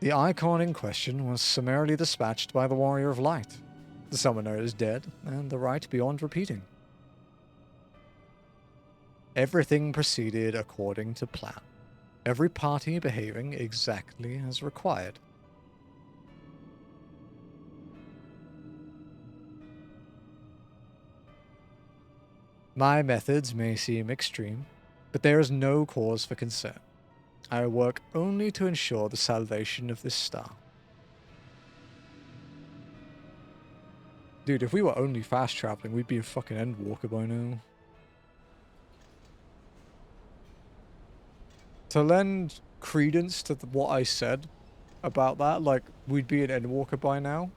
The icon in question was summarily dispatched by the Warrior of Light. The summoner is dead, and the right beyond repeating. Everything proceeded according to plan. Every party behaving exactly as required. My methods may seem extreme, but there is no cause for concern. I work only to ensure the salvation of this star. Dude, if we were only fast traveling, we'd be a fucking endwalker by now. To lend credence to what I said about that, like, we'd be an endwalker by now.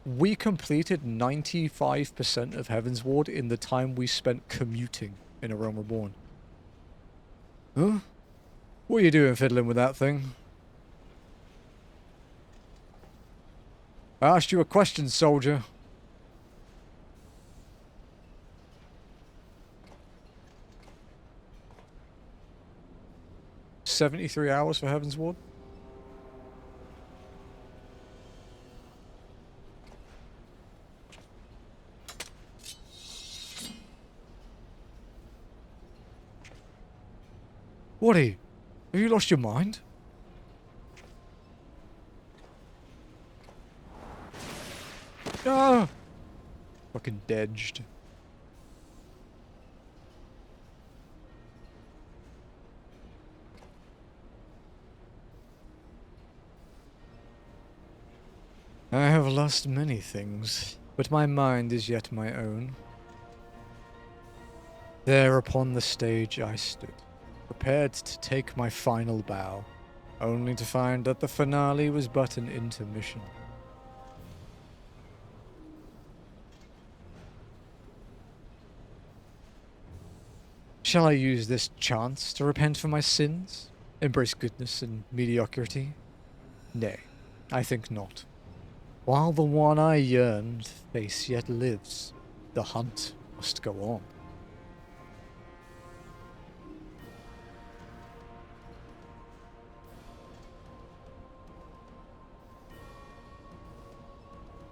We completed 95% of Heavensward in the time we spent commuting in A Realm Reborn. Huh? What are you doing fiddling with that thing? I asked you a question, soldier. $73 hours for Heavensward? Woody, have you lost your mind? Ah! Fucking dedged. I have lost many things, but my mind is yet my own. There upon the stage I stood, prepared to take my final bow, only to find that the finale was but an intermission. Shall I use this chance to repent for my sins? Embrace goodness and mediocrity? Nay, I think not. While the one I yearned face yet lives, the hunt must go on.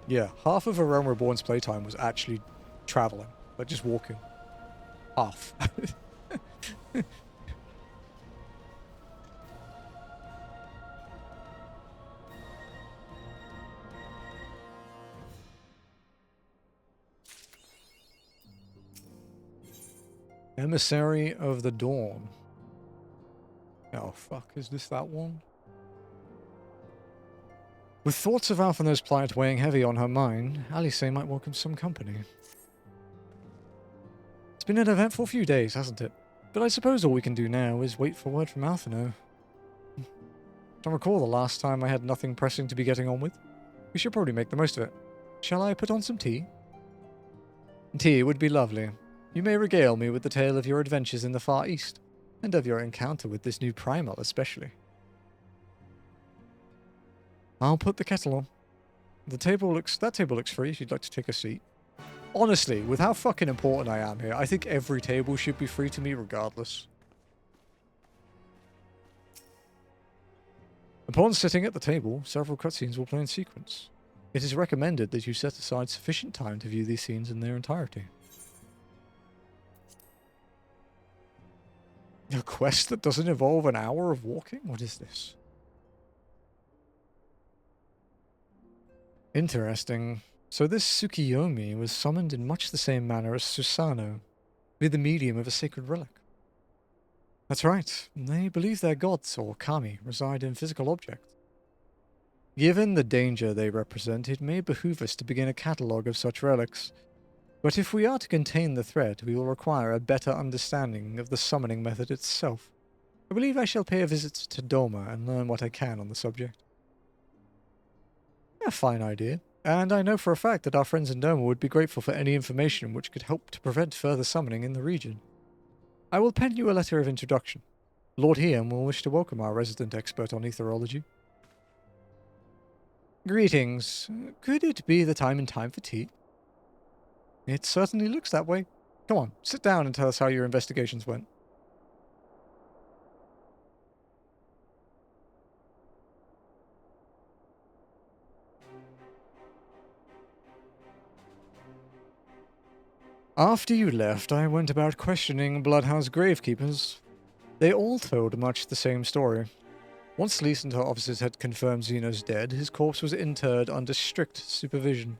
Yeah, half of A Realm Reborn's playtime was actually traveling, like just walking. Half. Emissary of the Dawn. Oh fuck, is this that one? With thoughts of Alphina's plight weighing heavy on her mind, Alice might welcome some company. It's been an eventful few days, hasn't it? But I suppose all we can do now is wait for word from Alphina. Don't recall the last time I had nothing pressing to be getting on with. We should probably make the most of it. Shall I put on some tea? Tea would be lovely. You may regale me with the tale of your adventures in the Far East, and of your encounter with this new primal especially. I'll put the kettle on. That table looks free if you'd like to take a seat. Honestly, with how fucking important I am here, I think every table should be free to me regardless. Upon sitting at the table, several cutscenes will play in sequence. It is recommended that you set aside sufficient time to view these scenes in their entirety. A quest that doesn't involve an hour of walking? What is this? Interesting. So this Tsukiyomi was summoned in much the same manner as Susanoo, via the medium of a sacred relic. That's right. They believe their gods, or kami, reside in physical objects. Given the danger they represent, it may behoove us to begin a catalogue of such relics. But if we are to contain the threat, we will require a better understanding of the summoning method itself. I believe I shall pay a visit to Doma and learn what I can on the subject. A fine idea, and I know for a fact that our friends in Doma would be grateful for any information which could help to prevent further summoning in the region. I will pen you a letter of introduction. Lord Hiam will wish to welcome our resident expert on etherology. Greetings. Could it be that I'm in time for tea? It certainly looks that way. Come on, sit down and tell us how your investigations went. After you left, I went about questioning Bloodhouse gravekeepers. They all told much the same story. Once Lys and her officers had confirmed Xenos dead, his corpse was interred under strict supervision.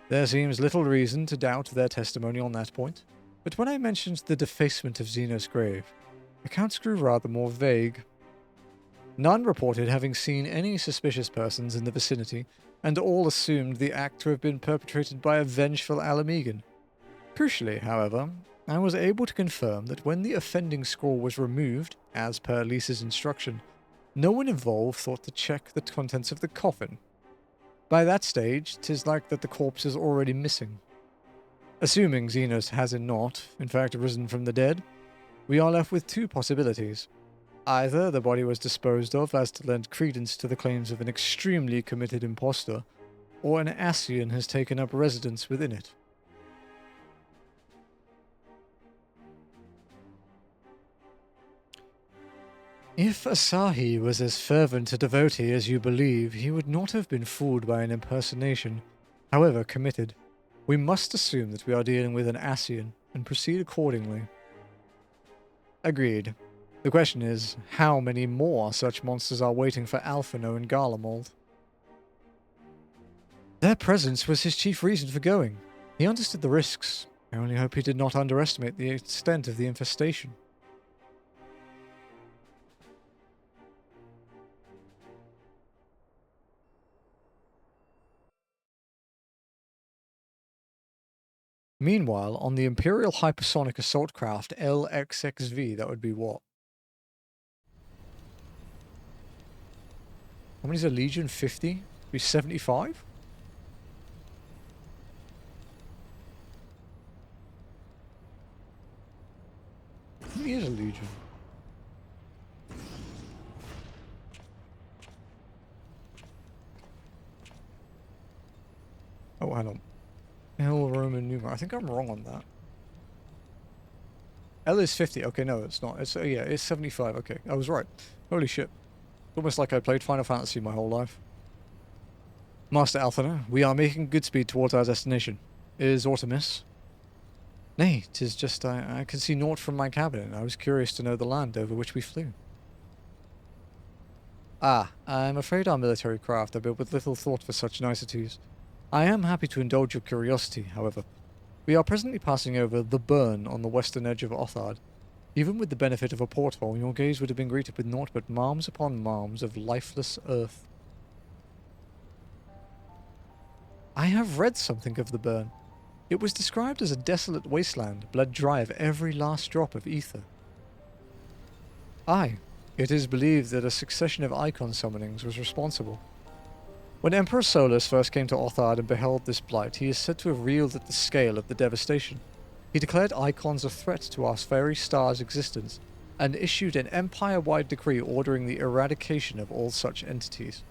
There seems little reason to doubt their testimony on that point, but when I mentioned the defacement of Xenos' grave, accounts grew rather more vague. None reported having seen any suspicious persons in the vicinity, and all assumed the act to have been perpetrated by a vengeful Ala Mhigo. Crucially, however, I was able to confirm that when the offending scroll was removed, as per Lys's instruction, no one involved thought to check the contents of the coffin. By that stage, 'tis like that the corpse is already missing. Assuming Xenos has not, in fact, risen from the dead, we are left with two possibilities. Either the body was disposed of as to lend credence to the claims of an extremely committed impostor, or an Ascian has taken up residence within it. If Asahi was as fervent a devotee as you believe, he would not have been fooled by an impersonation, however committed. We must assume that we are dealing with an Ascian, and proceed accordingly. Agreed. The question is, how many more such monsters are waiting for Alphino and Garlemald? Their presence was his chief reason for going. He understood the risks. I only hope he did not underestimate the extent of the infestation. Meanwhile, on the Imperial Hypersonic Assault Craft LXXV, that would be what? How many is a Legion? 50? Be 75? How many is a Legion? Oh, hang on. L Roman numeral. I think I'm wrong on that. L is 50. Okay, no, it's not. It's yeah, it's 75. Okay, I was right. Holy shit. Almost like I played Final Fantasy my whole life. Master Alphina, we are making good speed towards our destination. Is aught amiss? Nay, 'tis just I can see naught from my cabin, and I was curious to know the land over which we flew. Ah, I'm afraid our military craft are built with little thought for such niceties. I am happy to indulge your curiosity, however. We are presently passing over the Burn on the western edge of Othard. Even with the benefit of a porthole, your gaze would have been greeted with naught but marms upon marms of lifeless earth. I have read something of the Burn. It was described as a desolate wasteland, bled dry of every last drop of ether. Aye, it is believed that a succession of icon summonings was responsible. When Emperor Solus first came to Othard and beheld this blight, he is said to have reeled at the scale of the devastation. He declared icons a threat to our very star's existence, and issued an empire-wide decree ordering the eradication of all such entities.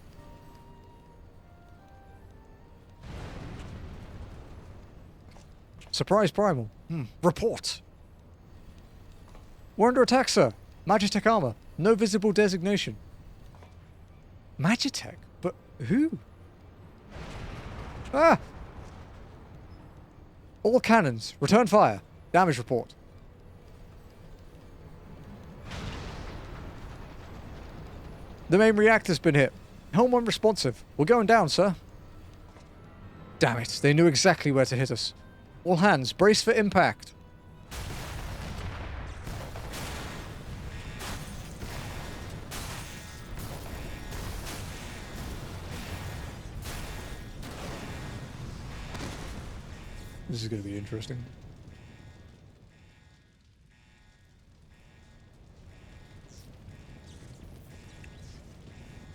Surprise Primal. Report! We're under attack, sir. Magitech armor. No visible designation. Magitech? But who? Ah! All cannons, return fire. Damage report. The main reactor's been hit. Helm unresponsive. We're going down, sir. Damn it, they knew exactly where to hit us. All hands, brace for impact. This is going to be interesting.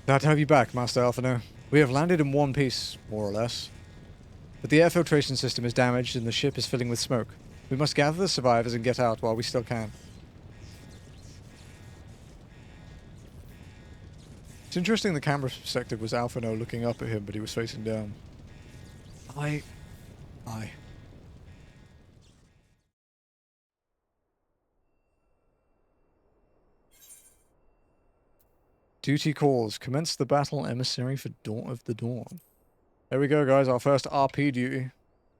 Glad to have you back, Master Alphino. We have landed in one piece, more or less. But the air filtration system is damaged and the ship is filling with smoke. We must gather the survivors and get out while we still can. It's interesting the camera perspective was Alphino looking up at him, but he was facing down. Aye. Duty calls. Commence the battle, emissary for Dawn of the Dawn. There we go, guys. Our first RP duty.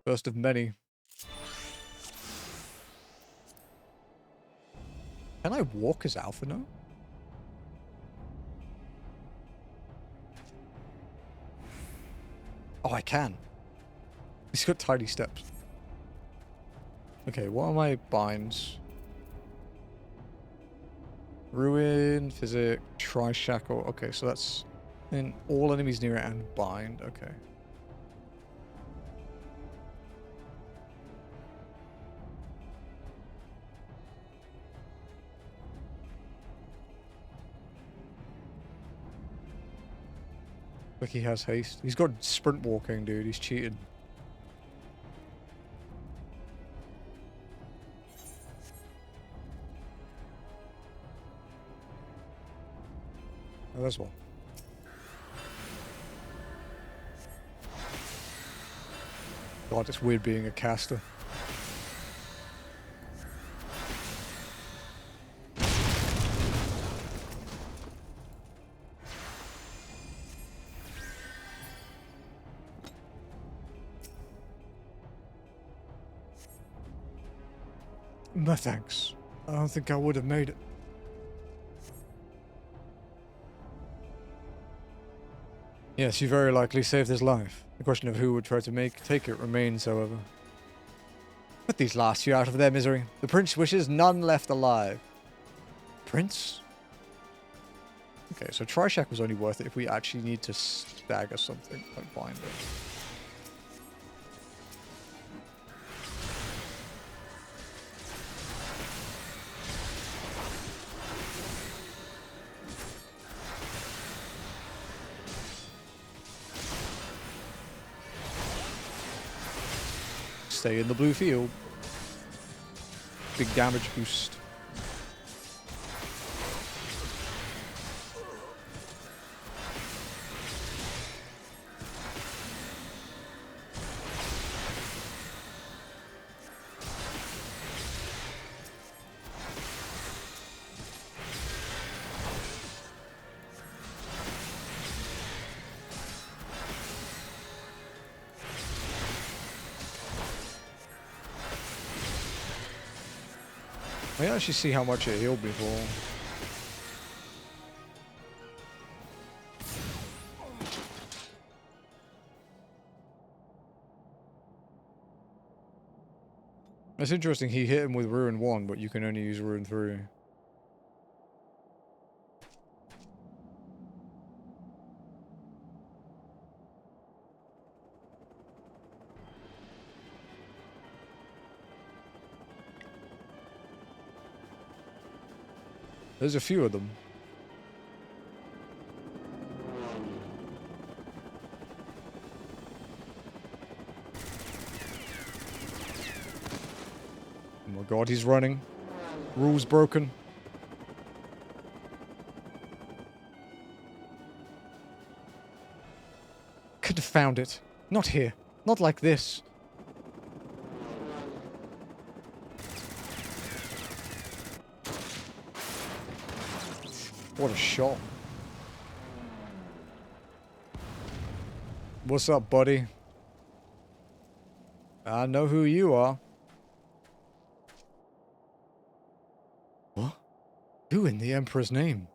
First of many. Can I walk as Alphino? Oh, I can. He's got tiny steps. Okay, what are my binds? Ruin, Physic, Tri-Shackle. Okay, so that's in all enemies near it and bind. Okay. Like he has haste. He's got sprint walking, dude. He's cheated. Oh, there's one. God, it's weird being a caster. No thanks. I don't think I would have made it. Yes, you very likely saved his life. The question of who would try to take it remains, however. Put these last few out of their misery. The prince wishes none left alive. Prince? Okay, so Tri-Shack was only worth it if we actually need to stagger something, like bind it. Stay in the blue field. Big damage boost. I actually see how much it healed before. It's interesting, he hit him with Ruin 1, but you can only use Ruin 3. There's a few of them. Oh my god, he's running. Rules broken. Could have found it. Not here. Not like this. What a shot. What's up, buddy? I know who you are. What? Who in the Emperor's name?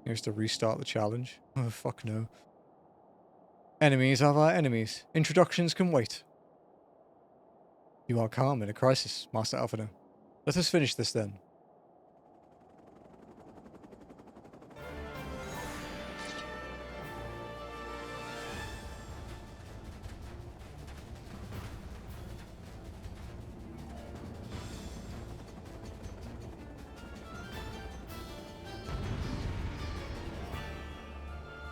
Here's to restart the challenge. Oh, fuck no. Enemies are our enemies. Introductions can wait. You are calm in a crisis, Master Alphino. Let us finish this then.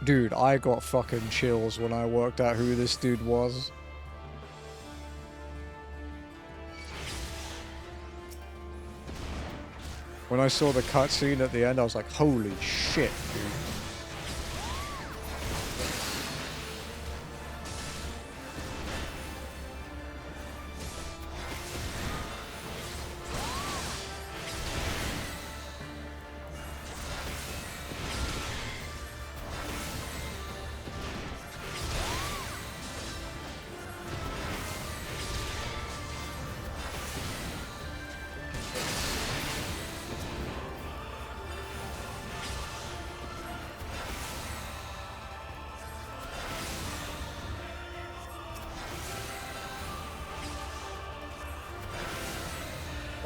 Dude, I got fucking chills when I worked out who this dude was. When I saw the cutscene at the end, I was like, holy shit, dude.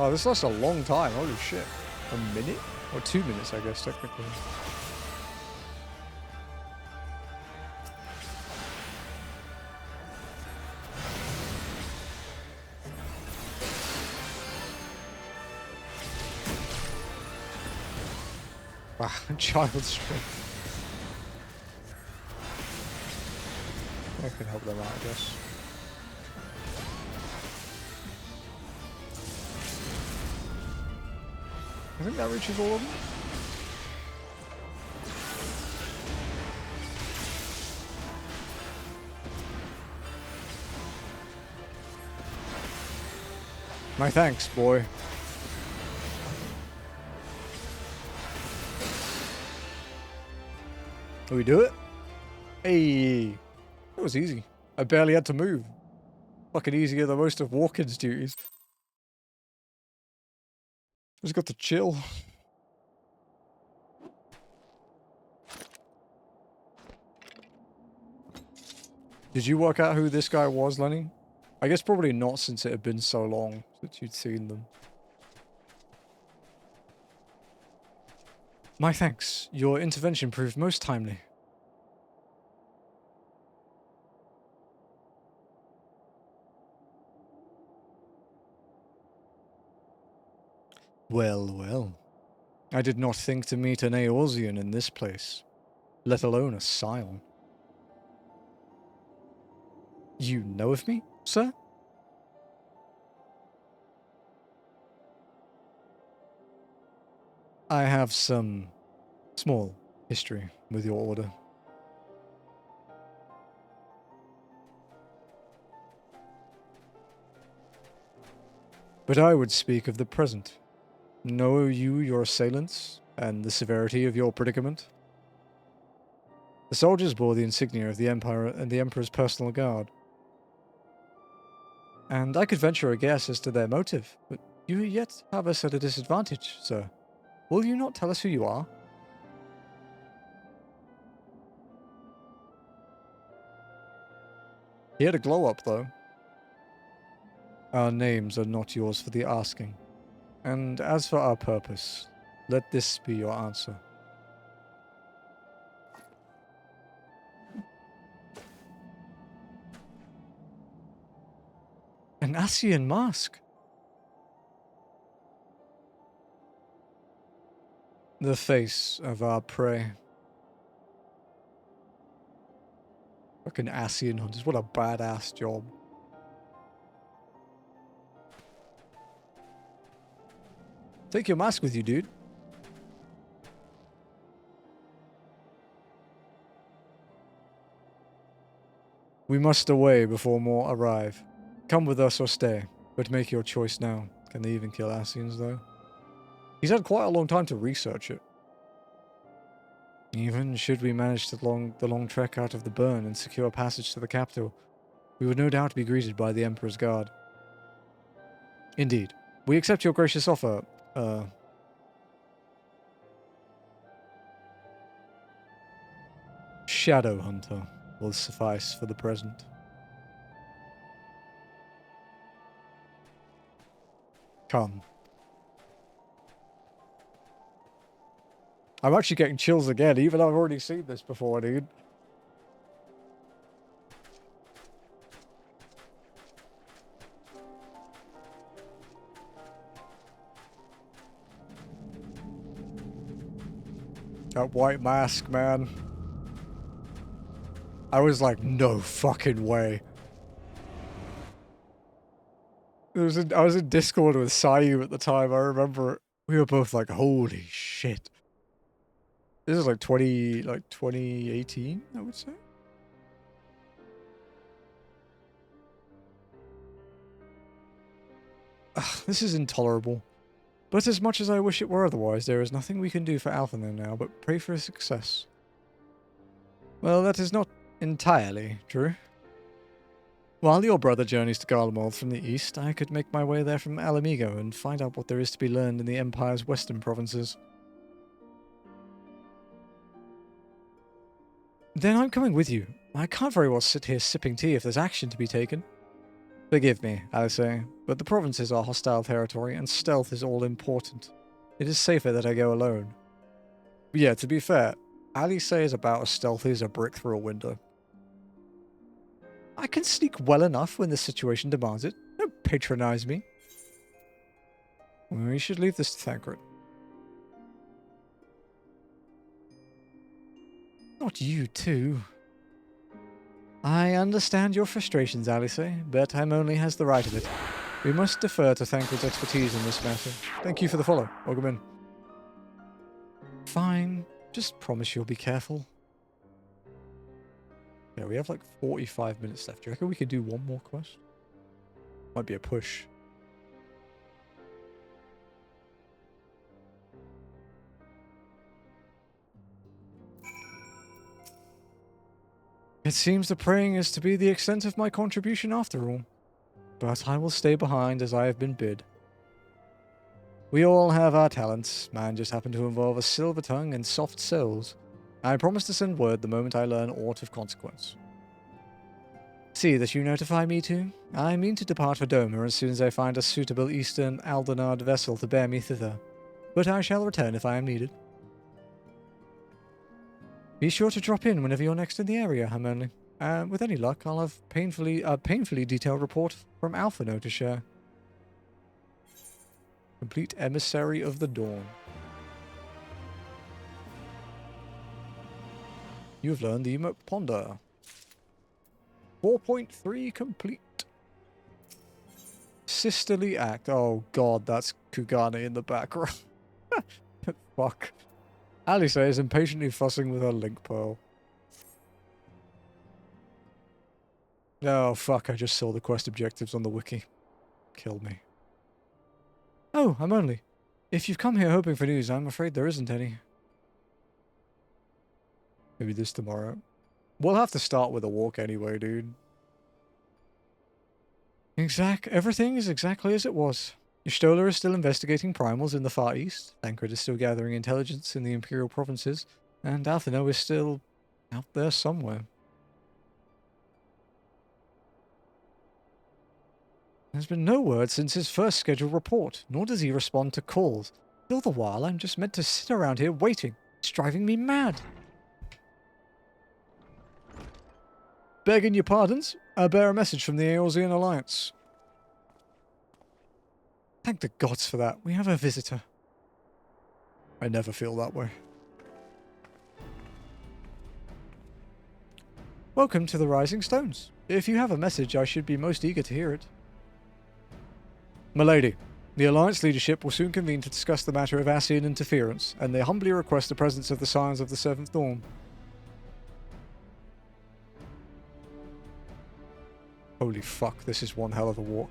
Oh, this lasts a long time. Holy shit. A minute? Or 2 minutes, I guess, technically. Wow, child strength. I can help them out, I guess. I think that reaches all of them. My thanks, boy. Can we do it? Hey, that was easy. I barely had to move. Fucking easier than most of Walken's duties. Just got to chill. Did you work out who this guy was, Lenny? I guess probably not, since it had been so long since you'd seen them. My thanks. Your intervention proved most timely. Well, well. I did not think to meet an Eorzean in this place, let alone a Scion. You know of me, sir? I have some small history with your order. But I would speak of the present. Know you your assailants, and the severity of your predicament? The soldiers bore the insignia of the Empire and the Emperor's personal guard. And I could venture a guess as to their motive, but you yet have us at a disadvantage, sir. Will you not tell us who you are? He had a glow up, though. Our names are not yours for the asking. And as for our purpose, let this be your answer. An Ascian mask? The face of our prey. Fucking Ascian hunters, what a badass job. Take your mask with you, dude. We must away before more arrive. Come with us or stay, but make your choice now. Can they even kill Ascians, though? He's had quite a long time to research it. Even should we manage the long trek out of the burn and secure passage to the capital, we would no doubt be greeted by the Emperor's guard. Indeed. We accept your gracious offer, Shadow Hunter will suffice for the present. Come. I'm actually getting chills again, even though I've already seen this before, dude. That white mask, man. I was like, no fucking way. I was in Discord with Sayu at the time, I remember it. We were both like, holy shit. This is like 2018, I would say. Ugh, this is intolerable. But as much as I wish it were otherwise, there is nothing we can do for Alphanen now but pray for his success. Well, that is not entirely true. While your brother journeys to Garlemald from the east, I could make my way there from Ala Mhigo and find out what there is to be learned in the Empire's western provinces. Then I'm coming with you. I can't very well sit here sipping tea if there's action to be taken. Forgive me, Alice, but the provinces are hostile territory, and stealth is all important. It is safer that I go alone. Yeah, to be fair, Alice is about as stealthy as a brick through a window. I can sneak well enough when the situation demands it. Don't patronize me. We should leave this to Thancred. Not you, too. I understand your frustrations, Alice, but Hermione has the right of it. We must defer to Thancred's expertise in this matter. Thank you for the follow. Welcome in. Fine. Just promise you'll be careful. Yeah, we have like 45 minutes left. Do you reckon we could do one more quest? Might be a push. It seems the praying is to be the extent of my contribution after all. But I will stay behind as I have been bid. We all have our talents. Mine just happened to involve a silver tongue and soft souls. I promise to send word the moment I learn aught of consequence. See that you notify me too. I mean to depart for Doma as soon as I find a suitable Eastern Aldenard vessel to bear me thither. But I shall return if I am needed. Be sure to drop in whenever you're next in the area, Hermione. With any luck, I'll have a painfully detailed report from Alphino to share. Complete Emissary of the Dawn. You've learned the emote Ponder. 4.3 complete. Sisterly Act. Oh god, that's Kugane in the background. Fuck. Alice is impatiently fussing with her link pearl. Oh fuck, I just saw the quest objectives on the wiki. Kill me. Oh, I'm only. If you've come here hoping for news, I'm afraid there isn't any. Maybe this tomorrow. We'll have to start with a walk anyway, dude. Everything is exactly as it was. Y'shtola is still investigating primals in the Far East, Thancred is still gathering intelligence in the Imperial provinces, and Alphino is still out there somewhere. There's been no word since his first scheduled report, nor does he respond to calls. All the while, I'm just meant to sit around here waiting. It's driving me mad. Begging your pardons, I bear a message from the Eorzean Alliance. Thank the gods for that. We have a visitor. I never feel that way. Welcome to the Rising Stones. If you have a message, I should be most eager to hear it. Milady, the Alliance leadership will soon convene to discuss the matter of Ascian interference, and they humbly request the presence of the Scions of the Seventh Dawn. Holy fuck, this is one hell of a walk.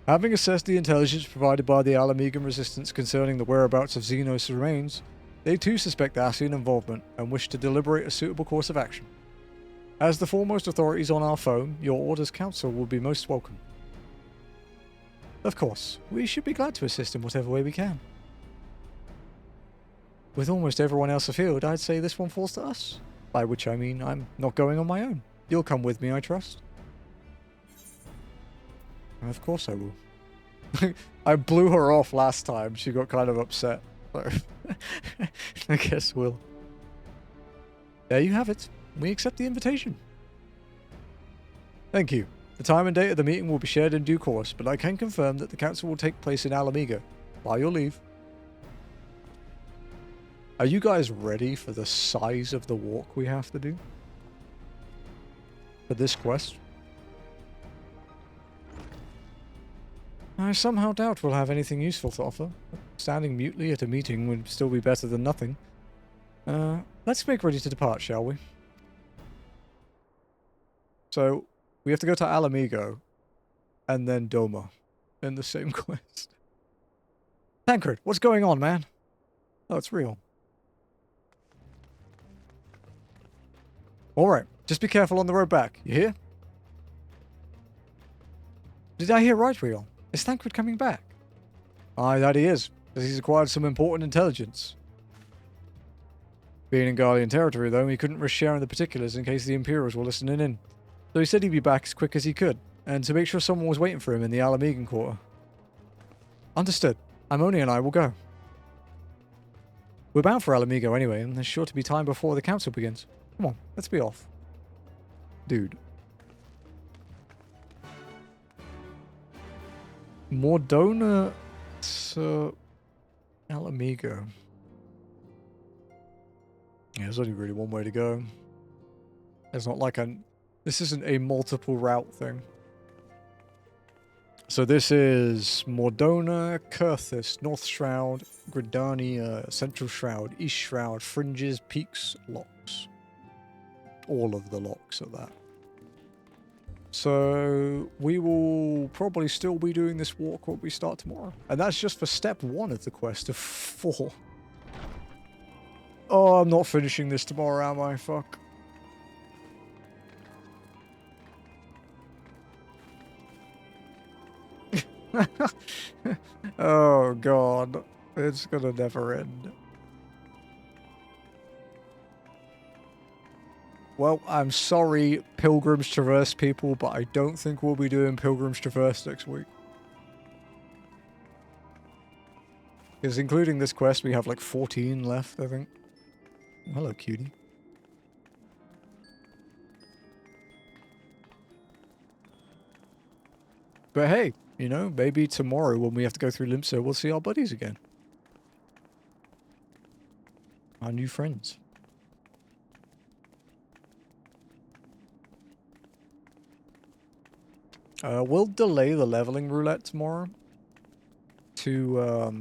Having assessed the intelligence provided by the Ala Mhigo resistance concerning the whereabouts of Xenos' remains, they too suspect Ascian involvement and wish to deliberate a suitable course of action. As the foremost authorities on our foe, your Order's counsel will be most welcome. Of course, we should be glad to assist in whatever way we can. With almost everyone else afield, I'd say this one falls to us. By which I mean I'm not going on my own. You'll come with me, I trust. Of course I will. I blew her off last time. She got kind of upset. So I guess we'll. There you have it. We accept the invitation. Thank you. The time and date of the meeting will be shared in due course, but I can confirm that the council will take place in Ala Mhigo. By your leave. Are you guys ready for the size of the walk we have to do? For this quest? I somehow doubt we'll have anything useful to offer. Standing mutely at a meeting would still be better than nothing. Let's make ready to depart, shall we? So, we have to go to Ala Mhigo, and then Doma, in the same quest. Thancred, what's going on, man? Oh, it's real. Alright, just be careful on the road back, you hear? Did I hear right, Real? Is Thancred coming back? Aye, that he is, as he's acquired some important intelligence. Being in Guardian territory, though, he couldn't risk sharing the particulars in case the Imperials were listening in. So he said he'd be back as quick as he could. and to make sure someone was waiting for him in the Ala Mhigo quarter. Understood. Amoni and I will go. We're bound for Ala Mhigo anyway, and there's sure to be time before the council begins. Come on, let's be off. Dude. Mordona to Ala Mhigo. Yeah, there's only really one way to go. It's not like this isn't a multiple route thing. So this is Mordona, Kurthis, North Shroud, Gridania, Central Shroud, East Shroud, Fringes, Peaks, Locks. All of the locks at that. So we will probably still be doing this walk when we start tomorrow. And that's just for step 1 of the quest of 4. Oh, I'm not finishing this tomorrow, am I? Fuck. Oh god, it's gonna never end. Well, I'm sorry, Pilgrim's Traverse people, but I don't think we'll be doing Pilgrim's Traverse next week. Because including this quest, we have like 14 left, I think. Hello, cutie. But hey, you know, maybe tomorrow when we have to go through Limpso, we'll see our buddies again. Our new friends. We'll delay the leveling roulette tomorrow to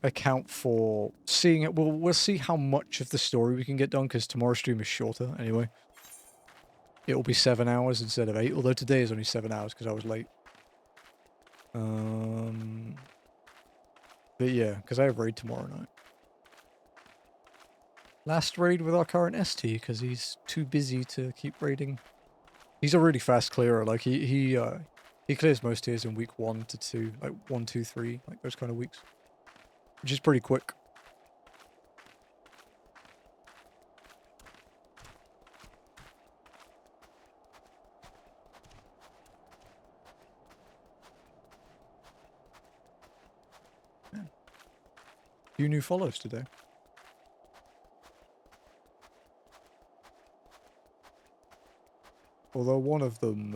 account for seeing it. We'll see how much of the story we can get done, because tomorrow's stream is shorter anyway. It will be 7 hours instead of 8, although today is only 7 hours because I was late. But yeah, because I have raid tomorrow night. Last raid with our current ST, because he's too busy to keep raiding. He's a really fast clearer. Like he clears most tiers in week 1 to 2, like 1, 2, 3, like those kind of weeks, which is pretty quick. Yeah. Few new follows today. Although one of them,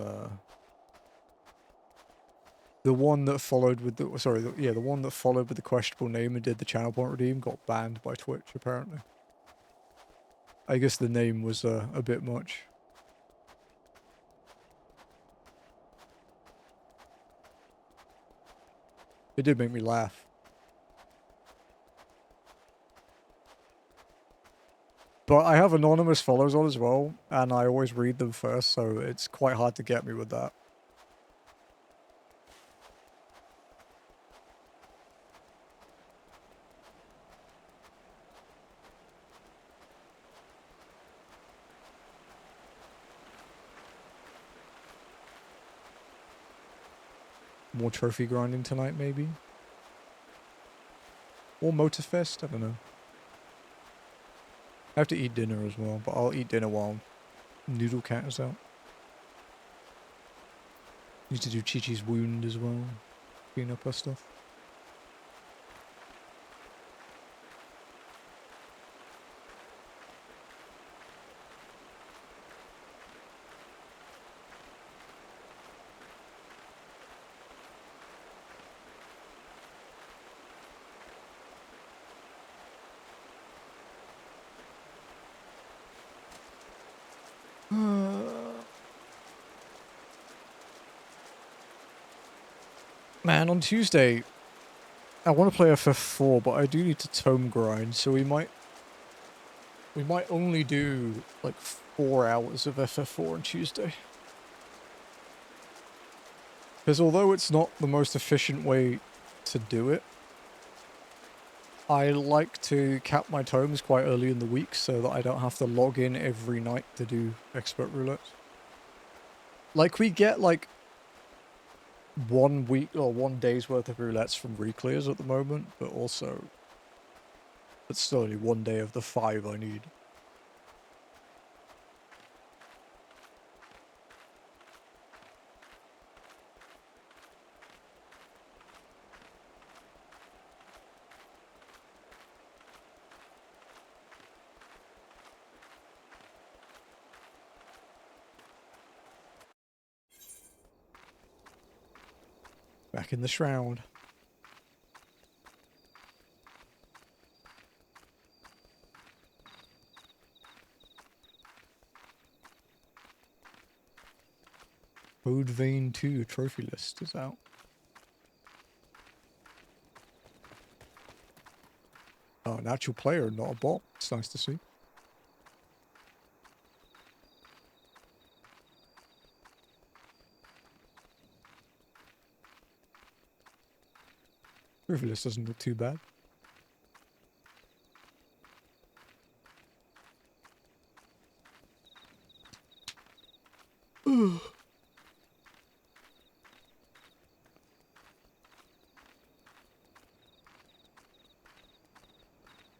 the one that followed with the, the one that followed with the questionable name and did the channel point redeem got banned by Twitch, apparently. I guess the name was a bit much. It did make me laugh. But I have anonymous followers on as well, and I always read them first, so it's quite hard to get me with that. More trophy grinding tonight, maybe? Or Motorfest? I don't know. I have to eat dinner as well, but I'll eat dinner while Noodle Cat is out. Need to do Chi-Chi's wound as well. Clean up her stuff. Man, on Tuesday, I want to play FF4, but I do need to tome grind, so we might only do like 4 hours of FF4 on Tuesday. Because although it's not the most efficient way to do it, I like to cap my tomes quite early in the week so that I don't have to log in every night to do expert roulettes. Like, we get like 1 week or 1 day's worth of roulettes from reclears at the moment, but also it's still only 1 day of the 5 I need. Back in the shroud. Code Vein 2 trophy list is out. Oh, an actual player, not a bot. It's nice to see. Trophy list doesn't look too bad.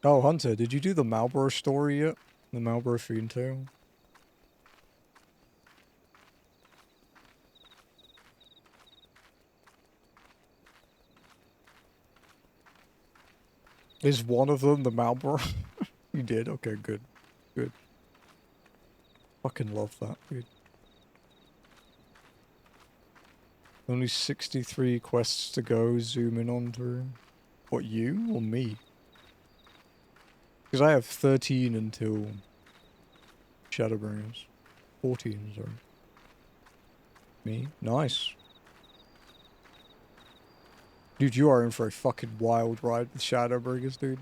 Oh, Hunter, did you do the Marlborough story yet? The Marlborough Fiend Tale? Is one of them the Marlborough? You did? Okay, good. Good. Fucking love that, dude. Only 63 quests to go, zoom in on through. What, you or me? Because I have 13 until Shadowbringers. 14, sorry. Me? Nice. Dude, you are in for a fucking wild ride with Shadowbringers, dude.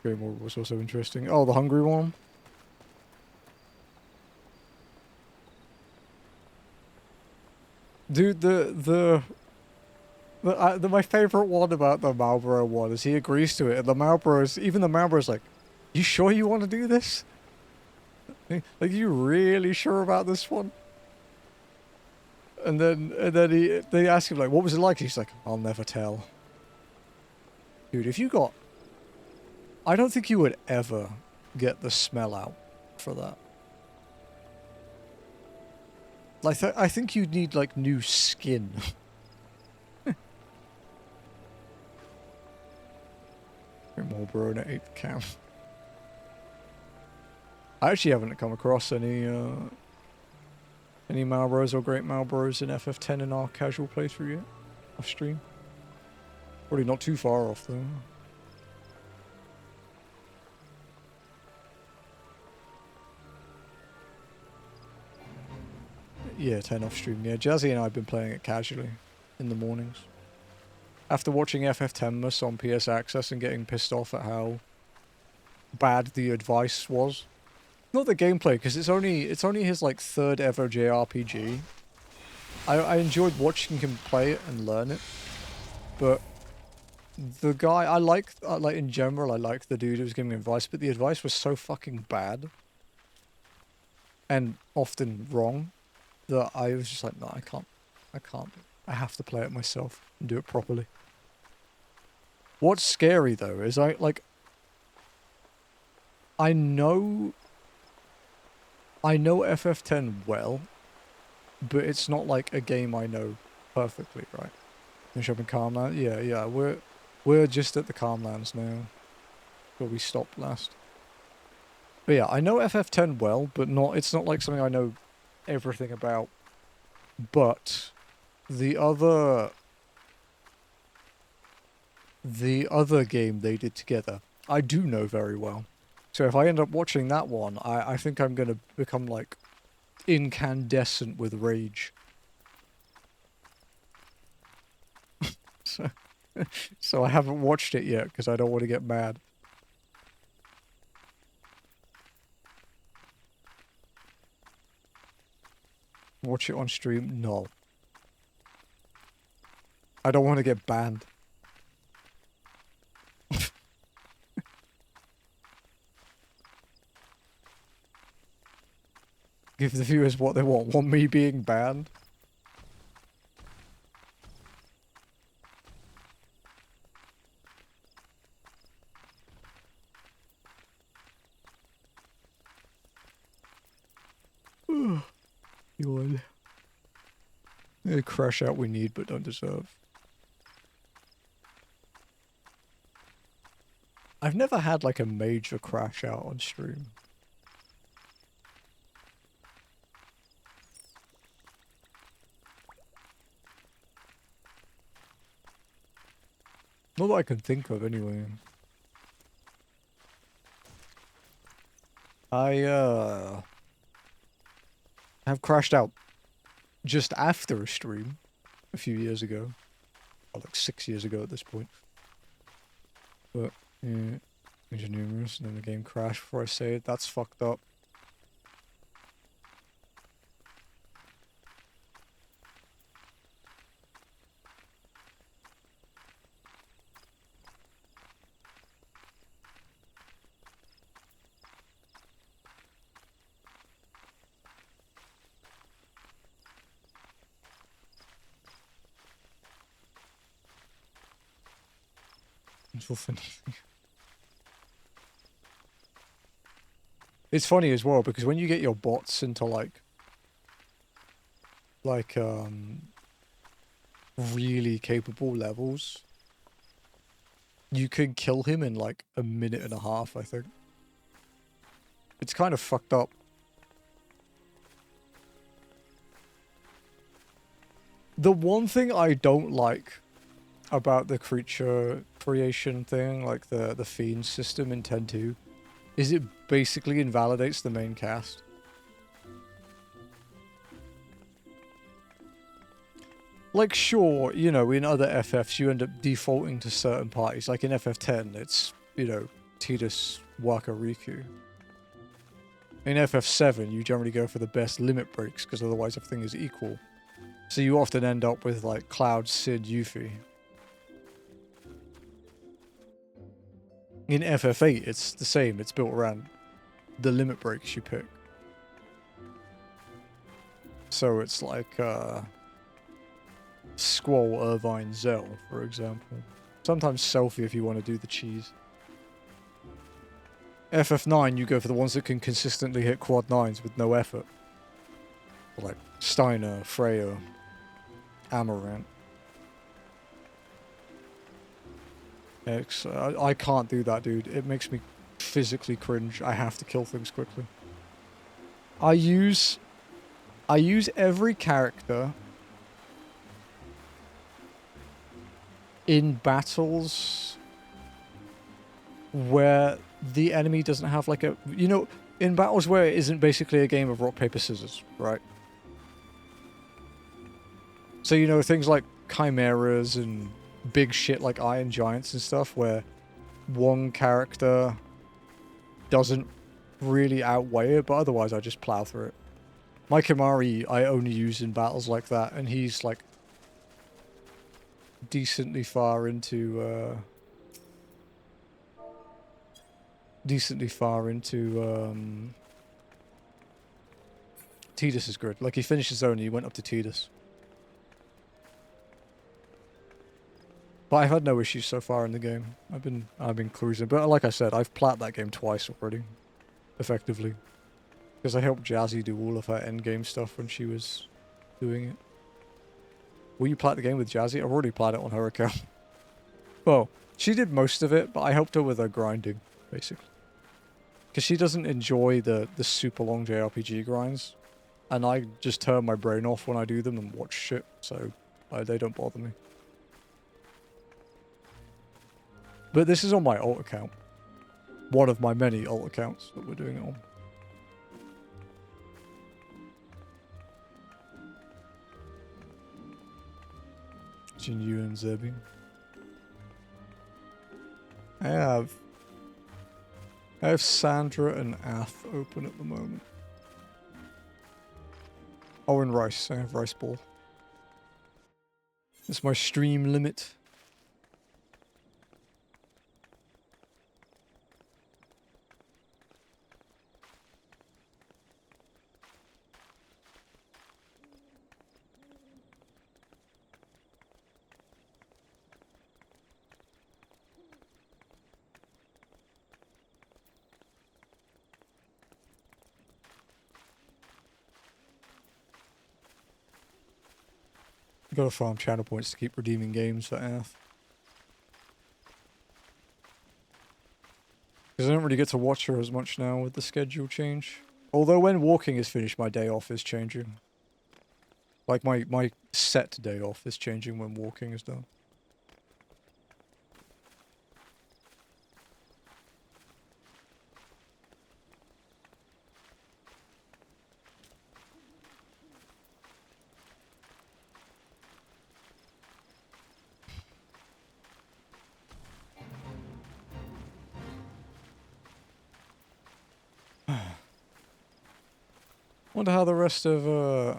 Game Over was also interesting. Oh, the hungry one? Dude, my favorite one about the Marlborough one is he agrees to it, and even the Marlborough's like, you sure you want to do this? Like, you really sure about this one? And then they ask him, like, what was it like? He's like, I'll never tell. Dude, if you got... I don't think you would ever get the smell out for that. Like, I think you'd need, like, new skin. Marlborough in 8th camp. I actually haven't come across any Marlboroughs or Great Marlboroughs in FF10 in our casual playthrough yet. Off stream. Probably not too far off though. Yeah, 10 off stream. Yeah, Jazzy and I have been playing it casually in the mornings. After watching FF10 on PS Access and getting pissed off at how bad the advice was. Not the gameplay, because it's only his like 3rd ever JRPG. I enjoyed watching him play it and learn it, but the guy I like in general I liked the dude who was giving me advice, but the advice was so fucking bad and often wrong that I was just like, no, I can't. I have to play it myself and do it properly. What's scary though is I know FF10 well, but it's not like a game I know perfectly, right? Finish up in Calmland? Yeah, we're just at the Calmlands now. Where we stopped last. But yeah, I know FF10 well, but it's not like something I know everything about. But the other game they did together, I do know very well. So if I end up watching that one, I think I'm going to become, like, incandescent with rage. So I haven't watched it yet, because I don't want to get mad. Watch it on stream? No. I don't want to get banned. Give the viewers what they want. Want me being banned? Yawn. A crash out we need but don't deserve. I've never had like a major crash out on stream. Not that I can think of, anyway. I have crashed out just after a stream a few years ago. Or like 6 years ago at this point. But, yeah, numerous, and then the game crashed before I say it. That's fucked up. It's funny as well because when you get your bots into like really capable levels, you could kill him in like a minute and a half, I think. It's kind of fucked up. The one thing I don't like about the creature creation thing, like the fiend system in 10.2, is it basically invalidates the main cast. Like, sure, you know, in other FFs you end up defaulting to certain parties. Like in FF10, it's, you know, Tidus, Waka, Riku. In FF7, you generally go for the best limit breaks, because otherwise everything is equal. So you often end up with, like, Cloud, Sid, Yuffie. In FF8, it's the same. It's built around the limit breaks you pick. So it's like, Squall, Irvine, Zell, for example. Sometimes Selfie if you want to do the cheese. FF9, you go for the ones that can consistently hit quad 9s with no effort. Like Steiner, Freya, Amarant. X. I can't do that, dude. It makes me physically cringe. I have to kill things quickly. I use every character in battles where the enemy doesn't have like a... You know, in battles where it isn't basically a game of rock, paper, scissors, right? So, you know, things like chimeras and big shit like Iron Giants and stuff where one character doesn't really outweigh it, but otherwise I just plow through it. My Kimari I only use in battles like that, and he's like decently far into Tidus' grid. Like he finished his own and he went up to Tidus. But I've had no issues so far in the game. I've been cruising. But like I said, I've plat that game twice already. Effectively. Because I helped Jazzy do all of her endgame stuff when she was doing it. Will you plat the game with Jazzy? I've already plat it on her account. Well, she did most of it, but I helped her with her grinding, basically. Because she doesn't enjoy the super long JRPG grinds. And I just turn my brain off when I do them and watch shit, so they don't bother me. But this is on my alt account. One of my many alt accounts that we're doing it on. Jinyu and Zebby. I have Sandra and Ath open at the moment. Oh, and Rice. I have Rice Ball. It's my stream limit. Gotta farm channel points to keep redeeming games for Ath. Because I don't really get to watch her as much now with the schedule change. Although when walking is finished, my day off is changing. Like my set day off is changing when walking is done. Wonder how the rest of the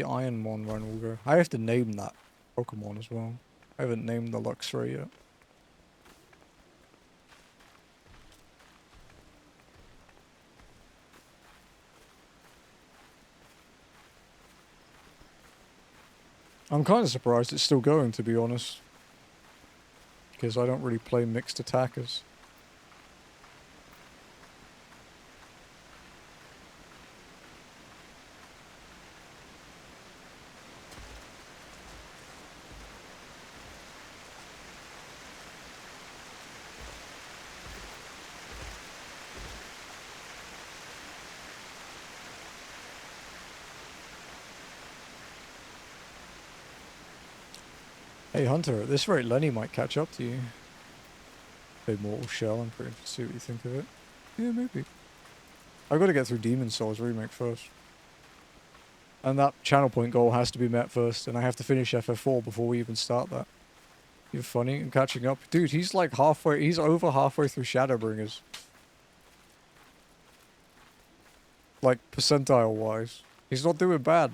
Ironmon run will go. I have to name that Pokemon as well. I haven't named the Luxray yet. I'm kind of surprised it's still going, to be honest. Because I don't really play mixed attackers. Hey Hunter, at this rate Lenny might catch up to you. Play Mortal Shell, I'm pretty interested to see what you think of it. Yeah, maybe. I've got to get through Demon Souls Remake first. And that channel point goal has to be met first, and I have to finish FF4 before we even start that. You're funny, I'm catching up. Dude, he's like he's over halfway through Shadowbringers. Like, percentile-wise. He's not doing bad.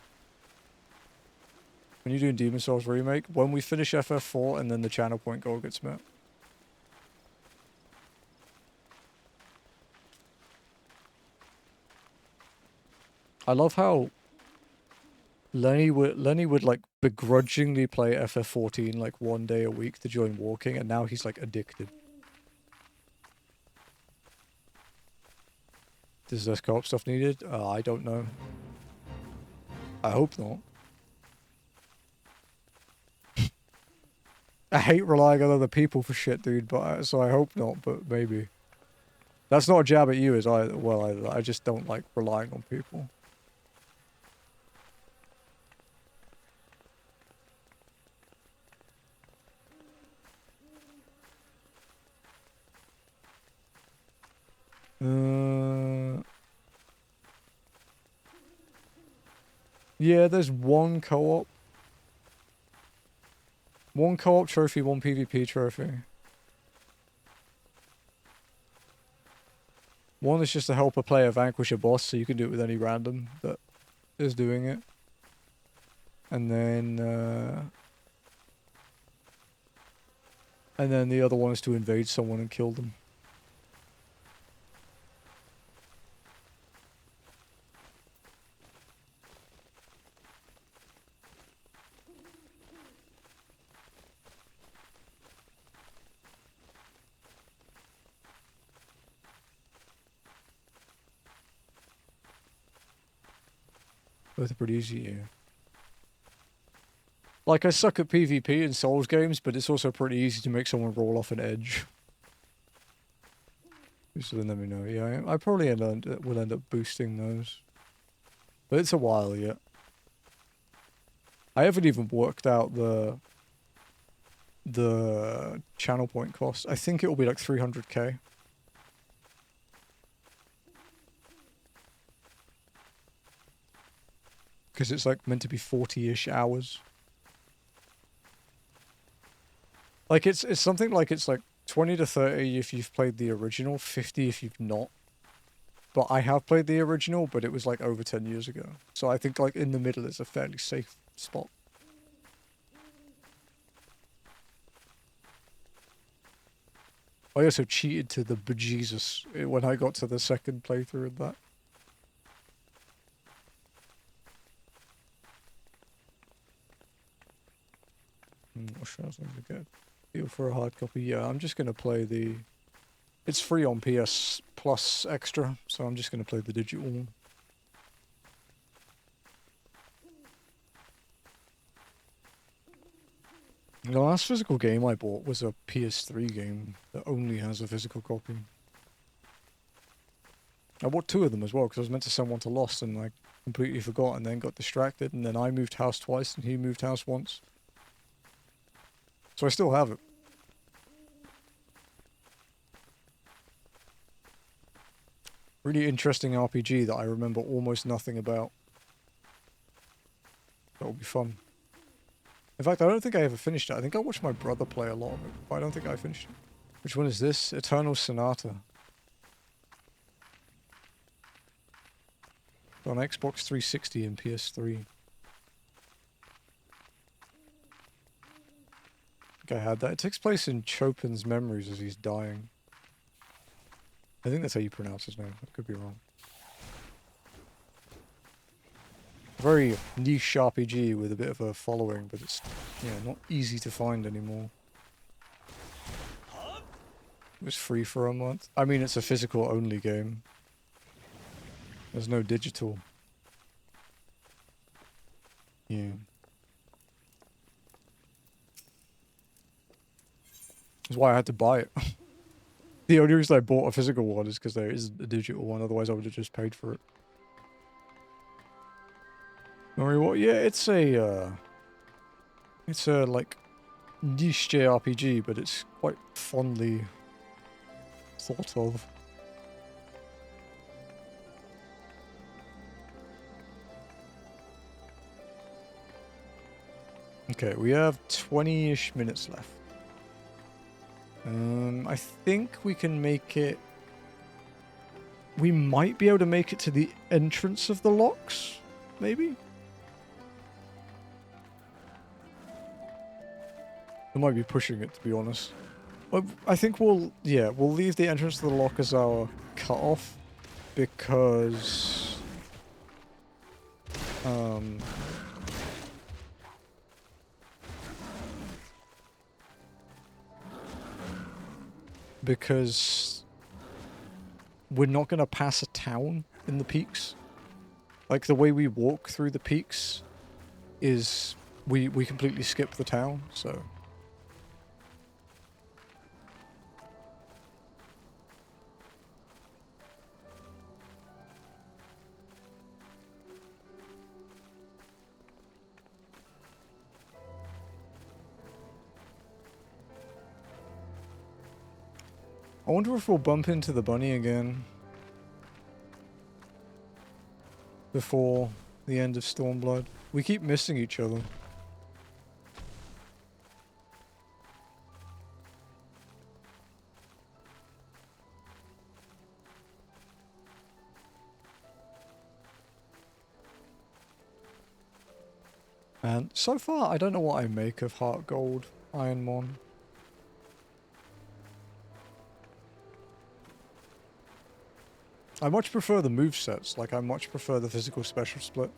When you're doing Demon Souls Remake, when we finish FF4 and then the channel point goal gets met. I love how Lenny would like begrudgingly play FF14 like 1 day a week to join walking, and now he's like addicted. Is there co-op stuff needed? I don't know. I hope not. I hate relying on other people for shit, dude, but so I hope not, but maybe. That's not a jab at you as I, well, I just don't like relying on people. Yeah, there's one co-op. One co-op trophy, one PvP trophy. One is just to help a player vanquish a boss, so you can do it with any random that is doing it. And then the other one is to invade someone and kill them. Both are pretty easy, yeah. Like, I suck at PvP in Souls games, but it's also pretty easy to make someone roll off an edge. So then let me know. Yeah, I probably will end up boosting those. But it's a while yet. I haven't even worked out the channel point cost. I think it will be like 300k. Because it's like meant to be 40-ish hours. Like it's something like it's like 20 to 30 if you've played the original, 50 if you've not. But I have played the original, but it was like over 10 years ago. So I think like in the middle is a fairly safe spot. I also cheated to the bejesus when I got to the second playthrough of that. What should I think to get? Deal for a hard copy. Yeah, I'm just gonna play the. It's free on PS Plus Extra, so I'm just gonna play the digital one. The last physical game I bought was a PS3 game that only has a physical copy. I bought 2 of them as well because I was meant to send one to Lost and I completely forgot and then got distracted, and then I moved house twice and he moved house once. So I still have it. Really interesting RPG that I remember almost nothing about. That'll be fun. In fact, I don't think I ever finished it. I think I watched my brother play a lot of it, but I don't think I finished it. Which one is this? Eternal Sonata. on Xbox 360 and PS3. I think I had that. It takes place in Chopin's memories as he's dying. I think that's how you pronounce his name. I could be wrong. Very niche RPG with a bit of a following, but it's, yeah, not easy to find anymore. It was free for a month. I mean, it's a physical only game. There's no digital. Yeah. That's why I had to buy it. The only reason I bought a physical one is because there isn't a digital one, otherwise I would have just paid for it. What? Yeah, it's a like niche JRPG, but it's quite fondly thought of. Okay, we have 20-ish minutes left. I think we can make it... We might be able to make it to the entrance of the locks, maybe? I might be pushing it, to be honest. I think we'll leave the entrance to the lock as our cutoff, because... because we're not going to pass a town in the peaks. Like, the way we walk through the peaks is we completely skip the town, so... I wonder if we'll bump into the bunny again before the end of Stormblood. We keep missing each other. And so far, I don't know what I make of Heart Gold Ironmon. I much prefer the movesets, like I much prefer the physical special split.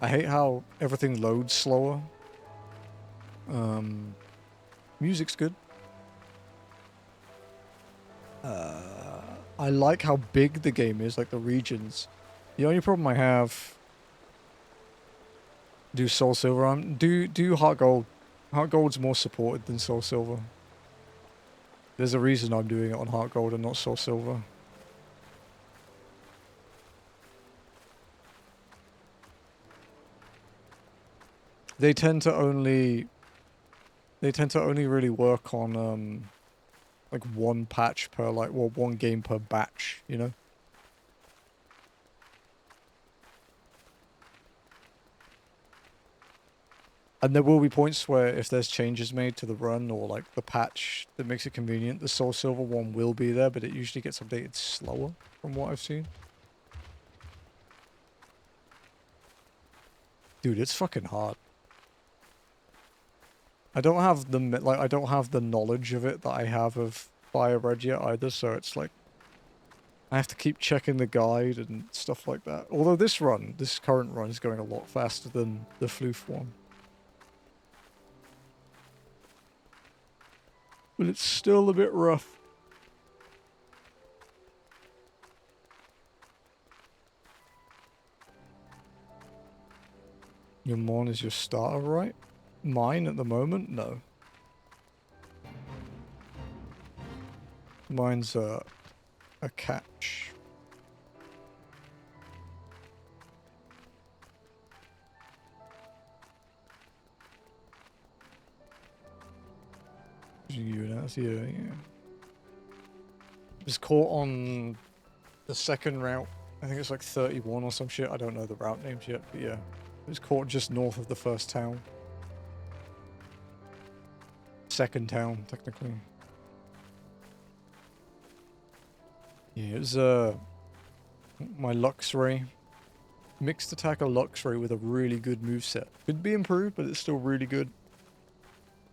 I hate how everything loads slower. Music's good. I like how big the game is, like the regions. The only problem I have... Do Soul Silver, do Heart Gold. Heart Gold's more supported than Soul Silver. There's a reason I'm doing it on Heart Gold and not Soul Silver. They tend to only really work on like one patch per one game per batch, you know? And there will be points where if there's changes made to the run or like the patch that makes it convenient, the Soul Silver one will be there, but it usually gets updated slower from what I've seen. Dude, it's fucking hard. I don't have the knowledge of it that I have of Fire Red yet either, so it's like I have to keep checking the guide and stuff like that. Although this current run is going a lot faster than the Floof one. But it's still a bit rough. Your Mon is your starter, right? Mine at the moment? No. Mine's a catch. Yeah. It's caught on the second route. I think it's like 31 or some shit. I don't know the route names yet, but yeah. It was caught just north of the first town. Second town, technically. Yeah, it was my Lux Ray. mixed attacker luxury with a really good moveset. Could be improved, but it's still really good.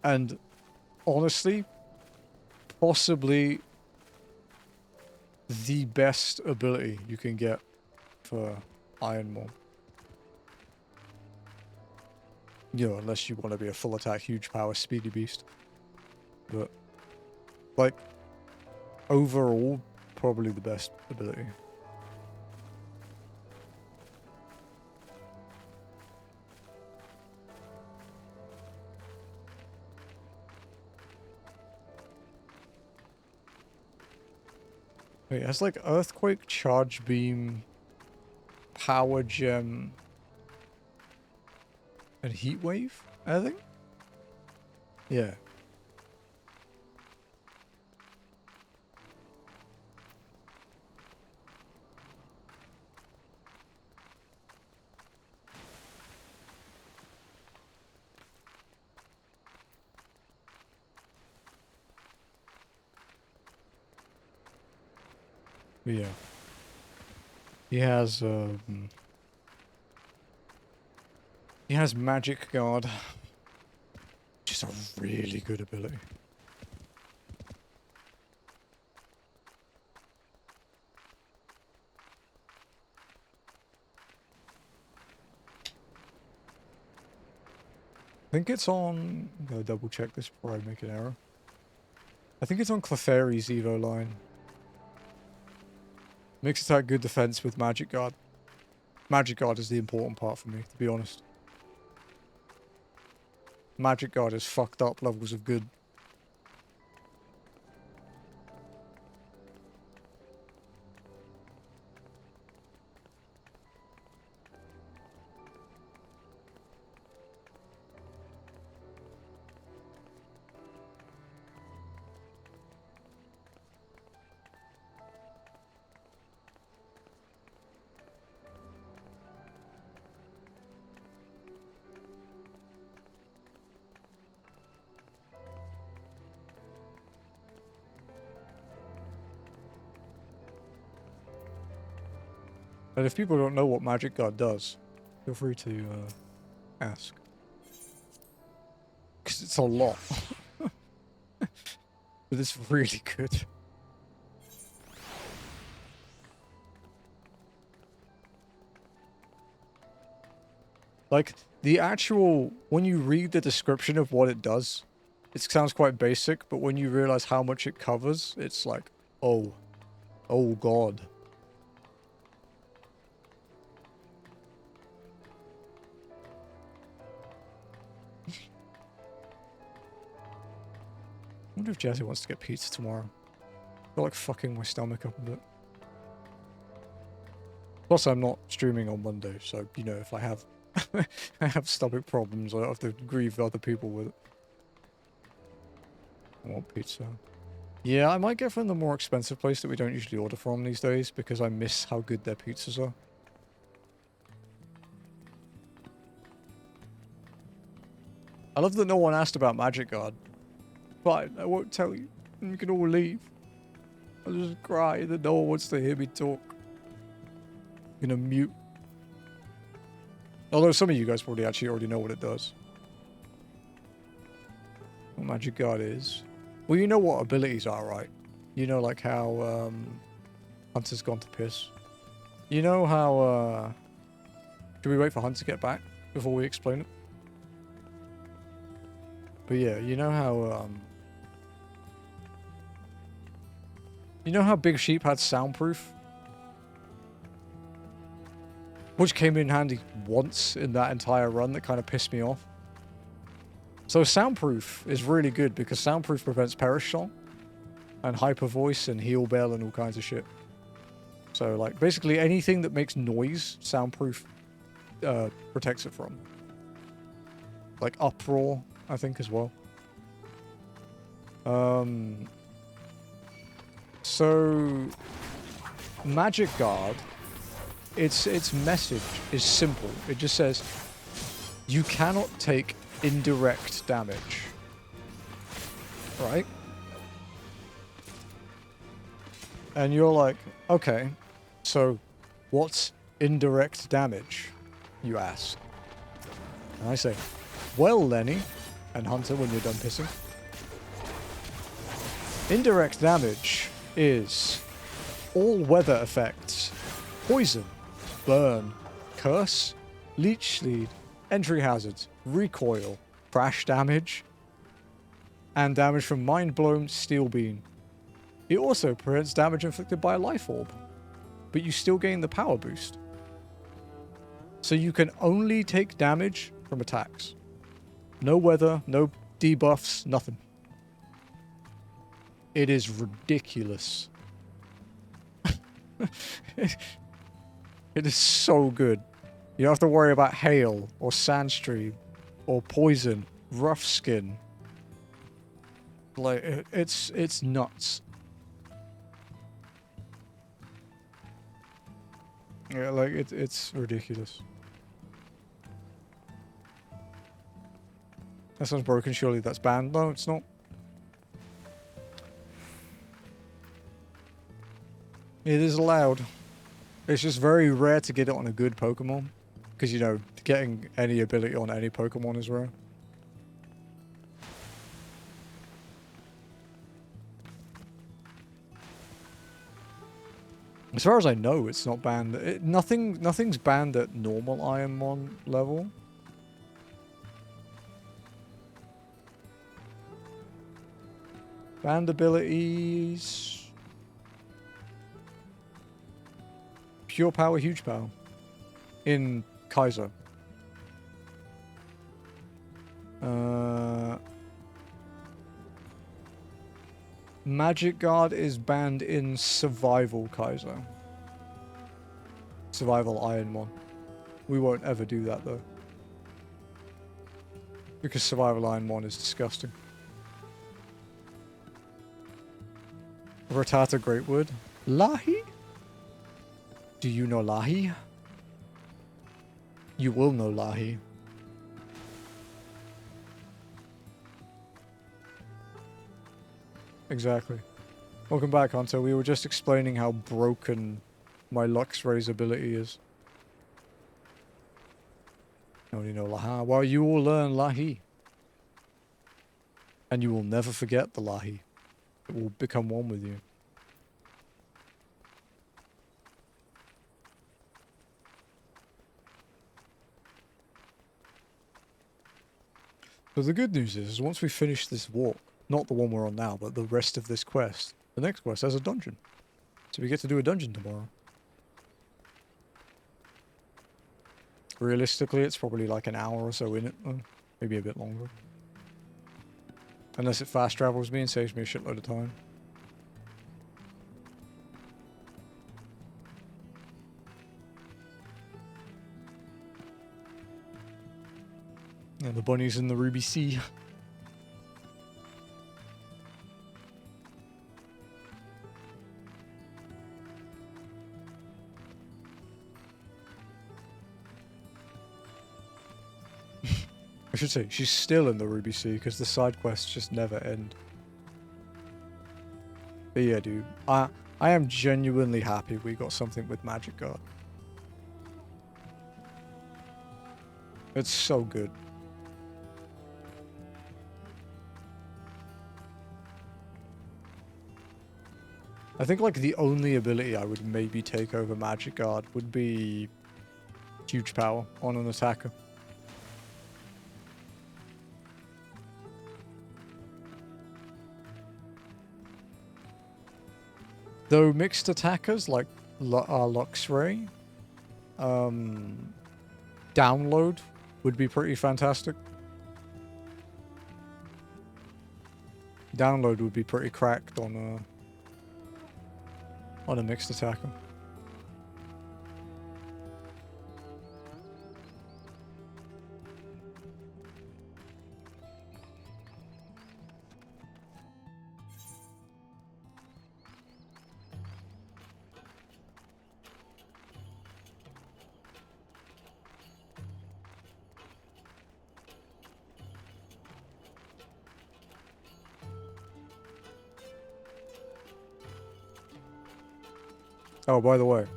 And honestly, possibly the best ability you can get for Iron Maw. You know, unless you want to be a full attack, huge power, speedy beast. But, like, overall, probably the best ability. Wait, it has like Earthquake, Charge Beam, Power Gem, and Heat Wave, I think? Yeah. But yeah. He has Magic Guard, which is a really good ability. I think it's on... I'm gonna double check this before I make an error. I think it's on Clefairy's Evo line. Mixed attack, good defense with Magic Guard. Magic Guard is the important part for me, to be honest. Magic Guard is fucked up levels of good. And if people don't know what Magic Guard does, feel free to ask. Because it's a lot. But it's really good. Like, the actual... When you read the description of what it does, it sounds quite basic, but when you realize how much it covers, it's like, oh. Oh god. I wonder if Jazzy wants to get pizza tomorrow. I feel like fucking my stomach up a bit. Plus, I'm not streaming on Monday, so, you know, if I have I have stomach problems, I don't have to grieve other people with it. I want pizza. Yeah, I might get from the more expensive place that we don't usually order from these days, because I miss how good their pizzas are. I love that no one asked about Magic Guard. Fine, I won't tell you. You can all leave. I'll just cry that no one wants to hear me talk. I'm gonna mute. Although some of you guys probably actually already know what it does. What Magic Guard is. Well, you know what abilities are, right? You know, like how Hunter's gone to piss. You know how... Should we wait for Hunter to get back before we explain it? But yeah, you know how... You know how Big Sheep had soundproof? Which came in handy once in that entire run that kind of pissed me off. So soundproof is really good because soundproof prevents Perish Song and Hyper Voice and Heal Bell and all kinds of shit. So like basically anything that makes noise, soundproof protects it from. Like Uproar, I think as well. So Magic Guard, its message is simple. It just says you cannot take indirect damage. Right? And you're like, okay, so what's indirect damage, you ask? And I say, well, Lenny, and Hunter when you're done pissing. Indirect damage is all weather effects, poison, burn, curse, leech seed, entry hazards, recoil, crash damage, and damage from mind blown steel beam. It also prevents damage inflicted by a life orb, but you still gain the power boost. So you can only take damage from attacks. No weather, no debuffs, nothing. It is ridiculous. It is so good. You don't have to worry about hail, or sandstream, or poison, rough skin. Like, it's nuts. Yeah, like, it's ridiculous. That sounds broken, surely that's banned. No, it's not. It is allowed. It's just very rare to get it on a good Pokemon. Because, you know, getting any ability on any Pokemon is rare. As far as I know, it's not banned. Nothing's banned at normal Ironmon level. Banned abilities... Pure power, huge power. In Kaiser. Magic Guard is banned in Survival Kaiser. Survival Ironmon. We won't ever do that though. Because Survival Ironmon is disgusting. Rattata Greatwood. Lahi? Do you know Lahi? You will know Lahi. Exactly. Welcome back, Hunter. We were just explaining how broken my Luxray's ability is. You only know Laha. Well, you will learn Lahi. And you will never forget the Lahi. It will become one with you. So the good news is once we finish this walk, not the one we're on now, but the rest of this quest, the next quest has a dungeon. So we get to do a dungeon tomorrow. Realistically, it's probably like an hour or so in it, though. Maybe a bit longer. Unless it fast travels me and saves me a shitload of time. And the bunnies in the Ruby Sea. I should say, she's still in the Ruby Sea because the side quests just never end. But yeah, dude, I am genuinely happy we got something with Magic Guard. It's so good. I think like the only ability I would maybe take over Magic Guard would be huge power on an attacker. Though mixed attackers like Luxray, download would be pretty fantastic. Download would be pretty cracked on a mixed attacker. Oh, by the way,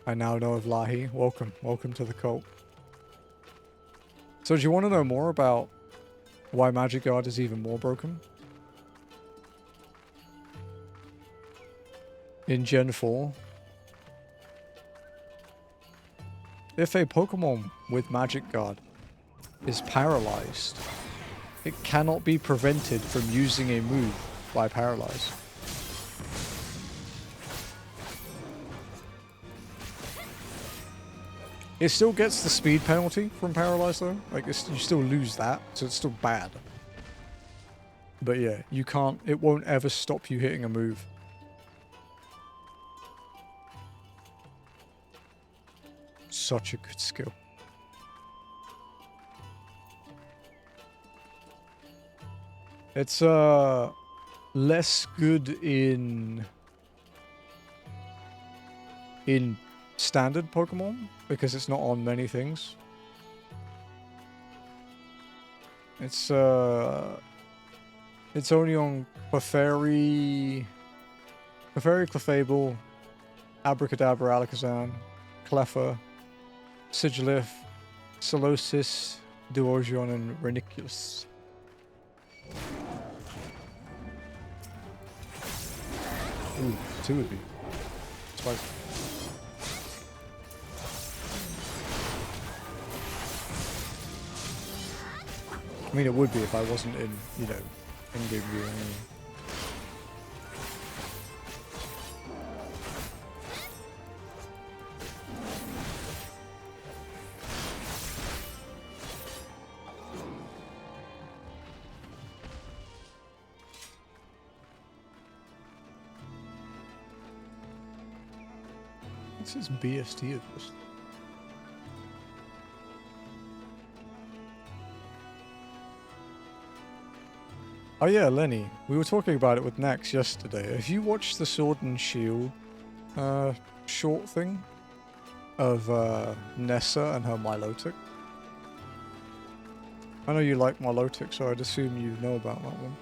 I now know of Lahi. Welcome. Welcome to the cult. So do you want to know more about why Magic Guard is even more broken? In Gen 4, if a Pokemon with Magic Guard is paralyzed, it cannot be prevented from using a move by Paralyze. It still gets the speed penalty from Paralyze though. Like, you still lose that, so it's still bad. But yeah, you can't, it won't ever stop you hitting a move. Such a good skill. It's less good in standard Pokemon because it's not on many things. It's only on Clefairy, Clefable, Abracadabra, Alakazam, Cleffa, Sigilyph, Solosis, Duosion, and Reniculus. Ooh, 2 would be spicy. I mean, it would be if I wasn't in, you know, in-game view anyway. This is BST of this. Oh yeah, Lenny. We were talking about it with Nax yesterday. Have you watched the Sword and Shield short thing of Nessa and her Milotic? I know you like Milotic, so I'd assume you know about that one.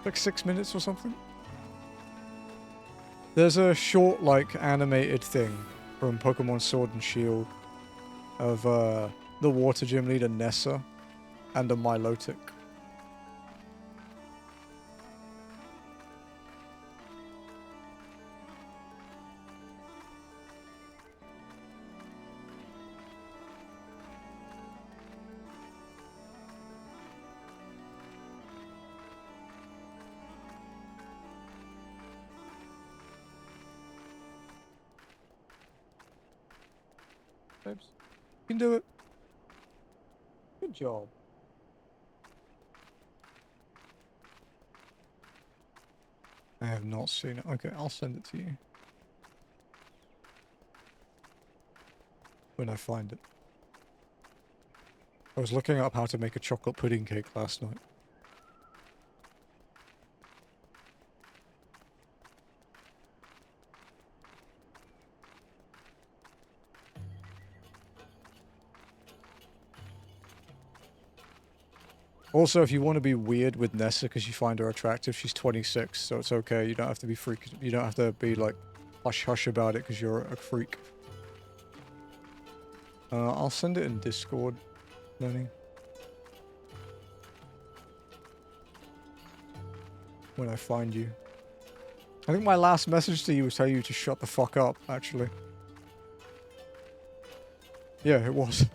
Like 6 minutes or something? There's a short, like, animated thing from Pokemon Sword and Shield of the Water Gym leader Nessa and a Milotic. You can do it. Good job. I have not seen it. Okay, I'll send it to you. When I find it. I was looking up how to make a chocolate pudding cake last night. Also, if you want to be weird with Nessa because you find her attractive, she's 26, so it's okay. You don't have to be you don't have to be like hush hush about it because you're a freak. I'll send it in Discord, Lenny. When I find you. I think my last message to you was tell you to shut the fuck up, actually. Yeah, it was.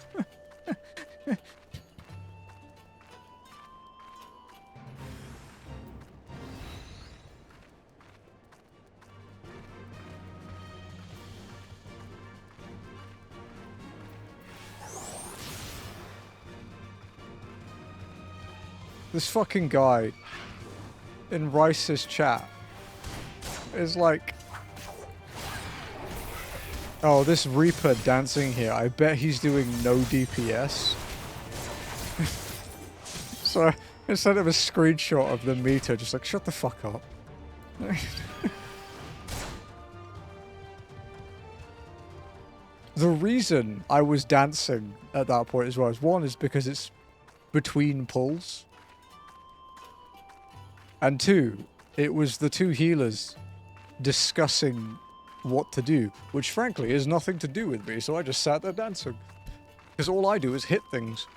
This fucking guy in Rice's chat is like, oh, this Reaper dancing here, I bet he's doing no DPS. So I sent him a screenshot of the meter, just like, shut the fuck up. The reason I was dancing at that point as well is, one, is because it's between pulls. And two, it was the two healers discussing what to do, which frankly is nothing to do with me, so I just sat there dancing. Because all I do is hit things.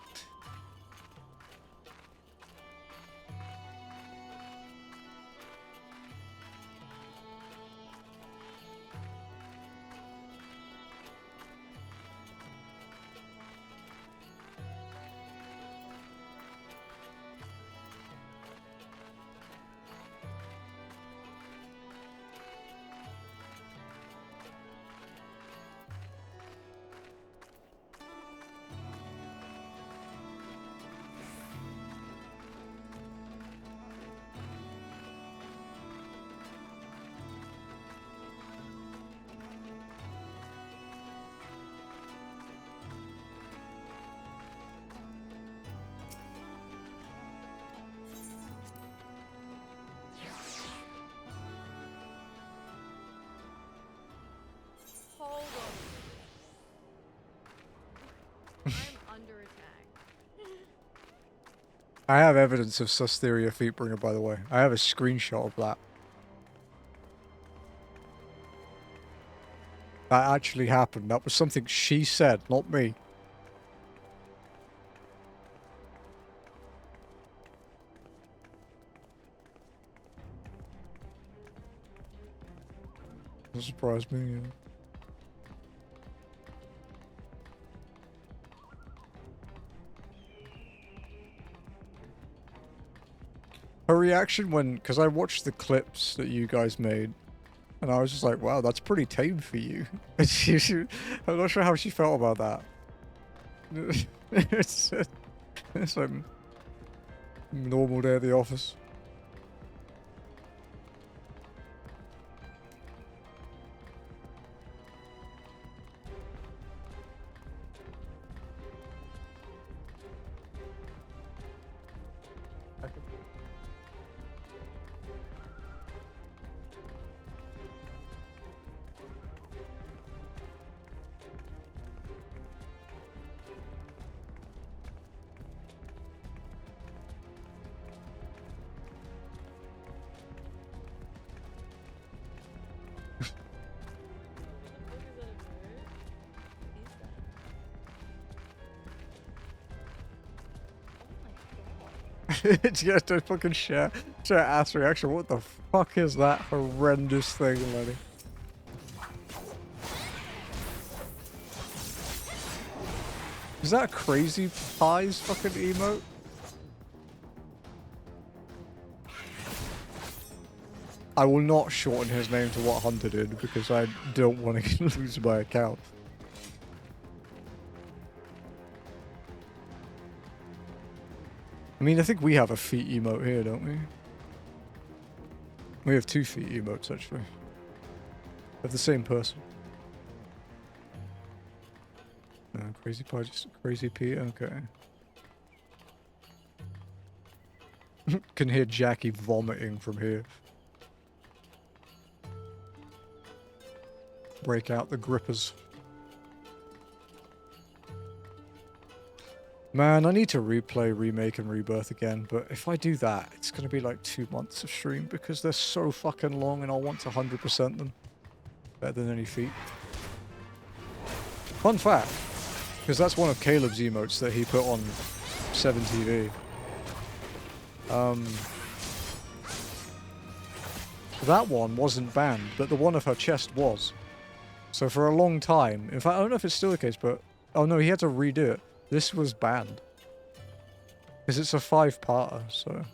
I have evidence of Susteria Feetbringer, by the way. I have a screenshot of that. That actually happened. That was something she said, not me. Doesn't surprise me, yeah. Her reaction when, because I watched the clips that you guys made, and I was just like, wow, that's pretty tame for you. I'm not sure how she felt about that. it's like normal day at the office. Yeah, don't fucking share ass reaction. What the fuck is that horrendous thing, Lenny? Is that Crazy Pie's fucking emote? I will not shorten his name to what Hunter did because I don't want to lose my account. I mean, I think we have a feet emote here, don't we? We have 2 feet emotes, actually. Of the same person. No, Crazy Pie, just Crazy Pete, okay. Can hear Jackie vomiting from here. Break out the grippers. Man, I need to replay Remake and Rebirth again, but if I do that, it's going to be like 2 months of stream because they're so fucking long and I'll want to 100% them. Better than any feat. Fun fact, because that's one of Caleb's emotes that he put on 7TV. That one wasn't banned, but the one of her chest was. So for a long time, in fact, I don't know if it's still the case, but... Oh no, he had to redo it. This was banned. Because it's a 5-parter, so...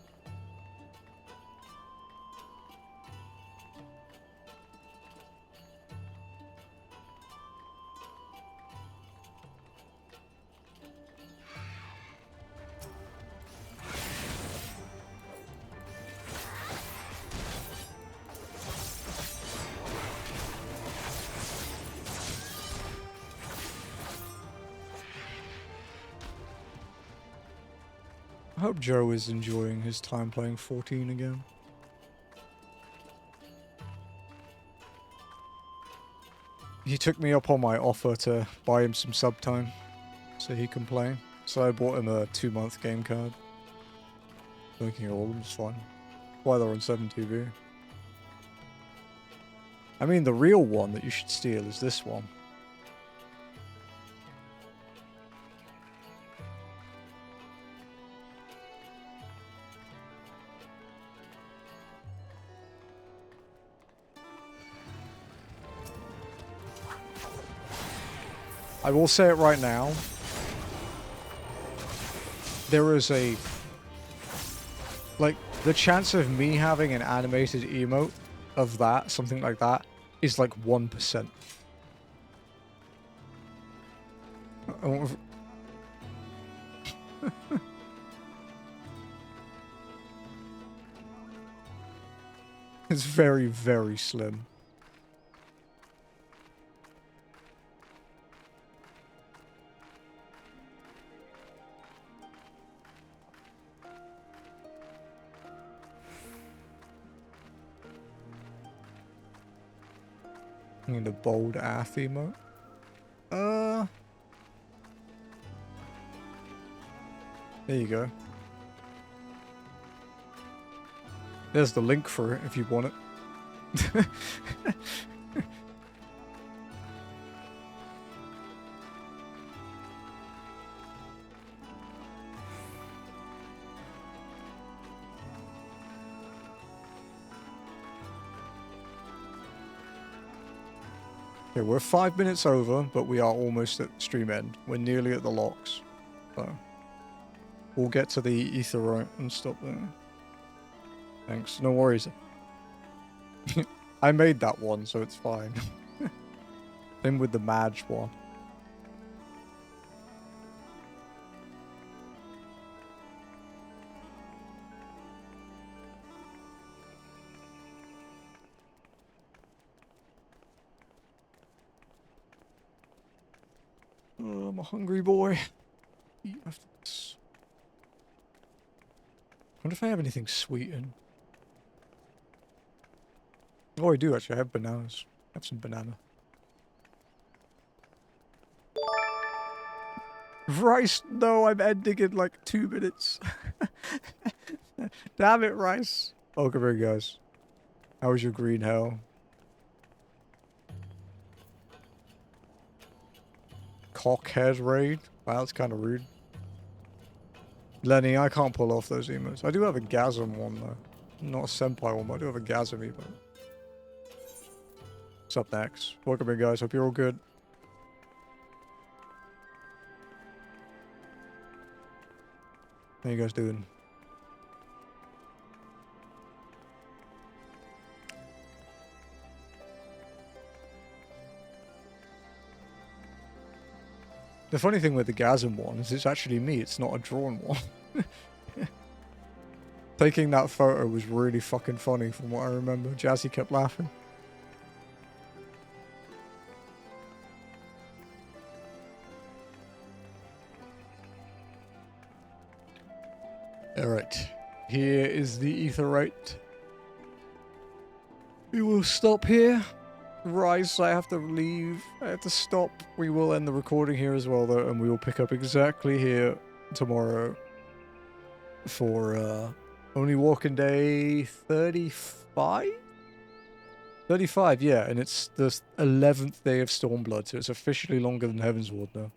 I hope Joe is enjoying his time playing 14 again. He took me up on my offer to buy him some sub time so he can play. So I bought him a 2-month game card. Thinking all of them's fine. Why they're on 7TV. I mean, the real one that you should steal is this one. I will say it right now. There is a... Like, the chance of me having an animated emote of that, something like that, is like 1%. It's very, very slim. I need a bold ath emote. There you go. There's the link for it if you want it. Okay, we're 5 minutes over, but we are almost at stream end. We're nearly at the locks. So we'll get to the etherite and stop there. Thanks. No worries. I made that one, so it's fine. Same with the Madge one. Oh, I'm a hungry boy. Eat after this. I wonder if I have anything sweetened. Oh, I do actually. I have bananas. I have some banana. Rice! No, I'm ending in like 2 minutes. Damn it, Rice. Welcome here, guys. How was your green hell? Cockhead raid? Wow, that's kind of rude. Lenny, I can't pull off those emotes. I do have a Gasm one, though. Not a Senpai one, but I do have a Gasm emote. What's up next? Welcome in, guys. Hope you're all good. How you guys doing? The funny thing with the Gasm one is it's actually me, it's not a drawn one. Taking that photo was really fucking funny from what I remember. Jazzy kept laughing. Alright, here is the etherite. We will stop here. Rice, I have to leave. I have to stop. We will end the recording here as well, though, and we will pick up exactly here tomorrow for only walking day 35? 35, yeah, and it's the 11th day of Stormblood, so it's officially longer than Heavensward now.